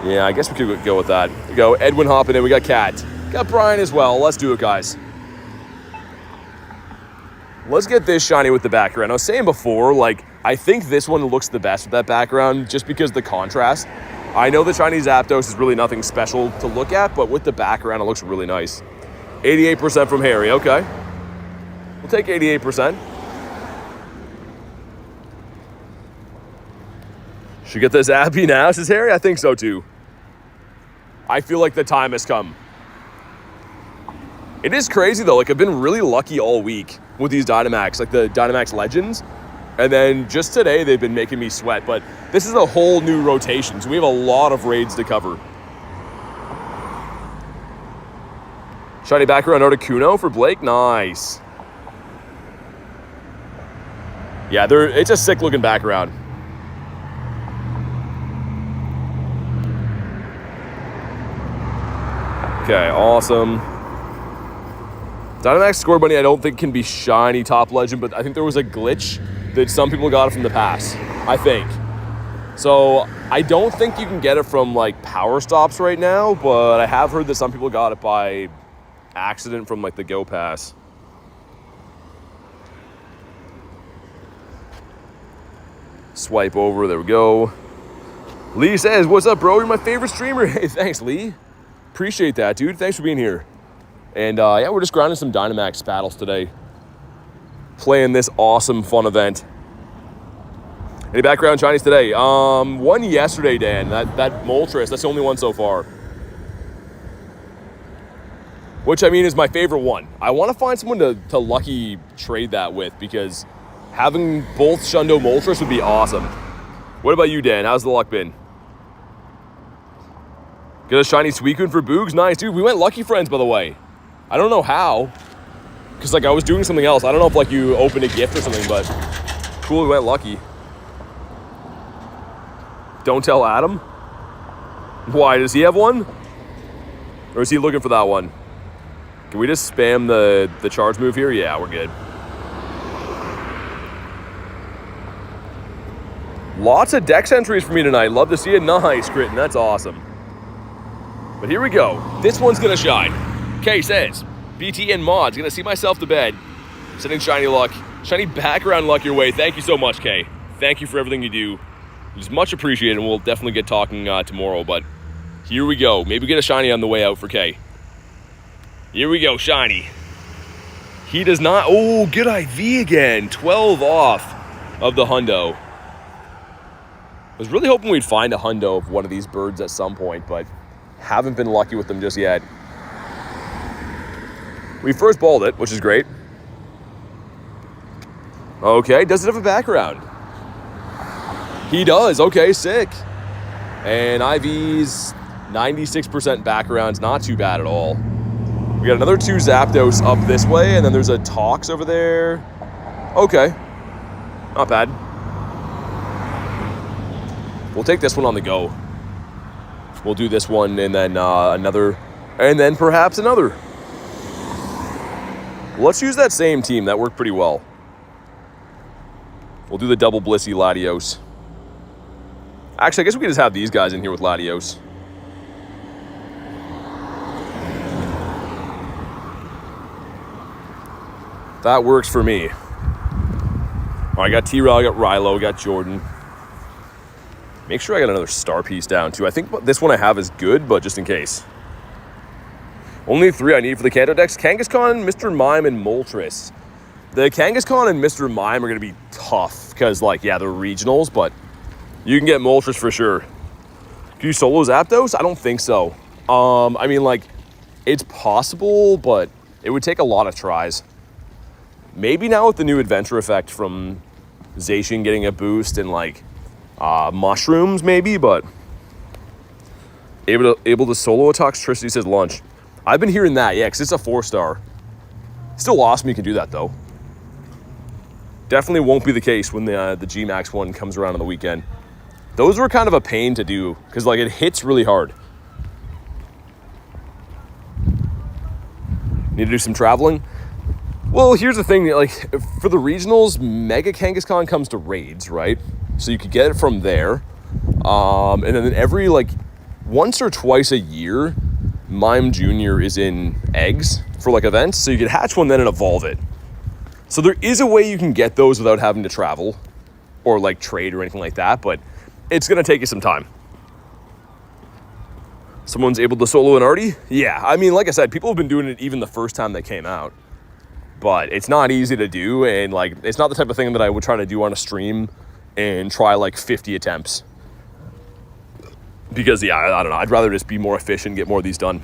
yeah, I guess we could go with that. We go Edwin hopping in. We got Kat. Got Brian as well. Let's do it, guys. Let's get this shiny with the background. I was saying before, like, I think this one looks the best with that background just because the contrast. I know the shiny Zapdos is really nothing special to look at, but with the background, it looks really nice. 88% from Harry. Okay. We'll take 88%. Should get this Zappy now, says Harry? I think so too. I feel like the time has come. It is crazy though. Like, I've been really lucky all week with these Dynamax, like the Dynamax Legends. And then just today, they've been making me sweat. But this is a whole new rotation, so we have a lot of raids to cover. Shiny background Articuno for Blake. Nice. Yeah, it's a sick looking background. Okay, awesome. Dynamax Score Bunny I don't think can be shiny top legend, but I think there was a glitch that some people got it from the pass, I think. So I don't think you can get it from like power stops right now, but I have heard that some people got it by accident from like the Go Pass. Swipe over, there we go. Lee says, what's up, bro? You're my favorite streamer. Hey, thanks, Lee. Appreciate that, dude. Thanks for being here. And yeah, we're just grinding some Dynamax battles today. Playing this awesome, fun event. Any background shinies today? One yesterday, Dan. That Moltres, that's the only one so far. Which, I mean, is my favorite one. I want to find someone to lucky trade that with, because having both Shundo Moltres would be awesome. What about you, Dan? How's the luck been? Get a shiny Suicune for Boogs? Nice, dude. We went Lucky Friends, by the way. I don't know how, because like I was doing something else. I don't know if like you opened a gift or something, but cool, we went lucky. Don't tell Adam. Why, does he have one? Or is he looking for that one? Can we just spam the charge move here? Yeah, we're good. Lots of dex entries for me tonight. Love to see it. Nice, Critton. That's awesome. But here we go. This one's gonna shine. Kay says, BTN mods, gonna see myself to bed. Sending shiny luck, shiny background luck your way. Thank you so much, Kay. Thank you for everything you do. It's much appreciated, and we'll definitely get talking tomorrow, but here we go. Maybe get a shiny on the way out for Kay. Here we go, shiny. He does not, oh, good IV again. 12 off of the hundo. I was really hoping we'd find a hundo of one of these birds at some point, but haven't been lucky with them just yet. We first balled it, which is great. Okay, does it have a background? He does, okay, sick. And IV's 96% background's not too bad at all. We got another 2 Zapdos up this way, and then there's a Tox over there. Okay, not bad. We'll take this one on the go. We'll do this one and then another, and then perhaps another. Let's use that same team. That worked pretty well. We'll do the double Blissey Latios. Actually, I guess we could just have these guys in here with Latios. That works for me. All right, I got T-Rail, I got Rilo, I got Jordan. Make sure I got another star piece down too. I think this one I have is good, but just in case. Only 3 I need for the Kanto decks. Kangaskhan, Mr. Mime, and Moltres. The Kangaskhan and Mr. Mime are going to be tough because, like, yeah, they're regionals, but you can get Moltres for sure. Can you solo Zapdos? I don't think so. I mean, like, it's possible, but it would take a lot of tries. Maybe now with the new adventure effect from Zacian getting a boost and, like, mushrooms maybe, but able to solo a Toxtricity, says lunch. I've been hearing that, yeah, because it's a 4-star. Still awesome you can do that, though. Definitely won't be the case when the G-Max one comes around on the weekend. Those were kind of a pain to do, because, like, it hits really hard. Need to do some traveling? Well, here's the thing, like, for the regionals, Mega Kangaskhan comes to raids, right? So you could get it from there. And then every, like, once or twice a year, Mime Jr. is in eggs for, like, events. So you could hatch one then and evolve it. So there is a way you can get those without having to travel or, like, trade or anything like that. But it's going to take you some time. Someone's able to solo an Artie? Yeah, I mean, like I said, people have been doing it even the first time they came out. But it's not easy to do, and, like, it's not the type of thing that I would try to do on a stream and try, like, 50 attempts. Because, yeah, I don't know. I'd rather just be more efficient, get more of these done.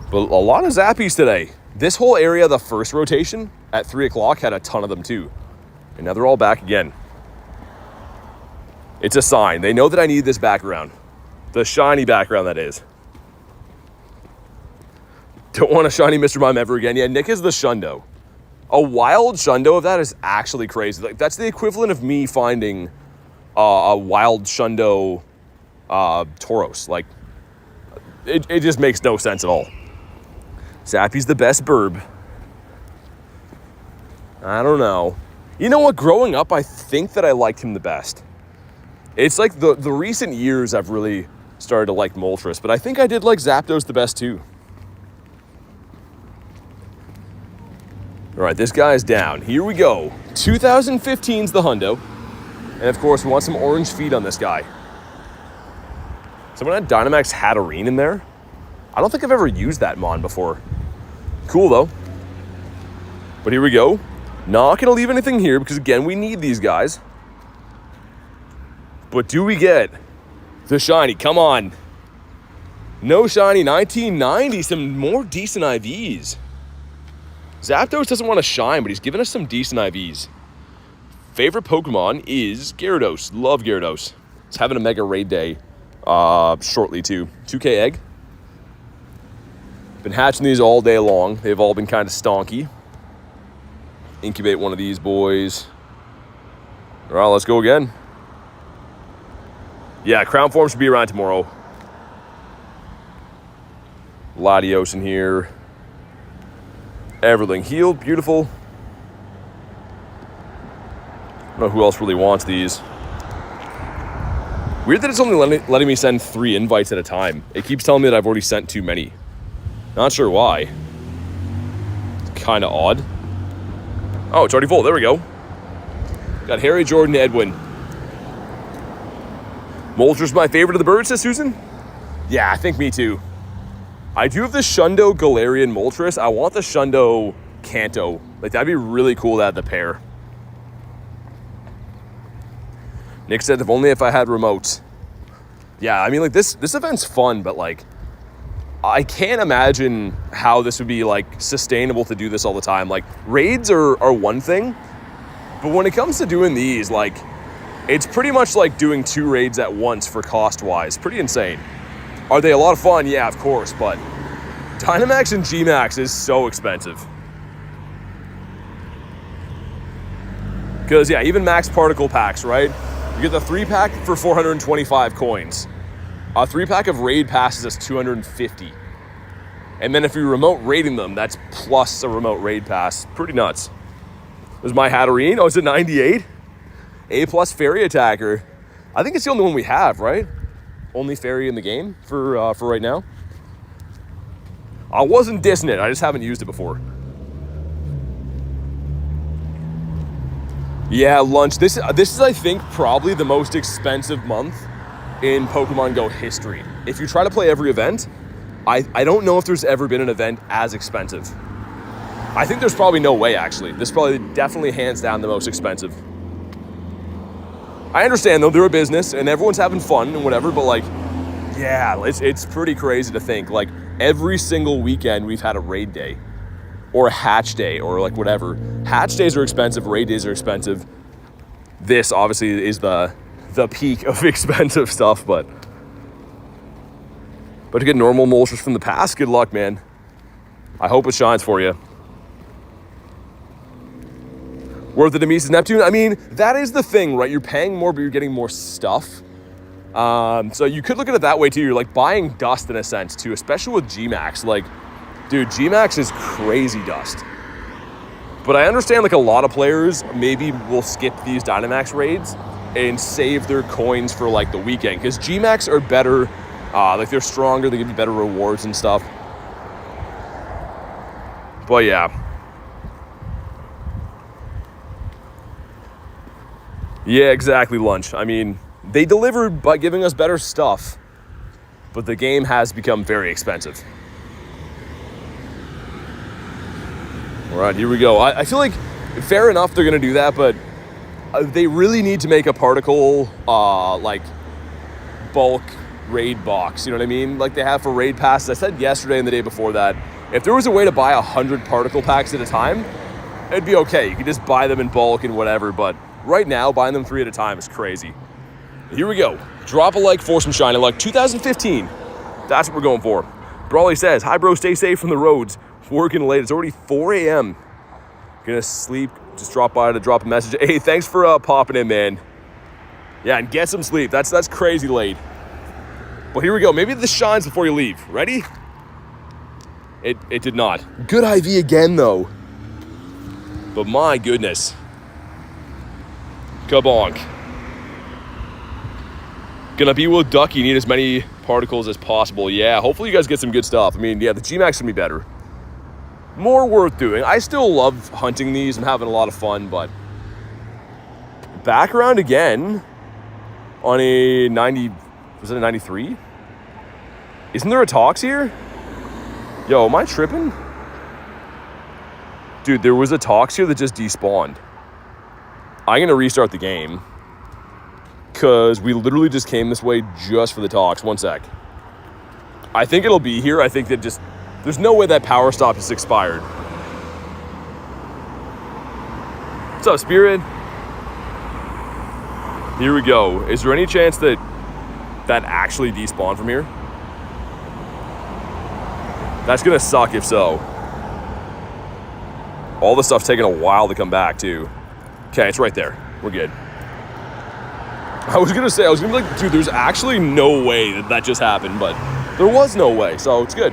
But a lot of Zappies today. This whole area, the first rotation at 3 o'clock, had a ton of them too. And now they're all back again. It's a sign. They know that I need this background. The shiny background, that is. Don't want a shiny Mr. Mime ever again. Yeah, Nick is the Shundo. A wild Shundo of that is actually crazy. Like, that's the equivalent of me finding a wild Shundo Tauros. Like, it just makes no sense at all. Zappy's the best burb. I don't know. You know what? Growing up, I think that I liked him the best. It's like the recent years I've really started to like Moltres, but I think I did like Zapdos the best too. All right, this guy's down. Here we go. 2015's the hundo. And of course, we want some orange feet on this guy. Someone had Dynamax Hatterene in there. I don't think I've ever used that mon before. Cool though. But here we go. Not gonna leave anything here because again, we need these guys. But do we get the shiny? Come on. No shiny. 1990. Some more decent IVs. Zapdos doesn't want to shine, but he's given us some decent IVs. Favorite Pokemon is Gyarados. Love Gyarados. It's having a mega raid day shortly too. 2K egg. Been hatching these all day long. They've all been kind of stonky. Incubate one of these boys. All right, let's go again. Yeah, crown form should be around tomorrow. Latios in here. Everything healed, beautiful. I don't know who else really wants these. Weird that it's only letting me send 3 invites at a time. It keeps telling me that I've already sent too many. Not sure why. It's kind of odd. Oh, it's already full. There we go. Got Harry, Jordan, Edwin. Moltres my favorite of the birds, says Susan. Yeah, I think me too. I do have the Shundo Galarian Moltres. I want the Shundo Kanto. Like, that'd be really cool to have the pair. Nick said, if only if I had remotes. Yeah, I mean, like, this event's fun, but, like, I can't imagine how this would be, like, sustainable to do this all the time. Like, raids are one thing, but when it comes to doing these, like, it's pretty much like doing 2 raids at once for cost-wise. Pretty insane. Are they a lot of fun? Yeah, of course, but Dynamax and G-Max is so expensive. Because, yeah, even max particle packs, right? You get the 3-pack for 425 coins. A 3-pack of raid passes us 250. And then if you're remote raiding them, that's plus a remote raid pass. Pretty nuts. There's my Hatterene. Oh, it's a 98. A+ fairy attacker. I think it's the only one we have, right? Only fairy in the game for right now. I wasn't dissing it. I just haven't used it before. Yeah, lunch. This is, I think, probably the most expensive month in Pokemon Go history. If you try to play every event, I don't know if there's ever been an event as expensive. I think there's probably no way, actually. This is probably definitely hands down the most expensive. I understand, though, they're a business and everyone's having fun and whatever, but like, yeah, it's pretty crazy to think. Like, every single weekend we've had a raid day or a hatch day or like whatever. Hatch days are expensive, raid days are expensive. This obviously is the peak of expensive stuff, but to get normal Moltres from the past, good luck, man. I hope it shines for you. Worth it to Mises Neptune? I mean, that is the thing, right? You're paying more, but you're getting more stuff. So you could look at it that way too. You're like buying dust in a sense too, especially with Gmax. Like, dude, Gmax is crazy dust. But I understand like a lot of players maybe will skip these Dynamax raids and save their coins for like the weekend, because Gmax are better. Like, they're stronger, they give you better rewards and stuff. But yeah. Yeah, exactly, lunch. I mean, they delivered by giving us better stuff, but the game has become very expensive. All right, here we go. I feel like, fair enough, they're going to do that, but they really need to make a particle, like, bulk raid box, you know what I mean? Like they have for raid passes. I said yesterday and the day before that, if there was a way to buy 100 particle packs at a time, it'd be okay. You could just buy them in bulk and whatever, but right now, buying them 3 at a time is crazy. Here we go. Drop a like for some shiny luck. 2015. That's what we're going for. Brawley says, hi bro, stay safe from the roads. Working late. It's already 4 a.m. Gonna sleep. Just drop by to drop a message. Hey, thanks for popping in, man. Yeah, and get some sleep. That's crazy late. Well, here we go. Maybe this shines before you leave. Ready? It did not. Good IV again, though. But my goodness. Kabonk. Gonna be with Ducky. Need as many particles as possible. Yeah, hopefully you guys get some good stuff. I mean, yeah, the Gmax can be better. More worth doing. I still love hunting these. I'm having a lot of fun, but back around again on a 90. Was it a 93? Isn't there a Tox here? Yo, am I tripping? Dude, there was a Tox here that just despawned. I'm going to restart the game, because we literally just came this way just for the Tox. One sec. I think it'll be here. I think that just... There's no way that power stop is expired. What's up, Spirit? Here we go. Is there any chance that actually despawned from here? That's gonna suck if so. All the stuff's taking a while to come back too. Okay, it's right there. We're good. I was gonna be like, dude, there's actually no way that just happened, but there was no way, so it's good.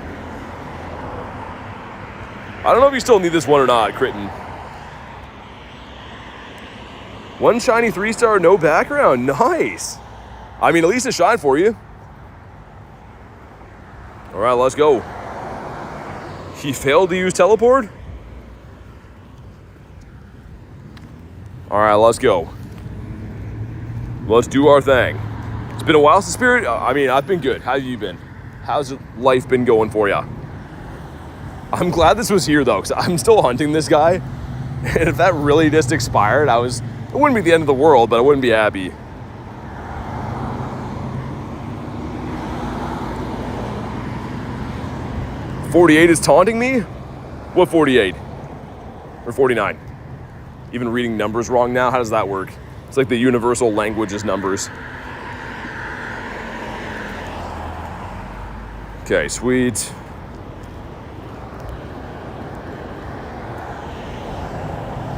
I don't know if you still need this one or not, Critton. One shiny 3-star, no background. Nice. I mean, at least a shine for you. All right, let's go. He failed to use teleport? All right, let's go. Let's do our thing. It's been a while since Spirit. I mean, I've been good. How have you been? How's life been going for you? I'm glad this was here, though, because I'm still hunting this guy. And if that really just expired, it wouldn't be the end of the world, but I wouldn't be happy. "48 is taunting me?" What 48? Or 49? Even reading numbers wrong now? How does that work? It's like the universal language is numbers. Okay, sweet.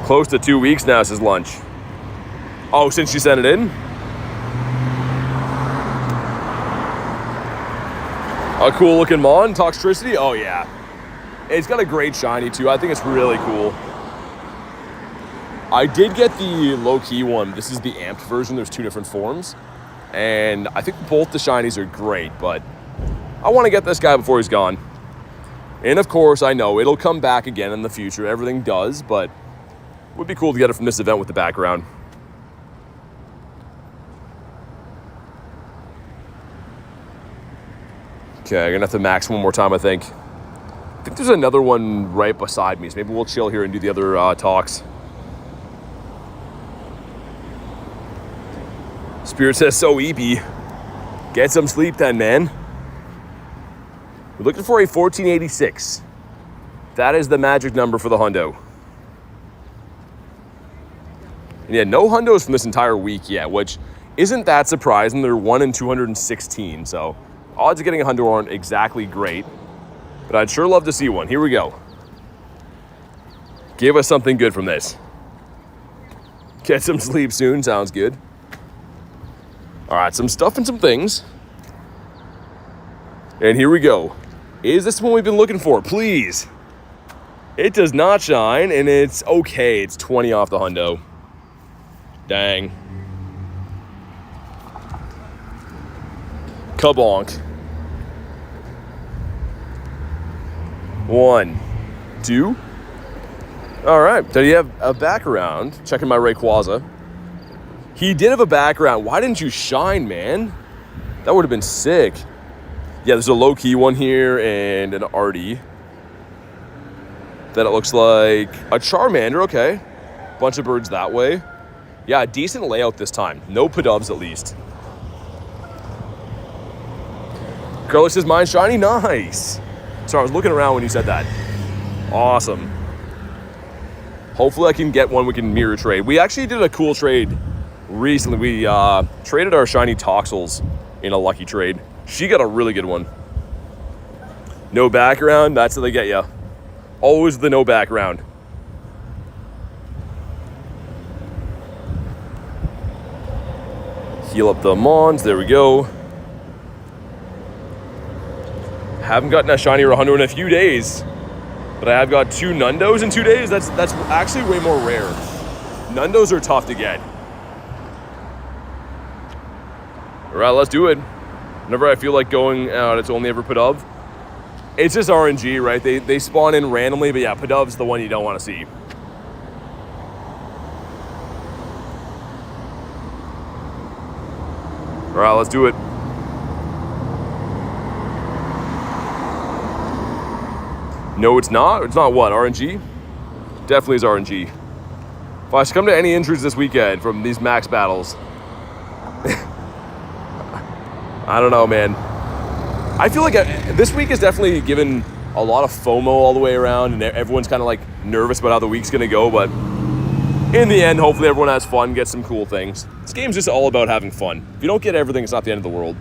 Close to 2 weeks now, says Lunch. Oh, since she sent it in? A cool looking Mon, Toxtricity. Oh yeah. It's got a great shiny too. I think it's really cool. I did get the low-key one. This is the amped version. There's 2 different forms. And I think both the shinies are great, but I want to get this guy before he's gone. And of course, I know it'll come back again in the future. Everything does, but it would be cool to get it from this event with the background. Okay, I'm going to have to max one more time, I think. I think there's another one right beside me, so maybe we'll chill here and do the other talks. Spirit says, so EP. Get some sleep then, man. We're looking for a 1486. That is the magic number for the hundo. And yeah, no hundos from this entire week yet, which isn't that surprising. They're 1 in 216, so odds of getting a hundo aren't exactly great. But I'd sure love to see one. Here we go. Give us something good from this. Get some sleep soon. Sounds good. All right, some stuff and some things. And here we go. Is this one we've been looking for? Please. It does not shine, and it's okay. It's 20 off the hundo. Dang. Kabonk. 1, 2. All right. Did he have a background? Checking my Rayquaza. He did have a background. Why didn't you shine, man? That would have been sick. Yeah, there's a low-key one here and an Artie. Then it looks like a Charmander. Okay. Bunch of birds that way. Yeah, decent layout this time. No Pidubs at least. Curly says, mine shiny. Nice. Sorry, I was looking around when you said that. Awesome. Hopefully I can get one we can mirror trade. We actually did a cool trade recently. We traded our shiny Toxels in a lucky trade. She got a really good one. No background, that's how they get you. Always the no background. Heal up the Mons, there we go. Haven't gotten a shiny or a hundo in a few days. But I have got 2 Nundos in 2 days. That's actually way more rare. Nundos are tough to get. All right, let's do it. Whenever I feel like going out, it's only ever Pidove. It's just RNG, right? They spawn in randomly, but yeah, Pidove's the one you don't want to see. All right, let's do it. No, it's not. It's not what? RNG? Definitely is RNG. If I succumb to any injuries this weekend from these max battles, I don't know, man. I feel like this week is definitely given a lot of FOMO all the way around, and everyone's kind of like nervous about how the week's gonna go, but in the end, hopefully everyone has fun, gets some cool things. This game's just all about having fun. If you don't get everything, it's not the end of the world.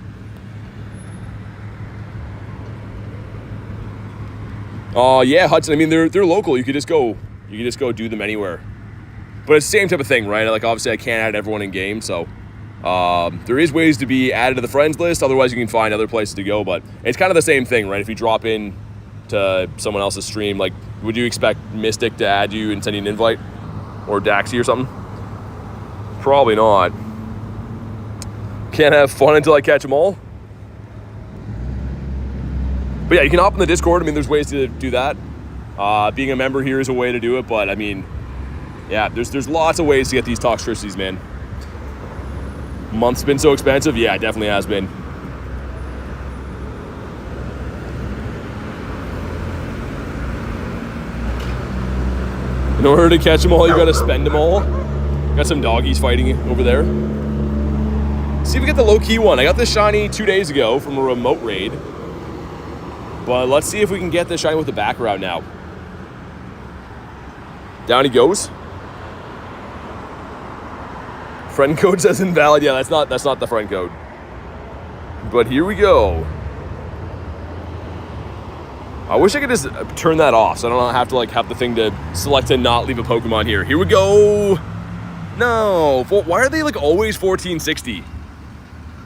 Yeah, Hudson, I mean, they're local. You could just go do them anywhere. But it's the same type of thing, right? Like, obviously, I can't add everyone in game, so there is ways to be added to the friends list. Otherwise, you can find other places to go. But it's kind of the same thing, right? If you drop in to someone else's stream, like, would you expect Mystic to add you and send you an invite? Or Daxie or something? Probably not. Can't have fun until I catch them all. But yeah, you can hop in the Discord. I mean, there's ways to do that. Being a member here is a way to do it. But, I mean, yeah, there's lots of ways to get these Toxtricities, man. Month's been so expensive? Yeah, it definitely has been. In order to catch them all, you gotta spend them all. Got some doggies fighting over there. See if we get the low-key one. I got this shiny 2 days ago from a remote raid. But let's see if we can get this shiny with the background now. Down he goes. Friend code says invalid. Yeah, that's not the friend code. But here we go. I wish I could just turn that off so I don't have to like have the thing to select to not leave a Pokemon here. Here we go. No. Why are they like always 1460?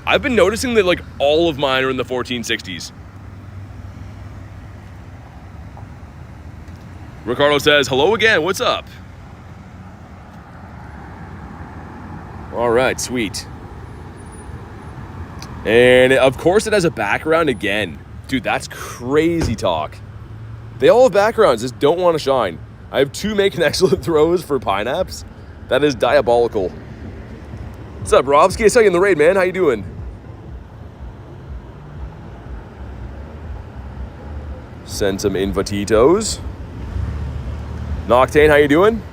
I've been noticing that like all of mine are in the 1460s. Ricardo says, hello again, what's up? All right, sweet. And of course it has a background again. Dude, that's crazy talk. They all have backgrounds, just don't want to shine. I have 2 making excellent throws for Pineapps. That is diabolical. What's up, Robski? I saw you in the raid, man. How you doing? Send some invititos. Noctane, how you doing?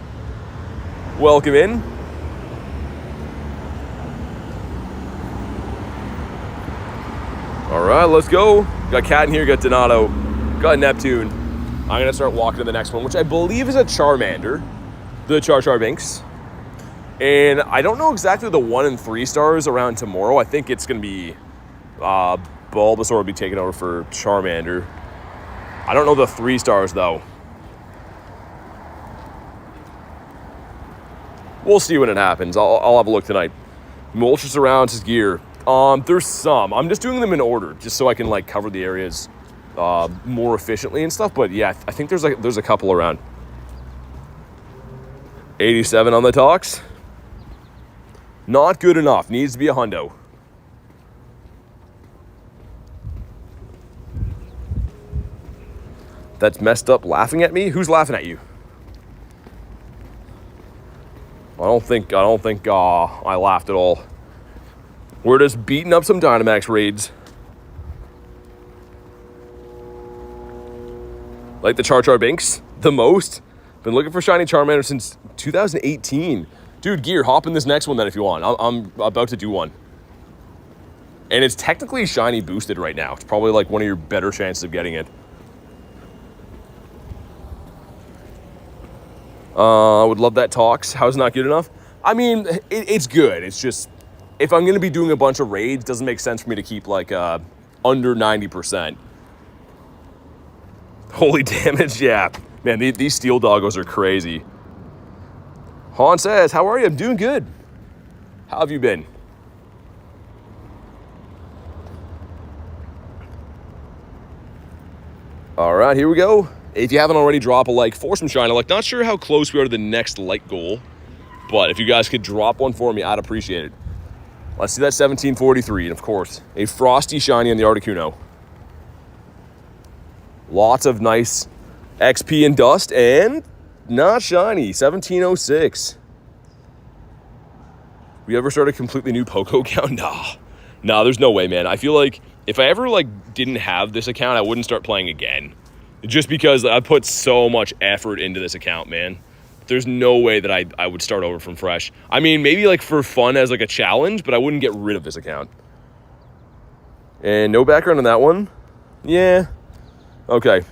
Welcome in. All right, let's go. Got Cat in here, got Donato, got Neptune. I'm gonna start walking to the next one, which I believe is a Charmander, the Char-Char-Binks. And I don't know exactly the 1 and 3 stars around tomorrow. I think it's gonna be Bulbasaur will be taking over for Charmander. I don't know the 3 stars though. We'll see when it happens. I'll have a look tonight. Moltres around his gear. There's some. I'm just doing them in order, just so I can like cover the areas more efficiently and stuff. But yeah, I think there's a couple around. 87 on the Tox. Not good enough. Needs to be a hundo. That's messed up laughing at me? Who's laughing at you? I don't think I laughed at all. We're just beating up some Dynamax raids. Like the Char-Char-Binks the most. Been looking for shiny Charmander since 2018. Dude, Gear, hop in this next one then if you want. I'm about to do one. And it's technically shiny boosted right now. It's probably like one of your better chances of getting it. I would love that Tox. How's not good enough? I mean, it's good. It's just, if I'm going to be doing a bunch of raids, it doesn't make sense for me to keep like under 90%. Holy damage, yeah. Man, these steel doggos are crazy. Han says, how are you? I'm doing good. How have you been? All right, here we go. If you haven't already, drop a like for some shiny luck. Not sure how close we are to the next light goal, but if you guys could drop one for me, I'd appreciate it. Let's see that 1743, and of course, a frosty shiny on the Articuno. Lots of nice XP and dust, and not shiny, 1706. We ever start a completely new Poké account? Nah, there's no way, man. I feel like if I ever didn't have this account, I wouldn't start playing again. Just because I put so much effort into this account, man. There's no way that I would start over from fresh. I mean, maybe for fun as a challenge, but I wouldn't get rid of this account. And no background on that one? Yeah. Okay.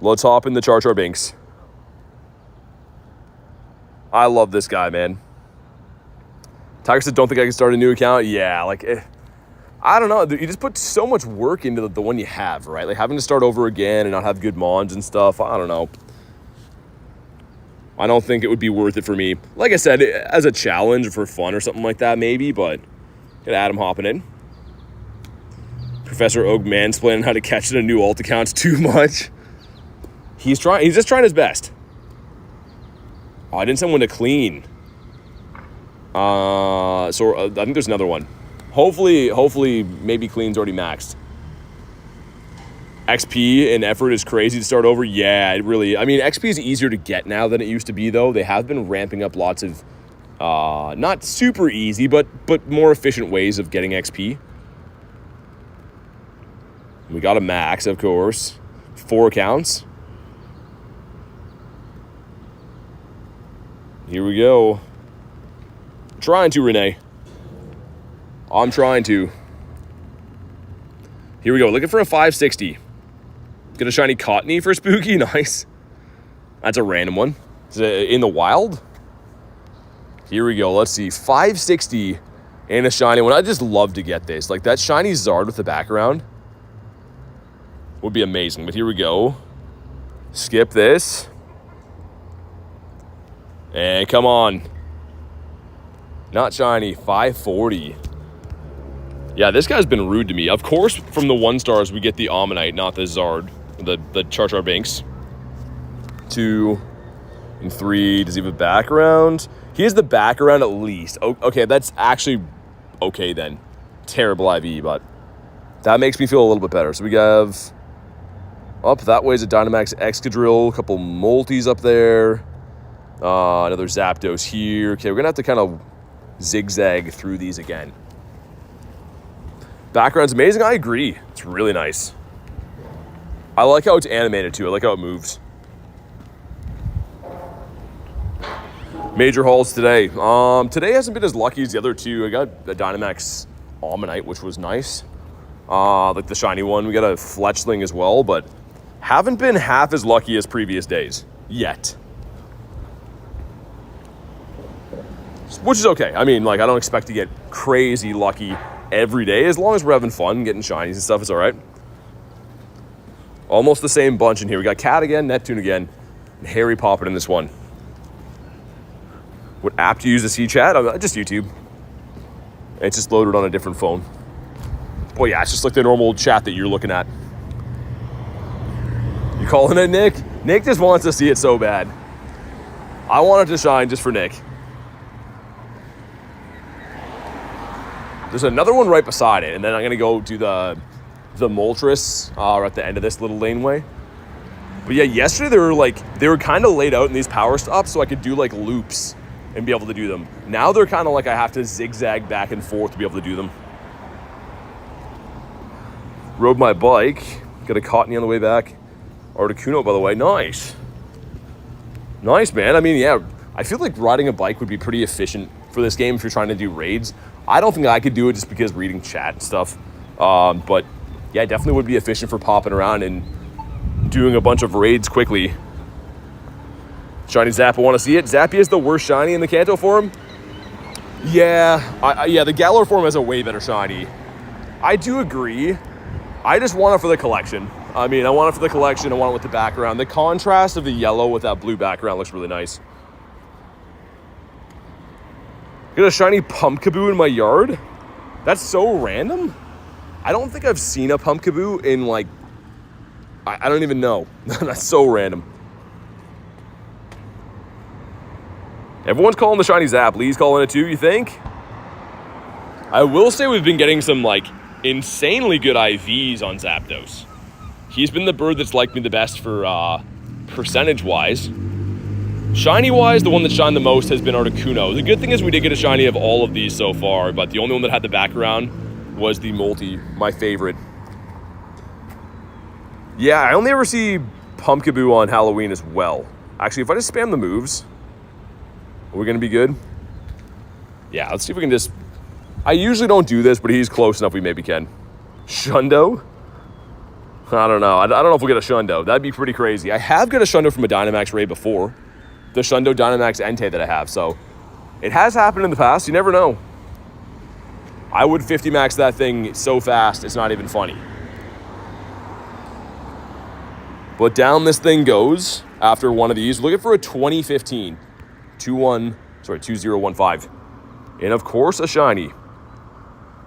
Let's hop in the Char-Char-Binks. I love this guy, man. Tiger said, don't think I can start a new account? Yeah, I don't know. You just put so much work into the one you have, right? Having to start over again and not have good mons and stuff. I don't know. I don't think it would be worth it for me. Like I said, as a challenge or for fun or something like that, maybe, but get Adam hopping in. Professor Oak mansplaining how to catch it in new alt accounts too much. He's just trying his best. Oh, I didn't send one to clean. I think there's another one. Hopefully, maybe clean's already maxed. XP and effort is crazy to start over. Yeah, it really. I mean, XP is easier to get now than it used to be, though. They have been ramping up lots of, not super easy, but more efficient ways of getting XP. We got a max, of course. 4 accounts. Here we go. Trying to, Renee. I'm trying to. Here we go. Looking for a 560. Get a shiny Cottony for Spooky. Nice. That's a random one. Is it in the wild? Here we go. Let's see. 560 and a shiny one. I'd just love to get this. That shiny Zard with the background would be amazing. But here we go. Skip this. And come on. Not shiny. 540. Yeah, this guy's been rude to me. Of course, from the 1 stars, we get the Ammonite, not the Zard, the Char-Char-Binks. 2, and 3. Does he have a background? He has the background at least. Okay, that's actually okay then. Terrible IV, but that makes me feel a little bit better. So we have up that way is a Dynamax Excadrill, a couple Moltres up there, another Zapdos here. Okay, we're gonna have to kind of zigzag through these again. Background's amazing. I agree. It's really nice. I like how it's animated too. I like how it moves. Major hauls today. Today hasn't been as lucky as the other two. I got a Dynamax Omanyte, which was nice. Like the shiny one. We got a Fletchling as well, but haven't been half as lucky as previous days yet. Which is okay. I mean, like, I don't expect to get crazy lucky every day. As long as we're having fun, getting shinies and stuff, it's all right. Almost the same bunch in here. We got Cat again, Neptune again, and Harry popping in this one. What app to use to see chat? Just YouTube. It's just loaded on a different phone. Oh yeah, it's just like the normal chat that you're looking at. You calling it Nick? Nick just wants to see it so bad. I want it to shine just for Nick. There's another one right beside it, and then I'm gonna go do the Moltres at the end of this little laneway. But yeah, yesterday they were kind of laid out in these power stops, so I could do like loops and be able to do them. Now they're kind of like I have to zigzag back and forth to be able to do them. Rode my bike, got a Cottony on the way back. Articuno, by the way, nice. Nice, man. I mean, yeah, I feel like riding a bike would be pretty efficient for this game if you're trying to do raids. I don't think I could do it just because reading chat and stuff. But yeah, definitely would be efficient for popping around and doing a bunch of raids quickly. Shiny Zap, I want to see it. Zappy is the worst shiny in the Kanto form. Yeah, yeah, the Galar form has a way better shiny. I do agree. I just want it for the collection. I mean, I want it for the collection. I want it with the background. The contrast of the yellow with that blue background looks really nice. Got a shiny Pumpkaboo in my yard? That's so random. I don't think I've seen a Pumpkaboo in like, I don't even know. That's so random. Everyone's calling the shiny Zap. Lee's calling it too, you think? I will say we've been getting some like insanely good IVs on Zapdos. He's been the bird that's liked me the best for percentage-wise. Shiny-wise, the one that shined the most has been Articuno. The good thing is we did get a shiny of all of these so far, but the only one that had the background was the Moltres, my favorite. Yeah, I only ever see Pumpkaboo on Halloween as well. Actually, if I just spam the moves, are we going to be good? Yeah, let's see if we can just... I usually don't do this, but he's close enough we maybe can. Shundo? I don't know. I don't know if we'll get a Shundo. That'd be pretty crazy. I have got a Shundo from a Dynamax raid before. The Shundo Dynamax Entei that I have, so it has happened in the past. You never know. I would 50 max that thing so fast, it's not even funny. But down this thing goes after one of these. Looking for a 2015 2015. And of course, a shiny.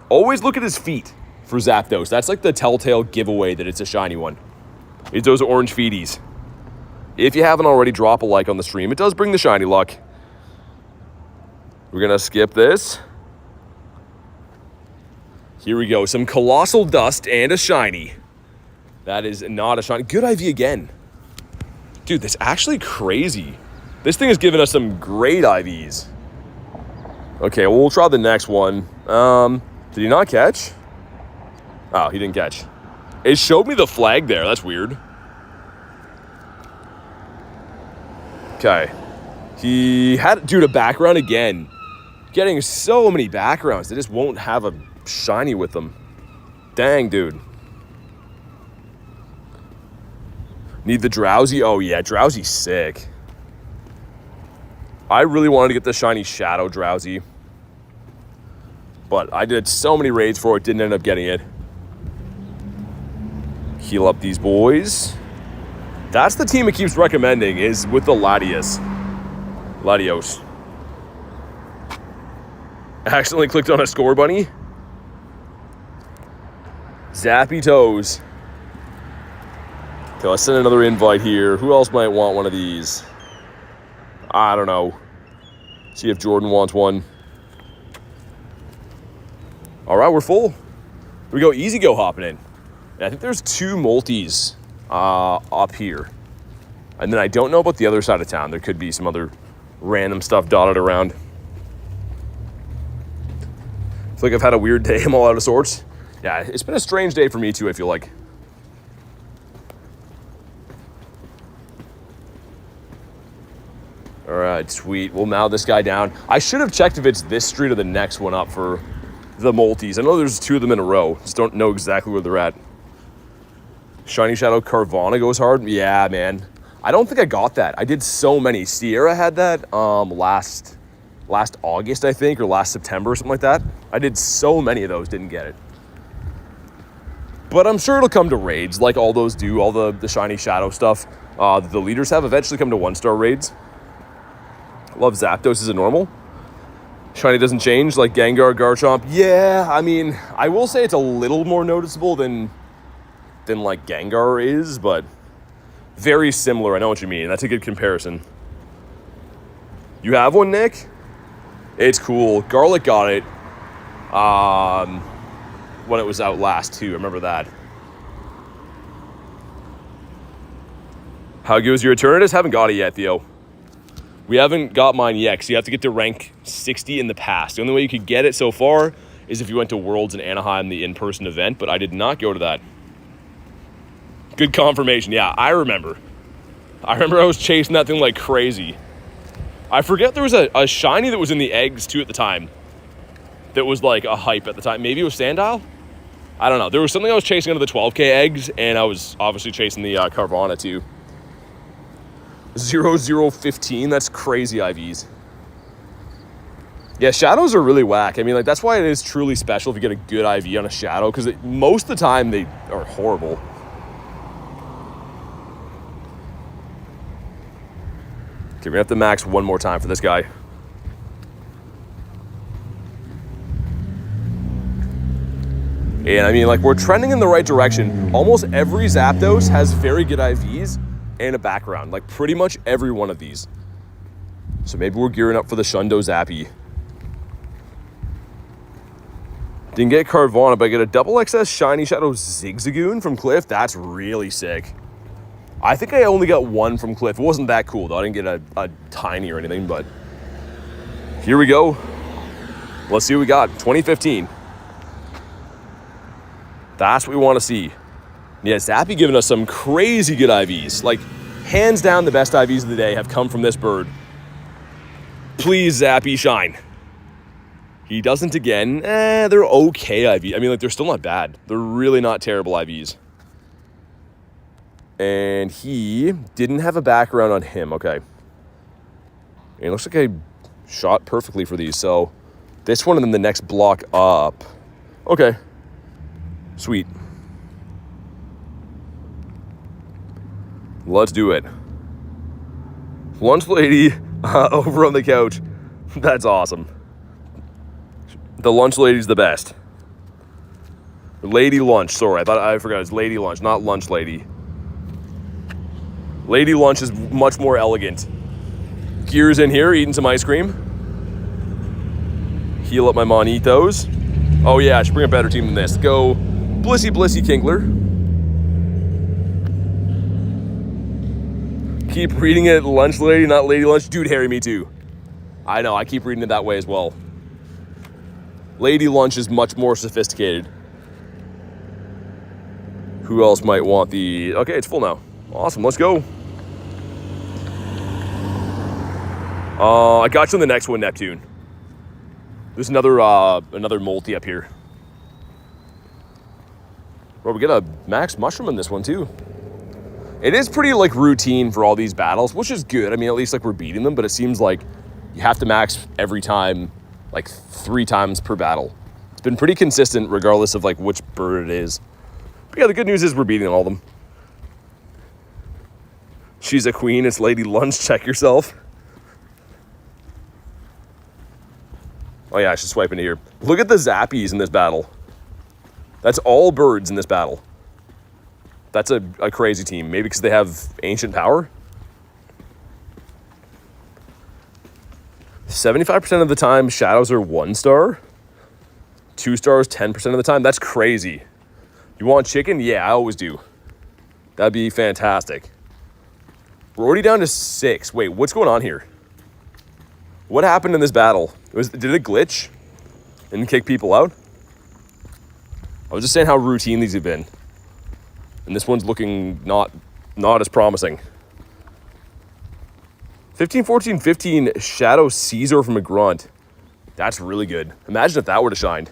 Always look at his feet for Zapdos. That's like the telltale giveaway that it's a shiny one. It's those orange feeties. If you haven't already, drop a like on the stream. It does bring the shiny luck. We're going to skip this. Here we go. Some Colossal Dust and a shiny. That is not a shiny. Good IV again. Dude, that's actually crazy. This thing has given us some great IVs. Okay, well, we'll try the next one. Did he not catch? Oh, he didn't catch. It showed me the flag there. That's weird. Okay. He had, dude, a background again. Getting so many backgrounds. They just won't have a shiny with them. Dang, dude. Need the Drowsy? Oh, yeah, Drowsy's sick. I really wanted to get the shiny Shadow Drowsy. But I did so many raids for it, didn't end up getting it. Heal up these boys. That's the team it keeps recommending, is with the Latios. I accidentally clicked on a score bunny. Zappy Toes. Okay, let's send another invite here. Who else might want one of these? I don't know. See if Jordan wants one. All right, we're full. Here we go, easy go hopping in. And I think there's 2 multis up here. And then I don't know about the other side of town. There could be some other random stuff dotted around. I feel like I've had a weird day. I'm all out of sorts. Yeah, it's been a strange day for me too, I feel like. All right, sweet. We'll mow this guy down. I should have checked if it's this street or the next one up for the multis. I know there's 2 of them in a row. Just don't know exactly where they're at. Shiny Shadow Carvana goes hard. Yeah, man. I don't think I got that. I did so many. Sierra had that last August, I think, or last September or something like that. I did so many of those, didn't get it. But I'm sure it'll come to raids like all those do, all the Shiny Shadow stuff. The leaders have eventually come to 1-star raids. Love Zapdos as a normal. Shiny doesn't change like Gengar, Garchomp. Yeah, I mean, I will say it's a little more noticeable than like Gengar is, but very similar. I know what you mean. That's a good comparison. You have one, Nick? It's cool. Garlic got it when it was out last too. I remember that. How goes your Eternatus? Haven't got it yet, Theo. We haven't got mine yet, because you have to get to rank 60 in the past. The only way you could get it so far is if you went to Worlds in Anaheim, the in-person event, but I did not go to that. Good confirmation. Yeah, I remember I was chasing that thing like crazy. I forget there was a shiny that was in the eggs, too, at the time. That was like a hype at the time. Maybe it was Sandile? I don't know. There was something I was chasing under the 12K eggs, and I was obviously chasing the Carvana, too. 0015, that's crazy IVs. Yeah, shadows are really whack. I mean, like, that's why it is truly special if you get a good IV on a shadow, because most of the time they are horrible. Okay, we're gonna have to max one more time for this guy. And I mean, like, we're trending in the right direction. Almost every Zapdos has very good IVs and a background. Like, pretty much every one of these. So maybe we're gearing up for the Shundo Zappy. Didn't get Carvana, but I get a double XS Shiny Shadow Zigzagoon from Cliff. That's really sick. I think I only got one from Cliff. It wasn't that cool, though. I didn't get a tiny or anything, but here we go. Let's see what we got. 2015. That's what we want to see. Yeah, Zappy giving us some crazy good IVs. Like, hands down, the best IVs of the day have come from this bird. Please, Zappy, shine. He doesn't again. They're okay IVs. I mean, like, they're still not bad. They're really not terrible IVs. And he didn't have a background on him. Okay. And it looks like I shot perfectly for these. So this one and then the next block up. Okay. Sweet. Let's do it. Lunch lady over on the couch. That's awesome. The lunch lady's the best. Lady lunch. Sorry, I forgot. It was lady lunch, not lunch lady. Lady lunch is much more elegant. Gears in here, eating some ice cream. Heal up my Monitos. Oh yeah, I should bring a better team than this. Go Blissey Blissey Kinkler. Keep reading it lunch lady, not lady lunch. Dude, Harry, me too. I know, I keep reading it that way as well. Lady lunch is much more sophisticated. Who else might want the... Okay, it's full now. Awesome, let's go. I got you on the next one, Neptune. There's another multi up here. Bro, we get a max mushroom in this one too. It is pretty like routine for all these battles, which is good. I mean, at least like we're beating them, but it seems like you have to max every time, like 3 times per battle. It's been pretty consistent regardless of like which bird it is. But yeah, the good news is we're beating all of them. She's a queen, it's Lady Lunch, check yourself. Oh yeah, I should swipe into here. Look at the Zappies in this battle. That's all birds in this battle. That's a crazy team. Maybe because they have ancient power. 75% of the time, shadows are 1 star. 2 stars, 10% of the time. That's crazy. You want chicken? Yeah, I always do. That'd be fantastic. We're already down to 6. Wait, what's going on here? What happened in this battle? Did it glitch and kick people out? I was just saying how routine these have been. And this one's looking not as promising. 15, 14, 15, Shadow Caesar from a Grunt. That's really good. Imagine if that would have shined.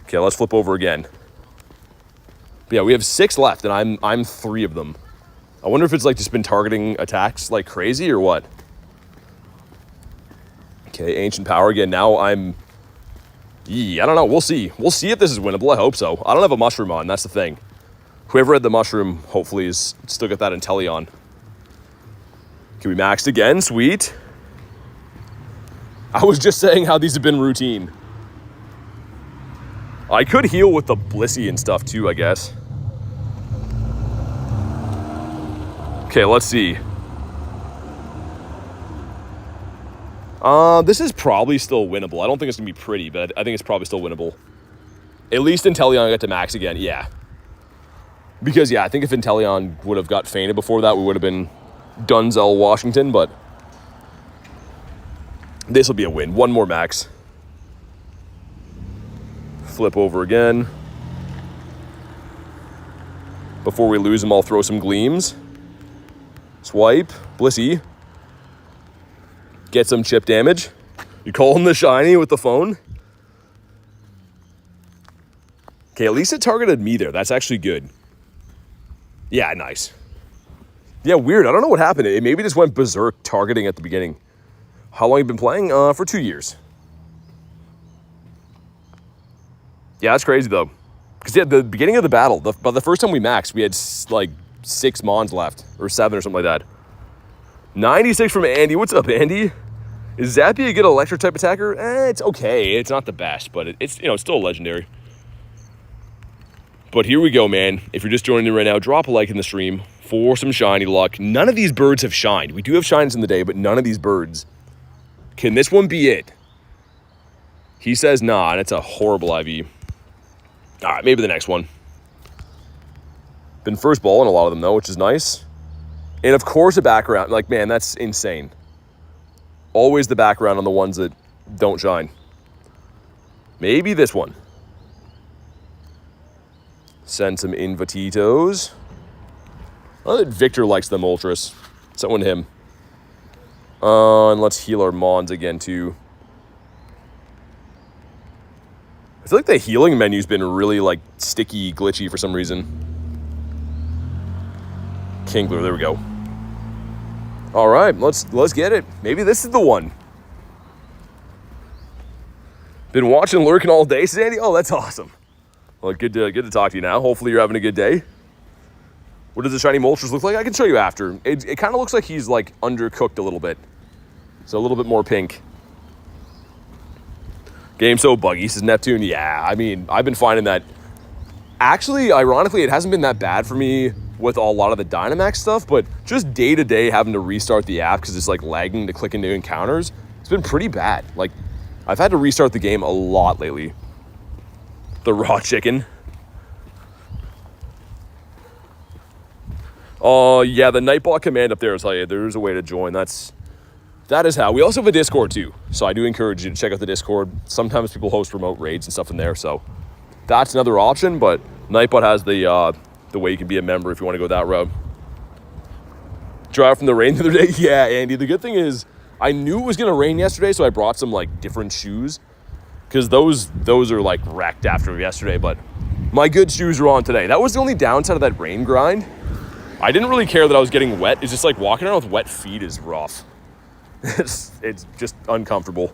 Okay, let's flip over again. But yeah, we have 6 left, and I'm 3 of them. I wonder if it's like just been targeting attacks like crazy or what. Okay, Ancient Power again. Now I don't know. We'll see. We'll see if this is winnable. I hope so. I don't have a Mushroom on. That's the thing. Whoever had the Mushroom hopefully is still got that Intelli on. Okay, we maxed again. Sweet. I was just saying how these have been routine. I could heal with the Blissey and stuff too, I guess. Okay, let's see. This is probably still winnable. I don't think it's going to be pretty, but I think it's probably still winnable. At least Inteleon got to max again. Yeah. Because, yeah, I think if Inteleon would have got fainted before that, we would have been Dunzel Washington, but this will be a win. 1 more max. Flip over again. Before we lose them, I'll throw some Gleams. Swipe. Blissey. Get some chip damage. You call him the shiny with the phone. Okay, at least it targeted me there. That's actually good. Yeah, nice. Yeah, weird. I don't know what happened. It maybe just went berserk targeting at the beginning. How long have you been playing? For 2 years. Yeah, that's crazy though. Because yeah, the beginning of the battle, but the first time we maxed, we had like 6 Mons left. Or 7 or something like that. 96 from Andy. What's up, Andy? Is Zappy a good electric type attacker? It's okay. It's not the best, but it's it's still legendary. But here we go, man. If you're just joining me right now, drop a like in the stream for some shiny luck. None of these birds have shined. We do have shines in the day, but none of these birds. Can this one be it? He says nah, and it's a horrible IV. All right, maybe the next one. Been first ball in a lot of them, though, which is nice. And, of course, a background. Like, man, that's insane. Always the background on the ones that don't shine. Maybe this one. Send some Invititos. I know that Victor likes the Moltres. Send one to him. And let's heal our Mons again, too. I feel like the healing menu's been really, like, sticky, glitchy for some reason. Kingler, there we go. All right, let's get it. Maybe this is the one. Been watching Lurking all day, Sandy. Oh, that's awesome. Well, good to talk to you now. Hopefully you're having a good day. What does the shiny Moltres look like? I can show you after. It kind of looks like he's like undercooked a little bit. So a little bit more pink. Game so buggy, says Neptune. Yeah, I mean, I've been finding that. Actually, ironically, it hasn't been that bad for me with a lot of the Dynamax stuff, but just day-to-day having to restart the app because it's like lagging to click into encounters, it's been pretty bad. Like, I've had to restart the game a lot lately. The raw chicken. Oh, yeah, the Nightbot command up there, I'll tell you, there's a way to join. That is how. We also have a Discord, too, so I do encourage you to check out the Discord. Sometimes people host remote raids and stuff in there, so that's another option, but Nightbot has the way you can be a member if you want to go that route. Dry out from the rain the other day? Yeah, Andy. The good thing is I knew it was going to rain yesterday, so I brought some, like, different shoes. Because those are, like, wrecked after yesterday, but my good shoes are on today. That was the only downside of that rain grind. I didn't really care that I was getting wet. It's just, like, walking around with wet feet is rough. It's just uncomfortable.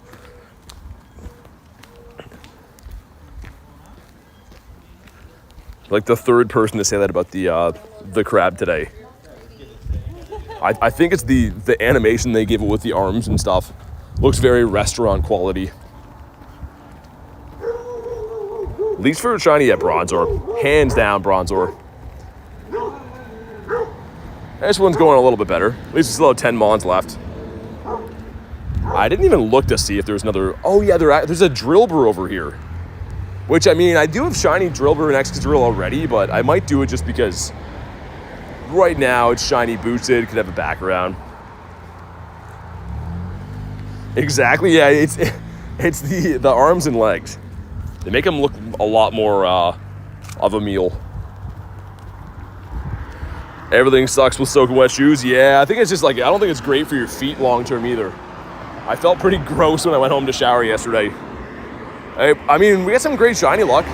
Like the third person to say that about the crab today. I think it's the animation they give it with the arms and stuff. Looks very restaurant quality. least for a shiny at Bronzor. Hands down, Bronzor. This one's going a little bit better. At least we still have 10 Mons left. I didn't even look to see if there's another... Oh, yeah, there's a Drillbur over here. Which, I mean, I do have shiny Drillbur and Excadrill already, but I might do it just because right now it's shiny boosted, could have a background. Exactly, yeah, it's the arms and legs. They make them look a lot more of a meal. Everything sucks with soaking wet shoes. Yeah, I think it's just like, I don't think it's great for your feet long term either. I felt pretty gross when I went home to shower yesterday. I mean, we got some great shiny luck.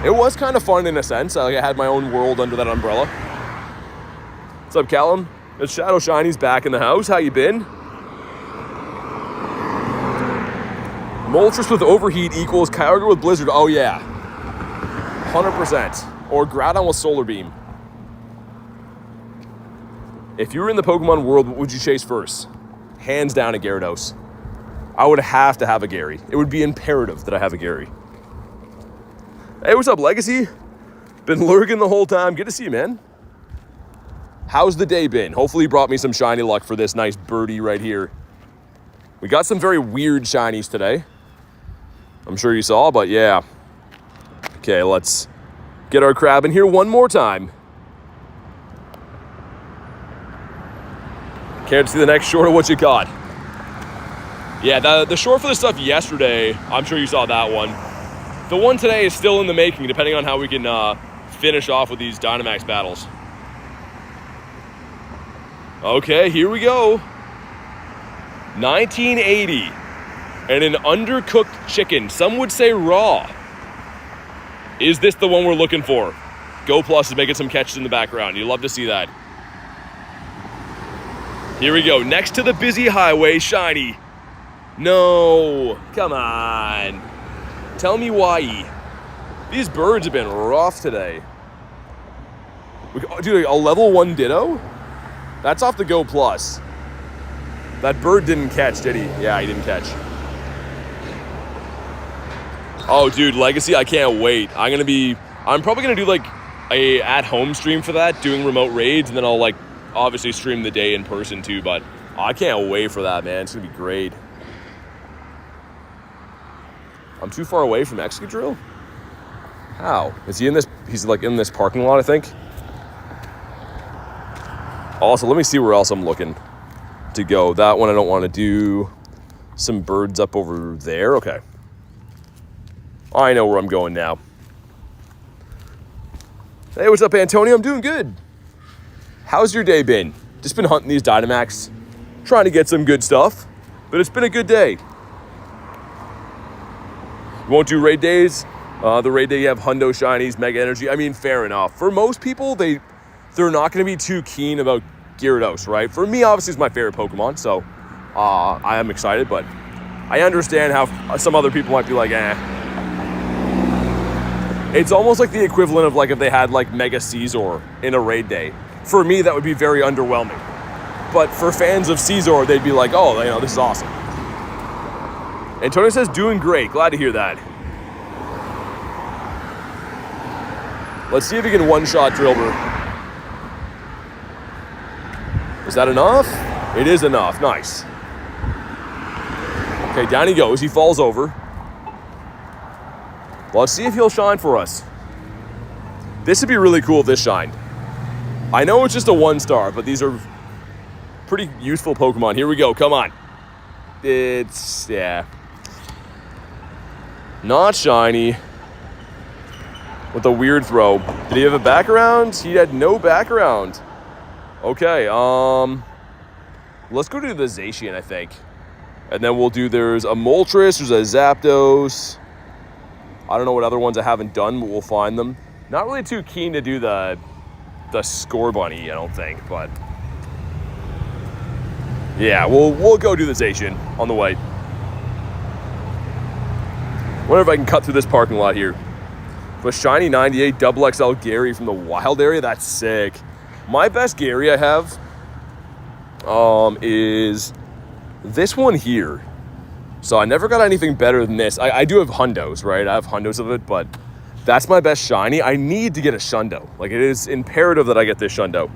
It was kind of fun in a sense. I had my own world under that umbrella. What's up, Callum? It's Shadow Shiny's back in the house. How you been? Moltres with Overheat equals Kyogre with Blizzard. Oh, yeah. 100%. Or Groudon with Solar Beam. If you were in the Pokemon world, what would you chase first? Hands down a Gyarados. I would have to have a Gary. It would be imperative that I have a Gary. Hey, what's up, Legacy? Been lurking the whole time. Good to see you, man. How's the day been? Hopefully you brought me some shiny luck for this nice birdie right here. We got some very weird shinies today. I'm sure you saw, but yeah. Okay, let's get our crab in here one more time. Can't see the next short of what you got. Yeah, the short for the stuff yesterday, I'm sure you saw that one. The one today is still in the making, depending on how we can finish off with these Dynamax battles. Okay, here we go. 1980. And an undercooked chicken. Some would say raw. Is this the one we're looking for? Go Plus is making some catches in the background. You love to see that. Here we go. Next to the busy highway, shiny. No, come on. Tell me why. These birds have been rough today. Dude, a level 1 Ditto? That's off the Go Plus. That bird didn't catch, did he? Yeah, he didn't catch. Oh, dude, Legacy, I can't wait. I'm probably gonna do like a at-home stream for that, doing remote raids, and then I'll like obviously stream the day in person too, but I can't wait for that, man. It's gonna be great. I'm too far away from Excadrill? How? Is he in this? He's like in this parking lot, I think. Also, let me see where else I'm looking to go. That one I don't want to do. Some birds up over there. Okay. I know where I'm going now. Hey, what's up, Antonio? I'm doing good. How's your day been? Just been hunting these Dynamax, trying to get some good stuff, but it's been a good day. You won't do raid days? The raid day you have Hundo Shinies, Mega Energy. I mean, fair enough. For most people, they're not going to be too keen about Gyarados, right? For me, obviously, it's my favorite Pokemon, so I am excited, but I understand how some other people might be like, eh. It's almost like the equivalent of like if they had like Mega Caesar in a raid day. For me, that would be very underwhelming. But for fans of Caesar, they'd be like, oh, you know, this is awesome. Antonio says, doing great. Glad to hear that. Let's see if he can one-shot Drillbur. Is that enough? It is enough. Nice. Okay, down he goes. He falls over. Let's see if he'll shine for us. This would be really cool if this shined. I know it's just a 1-star, but these are pretty useful Pokemon. Here we go. Come on. Yeah. Not shiny. With a weird throw. Did he have a background? He had no background. Okay, let's go to the Zacian, I think. And then there's a Moltres, there's a Zapdos. I don't know what other ones I haven't done, but we'll find them. Not really too keen to do the Score Bunny, I don't think, but yeah, we'll go do the Zacian on the way. Wonder if I can cut through this parking lot here. But shiny 98 double XL Gary from the wild area, that's sick. My best Gary I have is this one here. So I never got anything better than this. I do have Hundos, right? I have Hundos of it, but That's my best shiny. I need to get a Shundo. Like, it is imperative that I get this Shundo.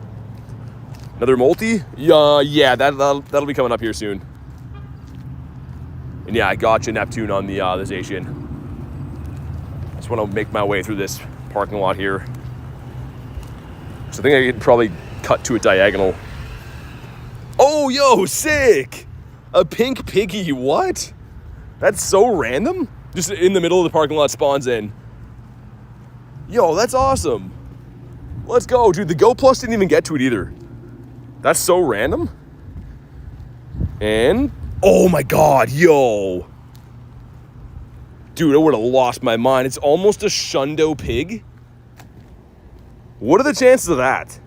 Another multi? Yeah, that'll be coming up here soon. And yeah, I got you, Neptune, on the Zacian. Just want to make my way through this parking lot here. So I think I could probably cut to a diagonal. Oh, yo, sick! A pink piggy, what? That's so random. Just in the middle of the parking lot spawns in. Yo, that's awesome. Let's go, dude. The Go Plus didn't even get to it either. That's so random. And, oh my God, yo. Dude, I would have lost my mind. It's almost a Shundo pig. What are the chances of that?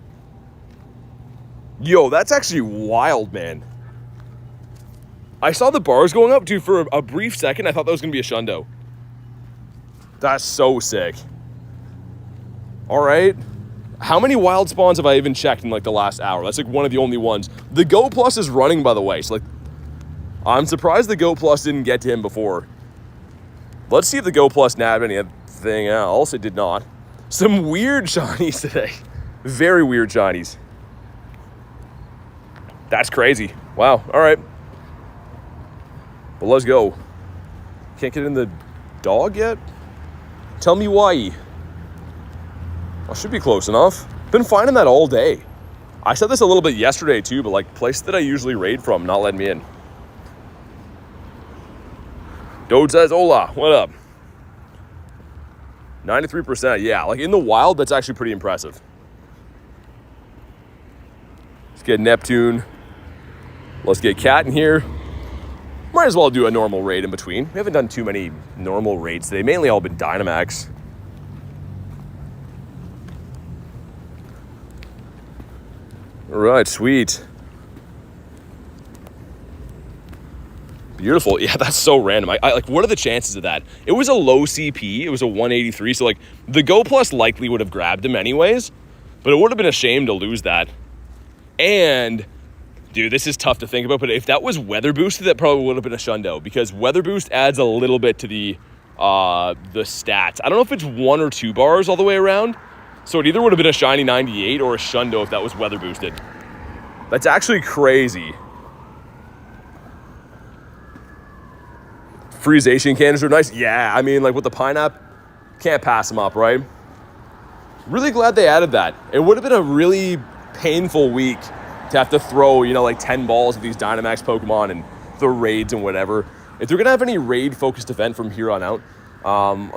Yo, that's actually wild, man. I saw the bars going up, dude, for a brief second. I thought that was going to be a Shundo. That's so sick. All right. How many wild spawns have I even checked in, like, the last hour? That's, like, one of the only ones. The Go Plus is running, by the way. So, like, I'm surprised the Go Plus didn't get to him before. Let's see if the Go Plus nabbed anything else. It did not. Some weird shinies today. Very weird shinies. That's crazy. Wow. All right. But let's go. Can't get in the dog yet? Tell me why. I should be close enough. Been finding that all day. I said this a little bit yesterday too, but like places that I usually raid from, not letting me in. Dode says, hola, what up? 93%, yeah. Like in the wild, that's actually pretty impressive. Let's get Neptune. Let's get Cat in here. Might as well do a normal raid in between. We haven't done too many normal raids today. Mainly all been Dynamax. All right, sweet. Beautiful. Yeah, that's so random. I like, what are the chances of that? It was a low CP. It was a 183. So like the Go Plus likely would have grabbed him anyways, but it would have been a shame to lose that. And dude, this is tough to think about, but if that was weather boosted, that probably would have been a Shundo because weather boost adds a little bit to the stats. I don't know if it's 1 or 2 bars all the way around. So it either would have been a shiny 98 or a Shundo if that was weather boosted. That's actually crazy. Free Zacian cannons are nice. Yeah, I mean, like with the pineapple, can't pass them up, right? Really glad they added that. It would have been a really painful week to have to throw, you know, like 10 balls at these Dynamax Pokemon and the raids and whatever. If they're going to have any raid-focused event from here on out,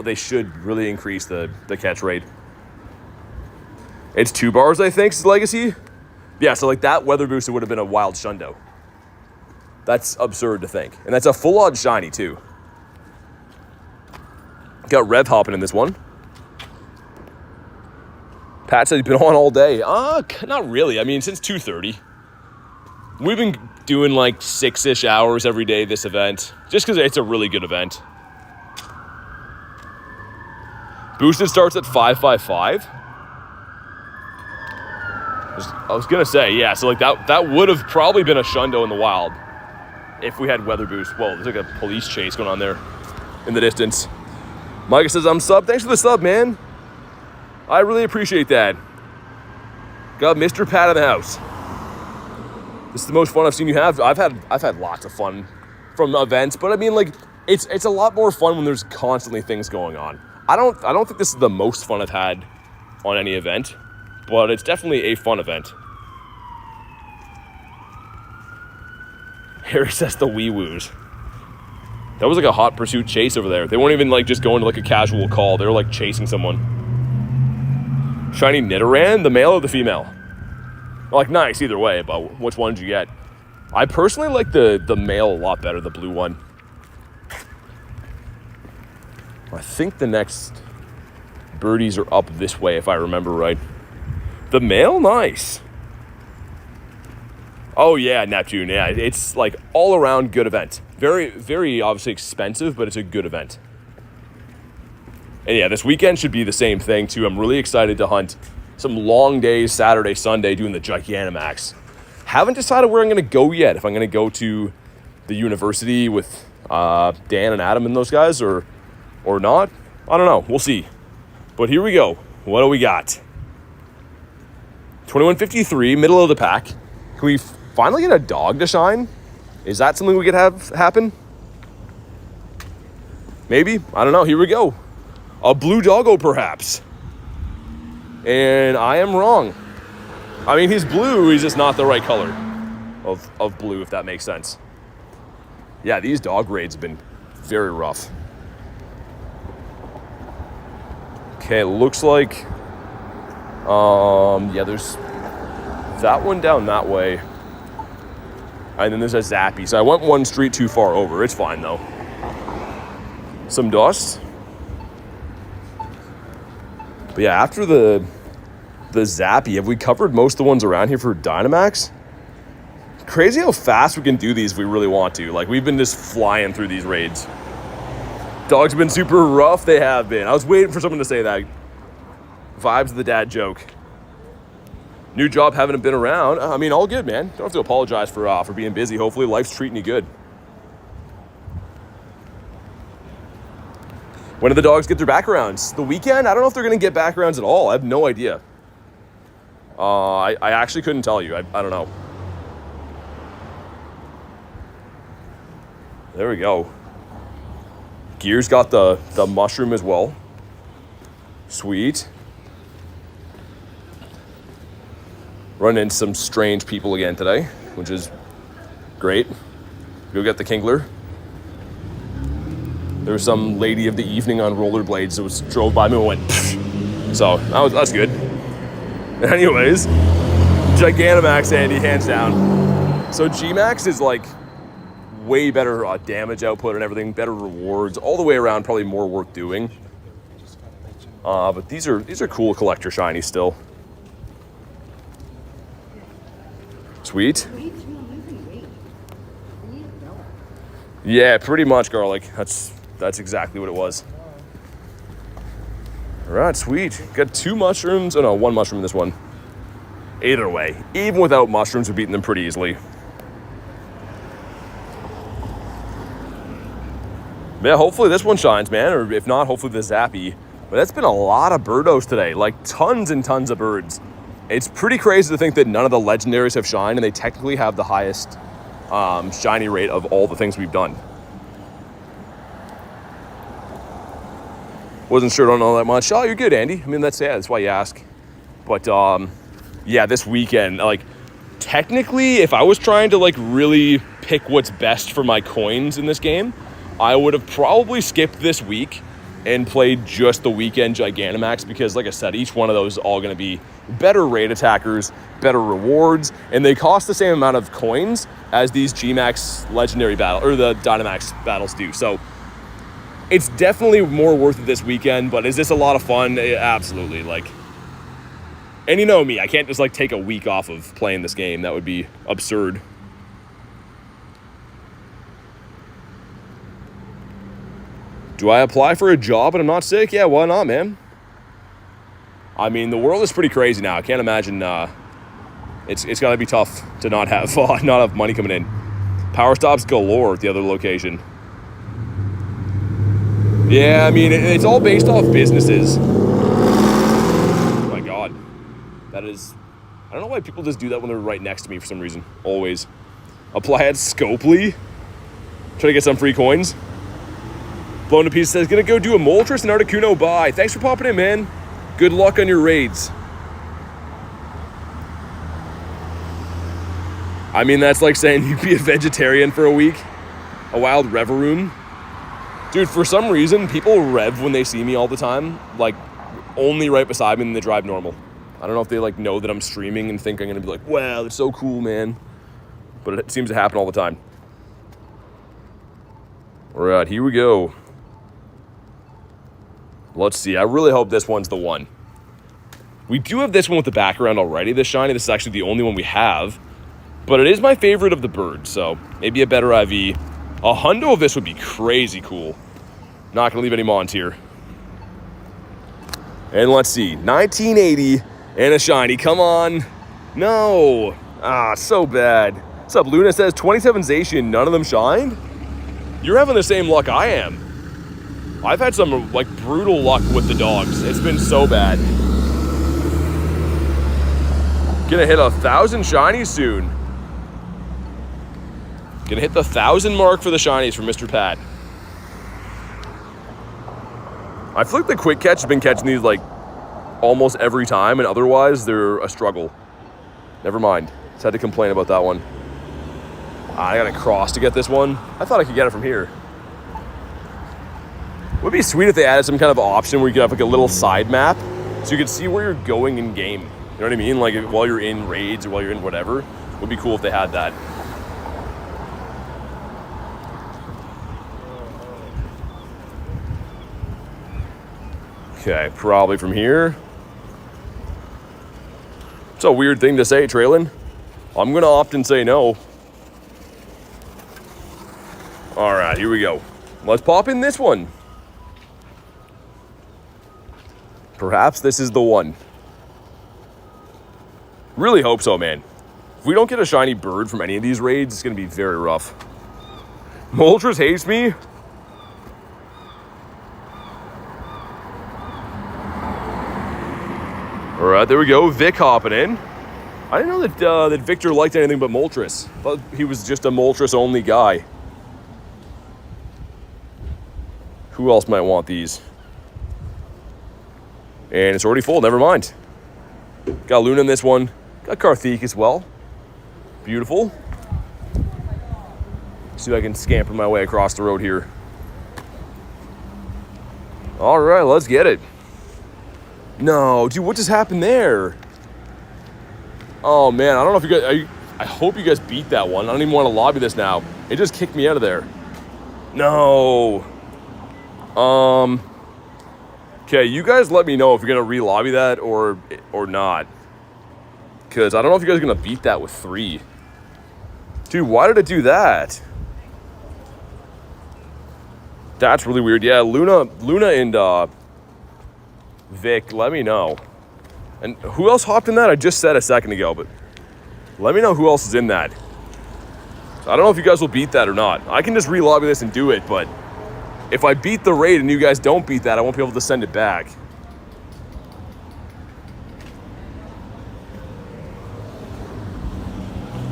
they should really increase the catch rate. It's 2 bars, I think, is Legacy. Yeah, so like that weather booster would have been a wild Shundo. That's absurd to think. And that's a full-on shiny, too. Got Rev hopping in this one. Pat said he's been on all day. Not really. I mean, since 2:30. We've been doing like 6-ish hours every day this event, just because it's a really good event. Boosted starts at 555. I was gonna say, yeah, so like that would have probably been a Shundo in the wild if we had weather boost. Whoa, there's like a police chase going on there in the distance. Micah says, I'm sub. Thanks for the sub, man. I really appreciate that. Got Mr. Pat in the house. This is the most fun I've seen you have. I've had lots of fun from events, but I mean, like, it's a lot more fun when there's constantly things going on. I don't think this is the most fun I've had on any event, but it's definitely a fun event. Harry says the wee-woos. That was like a hot pursuit chase over there. They weren't even like just going to like a casual call. They were like chasing someone. Shiny Nidoran, the male or the female? Like, nice either way, but which one did you get? I personally like the male a lot better, the blue one. I think the next birdies are up this way, if I remember right. The male? Nice. Oh, yeah, Neptune. Yeah, it's like all around good event. Very, very obviously expensive, but it's a good event. And yeah, this weekend should be the same thing too. I'm really excited to hunt some long days, Saturday, Sunday, doing the Dynamax. Haven't decided where I'm going to go yet. If I'm going to go to the university with Dan and Adam and those guys or not. I don't know. We'll see. But here we go. What do we got? 2153, middle of the pack. Can we finally get a dog to shine? Is that something we could have happen? Maybe. I don't know. Here we go. A blue doggo, perhaps. And I am wrong. I mean, he's blue. He's just not the right color of blue, if that makes sense. Yeah, these dog raids have been very rough. Okay, it looks like... yeah, there's that one down that way. And then there's a Zappy. So I went one street too far over. It's fine, though. Some dust. But yeah, after the Zappy, have we covered most of the ones around here for Dynamax? Crazy how fast we can do these if we really want to. Like, we've been just flying through these raids. Dogs have been super rough. They have been. I was waiting for someone to say that. Vibes of the dad joke. New job, haven't been around. I mean, all good, man. Don't have to apologize for being busy. Hopefully life's treating you good. When do the dogs get their backgrounds? The weekend? I don't know if they're going to get backgrounds at all. I have no idea. I actually couldn't tell you. I don't know. There we go. Gear's got the mushroom as well. Sweet. Running into some strange people again today, which is great. Go get the Kingler. There was some lady of the evening on rollerblades that was drove by me and went, pfft. So that's good. Anyways, Gigantamax Andy, hands down. So G-Max is like way better damage output and everything, better rewards, all the way around, probably more worth doing. But these are cool collector shinies still. Sweet. Yeah, pretty much garlic. That's exactly what it was. All right, sweet. Got 2 mushrooms. Oh no, 1 mushroom in this one. Either way, even without mushrooms, we're beating them pretty easily. Yeah, hopefully this one shines, man. Or if not, hopefully the Zappy. But that's been a lot of birdos today. Like tons and tons of birds. It's pretty crazy to think that none of the legendaries have shined, and they technically have the highest shiny rate of all the things we've done. Wasn't sure, don't know that much. Oh, you're good, Andy. I mean, that's why you ask. But yeah, this weekend, like technically, if I was trying to like really pick what's best for my coins in this game, I would have probably skipped this week and played just the weekend Gigantamax, because like I said, each one of those is all going to be better raid attackers, better rewards, and they cost the same amount of coins as these G-Max legendary battle or the Dynamax battles do. So it's definitely more worth it this weekend. But is this a lot of fun? Absolutely. Like, and you know me, I can't just like take a week off of playing this game. That would be absurd. Do I apply for a job and I'm not sick? Yeah, why not, man? I mean, the world is pretty crazy now. I can't imagine. It's got to be tough to not have money coming in. Power stops galore at the other location. Yeah, I mean, it's all based off businesses. Oh my God, that is. I don't know why people just do that when they're right next to me for some reason. Always apply at Scopely. Try to get some free coins. Blown to Pieces says, gonna go do a Moltres and Articuno. Bye. Thanks for popping in, man. Good luck on your raids. I mean, that's like saying you'd be a vegetarian for a week. A wild reveroom. Dude, for some reason, people rev when they see me all the time. Like, only right beside me and they drive normal. I don't know if they like know that I'm streaming and think I'm gonna be like, wow, it's so cool, man. But it seems to happen all the time. All right, here we go. Let's see. I really hope this one's the one. We do have this one with the background already, this shiny. This is actually the only one we have. But it is my favorite of the birds, so maybe a better IV. A hundo of this would be crazy cool. Not going to leave any mons here. And let's see. 1980 and a shiny. Come on. No. Ah, so bad. What's up, Luna says 27 Zacian, none of them shined? You're having the same luck I am. I've had some, like, brutal luck with the dogs. It's been so bad. Gonna hit 1,000 shinies soon. Gonna hit the 1,000 mark for the shinies from Mr. Pat. I feel like the quick catch has been catching these, like, almost every time, and otherwise they're a struggle. Never mind. Just had to complain about that one. I gotta cross to get this one. I thought I could get it from here. Would be sweet if they added some kind of option where you could have like a little side map so you could see where you're going in game. You know what I mean? Like while you're in raids or while you're in whatever. Would be cool if they had that. Okay, probably from here. It's a weird thing to say, Traylon. I'm gonna opt and say no. All right, here we go. Let's pop in this one. Perhaps this is the one. Really hope so, man. If we don't get a shiny bird from any of these raids, it's gonna be very rough. Moltres hates me. All right, there we go. Vic hopping in. I didn't know that Victor liked anything but Moltres. Thought he was just a Moltres only guy. Who else might want these? And it's already full, never mind. Got Luna in this one. Got Karthik as well. Beautiful. See if I can scamper my way across the road here. All right, let's get it. No, dude, what just happened there? Oh man, I don't know if you guys, I hope you guys beat that one. I don't even want to lobby this now. It just kicked me out of there. No. Okay, you guys let me know if you're gonna re-lobby that or not. Because I don't know if you guys are gonna beat that with 3. Dude, why did it do that? That's really weird. Yeah, Luna and Vic, let me know. And who else hopped in that? I just said a second ago, but let me know who else is in that. I don't know if you guys will beat that or not. I can just re-lobby this and do it, but if I beat the raid and you guys don't beat that, I won't be able to send it back.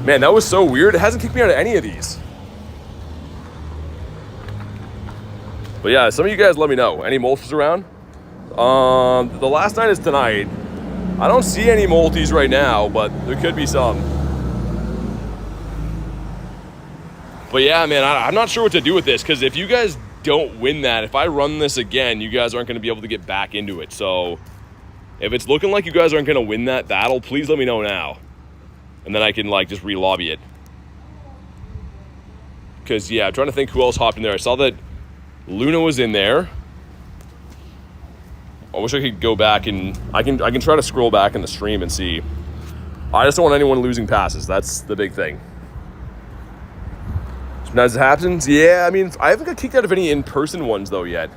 Man, that was so weird. It hasn't kicked me out of any of these. But yeah, some of you guys let me know. Any Moltres around? The last night is tonight. I don't see any multis right now, but there could be some. But yeah, man, I'm not sure what to do with this, because if you guys don't win that, if I run this again, you guys aren't going to be able to get back into it. So if it's looking like you guys aren't going to win that battle, please let me know now. And then I can like just re-lobby it. Because yeah, I'm trying to think who else hopped in there. I saw that Luna was in there. I wish I could go back and I can try to scroll back in the stream and see. I just don't want anyone losing passes. That's the big thing. Sometimes it happens. Yeah, I mean, I haven't got kicked out of any in-person ones though yet.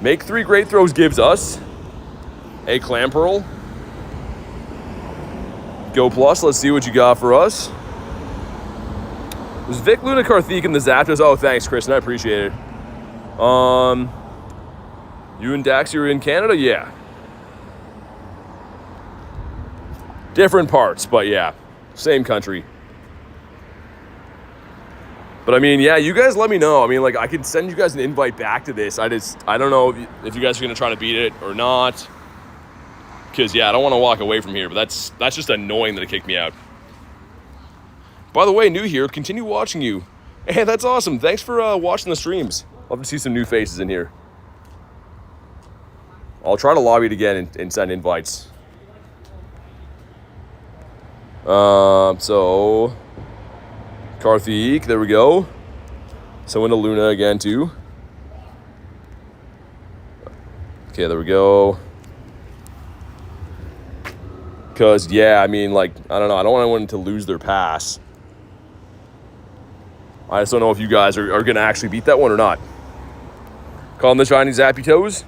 Make 3 great throws gives us a Clam Pearl. Go Plus, let's see what you got for us. There's Vic, Luna, Karthik, and the Zapdos. Oh, thanks, Kristen. I appreciate it. You and Dax, you're in Canada? Yeah. Different parts, but yeah. Same country. But I mean, yeah, you guys let me know. I mean, like, I could send you guys an invite back to this. I don't know if you guys are going to try to beat it or not. Because, yeah, I don't want to walk away from here. But that's just annoying that it kicked me out. By the way, new here, continue watching you. Hey, that's awesome. Thanks for watching the streams. Love to see some new faces in here. I'll try to lobby it again and send invites. So Karthik, there we go. So into Luna again too. Okay, there we go. Because, yeah, I mean, like, I don't know. I don't want anyone to lose their pass. I just don't know if you guys are going to actually beat that one or not. Calling the shiny Zappy Toes.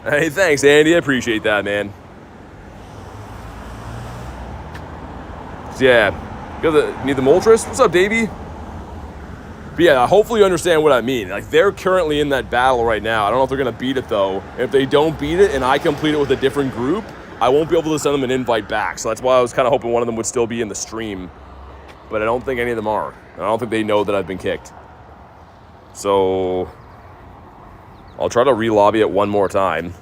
Hey, thanks, Andy. I appreciate that, man. So, yeah. Need the Moltres? What's up, Davey? But yeah, hopefully you understand what I mean. Like, they're currently in that battle right now. I don't know if they're going to beat it, though. If they don't beat it and I complete it with a different group, I won't be able to send them an invite back. So that's why I was kind of hoping one of them would still be in the stream. But I don't think any of them are. I don't think they know that I've been kicked. So I'll try to re-lobby it one more time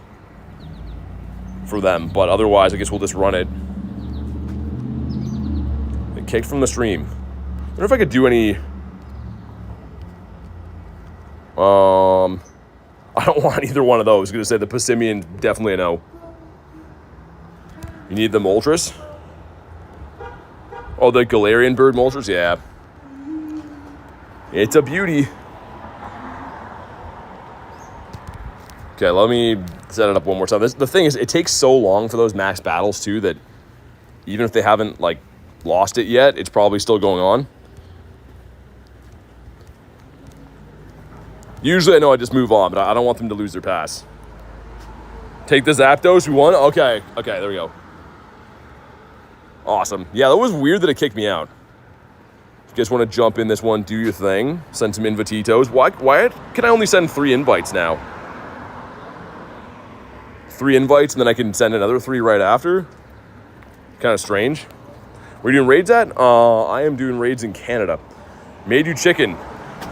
for them. But otherwise, I guess we'll just run it. Get kicked from the stream. I wonder if I could do any... I don't want either one of those. I was going to say the Passimian, definitely a no. You need the Moltres? Oh, the Galarian bird Moltres? Yeah. It's a beauty. Okay, let me set it up one more time. The thing is, it takes so long for those max battles, too, that even if they haven't, like, lost it yet, it's probably still going on. Usually I know I just move on, but I don't want them to lose their pass. Take the Zapdos, we won? Okay, there we go. Awesome. Yeah, that was weird that it kicked me out. If you guys want to jump in this one, do your thing. Send some invititos. Why can I only send 3 invites now? 3 invites, and then I can send another 3 right after? Kind of strange. Where are you doing raids at? I am doing raids in Canada. Made you chicken.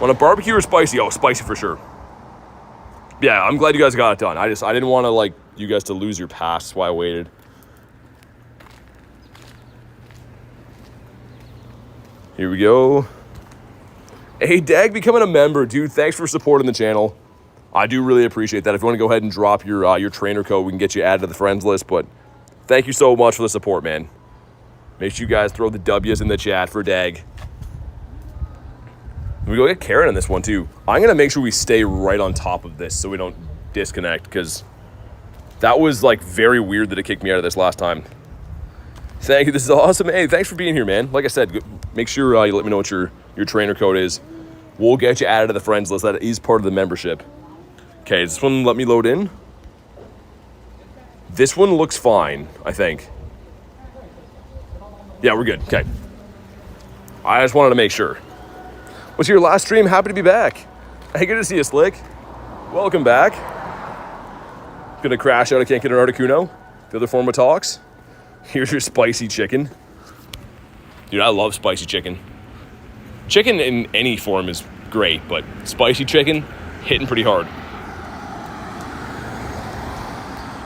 Want a barbecue or spicy? Oh, spicy for sure. Yeah, I'm glad you guys got it done. I didn't want to, like, you guys to lose your pass. That's why I waited. Here we go. Hey, Dag, becoming a member. Dude, thanks for supporting the channel. I do really appreciate that. If you want to go ahead and drop your trainer code, we can get you added to the friends list. But thank you so much for the support, man. Make sure you guys throw the W's in the chat for Dag. We go get Karen in this one, too. I'm going to make sure we stay right on top of this so we don't disconnect, because that was, like, very weird that it kicked me out of this last time. Thank you. This is awesome. Hey, thanks for being here, man. Like I said, make sure you let me know what your trainer code is. We'll get you added to the friends list. That is part of the membership. Okay, does this one let me load in? This one looks fine, I think. Yeah, we're good. Okay. I just wanted to make sure. What's your last stream? Happy to be back. Hey, good to see you, Slick. Welcome back. Gonna crash out. I can't get an Articuno. The other form of talks. Here's your spicy chicken. Dude, I love spicy chicken. Chicken in any form is great, but spicy chicken, hitting pretty hard.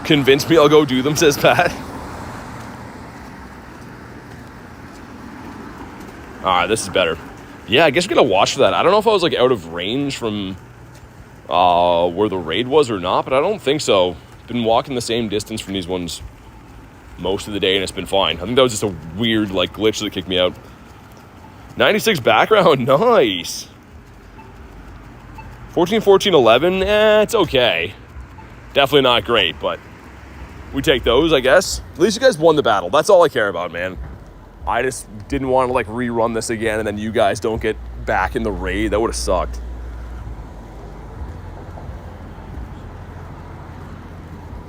Convince me I'll go do them, says Pat. Alright, this is better. Yeah, I guess we're gonna watch for that. I don't know if I was, like, out of range from where the raid was or not, but I don't think so. Been walking the same distance from these ones most of the day, and it's been fine. I think that was just a weird, like, glitch that kicked me out. 96 background, nice. 14, 14, 11, it's okay. Definitely not great, but we take those, I guess. At least you guys won the battle. That's all I care about, man. I just didn't want to, like, rerun this again, and then you guys don't get back in the raid. That would have sucked.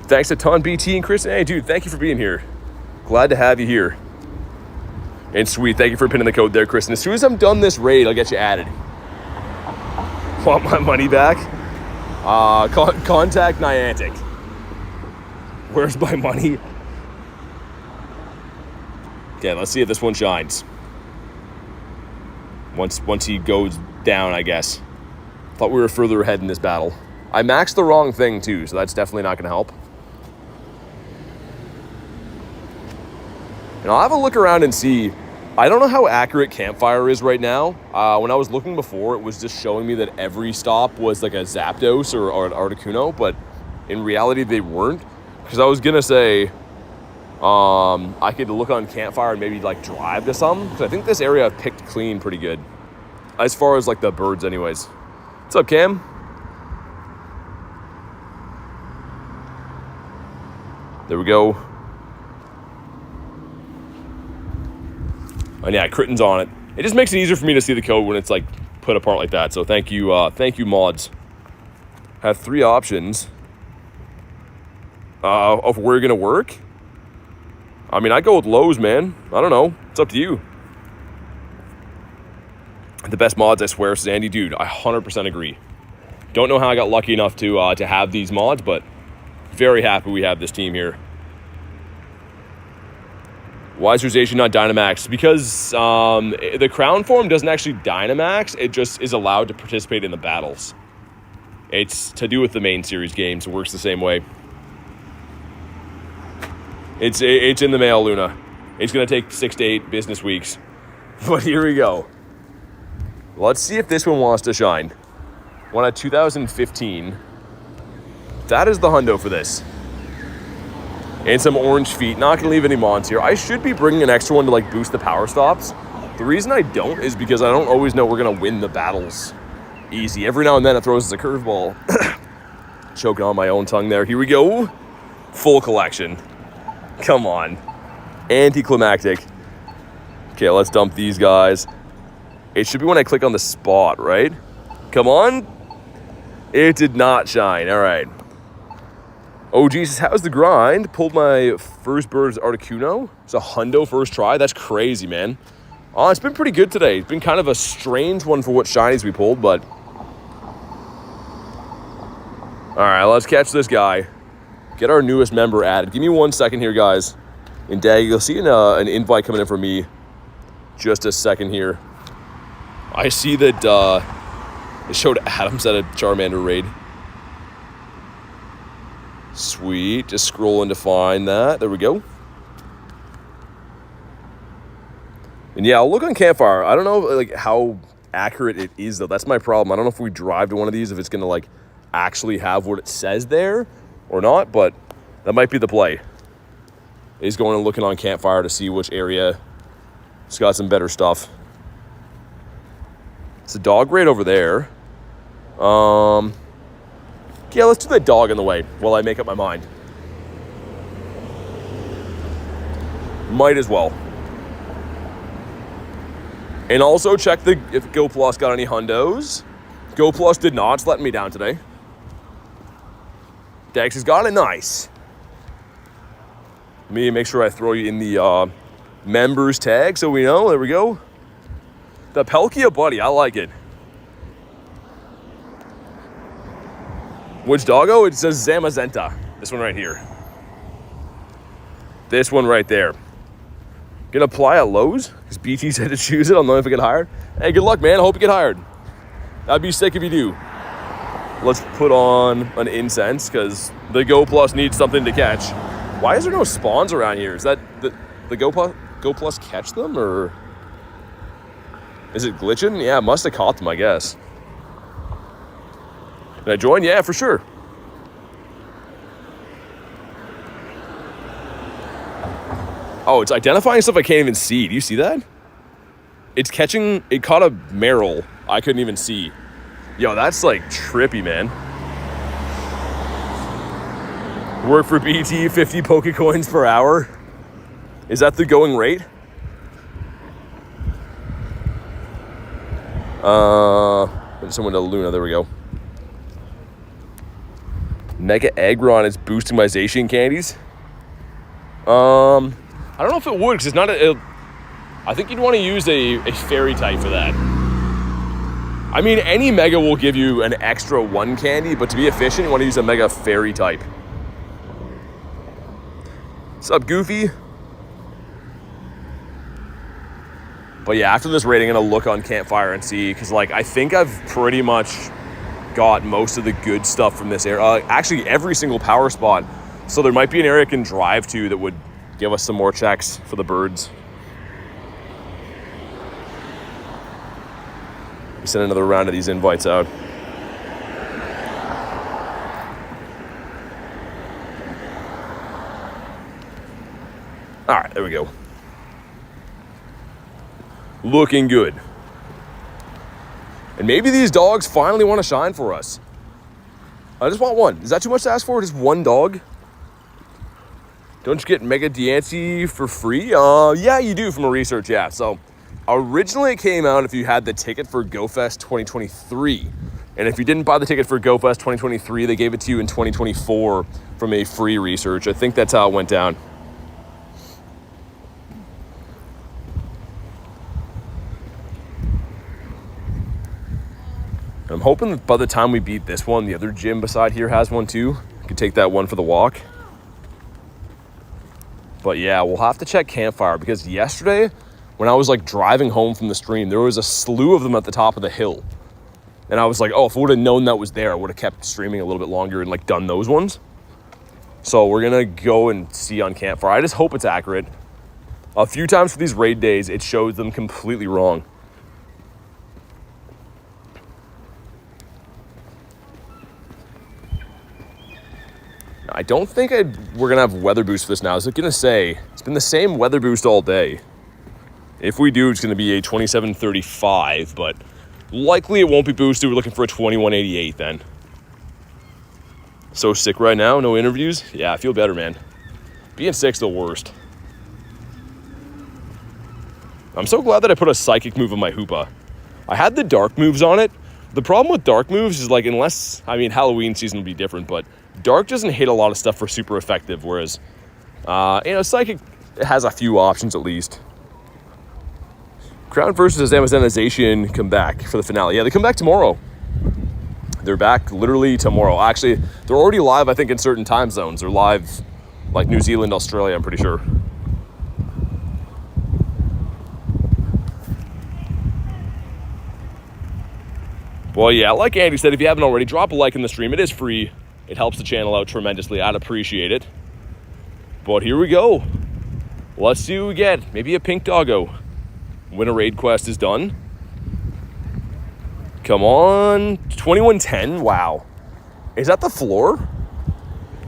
Thanks a ton, BT and Chris. Hey, dude, thank you for being here. Glad to have you here. And sweet, thank you for pinning the code there, Chris. And as soon as I'm done this raid, I'll get you added. Want my money back? Contact Niantic. Where's my money? Okay, let's see if this one shines. Once he goes down, I guess. Thought we were further ahead in this battle. I maxed the wrong thing, too, so that's definitely not going to help. And I'll have a look around and see. I don't know how accurate Campfire is right now. When I was looking before, it was just showing me that every stop was like a Zapdos or an Articuno, but in reality, they weren't. Because I was going to say, I could look on Campfire and maybe, like, drive to some. Because I think this area I've picked clean pretty good. As far as, like, the birds anyways. What's up, Cam? There we go. And yeah, Critten's on it. It just makes it easier for me to see the code when it's, like, put apart like that. So thank you mods. Have 3 options of where you're gonna work. I mean, I go with Lowe's, man. I don't know. It's up to you. The best mods, I swear, says Andy. Dude, I 100% agree. Don't know how I got lucky enough to have these mods, but very happy we have this team here. Why is Zacian not Dynamax? Because the crown form doesn't actually Dynamax. It just is allowed to participate in the battles. It's to do with the main series games. It works the same way. It's in the mail, Luna. It's going to take 6 to 8 business weeks. But here we go. Let's see if this one wants to shine. One at 2015. That is the hundo for this. And some orange feet. Not going to leave any mons here. I should be bringing an extra one to like boost the power stops. The reason I don't is because I don't always know we're going to win the battles easy. Every now and then it throws us a curveball. Choking on my own tongue there. Here we go. Full collection. Come on. Anticlimactic. Okay, let's dump these guys. It should be when I click on the spot, right? Come on. It did not shine. All right. Oh, Jesus, how's the grind? Pulled my first bird's Articuno. It's a hundo first try. That's crazy, man. Oh, it's been pretty good today. It's been kind of a strange one for what shinies we pulled, but... All right, let's catch this guy. Get our newest member added. Give me 1 second here, guys. And Dag, you'll see an invite coming in from me. Just a second here. I see that it showed Adams at a Charmander raid. Sweet. Just scrolling to find that. There we go. And yeah, I'll look on Campfire. I don't know like how accurate it is though. That's my problem. I don't know if we drive to one of these if it's gonna like actually have what it says there or not, but that might be the play. Is going and looking on Campfire to see which area it's got some better stuff. It's a dog raid over there. Yeah, let's do that dog in the way while I make up my mind. Might as well. And also check if Go Plus got any hundos. Go Plus did not. It's letting me down today. Dex has got it. Nice. Let me make sure I throw you in the members tag so we know. There we go. The Palkia buddy. I like it. Which doggo? It says Zamazenta. This one right here. This one right there. Gonna apply at Lowe's because BT said to choose it. I'll know if I get hired. Hey, good luck, man. I hope you get hired. That'd be sick if you do. Let's put on an incense because the Go Plus needs something to catch. Why is there no spawns around here? Is that the Go Plus catch them or is it glitching? Yeah, it must have caught them, I guess. Can I join? Yeah, for sure. Oh, it's identifying stuff I can't even see. Do you see that? It caught a Meryl I couldn't even see. Yo, that's like trippy, man. Work for BT, 50 Pokecoins per hour. Is that the going rate? Someone to Luna, there we go. Mega Aggron is boosting my Zacian candies. I don't know if it would, because it's not I think you'd want to use a fairy type for that. I mean, any Mega will give you an extra 1 candy, but to be efficient, you want to use a Mega fairy type. What's up, Goofy? But yeah, after this raid, I'm going to look on Campfire and see, because like, I think I've pretty much got most of the good stuff from this area. Actually, every single power spot. So there might be an area I can drive to that would give us some more checks for the birds. We send another round of these invites out. All right, there we go. Looking good. And maybe these dogs finally want to shine for us. I just want one. Is that too much to ask for? Just one dog? Don't you get Mega Diancie for free? Yeah, you do from a research, yeah. So originally it came out if you had the ticket for GoFest 2023. And if you didn't buy the ticket for GoFest 2023, they gave it to you in 2024 from a free research. I think that's how it went down. I'm hoping that by the time we beat this one, the other gym beside here has one too. I could take that one for the walk. But yeah, we'll have to check Campfire, because yesterday when I was like driving home from the stream, there was a slew of them at the top of the hill. And I was like, oh, if I would have known that was there, I would have kept streaming a little bit longer and like done those ones. So we're gonna go and see on Campfire. I just hope it's accurate. A few times for these raid days, it shows them completely wrong. I don't think we're gonna have weather boost for this now. I was gonna say, it's been the same weather boost all day. If we do, it's gonna be a 2735, but likely it won't be boosted. We're looking for a 2188 then. So sick right now, no interviews. Yeah, I feel better, man. Being sick's the worst. I'm so glad that I put a psychic move on my Hoopa. I had the dark moves on it. The problem with dark moves is like, unless, I mean, Halloween season would be different, but dark doesn't hit a lot of stuff for super effective, whereas, psychic has a few options at least. Crown versus Zamazenta Zacian come back for the finale. Yeah, they come back tomorrow. They're back literally tomorrow. Actually, they're already live, I think, in certain time zones. They're live, like New Zealand, Australia, I'm pretty sure. Well, yeah, like Andy said, if you haven't already, drop a like in the stream. It is free. It helps the channel out tremendously. I'd appreciate it. But here we go. Let's see what we get. Maybe a pink doggo. When a raid quest is done. Come on. 2110. Wow. Is that the floor?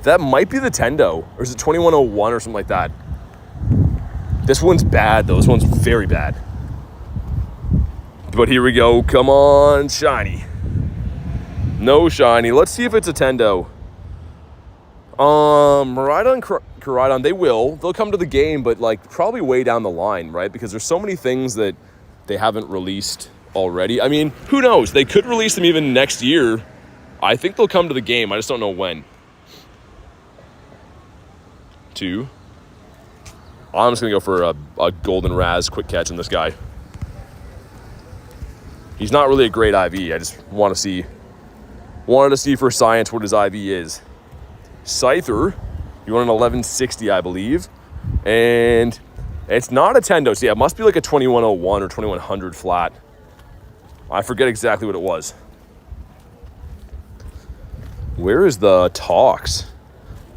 That might be the Tendo. Or is it 2101 or something like that? This one's bad, though. This one's very bad. But here we go. Come on, shiny. No shiny. Let's see if it's a Tendo. Koraidon, they'll come to the game, but like probably way down the line, right? Because there's so many things that they haven't released already. I mean, who knows? They could release them even next year. I think they'll come to the game. I just don't know when. 2. I'm just gonna go for a golden Raz quick catch on this guy. He's not really a great IV. I just wanted to see for science what his IV is. Scyther, you want an 1160, I believe. And it's not a Tendo. So yeah, it must be like a 2101 or 2100 flat. I forget exactly what it was. Where is the Tox?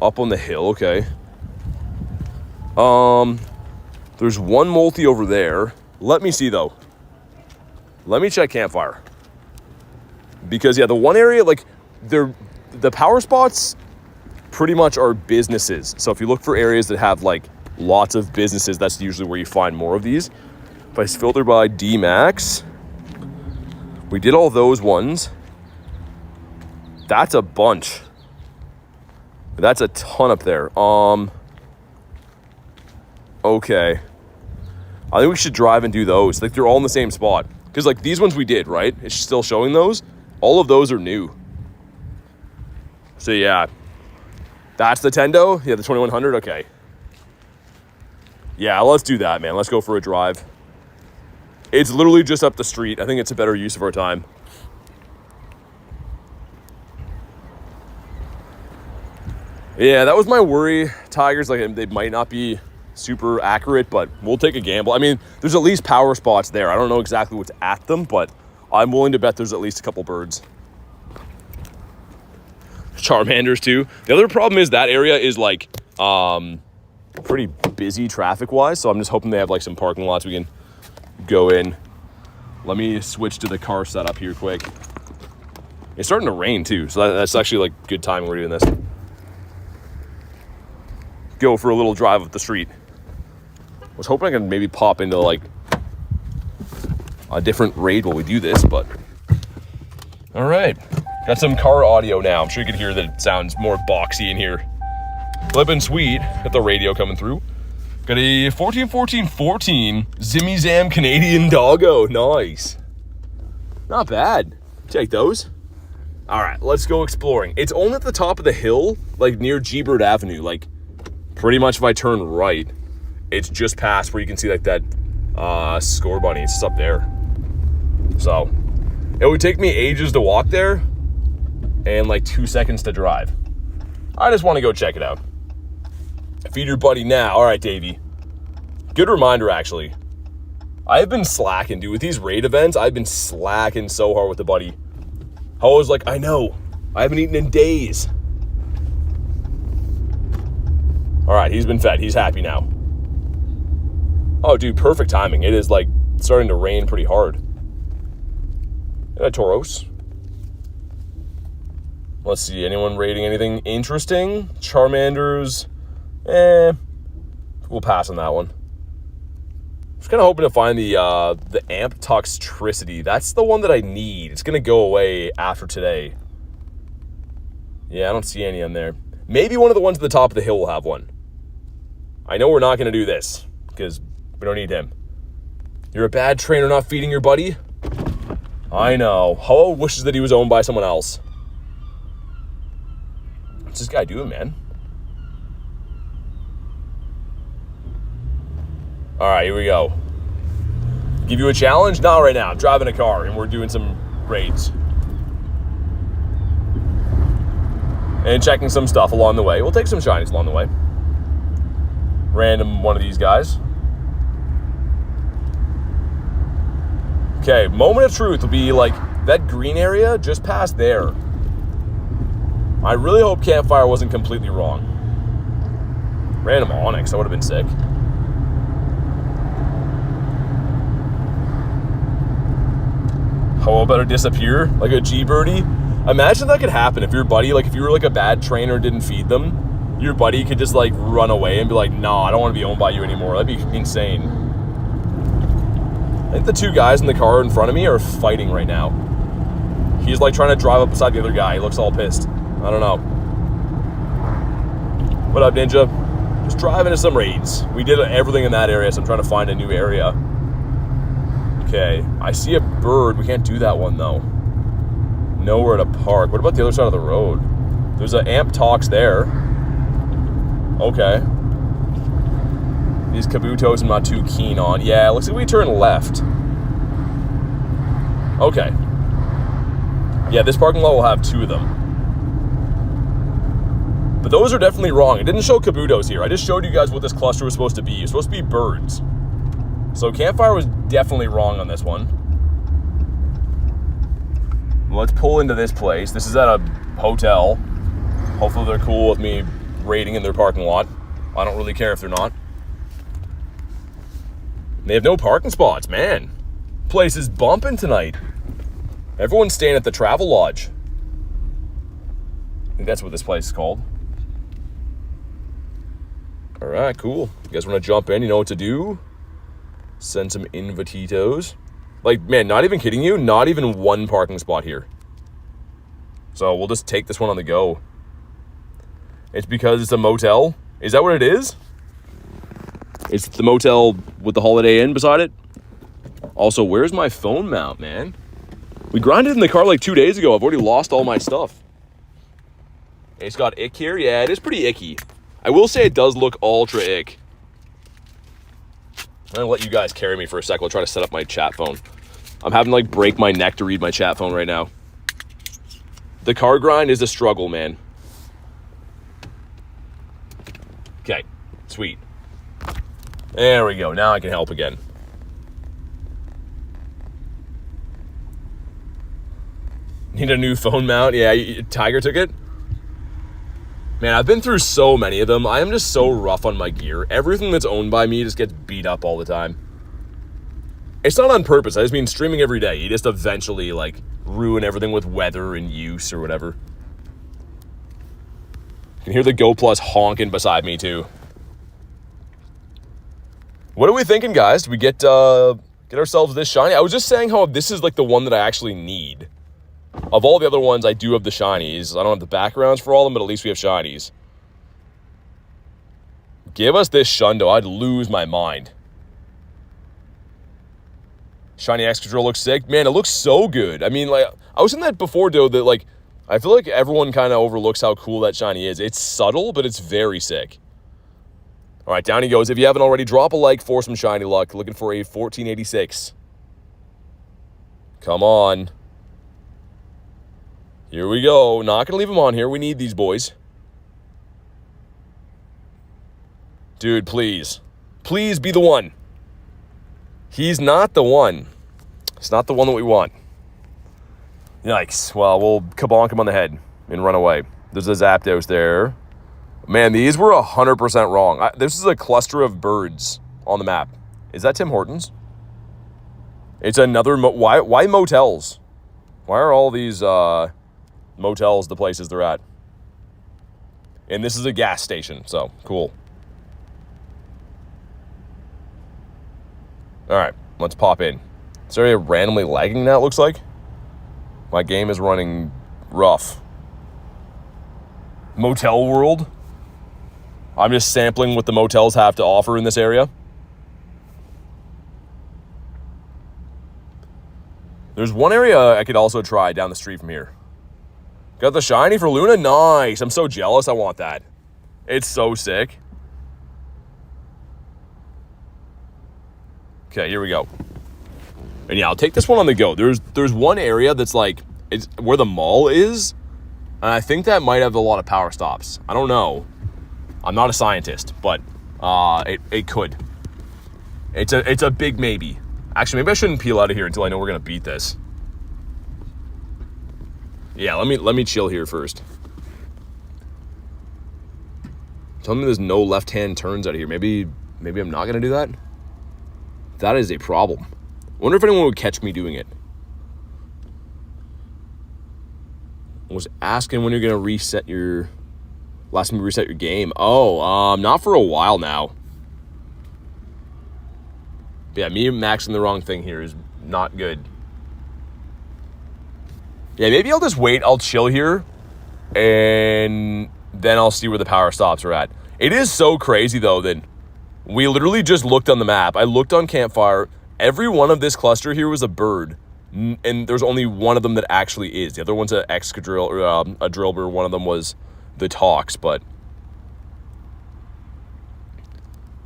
Up on the hill, okay. There's one multi over there. Let me see though. Let me check Campfire. Because yeah, the one area, like the power spots pretty much are businesses. So if you look for areas that have like lots of businesses, that's usually where you find more of these. If I filter by DMAX, we did all those ones. That's a bunch. That's a ton up there. Okay. I think we should drive and do those. Like they're all in the same spot. Because like these ones we did, right? It's still showing those. All of those are new. So yeah. That's the Tendo? Yeah, the 2100? Okay. Yeah, let's do that, man. Let's go for a drive. It's literally just up the street. I think it's a better use of our time. Yeah, that was my worry. Tigers, like, they might not be super accurate, but we'll take a gamble. I mean, there's at least power spots there. I don't know exactly what's at them, but I'm willing to bet there's at least a couple birds. Charmanders too. The other problem is that area is like pretty busy traffic wise, so I'm just hoping they have like some parking lots we can go in. Let me switch to the car setup here quick. It's starting to rain too, so that's actually like good timing we're doing this. Go for a little drive up the street. I was hoping I could maybe pop into like a different raid while we do this, but all right. Got some car audio now. I'm sure you can hear that it sounds more boxy in here. Flippin' sweet. Got the radio coming through. Got a 14-14-14 Zimmy Zam Canadian doggo. Nice. Not bad. Take those. All right, let's go exploring. It's only at the top of the hill, like near G-Bird Avenue. Like pretty much if I turn right, it's just past where you can see like that score bunny. It's just up there. So It would take me ages to walk there and like 2 seconds to drive. I just want to go check it out. Feed your buddy now. All right, Davey. Good reminder, actually. I've been slacking, dude. With these raid events, I've been slacking so hard with the buddy. I was like, I know. I haven't eaten in days. All right, he's been fed. He's happy now. Oh, dude, perfect timing. It is, like, starting to rain pretty hard. Tauros. Let's see. Anyone raiding anything interesting? Charmanders. We'll pass on that one. Just kind of hoping to find the Amp Toxtricity. That's the one that I need. It's going to go away after today. Yeah, I don't see any on there. Maybe one of the ones at the top of the hill will have one. I know we're not going to do this because we don't need him. You're a bad trainer not feeding your buddy? I know. Ho wishes that he was owned by someone else. What's this guy doing, man? All right, here we go. Give you a challenge? Not right now. I'm driving a car and we're doing some raids. And checking some stuff along the way. We'll take some shinies along the way. Random one of these guys. Okay, moment of truth will be like that green area just past there. I really hope Campfire wasn't completely wrong. Random Onyx, that would have been sick. How about to disappear like a G-birdie? Imagine that could happen if your buddy, like if you were like a bad trainer and didn't feed them, your buddy could just like run away and be like, nah, I don't want to be owned by you anymore. That'd be insane. I think the two guys in the car in front of me are fighting right now. He's like trying to drive up beside the other guy. He looks all pissed. I don't know. What up, Ninja? Just driving to some raids. We did everything in that area, so I'm trying to find a new area. Okay, I see a bird. We can't do that one, though. Nowhere to park. What about the other side of the road? There's an Amp Tox there. Okay. These Kabutos I'm not too keen on. Yeah, looks like we turn left. Okay. Yeah, this parking lot will have two of them. But those are definitely wrong. It didn't show Kabutos here. I just showed you guys what this cluster was supposed to be. It's supposed to be birds. So Campfire was definitely wrong on this one. Let's pull into this place. This is at a hotel. Hopefully they're cool with me raiding in their parking lot. I don't really care if they're not. They have no parking spots, man. Place is bumping tonight. Everyone's staying at the Travel Lodge. I think that's what this place is called. All right, cool. You guys want to jump in? You know what to do? Send some invititos. Like, man, not even kidding you, not even one parking spot here. So we'll just take this one on the go. It's because it's a motel. Is that what it is? It's the motel with the Holiday Inn beside it. Also, where's my phone mount, man? We grinded in the car like 2 days ago. I've already lost all my stuff. It's got ick here. Yeah, it is pretty icky. I will say it does look ultra ick. I'm gonna let you guys carry me for a sec. I'll try to set up my chat phone. I'm having to like break my neck to read my chat phone right now. The car grind is a struggle, man. Okay, sweet. There we go. Now I can help again. Need a new phone mount? Yeah, Tiger took it. Man, I've been through so many of them. I am just so rough on my gear. Everything that's owned by me just gets beat up all the time. It's not on purpose. I just mean streaming every day. You just eventually, like, ruin everything with weather and use or whatever. You can hear the Go Plus honking beside me, too. What are we thinking, guys? Do we get ourselves this shiny? I was just saying how this is, like, the one that I actually need. Of all the other ones, I do have the shinies. I don't have the backgrounds for all of them, but at least we have shinies. Give us this Shundo. I'd lose my mind. Shiny Excadrill looks sick. Man, it looks so good. I mean, like, I was saying that before, though, that, like, I feel like everyone kind of overlooks how cool that shiny is. It's subtle, but it's very sick. All right, down he goes. If you haven't already, drop a like for some shiny luck. Looking for a 1486. Come on. Here we go. Not going to leave him on here. We need these boys. Dude, please. Please be the one. He's not the one. It's not the one that we want. Yikes. Well, we'll kabonk him on the head and run away. There's a Zapdos there. Man, these were 100% wrong. This is a cluster of birds on the map. Is that Tim Hortons? It's another... Why motels? Why are all these motels the places they're at? And this is a gas station, so cool. All right, let's pop in. Is area randomly lagging now, it looks like? My game is running rough. Motel World. I'm just sampling what the motels have to offer in this area. There's one area I could also try down the street from here. Got the shiny for Luna? Nice. I'm so jealous. I want that. It's so sick. Okay, here we go. And yeah, I'll take this one on the go. There's one area that's like, it's where the mall is. And I think that might have a lot of power stops. I don't know. I'm not a scientist, but it could. It's a big maybe. Actually, maybe I shouldn't peel out of here until I know we're gonna beat this. Yeah, let me chill here first. Tell me there's no left-hand turns out of here. Maybe I'm not gonna do that. That is a problem. I wonder if anyone would catch me doing it. I was asking when you're gonna reset your... Last time you reset your game. Oh, not for a while now. Yeah, me maxing the wrong thing here is not good. Yeah, maybe I'll just wait. I'll chill here. And then I'll see where the power stops are at. It is so crazy, though, that we literally just looked on the map. I looked on Campfire. Every one of this cluster here was a bird. And there's only one of them that actually is. The other one's an Excadrill, or a Drillbur. One of them was the Tox, but...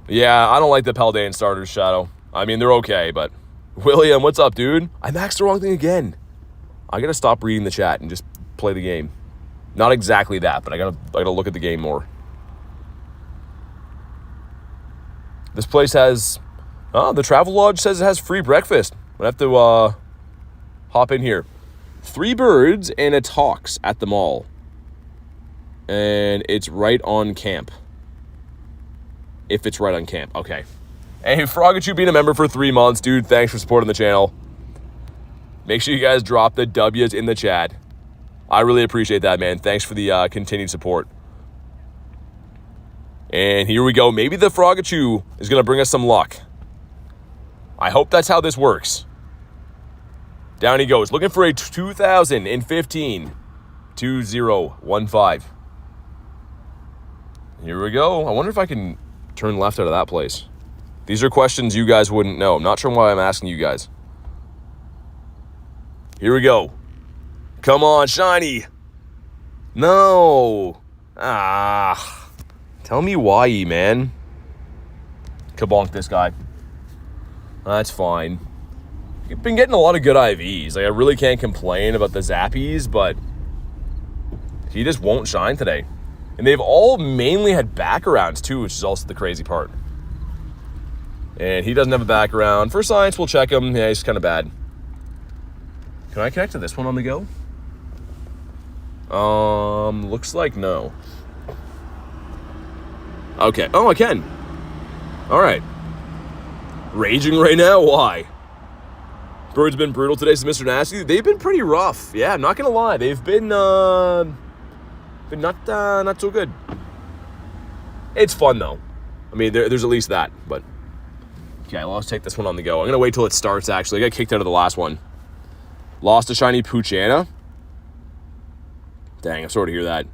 Yeah, I don't like the Paldean starters, Shadow. I mean, they're okay, but... William, what's up, dude? I maxed the wrong thing again. I gotta stop reading the chat and just play the game. Not exactly that, but I gotta look at the game more. This place has... Oh, the Travel Lodge says it has free breakfast. I have to hop in here. 3 birds and a Tox at the mall. And it's right on camp. If it's right on camp. Okay. Hey, Frogachu being a member for 3 months, dude. Thanks for supporting the channel. Make sure you guys drop the W's in the chat. I really appreciate that, man. Thanks for the continued support. And here we go. Maybe the Frogachu is going to bring us some luck. I hope that's how this works. Down he goes. Looking for a 2015 2015. Here we go. I wonder if I can turn left out of that place. These are questions you guys wouldn't know. I'm not sure why I'm asking you guys. Here we go. Come on, shiny. No. Ah. Tell me why, man. Kabonk this guy. That's fine. You've been getting a lot of good IVs. Like, I really can't complain about the Zappies, but he just won't shine today. And they've all mainly had backgrounds, too, which is also the crazy part. And he doesn't have a background. For science, we'll check him. Yeah, he's kind of bad. Can I connect to this one on the go? Looks like no. Okay. Oh, I can. All right. Raging right now? Why? Bird's been brutal today, so Mr. Nasty. They've been pretty rough. Yeah, I'm not gonna lie. They've been not so good. It's fun though. I mean, there's at least that. But okay, let's take this one on the go. I'm gonna wait till it starts. Actually, I got kicked out of the last one. Lost a shiny Poochyena. Dang, I'm sorry to hear that.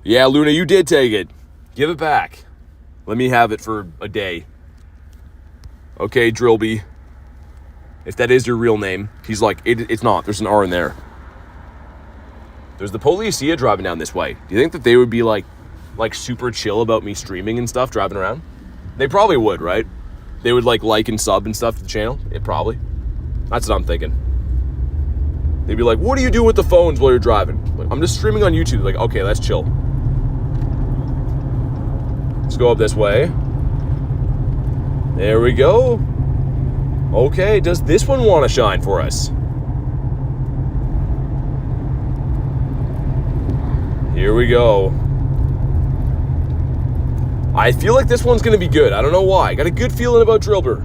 Yeah, Luna, you did take it. Give it back. Let me have it for a day. Okay, Drillby. If that is your real name. He's like, it's not. There's an R in there. There's the Policia driving down this way. Do you think that they would be like super chill about me streaming and stuff, driving around? They probably would, right? They would like and sub and stuff to the channel? It probably. That's what I'm thinking. They'd be like, what do you do with the phones while you're driving? Like, I'm just streaming on YouTube. Like, okay, let's chill. Let's go up this way. There we go. Okay, does this one want to shine for us? Here we go. I feel like this one's going to be good. I don't know why. I got a good feeling about Drillbur.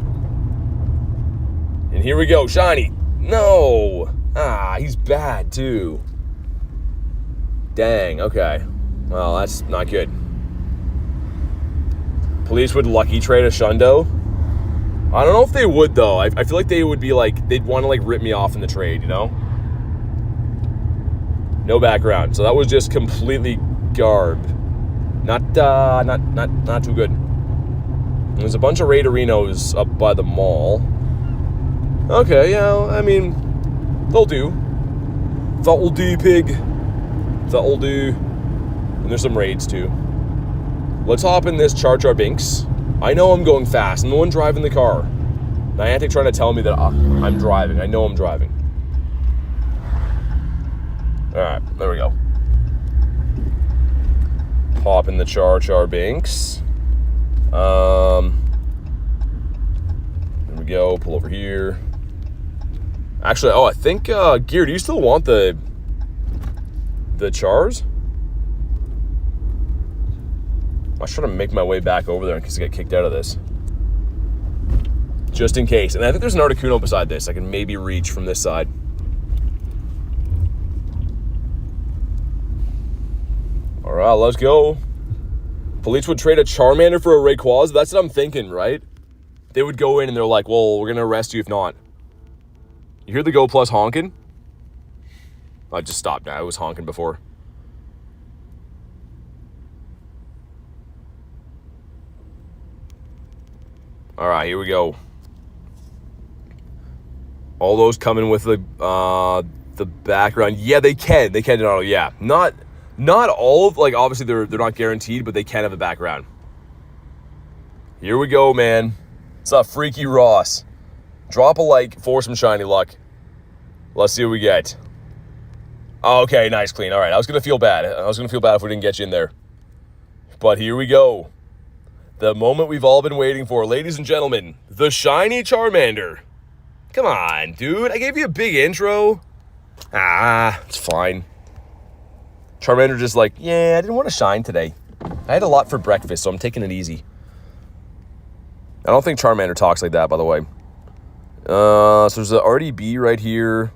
And here we go. Shiny. No. Ah, he's bad too. Dang, okay. Well, that's not good. Police would lucky trade a Shundo. I don't know if they would, though. I feel like they would be like, they'd want to like rip me off in the trade, you know? No background. So that was just completely garb. Not too good. There's a bunch of Raiderinos up by the mall. Okay, yeah, I mean, they'll do. That'll do, pig. That'll do. And there's some raids, too. Let's hop in this Char Binks. I know I'm going fast. I'm the one driving the car. Niantic trying to tell me that I'm driving. I know I'm driving. Alright, there we go. Pop in the Char Binks. There we go. Pull over here. Actually, I think, Gear, do you still want the Chars? I was trying to make my way back over there in case I get kicked out of this. Just in case. And I think there's an Articuno beside this. I can maybe reach from this side. All right, let's go. Police would trade a Charmander for a Rayquaza. That's what I'm thinking, right? They would go in and they're like, well, we're going to arrest you if not. You hear the Go Plus honking? I just stopped now. I was honking before. All right, here we go. All those coming with the background. Yeah, they can. They can in auto. Yeah, not all of, like, obviously they're not guaranteed, but they can have a background. Here we go, man. It's a Freaky Ross. Drop a like for some shiny luck. Let's see what we get. Okay, nice, clean. All right, I was gonna feel bad. I was gonna feel bad if we didn't get you in there. But here we go. The moment we've all been waiting for, ladies and gentlemen, the shiny Charmander. Come on, dude. I gave you a big intro. Ah, it's fine. Charmander just like, yeah, I didn't want to shine today. I had a lot for breakfast, so I'm taking it easy. I don't think Charmander talks like that, by the way. So there's the RDB right here.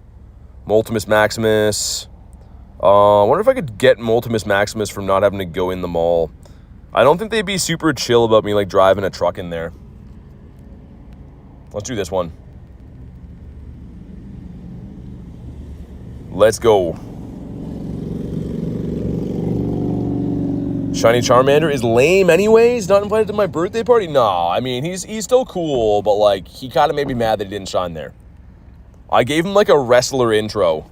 Multimus Maximus. I wonder if I could get Multimus Maximus from not having to go in the mall. I don't think they'd be super chill about me, like, driving a truck in there. Let's do this one. Let's go. Shiny Charmander is lame anyways. Not invited to my birthday party? No, I mean, he's still cool, but, like, he kind of made me mad that he didn't shine there. I gave him, like, a wrestler intro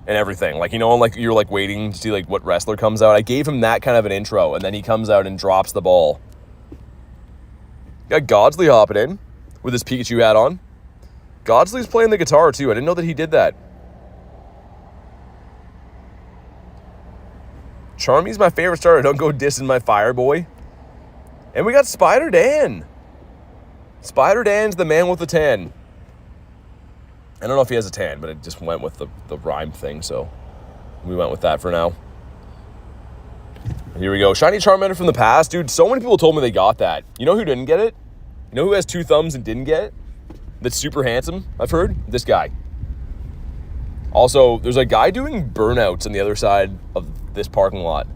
and everything. Like, you know, like, you're, like, waiting to see, like, what wrestler comes out. I gave him that kind of an intro, and then he comes out and drops the ball. Got Godsley hopping in with his Pikachu hat on. Godsley's playing the guitar, too. I didn't know that he did that. Charmy's my favorite starter. Don't go dissing my fire boy. And we got Spider Dan. Spider Dan's the man with the tan. I don't know if he has a tan, but it just went with the rhyme thing, so we went with that for now. Here we go. Shiny Charmander from the past. Dude, so many people told me they got that. You know who didn't get it? You know who has 2 thumbs and didn't get it? That's super handsome, I've heard? This guy. Also, there's a guy doing burnouts on the other side of this parking lot.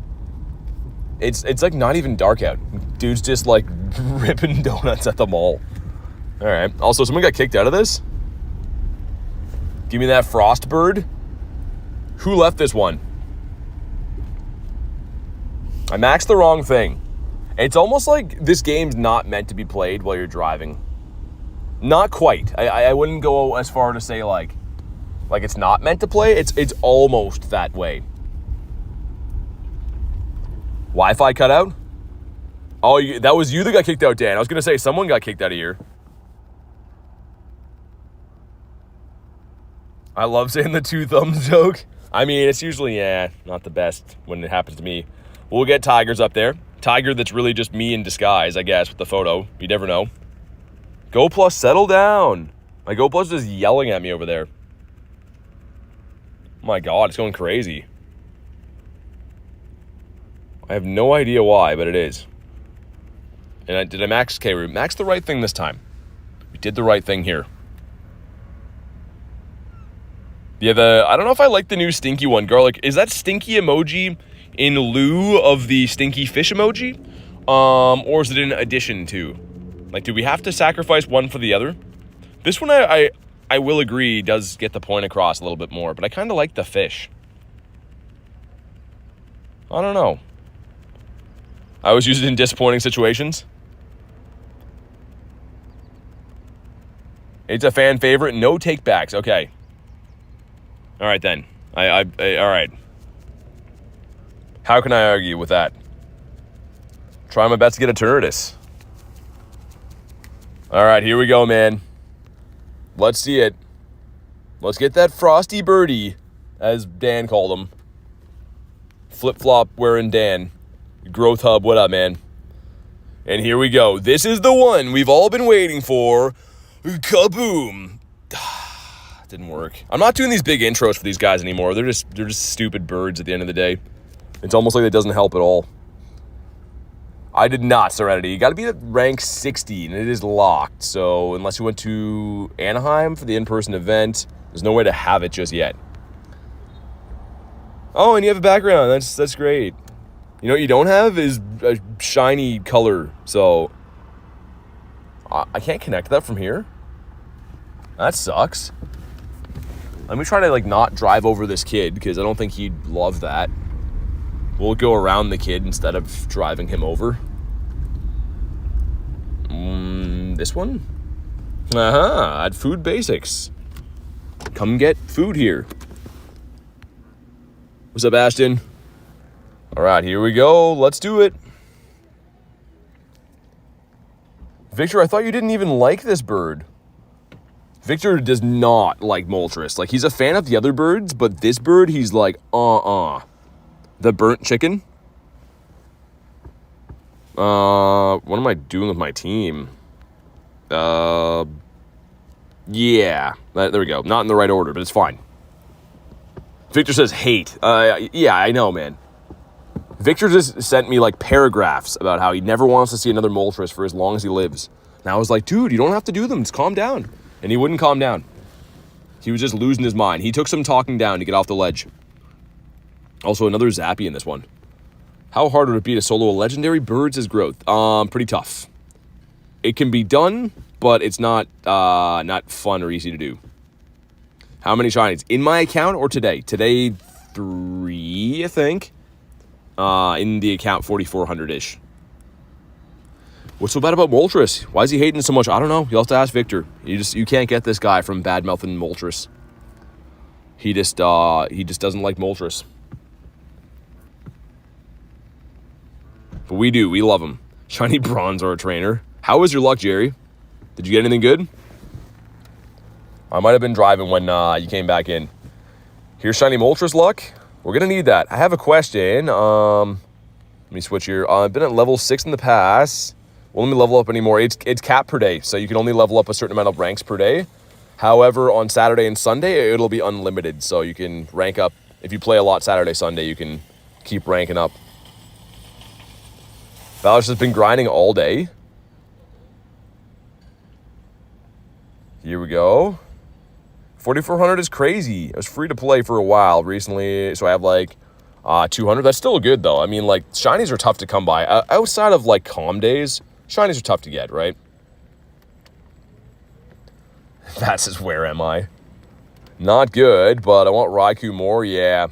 It's like not even dark out. Dude's just like ripping donuts at the mall. All right. Also, someone got kicked out of this. Give me that Frostbird. Who left this one? I maxed the wrong thing. It's almost like this game's not meant to be played while you're driving. Not quite. I wouldn't go as far to say like it's not meant to play. It's almost that way. Wi-Fi cut out? Oh, that was you that got kicked out, Dan. I was going to say someone got kicked out of here. I love saying the 2 thumbs joke. I mean, it's usually, not the best when it happens to me. We'll get Tigers up there. Tiger that's really just me in disguise, I guess, with the photo. You never know. Go Plus, settle down. My Go Plus is yelling at me over there. Oh my God, it's going crazy. I have no idea why, but it is. And did I max? Okay, we maxed the right thing this time. We did the right thing here. Yeah, I don't know if I like the new stinky one. Garlic, is that stinky emoji in lieu of the stinky fish emoji? Or is it in addition to? Like, do we have to sacrifice one for the other? This one, I will agree, does get the point across a little bit more, but I kind of like the fish. I don't know. I always use it in disappointing situations. It's a fan favorite. No takebacks. Okay. All right, then. All right. How can I argue with that? Try my best to get a Turritus. All right, here we go, man. Let's see it. Let's get that frosty birdie, as Dan called him. Flip-flop wearing Dan. Growth Hub, what up, man? And here we go. This is the one we've all been waiting for. Kaboom. Didn't work. I'm not doing these big intros for these guys anymore. They're just stupid birds at the end of the day. It's almost like it doesn't help at all. I did not, Serenity. You got to be at rank 60, and it is locked. So unless you went to Anaheim for the in-person event, there's no way to have it just yet. Oh, and you have a background. That's great. You know what you don't have is a shiny color. So I can't connect that from here. That sucks. Let me try to, like, not drive over this kid, because I don't think he'd love that. We'll go around the kid instead of driving him over. This one? At Food Basics. Come get food here. What's up, Ashton? All right, here we go. Let's do it. Victor, I thought you didn't even like this bird. Victor does not like Moltres. Like, he's a fan of the other birds, but this bird, he's like, The burnt chicken? What am I doing with my team? Yeah. There we go. Not in the right order, but it's fine. Victor says hate. Yeah, I know, man. Victor just sent me, like, paragraphs about how he never wants to see another Moltres for as long as he lives. And I was like, dude, you don't have to do them. Just calm down. And he wouldn't calm down. He was just losing his mind. He took some talking down to get off the ledge. Also, another Zappy in this one. How hard would it be to solo a legendary Birds' growth? Pretty tough. It can be done, but it's not fun or easy to do. How many shinies? In my account or today? Today, 3, I think. In the account, 4,400-ish. What's so bad about Moltres? Why is he hating so much? I don't know. You'll have to ask Victor. You can't get this guy from bad-mouthing Moltres. He just doesn't like Moltres. But we do. We love him. Shiny Bronzor trainer. How was your luck, Jerry? Did you get anything good? I might have been driving when you came back in. Here's Shiny Moltres luck. We're going to need that. I have a question. Let me switch here. I've been at level 6 in the past. Well, let me level up anymore. It's capped per day, so you can only level up a certain amount of ranks per day. However, on Saturday and Sunday, it'll be unlimited, so you can rank up. If you play a lot Saturday, Sunday, you can keep ranking up. Valor's has been grinding all day. Here we go. 4,400 is crazy. It was free to play for a while recently, so I have like 200. That's still good, though. I mean, like, shinies are tough to come by. Outside of, like, calm days, shinies are tough to get, right? That says, where am I? Not good, but I want Raikou more, yeah.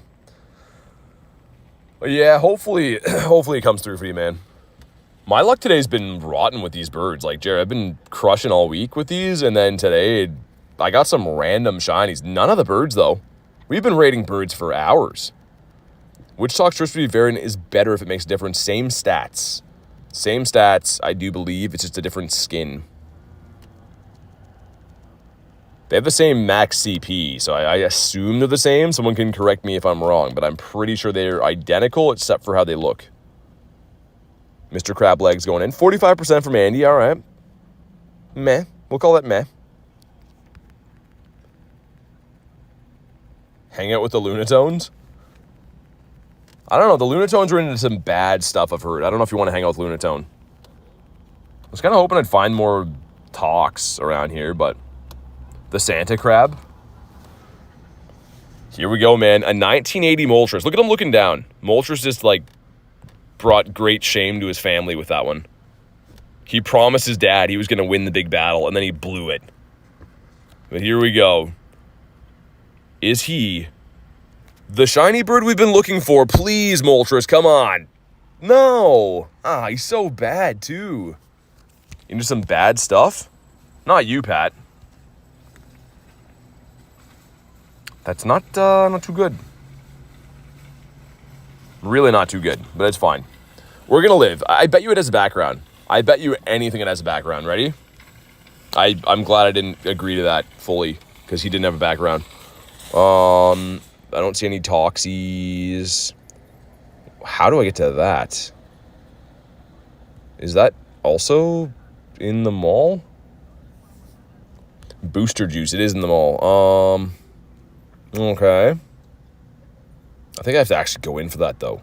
But yeah, hopefully it comes through for you, man. My luck today's been rotten with these birds. Like, Jared, I've been crushing all week with these, and then today I got some random shinies. None of the birds, though. We've been rating birds for hours. Which Toxtricity variant is better if it makes a difference? Same stats. Same stats, I do believe. It's just a different skin. They have the same max CP, so I assume they're the same. Someone can correct me if I'm wrong, but I'm pretty sure they're identical except for how they look. Mr. Crablegs going in. 45% from Andy, all right. Meh. We'll call it meh. Hang out with the Lunatones? I don't know. The Lunatones are into some bad stuff, I've heard. I don't know if you want to hang out with Lunatone. I was kind of hoping I'd find more Tox around here, but... The Santa Crab. Here we go, man. A 1980 Moltres. Look at him looking down. Moltres just, like, brought great shame to his family with that one. He promised his dad he was going to win the big battle, and then he blew it. But here we go. Is he the shiny bird we've been looking for? Please, Moltres, come on. No. Ah, he's so bad, too. Into some bad stuff? Not you, Pat. That's not too good. Really not too good, but it's fine. We're going to live. I bet you it has a background. I bet you anything it has a background. Ready? I'm glad I didn't agree to that fully, because he didn't have a background. I don't see any Toxies. How do I get to that? Is that also in the mall? Booster Juice. It is in the mall. Okay. I think I have to actually go in for that, though.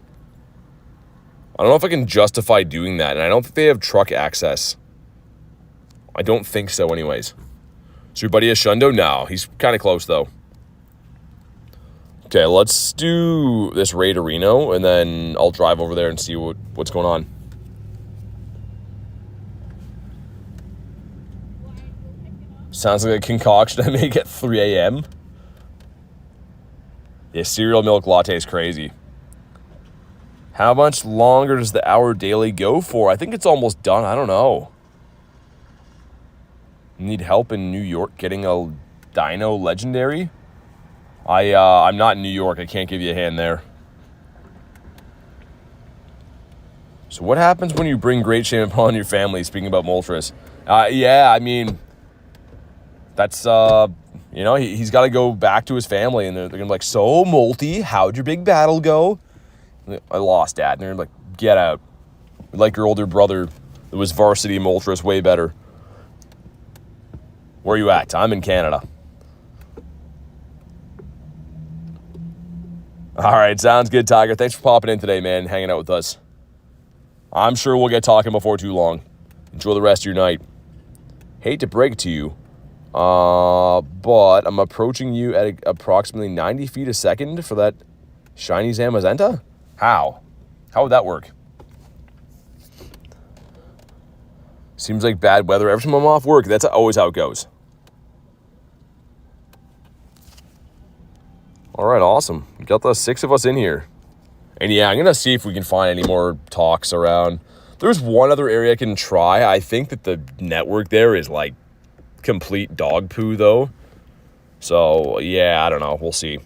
I don't know if I can justify doing that, and I don't think they have truck access. I don't think so anyways. Is your buddy a Shundo? No, he's kind of close, though. Okay, let's do this raid to Reno, and then I'll drive over there and see what's going on. Sounds like a concoction I make at 3 a.m. Yeah, cereal milk latte is crazy. How much longer does the hour daily go for? I think it's almost done. I don't know. Need help in New York getting a Dino Legendary? I'm not in New York. I can't give you a hand there. So what happens when you bring great shame upon your family, speaking about Moltres? Yeah, I mean, that's, you know, he's got to go back to his family, and they're going to be like, so, Molty, how'd your big battle go? I lost, Dad. And they're like, get out. Like your older brother, it was varsity Moltres way better. Where are you at? I'm in Canada. All right, sounds good, Tiger. Thanks for popping in today, man, hanging out with us. I'm sure we'll get talking before too long. Enjoy the rest of your night. Hate to break it to you, but I'm approaching you at approximately 90 feet a second for that shiny Zamazenta? How? How would that work? Seems like bad weather. Every time I'm off work, that's always how it goes. All right, awesome. We got the 6 of us in here. And yeah, I'm going to see if we can find any more talks around. There's one other area I can try. I think that the network there is like complete dog poo though. So yeah, I don't know. We'll see.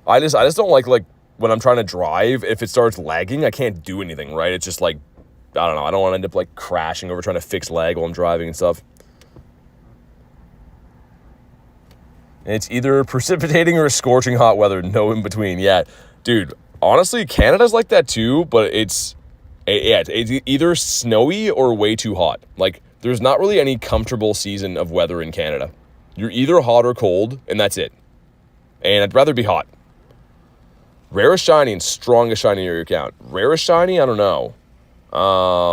I just don't like when I'm trying to drive, if it starts lagging, I can't do anything, right? It's just like, I don't know. I don't want to end up like crashing over trying to fix lag while I'm driving and stuff. And it's either precipitating or scorching hot weather, no in between. Yeah, dude, honestly, Canada's like that too, but it's either snowy or way too hot. Like, there's not really any comfortable season of weather in Canada. You're either hot or cold, and that's it. And I'd rather be hot. Rarest shiny and strongest shiny in your account. Rarest shiny, I don't know.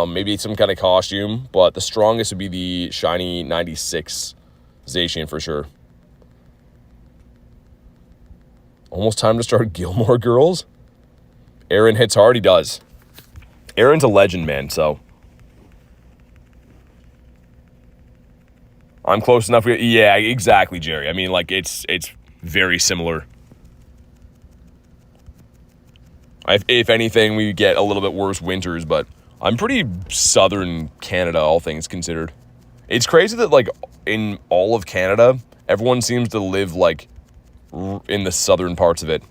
Maybe some kind of costume, but the strongest would be the shiny 96 Zacian for sure. Almost time to start Gilmore Girls. Aaron hits hard, he does. Aaron's a legend, man, so. I'm close enough. Yeah, exactly, Jerry. I mean, like, it's very similar. If anything, we get a little bit worse winters, but I'm pretty southern Canada, all things considered. It's crazy that, like, in all of Canada, everyone seems to live, like, in the southern parts of it.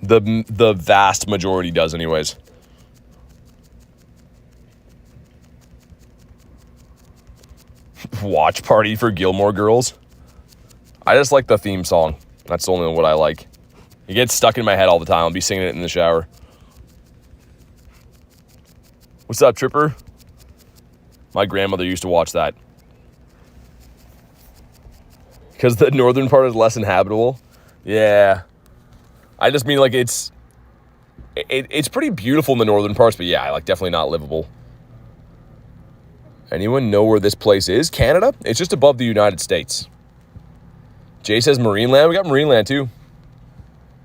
The vast majority does anyways. Watch party for Gilmore Girls. I just like the theme song. That's only what I like. It gets stuck in my head all the time. I'll be singing it in the shower. What's up, Tripper? My grandmother used to watch that. Because the northern part is less inhabitable. Yeah. I just mean, like, it's pretty beautiful in the northern parts, but yeah, like, definitely not livable. Anyone know where this place is? Canada? It's just above the United States. Jay says Marineland. We got Marineland, too.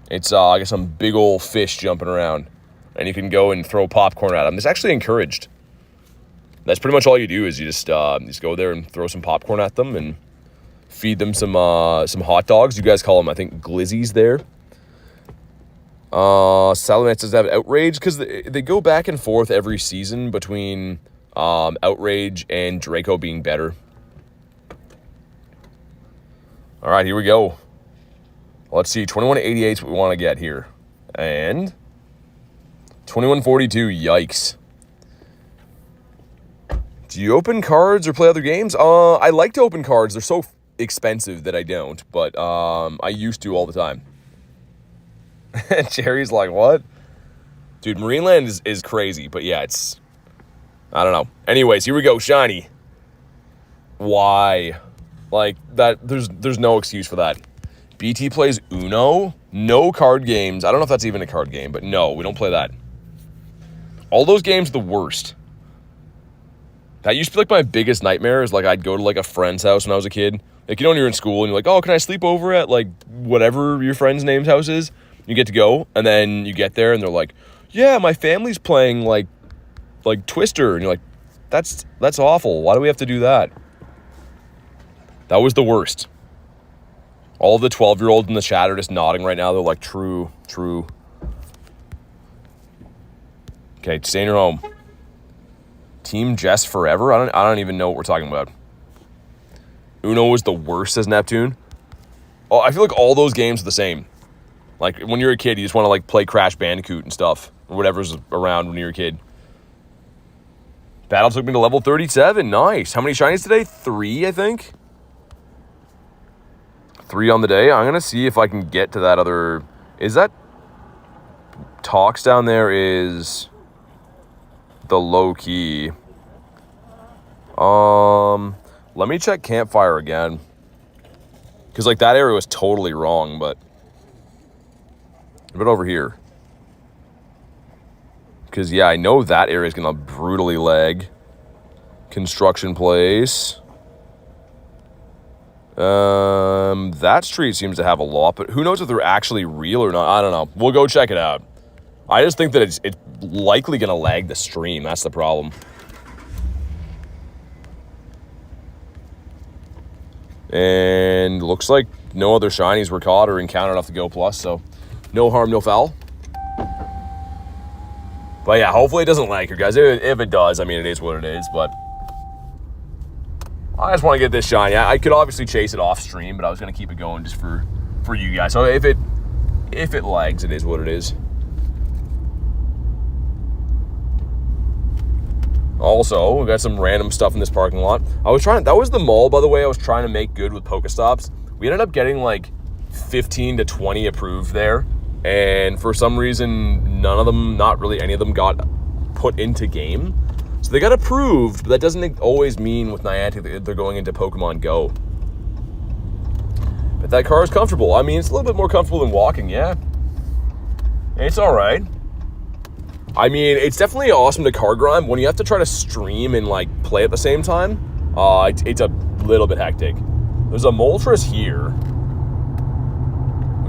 It's, I guess, some big old fish jumping around. And you can go and throw popcorn at them. It's actually encouraged. That's pretty much all you do is you just go there and throw some popcorn at them and feed them some hot dogs. You guys call them, I think, glizzies there. Salamence does have Outrage because they go back and forth every season between Outrage and Draco being better. All right, here we go. Let's see, 2188 is what we want to get here. And 2142, yikes. Do you open cards or play other games? I like to open cards. They're so expensive that I don't, but I used to all the time. Jerry's like, what? Dude, Marineland is crazy, but yeah, it's... I don't know. Anyways, here we go, shiny. Why? Like, that, there's no excuse for that. BT plays Uno? No card games. I don't know if that's even a card game, but no, we don't play that. All those games are the worst. That used to be like my biggest nightmare is like I'd go to like a friend's house when I was a kid. Like, you know, when you're in school and you're like, oh, can I sleep over at like whatever your friend's name's house is? You get to go and then you get there and they're like, yeah, my family's playing like Twister. And you're like, that's awful. Why do we have to do that? That was the worst. All of the 12-year-olds in the chat are just nodding right now. They're like, true. Okay, stay in your home. Team Jess forever? I don't even know what we're talking about. Uno was the worst, says Neptune. Oh, I feel like all those games are the same. Like, when you're a kid, you just want to, like, play Crash Bandicoot and stuff. Or whatever's around when you're a kid. Battle took me to level 37. Nice. How many shinies today? 3, I think. 3 on the day. I'm going to see if I can get to that other... Is that... Tox down there is... the low key. Let me check Campfire again. Because, like, that area was totally wrong, but... But over here. Because, yeah, I know that area is going to brutally lag. Construction place. That street seems to have a lot, but who knows if they're actually real or not. I don't know. We'll go check it out. I just think that it's likely going to lag the stream. That's the problem. And looks like no other shinies were caught or encountered off the Go Plus, so no harm, no foul. But yeah, hopefully it doesn't lag here, guys. If it does, I mean, it is what it is, but I just want to get this shiny. I could obviously chase it off stream, but I was going to keep it going just for you guys. So if it lags, it is what it is. Also, we got some random stuff in this parking lot. That was the mall, by the way, I was trying to make good with Pokestops. We ended up getting like 15 to 20 approved there. And for some reason, none of them, not really any of them, got put into game. So they got approved, but that doesn't always mean with Niantic that they're going into Pokemon Go. But that car is comfortable. I mean, it's a little bit more comfortable than walking, yeah. It's all right. I mean, it's definitely awesome to car grind. When you have to try to stream and, like, play at the same time, it's a little bit hectic. There's a Moltres here.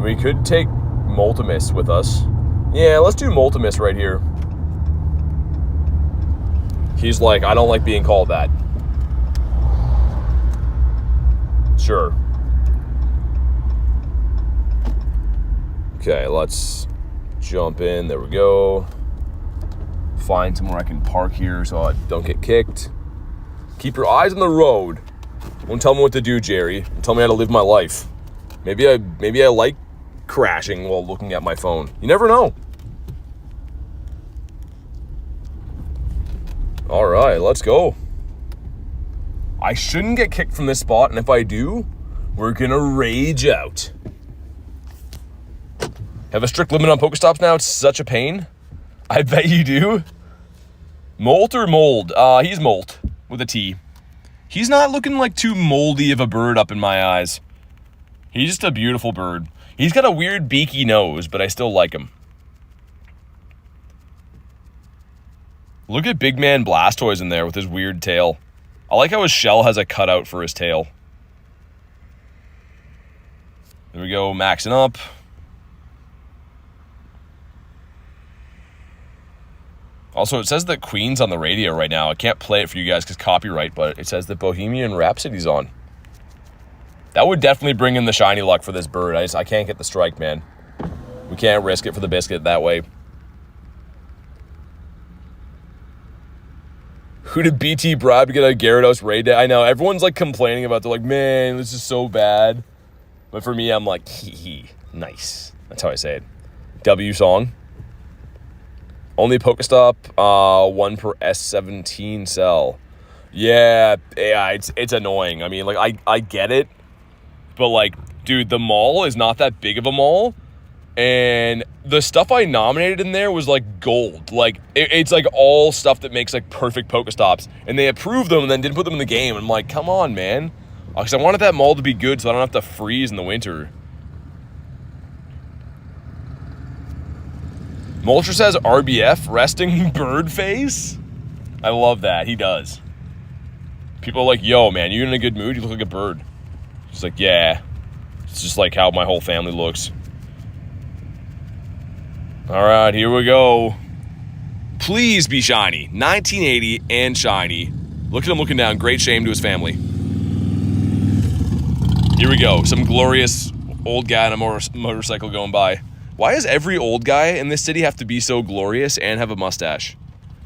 We could take Moltimus with us. Yeah, let's do Moltimus right here. He's like, I don't like being called that. Sure. Okay, let's jump in. There we go. Find somewhere I can park here so I don't get kicked. Keep your eyes on the road. Don't tell me what to do, Jerry. Tell me how to live my life. Maybe I like crashing while looking at my phone. You never know. All right, let's go. I shouldn't get kicked from this spot, and if I do, we're gonna rage out. Have a strict limit on Pokestops now? It's such a pain. I bet you do. Molt or mold? He's Molt with a T. He's not looking like too moldy of a bird up in my eyes. He's just a beautiful bird. He's got a weird beaky nose, but I still like him. Look at Big Man Blastoise in there with his weird tail. I like how his shell has a cutout for his tail. There we go, maxing up. Also, it says that Queen's on the radio right now. I can't play it for you guys because copyright, but it says that Bohemian Rhapsody's on. That would definitely bring in the shiny luck for this bird. I can't get the strike, man. We can't risk it for the biscuit that way. Who did BT bribe to get a Gyarados raid day? I know, everyone's like complaining about it. They're like, man, this is so bad. But for me, I'm like, hee, nice. That's how I say it. W song. Only Pokestop, 1 per S17 cell. Yeah, it's annoying. I mean, like, I get it. But, like, dude, the mall is not that big of a mall. And the stuff I nominated in there was, like, gold. Like, it's, like, all stuff that makes, like, perfect Pokestops. And they approved them and then didn't put them in the game. I'm like, come on, man. Because I wanted that mall to be good so I don't have to freeze in the winter. Moltres says RBF, resting bird face. I love that. He does. People are like, yo, man, you in a good mood? You look like a bird. He's like, yeah. It's just like how my whole family looks. All right, here we go. Please be shiny. 1980 and shiny. Look at him looking down. Great shame to his family. Here we go. Some glorious old guy on a motorcycle going by. Why does every old guy in this city have to be so glorious and have a mustache?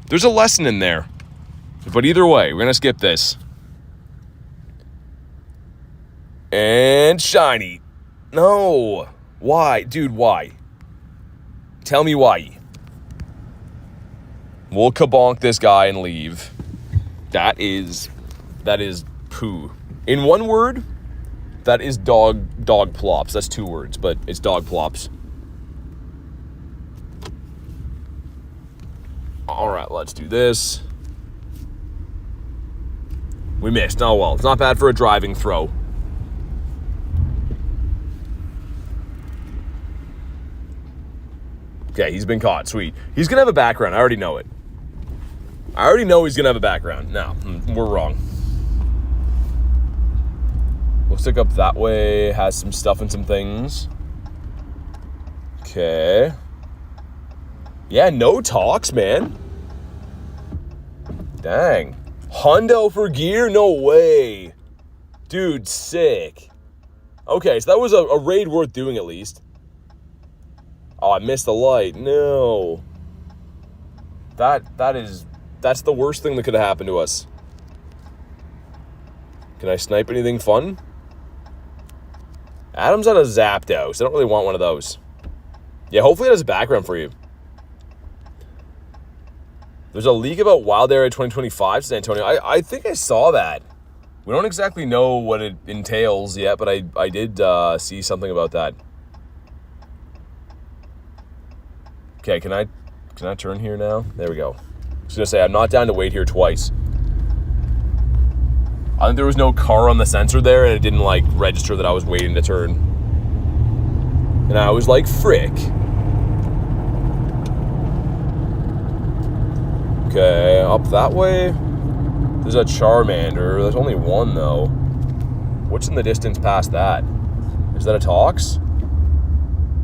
There's a lesson in there. But either way, we're going to skip this. And shiny. No. Why? Dude, why? Tell me why. We'll kabonk this guy and leave. That is poo. In one word, that is dog plops. That's 2 words, but it's dog plops. All right, let's do this. We missed. Oh, well, it's not bad for a driving throw. Okay, he's been caught. Sweet. He's going to have a background. I already know it. I already know he's going to have a background. No, we're wrong. Looks like up that way has some stuff and some things. Okay. Yeah, no talks, man. Dang. Hundo for gear? No way. Dude, sick. Okay, so that was a raid worth doing at least. Oh, I missed the light. No. That's the worst thing that could have happened to us. Can I snipe anything fun? Adam's on a Zapdos. I don't really want one of those. Yeah, hopefully it has a background for you. There's a leak about Wild Area 2025, San Antonio. I think I saw that. We don't exactly know what it entails yet, but I did see something about that. Okay, can I turn here now? There we go. I was gonna say, I'm not down to wait here twice. I think there was no car on the sensor there, and it didn't, like, register that I was waiting to turn. And I was like, frick. Okay, up that way. There's a Charmander. There's only one, though. What's in the distance past that? Is that a Tox?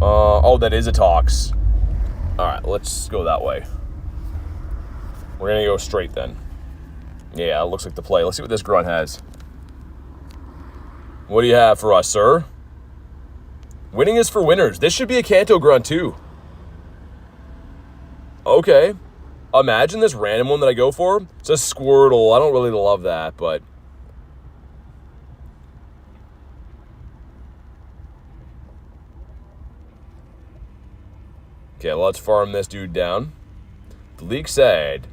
Oh, that is a Tox. Alright, let's go that way. We're gonna go straight then. Yeah, it looks like the play. Let's see what this grunt has. What do you have for us, sir? Winning is for winners. This should be a Kanto grunt, too. Okay. Imagine this random one that I go for. It's a Squirtle. I don't really love that, but... Okay, let's farm this dude down. The leak said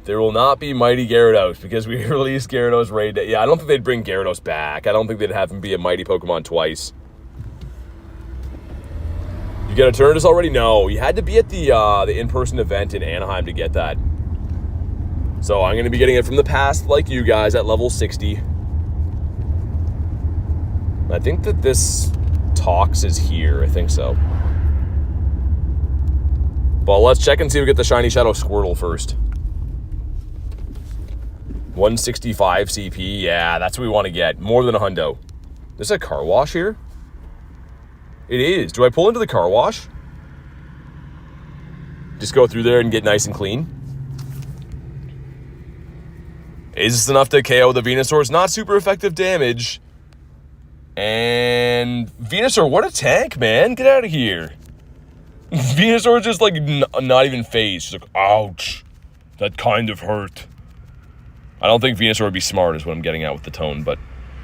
There will not be Mighty Gyarados because we released Gyarados Raid. Yeah, I don't think they'd bring Gyarados back. I don't think they'd have him be a Mighty Pokemon twice. You get a Turnus already? No, you had to be at the in-person event in Anaheim to get that. So I'm going to be getting it from the past like you guys at level 60. I think that this Tox is here. I think so. But let's check and see if we get the Shiny Shadow Squirtle first. 165 CP. Yeah, that's what we want to get. More than a hundo. There's a car wash here? It is. Do I pull into the car wash? Just go through there and get nice and clean? Is this enough to KO the Venusaur? It's not super effective damage. And Venusaur, what a tank, man. Get out of here. Venusaur just like not even phased. She's like, ouch. That kind of hurt. I don't think Venusaur would be smart is what I'm getting at with the tone, but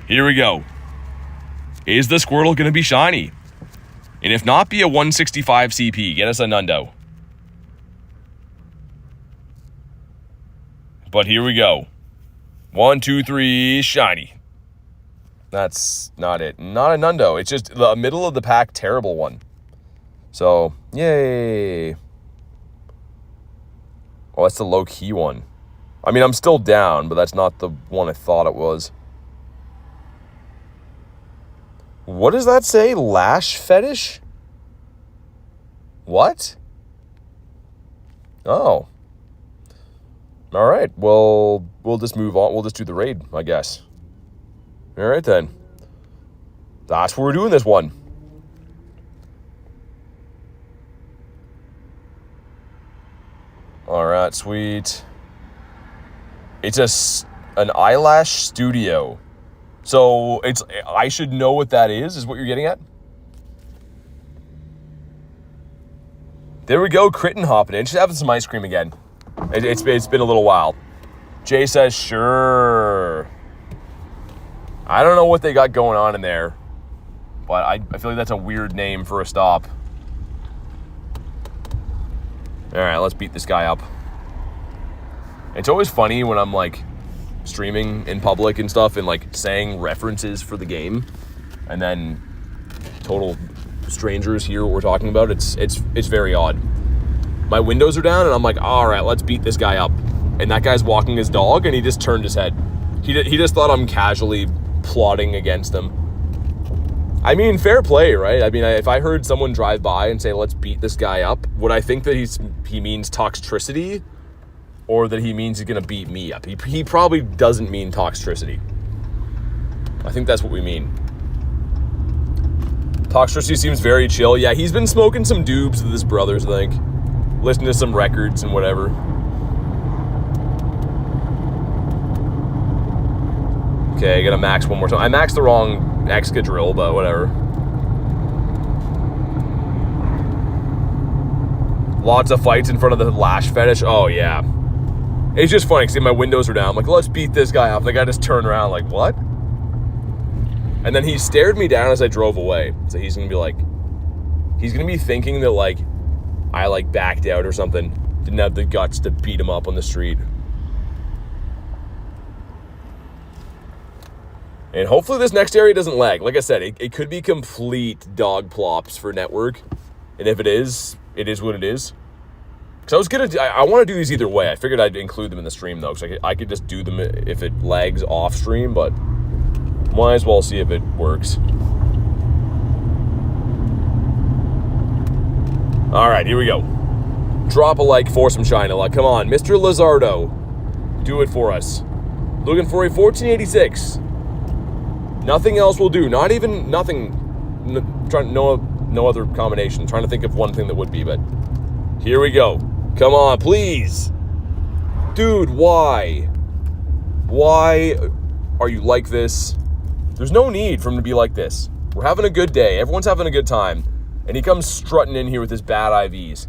here we go. Is the Squirtle going to be shiny? And if not, be a 165 CP. Get us a Nundo. But here we go. 1, 2, 3, shiny. That's not it. Not a Nundo. It's just the middle of the pack terrible one. So, yay. Oh, that's the low-key one. I mean, I'm still down, but that's not the one I thought it was. What does that say? Lash fetish? What? Oh. All right. Well, we'll just move on. We'll just do the raid, I guess. All right, then. That's what we're doing this one. All right, sweet. It's an eyelash studio. So I should know what that is what you're getting at? There we go, Critten hopping in. She's having some ice cream again. It's been a little while. Jay says, sure. I don't know what they got going on in there, but I feel like that's a weird name for a stop. All right, let's beat this guy up. It's always funny when I'm like streaming in public and stuff and like saying references for the game, and then total strangers hear what we're talking about. It's very odd. My windows are down and I'm like, all right, let's beat this guy up. And that guy's walking his dog and he just turned his head. He just thought I'm casually plotting against him. I mean, fair play, right? I mean, if I heard someone drive by and say, let's beat this guy up, would I think that he means Toxtricity? Or that he means he's going to beat me up? He probably doesn't mean Toxtricity. I think that's what we mean. Toxtricity seems very chill. Yeah, he's been smoking some doobs with his brothers, I think. Listening to some records and whatever. Okay, I gotta max one more time. I maxed the wrong Excadrill, but whatever. Lots of fights in front of the lash fetish. Oh, yeah. It's just funny because my windows are down. I'm like, let's beat this guy up. The guy just turned around like, what? And then he stared me down as I drove away. So he's going to be like, he's going to be thinking that like, I like backed out or something. Didn't have the guts to beat him up on the street. And hopefully this next area doesn't lag. Like I said, it could be complete dog plops for network. And if it is what it is. Because I want to do these either way. I figured I'd include them in the stream though. Because I could just do them if it lags off stream. But might as well see if it works. All right, here we go. Drop a like for some shine luck. Come on, Mr. Lizardo. Do it for us. Looking for a 1486. Nothing else will do. Not even nothing. No other combination. Trying to think of one thing that would be, but here we go. Come on, please. Dude, why? Why are you like this? There's no need for him to be like this. We're having a good day. Everyone's having a good time. And he comes strutting in here with his bad IVs.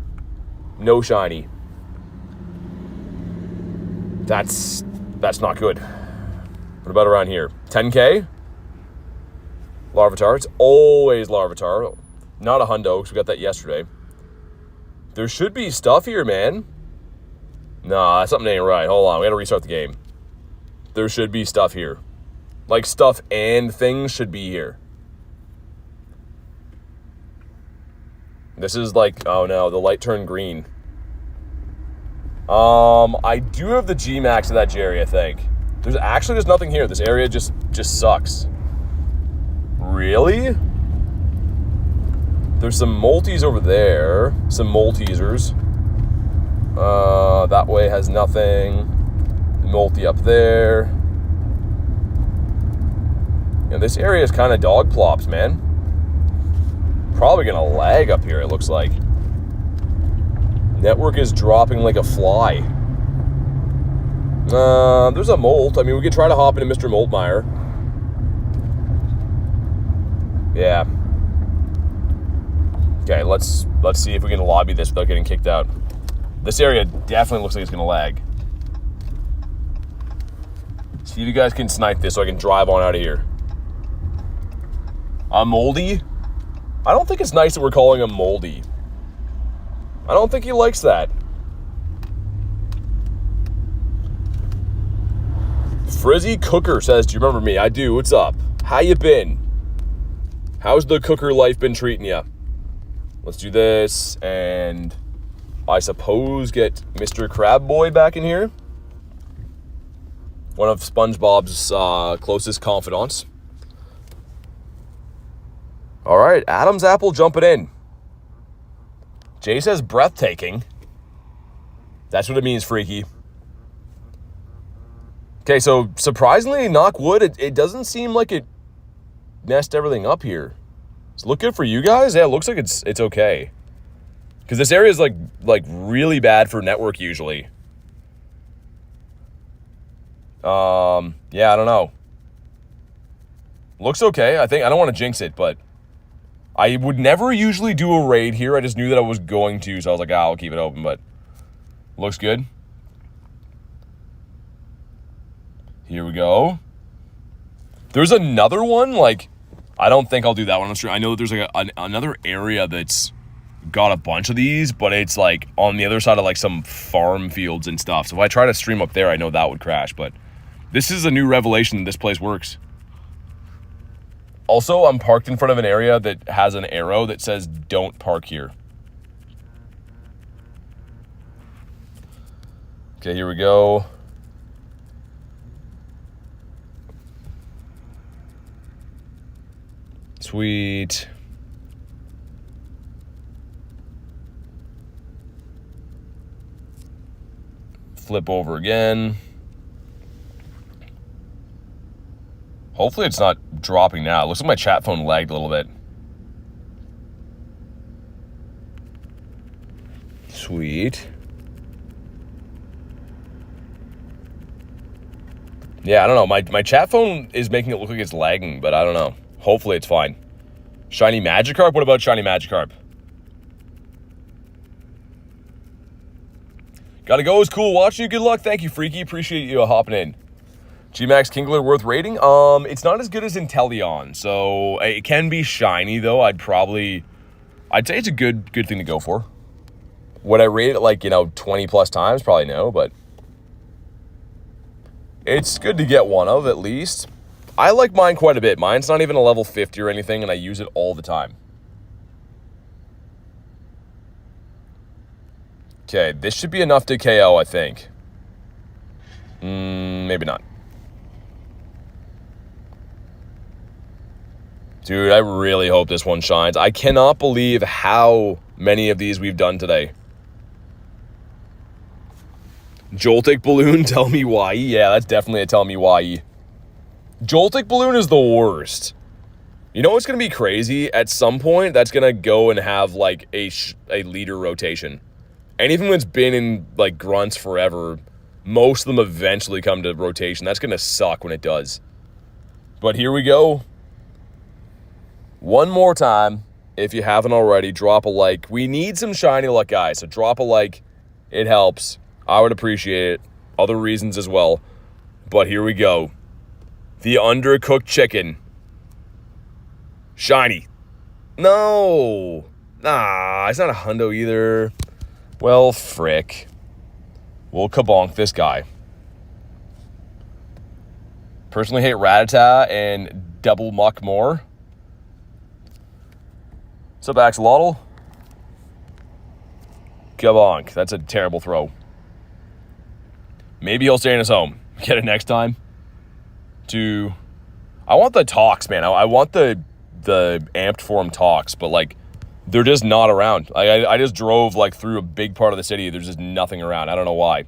No shiny. That's not good. What about around here? 10K? Larvitar. It's always Larvitar. Not a hundo, because we got that yesterday. There should be stuff here, man. No, something ain't right. Hold on, we gotta restart the game. There should be stuff here. Like, stuff and things should be here. This is like, oh no, the light turned green. I do have the G-Max of that Jerry, I think. There's nothing here. This area just sucks. Really? There's some multis over there. Some Molteasers. That way has nothing. Multi up there. Yeah, this area is kind of dog plops, man. Probably gonna lag up here, it looks like. Network is dropping like a fly. There's a Molt. I mean, we could try to hop into Mr. Moltmeyer. Yeah. Okay, let's see if we can lobby this without getting kicked out. This area definitely looks like it's gonna lag. See if you guys can snipe this so I can drive on out of here. A Moldy? I don't think it's nice that we're calling him Moldy. I don't think he likes that. Frizzy Cooker says, do you remember me? I do. What's up? How you been? How's the cooker life been treating you? Let's do this, and I suppose get Mr. Crab Boy back in here. One of SpongeBob's closest confidants. All right, Adam's Apple jumping in. Jay says breathtaking. That's what it means, Freaky. Okay, so surprisingly, knock wood, it doesn't seem like it messed everything up here. Does it look good for you guys? Yeah, it looks like it's okay. Because this area is like really bad for network usually. Yeah, I don't know. Looks okay. I don't want to jinx it, but I would never usually do a raid here. I just knew that I was going to, so I was like, I'll keep it open, but looks good. Here we go. There's another one, like, I don't think I'll do that one. I'm sure. I know that there's like another area that's got a bunch of these, but it's like on the other side of like some farm fields and stuff. So if I try to stream up there, I know that would crash, but this is a new revelation that this place works. Also, I'm parked in front of an area that has an arrow that says don't park here. Okay, here we go. Sweet. Flip over again. Hopefully it's not dropping now. It looks like my chat phone lagged a little bit. Sweet. Yeah, I don't know. My chat phone is making it look like it's lagging, but I don't know. Hopefully it's fine. Shiny Magikarp? What about Shiny Magikarp? Gotta go. It's cool watching you. Good luck. Thank you, Freaky. Appreciate you hopping in. G-Max Kingler worth rating? It's not as good as Inteleon, so it can be shiny, though. I'd say it's a good thing to go for. Would I rate it like, 20 plus times? Probably no, but it's good to get one of, at least. I like mine quite a bit. Mine's not even a level 50 or anything, and I use it all the time. Okay, this should be enough to KO, I think. Maybe not. Dude, I really hope this one shines. I cannot believe how many of these we've done today. Joltik Balloon, tell me why. Yeah, that's definitely a tell me why. Joltik Balloon is the worst. You know what's going to be crazy? At some point, that's going to go and have, like, a leader rotation. Anything that's been in, like, grunts forever, most of them eventually come to rotation. That's going to suck when it does. But here we go. One more time. If you haven't already, drop a like. We need some shiny luck, guys, so drop a like. It helps. I would appreciate it. Other reasons as well. But here we go. The undercooked chicken. Shiny. No. Nah, it's not a hundo either. Well, frick. We'll kabonk this guy. Personally hate Rattata and Double Muck more. What's up, Axolotl? Kabonk. That's a terrible throw. Maybe he'll stay in his home. Get it next time. I want the Tox, man. I want the amped form Tox, but like they're just not around. I just drove like through a big part of the city. There's just nothing around. I don't know why.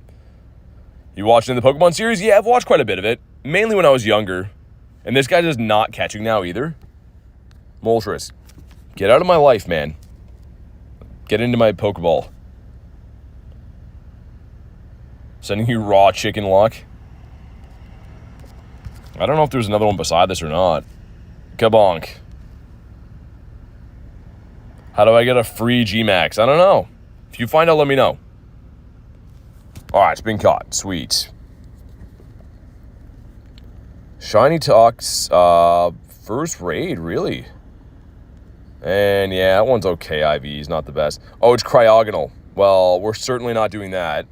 You watching the Pokemon series? Yeah, I've watched quite a bit of it. Mainly when I was younger. And this guy's just not catching now either. Moltres, get out of my life, man. Get into my Pokeball. Sending you raw chicken luck. I don't know if there's another one beside this or not. Kabonk. How do I get a free G-Max? I don't know. If you find out, let me know. Alright, it's been caught. Sweet. Shiny Tox, first raid, really? And yeah, that one's okay, IV. He's not the best. Oh, it's Cryogonal. Well, we're certainly not doing that.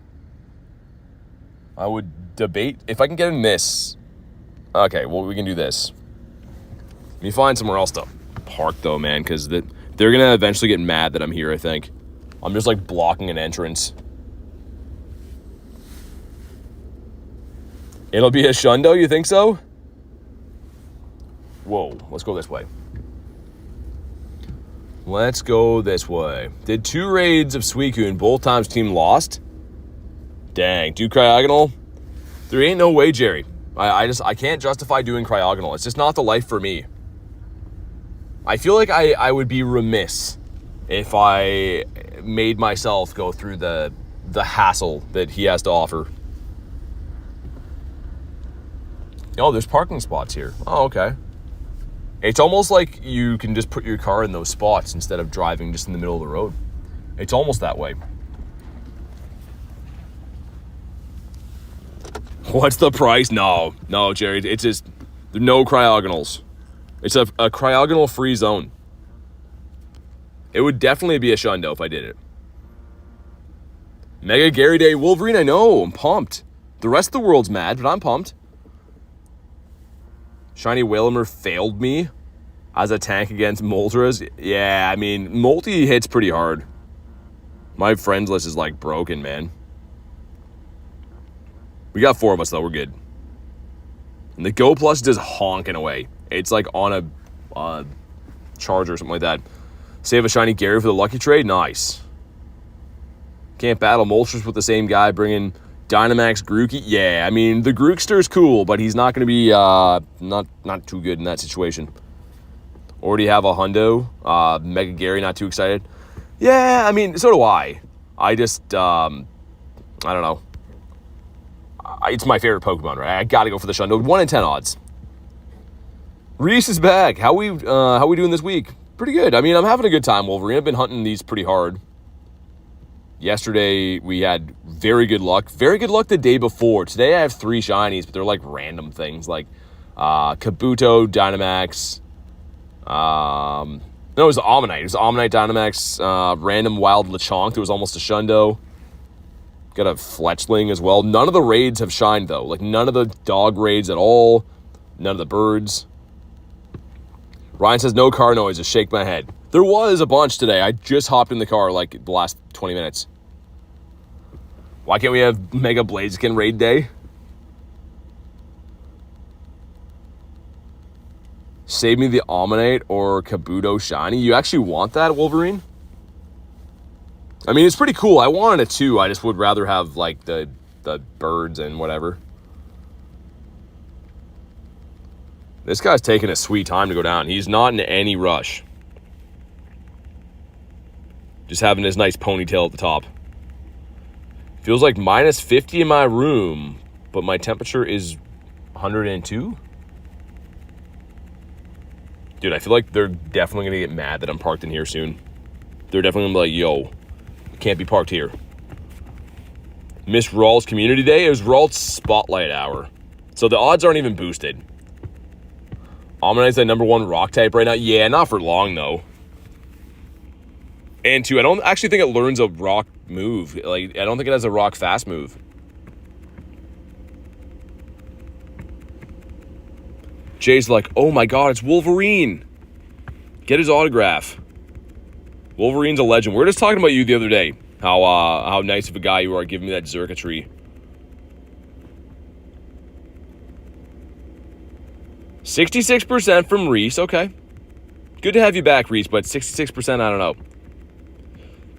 I would debate if I can get in this. Okay, well, we can do this. Let me find somewhere else to park, though, man, because they're going to eventually get mad that I'm here, I think. I'm just, like, blocking an entrance. It'll be a Shundo, you think so? Whoa, let's go this way. Let's go this way. Did 2 raids of Suicune, both times team lost? Dang, do Cryogonal? There ain't no way, Jerry. I can't justify doing Cryogonal. It's just not the life for me. I feel like I would be remiss if I made myself go through the hassle that he has to offer. Oh, there's parking spots here. Oh, okay. It's almost like you can just put your car in those spots instead of driving just in the middle of the road. It's almost that way. What's the price? No, Jerry. It's just no Cryogonals. It's a Cryogonal-free zone. It would definitely be a Shundo if I did it. Mega Gary Day Wolverine, I know. I'm pumped. The rest of the world's mad, but I'm pumped. Shiny Whalmer failed me as a tank against Moltres. Yeah, I mean, multi hits pretty hard. My friends list is like broken, man. We got 4 of us, though. We're good. And the Go Plus just honking away. It's like on a charger or something like that. Save a Shiny Gary for the Lucky Trade? Nice. Can't battle Moltres with the same guy. Bring in Dynamax Grookey? Yeah, I mean, the Grookster's cool, but he's not going to be not too good in that situation. Already have a Hundo. Mega Gary, not too excited. Yeah, I mean, so do I. I just, I don't know. It's my favorite Pokemon, right? I got to go for the Shundo. 1 in 10 odds. Reese is back. How we doing this week? Pretty good. I mean, I'm having a good time, Wolverine. I've been hunting these pretty hard. Yesterday, we had very good luck. Very good luck the day before. Today, I have 3 shinies, but they're like random things. Like Kabuto, Dynamax. No, it was Omanyte. It was Omanyte, Dynamax. Random Wild Lechonk. It was almost a Shundo. Got a Fletchling as well. None of the raids have shined, though. Like, none of the dog raids at all. None of the birds. Ryan says, no car noise. Just shake my head. There was a bunch today. I just hopped in the car, like, the last 20 minutes. Why can't we have Mega Blaziken raid day? Save me the Omanyte or Kabuto shiny. You actually want that, Wolverine? I mean, it's pretty cool. I wanted it too. I just would rather have, like, the birds and whatever. This guy's taking a sweet time to go down. He's not in any rush. Just having his nice ponytail at the top. Feels like minus 50 in my room, but my temperature is 102? Dude, I feel like they're definitely going to get mad that I'm parked in here soon. They're definitely going to be like, yo, can't be parked here. Miss Rawls Community Day. It was Rawls Spotlight Hour. So the odds aren't even boosted. Omanyte's the #1 rock type right now. Yeah, not for long, though. And 2, I don't actually think it learns a rock move. Like, I don't think it has a rock fast move. Jay's like, oh my god, it's Wolverine. Get his autograph. Wolverine's a legend. We were just talking about you the other day. How nice of a guy you are giving me that circuitry. 66% from Reese. Okay. Good to have you back, Reese, but 66%, I don't know.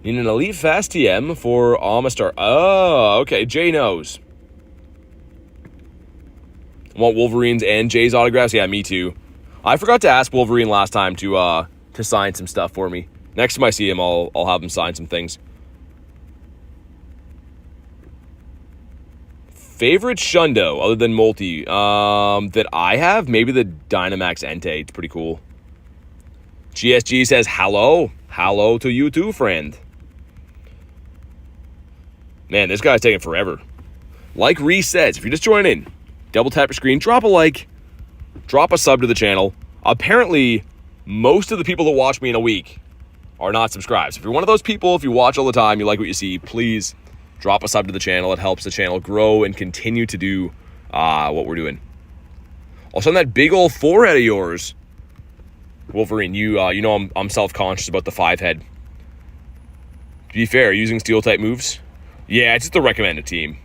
Need an Elite Fast TM for Amistar. Oh, okay. Jay knows. Want Wolverine's and Jay's autographs? Yeah, me too. I forgot to ask Wolverine last time to sign some stuff for me. Next time I see him, I'll have him sign some things. Favorite Shundo, other than Multi, that I have? Maybe the Dynamax Entei. It's pretty cool. GSG says, hello. Hello to you too, friend. Man, this guy's taking forever. Like Reese says, if you're just joining in, double tap your screen, drop a like, drop a sub to the channel. Apparently, most of the people that watch me in a week are not subscribed. So if you're one of those people, if you watch all the time, you like what you see, please drop a sub to the channel. It helps the channel grow and continue to do what we're doing. Also, on that big old forehead of yours, Wolverine, you know I'm self-conscious about the 5-head. To be fair, using steel-type moves? Yeah, it's just the recommended team.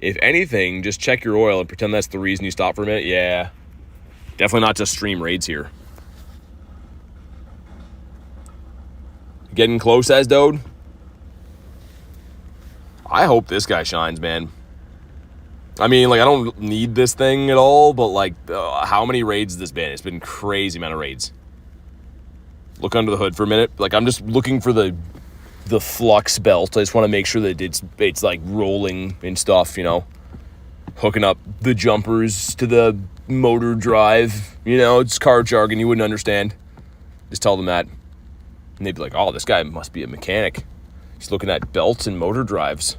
If anything, just check your oil and pretend that's the reason you stop for a minute. Yeah. Definitely not just stream raids here. Getting close, as Dode. I hope this guy shines, man. I mean, like, I don't need this thing at all, but, like, how many raids has this been? It's been crazy amount of raids. Look under the hood for a minute. Like, I'm just looking for the flux belt. I just want to make sure that it's like rolling and stuff, you know. Hooking up the jumpers to the motor drive. You know, it's car jargon you wouldn't understand. Just tell them that. And they'd be like, oh, this guy must be a mechanic. He's looking at belts and motor drives.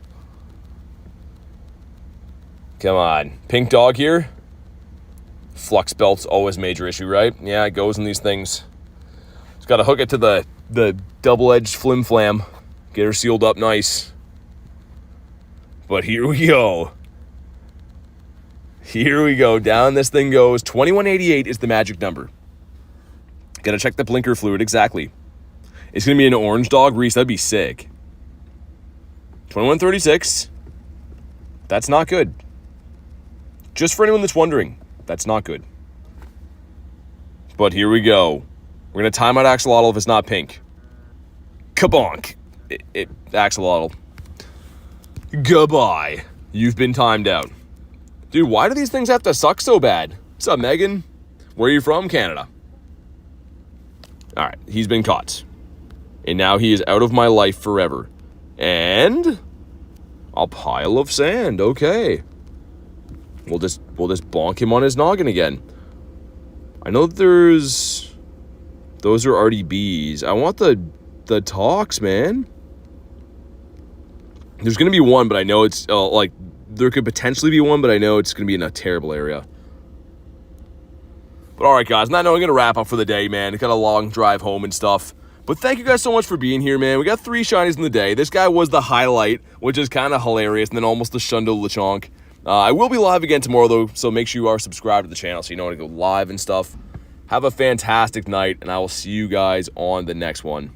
Come on. Pink dog here. Flux belt's always a major issue, right? Yeah, it goes in these things. Just got to hook it to the double-edged flim-flam. Get her sealed up nice. But here we go. Here we go. Down this thing goes. 2188 is the magic number. Gotta check the blinker fluid. Exactly. It's going to be an orange dog, Reese. That'd be sick. 2136. That's not good. Just for anyone that's wondering, that's not good. But here we go. We're going to time out Axolotl if it's not pink. Kabonk. Axolotl. Goodbye. You've been timed out. Dude, why do these things have to suck so bad? What's up, Megan? Where are you from? Canada. Alright, he's been caught. And now he is out of my life forever. And a pile of sand. Okay. We'll just bonk him on his noggin again. I know that those are RDBs. I want the talks, man. There's going to be one, but I know it's like there could potentially be one, but I know it's going to be in a terrible area. But all right, guys, now I'm going to wrap up for the day, man. It's got a long drive home and stuff. But thank you guys so much for being here, man. We got 3 shinies in the day. This guy was the highlight, which is kind of hilarious, and then almost the Shundo Lechonk. I will be live again tomorrow, though, so make sure you are subscribed to the channel so you know when to go live and stuff. Have a fantastic night, and I will see you guys on the next one.